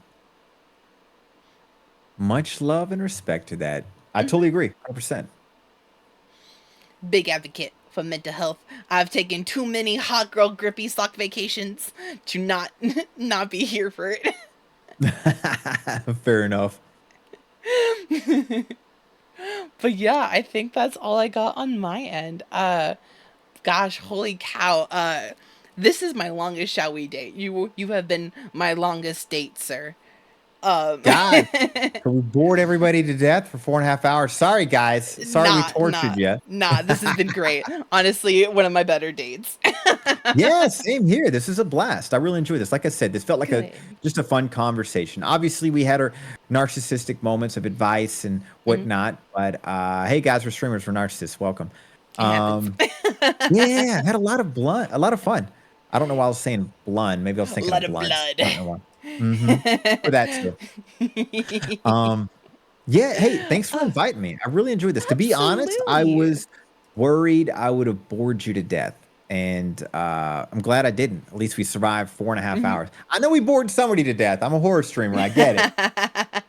Much love and respect to that. I totally agree. 100%. Big advocate for mental health. I've taken too many hot girl grippy sock vacations to not not be here for it. Fair enough. But yeah, I think that's all I got on my end. Gosh, holy cow. This is my longest shall we date. You have been my longest date, sir. God, so we bored everybody to death for 4.5 hours. Sorry, guys. Sorry we tortured you. Nah, this has been great. Honestly, one of my better dates. Yeah, same here. This is a blast. I really enjoyed this. Like I said, this felt like Good. just a fun conversation. Obviously, we had our narcissistic moments of advice and whatnot. But hey, guys, we're streamers. We're narcissists. Welcome. happens. Yeah, had a lot of fun. I don't know why I was saying blunt. Maybe I was A thinking lot of of blunt. blood. I don't know why. For that too. Yeah, hey, thanks for inviting me. I really enjoyed this. To be honest, I Absolutely. was worried I would have bored you to death. And I'm glad I didn't. At least we survived 4.5 hours. I know we bored somebody to death. I'm a horror streamer. I get it.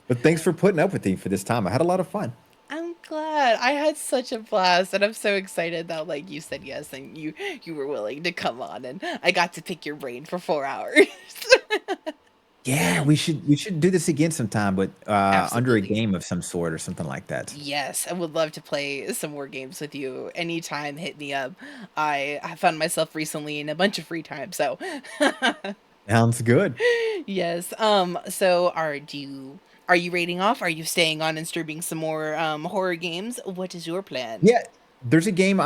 But thanks for putting up with me for this time. I had a lot of fun. I'm glad. I had such a blast, and I'm so excited that you said yes and you were willing to come on, and I got to pick your brain for 4 hours. Yeah, we should do this again sometime, but under a Absolutely. game of some sort or something like that. Yes, I would love to play some more games with you anytime. Hit me up. I found myself recently in a bunch of free time, so Sounds good. yes. So are you rating off? Are you staying on and streaming some more horror games? What is your plan? Yeah, there's a game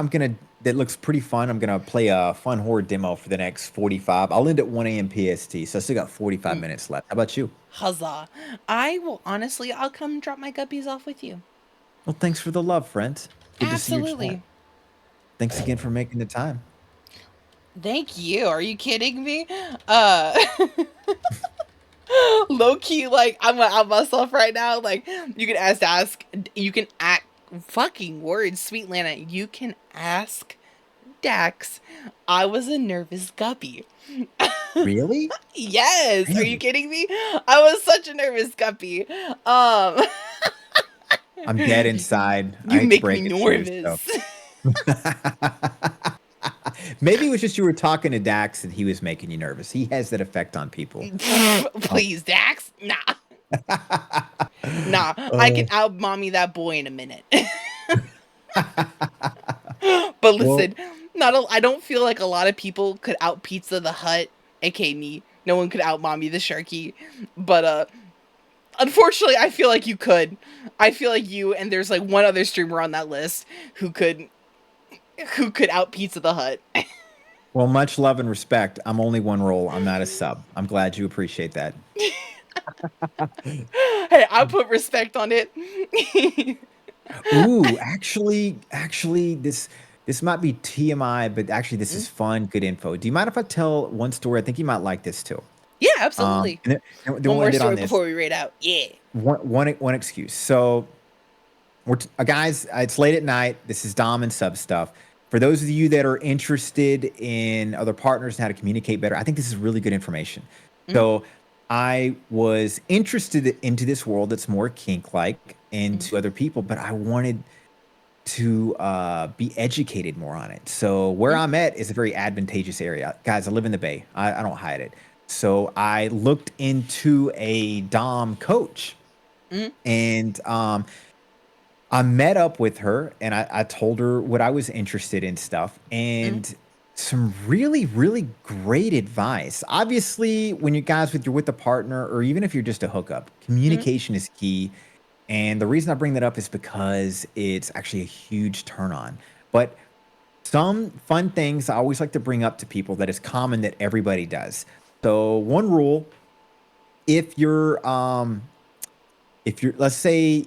that looks pretty fun. I'm gonna play a fun horror demo for the next 45. I'll end at 1 a.m. PST, so I still got 45 minutes left. How about you? Huzzah! I'll come drop my guppies off with you. Well, thanks for the love, friend. Good to see your chat. Absolutely. Thanks again for making the time. Thank you. Are you kidding me? Low key, I'm gonna out myself right now. You can you can act fucking words, sweet Lana. You can ask Dax. I was a nervous guppy. Really? Yes. Are you Really? kidding me? I was such a nervous guppy. Um, I'm dead inside. I you hate to make me break it to you, nervous. so. Maybe it was just you were talking to Dax and he was making you nervous. He has that effect on people. Please, Dax. Nah. Nah. I Uh, can out mommy that boy in a minute. But well, listen, I don't feel like a lot of people could out Pizza the Hut, aka me. No one could out Mommy the Sharky. But unfortunately, I feel like you could. I feel like you and there's one other streamer on that list who could out Pizza the Hut. well, much love and respect. I'm only one role. I'm not a sub. I'm glad you appreciate that. Hey, I put respect on it. Ooh, actually, this might be TMI, but actually, this is fun, good info. Do you mind if I tell one story? I think you might like this too. Yeah, absolutely. And then One we'll more end it on story this. before we rate out. Yeah. One excuse. So, guys, it's late at night. This is Dom and sub stuff. For those of you that are interested in other partners and how to communicate better, I think this is really good information. So, I was interested into this world that's more kink-like and to other people, but I wanted to be educated more on it. So where I'm at is a very advantageous area. Guys, I live in the Bay. I don't hide it. So I looked into a Dom coach and I met up with her and I told her what I was interested in stuff. And some really, really great advice. Obviously, when you're with a partner, or even if you're just a hookup, Mhm. communication is key. And the reason I bring that up is because it's actually a huge turn on. But some fun things I always like to bring up to people that is common that everybody does. So one rule, if you're let's say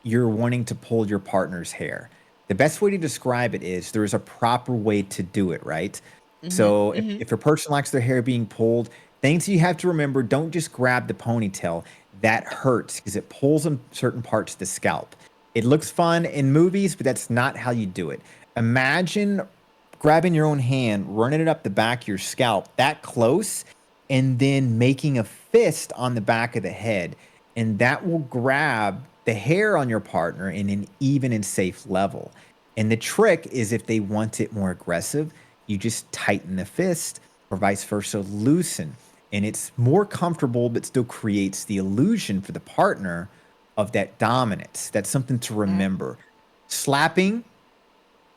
you're wanting to pull your partner's hair, the best way to describe it is there is a proper way to do it, right? Mhm. So Mhm. if a person likes their hair being pulled, things you have to remember, don't just grab the ponytail. That hurts because it pulls on certain parts of the scalp. It looks fun in movies, but that's not how you do it. Imagine grabbing your own hand, running it up the back of your scalp that close, and then making a fist on the back of the head, and that will grab the hair on your partner in an even and safe level. And the trick is, if they want it more aggressive, you just tighten the fist, or vice versa, loosen. And it's more comfortable, but still creates the illusion for the partner of that dominance. That's something to Mhm. remember. Slapping,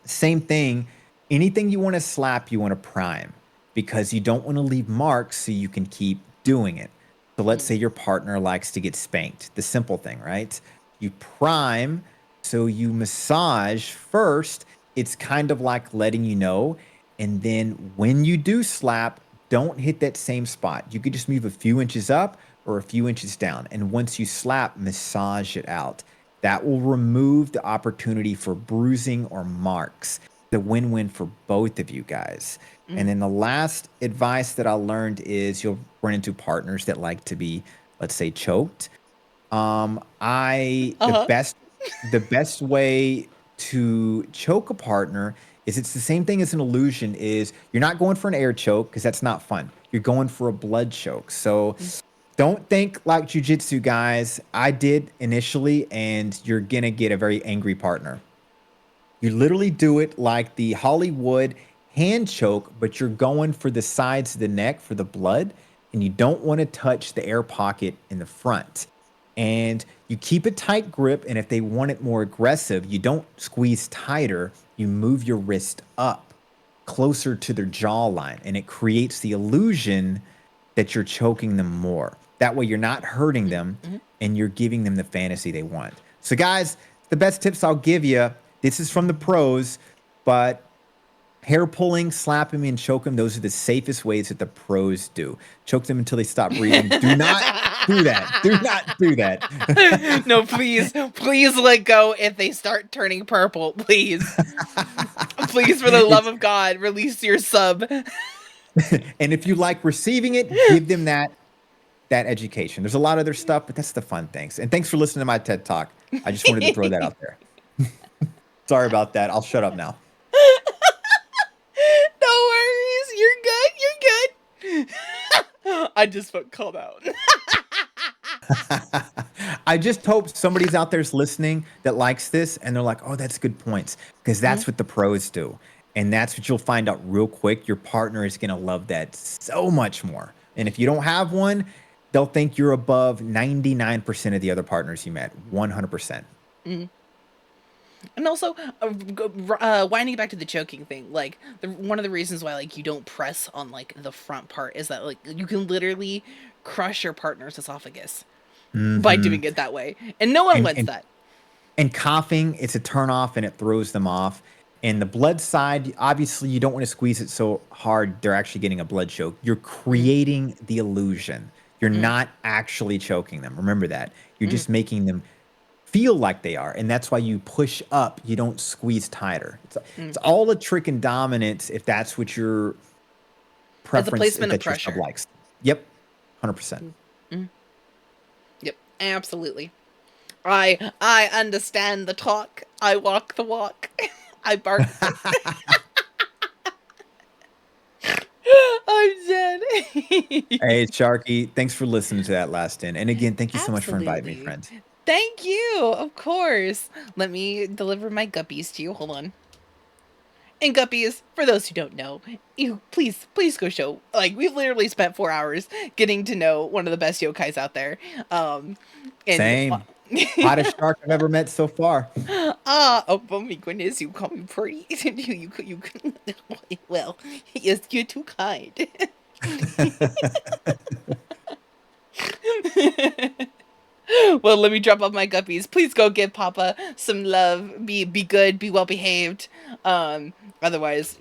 same thing. Anything you want to slap, you want to prime, because you don't want to leave marks so you can keep doing it. So let's say Mm. your partner likes to get spanked, the simple thing, right? You prime, so you massage first. It's kind of like letting you know. And then when you do slap, don't hit that same spot. You could just move a few inches up or a few inches down. And once you slap, massage it out. That will remove the opportunity for bruising or marks. The win-win for both of you guys. And Mm. then the last advice that I learned is, you'll run into partners that like to be, let's say, choked. I Uh-huh. the best way to choke a partner is, it's the same thing as an illusion. Is, you're not going for an air choke because that's not fun. You're going for a blood choke. So Mm. don't think like jujitsu, guys. I did initially, and you're gonna get a very angry partner. You literally do it like the Hollywood hand choke, but you're going for the sides of the neck for the blood, and you don't want to touch the air pocket in the front. And you keep a tight grip, and if they want it more aggressive, you don't squeeze tighter, you move your wrist up closer to their jawline, and it creates the illusion that you're choking them more. That way you're not hurting Mm. them, Mhm. and you're giving them the fantasy they want. So guys, the best tips I'll give you, this is from the pros, but hair pulling, slapping, and choke them, those are the safest ways that the pros do. Choke them until they stop breathing. Do not do that. Do not do that. No, please, please let go if they start turning purple. Please, please, for the love It's of God, release your sub. and if you like receiving it, give them that education. There's a lot of other stuff, but that's the fun things. And thanks for listening to my TED Talk. I just wanted to throw that out there. Sorry about that. I'll shut up now. No worries. You're good. You're good. I just felt called out. I just hope somebody's out there's listening that likes this, and they're like, "Oh, that's good points," because Mhm. that's what the pros do. And that's what you'll find out real quick. Your partner is going to love that so much more. And if you don't have one, they'll think you're above 99% of the other partners you met. 100%. Mhm. And also, winding back to the choking thing, like one of the reasons why like you don't press on like the front part is that like you can literally crush your partner's esophagus by Mhm. doing it that way, and no one And wants and that. and coughing, it's a turn off, and it throws them off. And the blood side, obviously, you don't want to squeeze it so hard they're actually getting a blood choke. You're Mm. creating the illusion. You're Mm. not actually choking them. Remember that. You're Mm. just making them feel like they are. And that's why you push up, you don't squeeze tighter. It's Mm. all a trick and dominance, if that's what your It's a preference, if placement of that's your sub pressure. likes. Yep. 100%. Mm. Mm. Yep, absolutely. I understand the talk. I walk the walk. I bark. I'm dead. Hey, Sharky, thanks for listening to that last in. And again, thank you so much for inviting me, Absolutely. friend. Thank you. Of course. Let me deliver my guppies to you. Hold on. And Guppies, for those who don't know, you please go show. Like we've literally spent 4 hours getting to know one of the best yokais out there. And Same. Hottest shark I've ever met so far. Oh my goodness, you call me pretty. you, well, yes, you're too kind. Well, let me drop off my guppies. Please go give Papa some love. Be good. Be well behaved. Otherwise,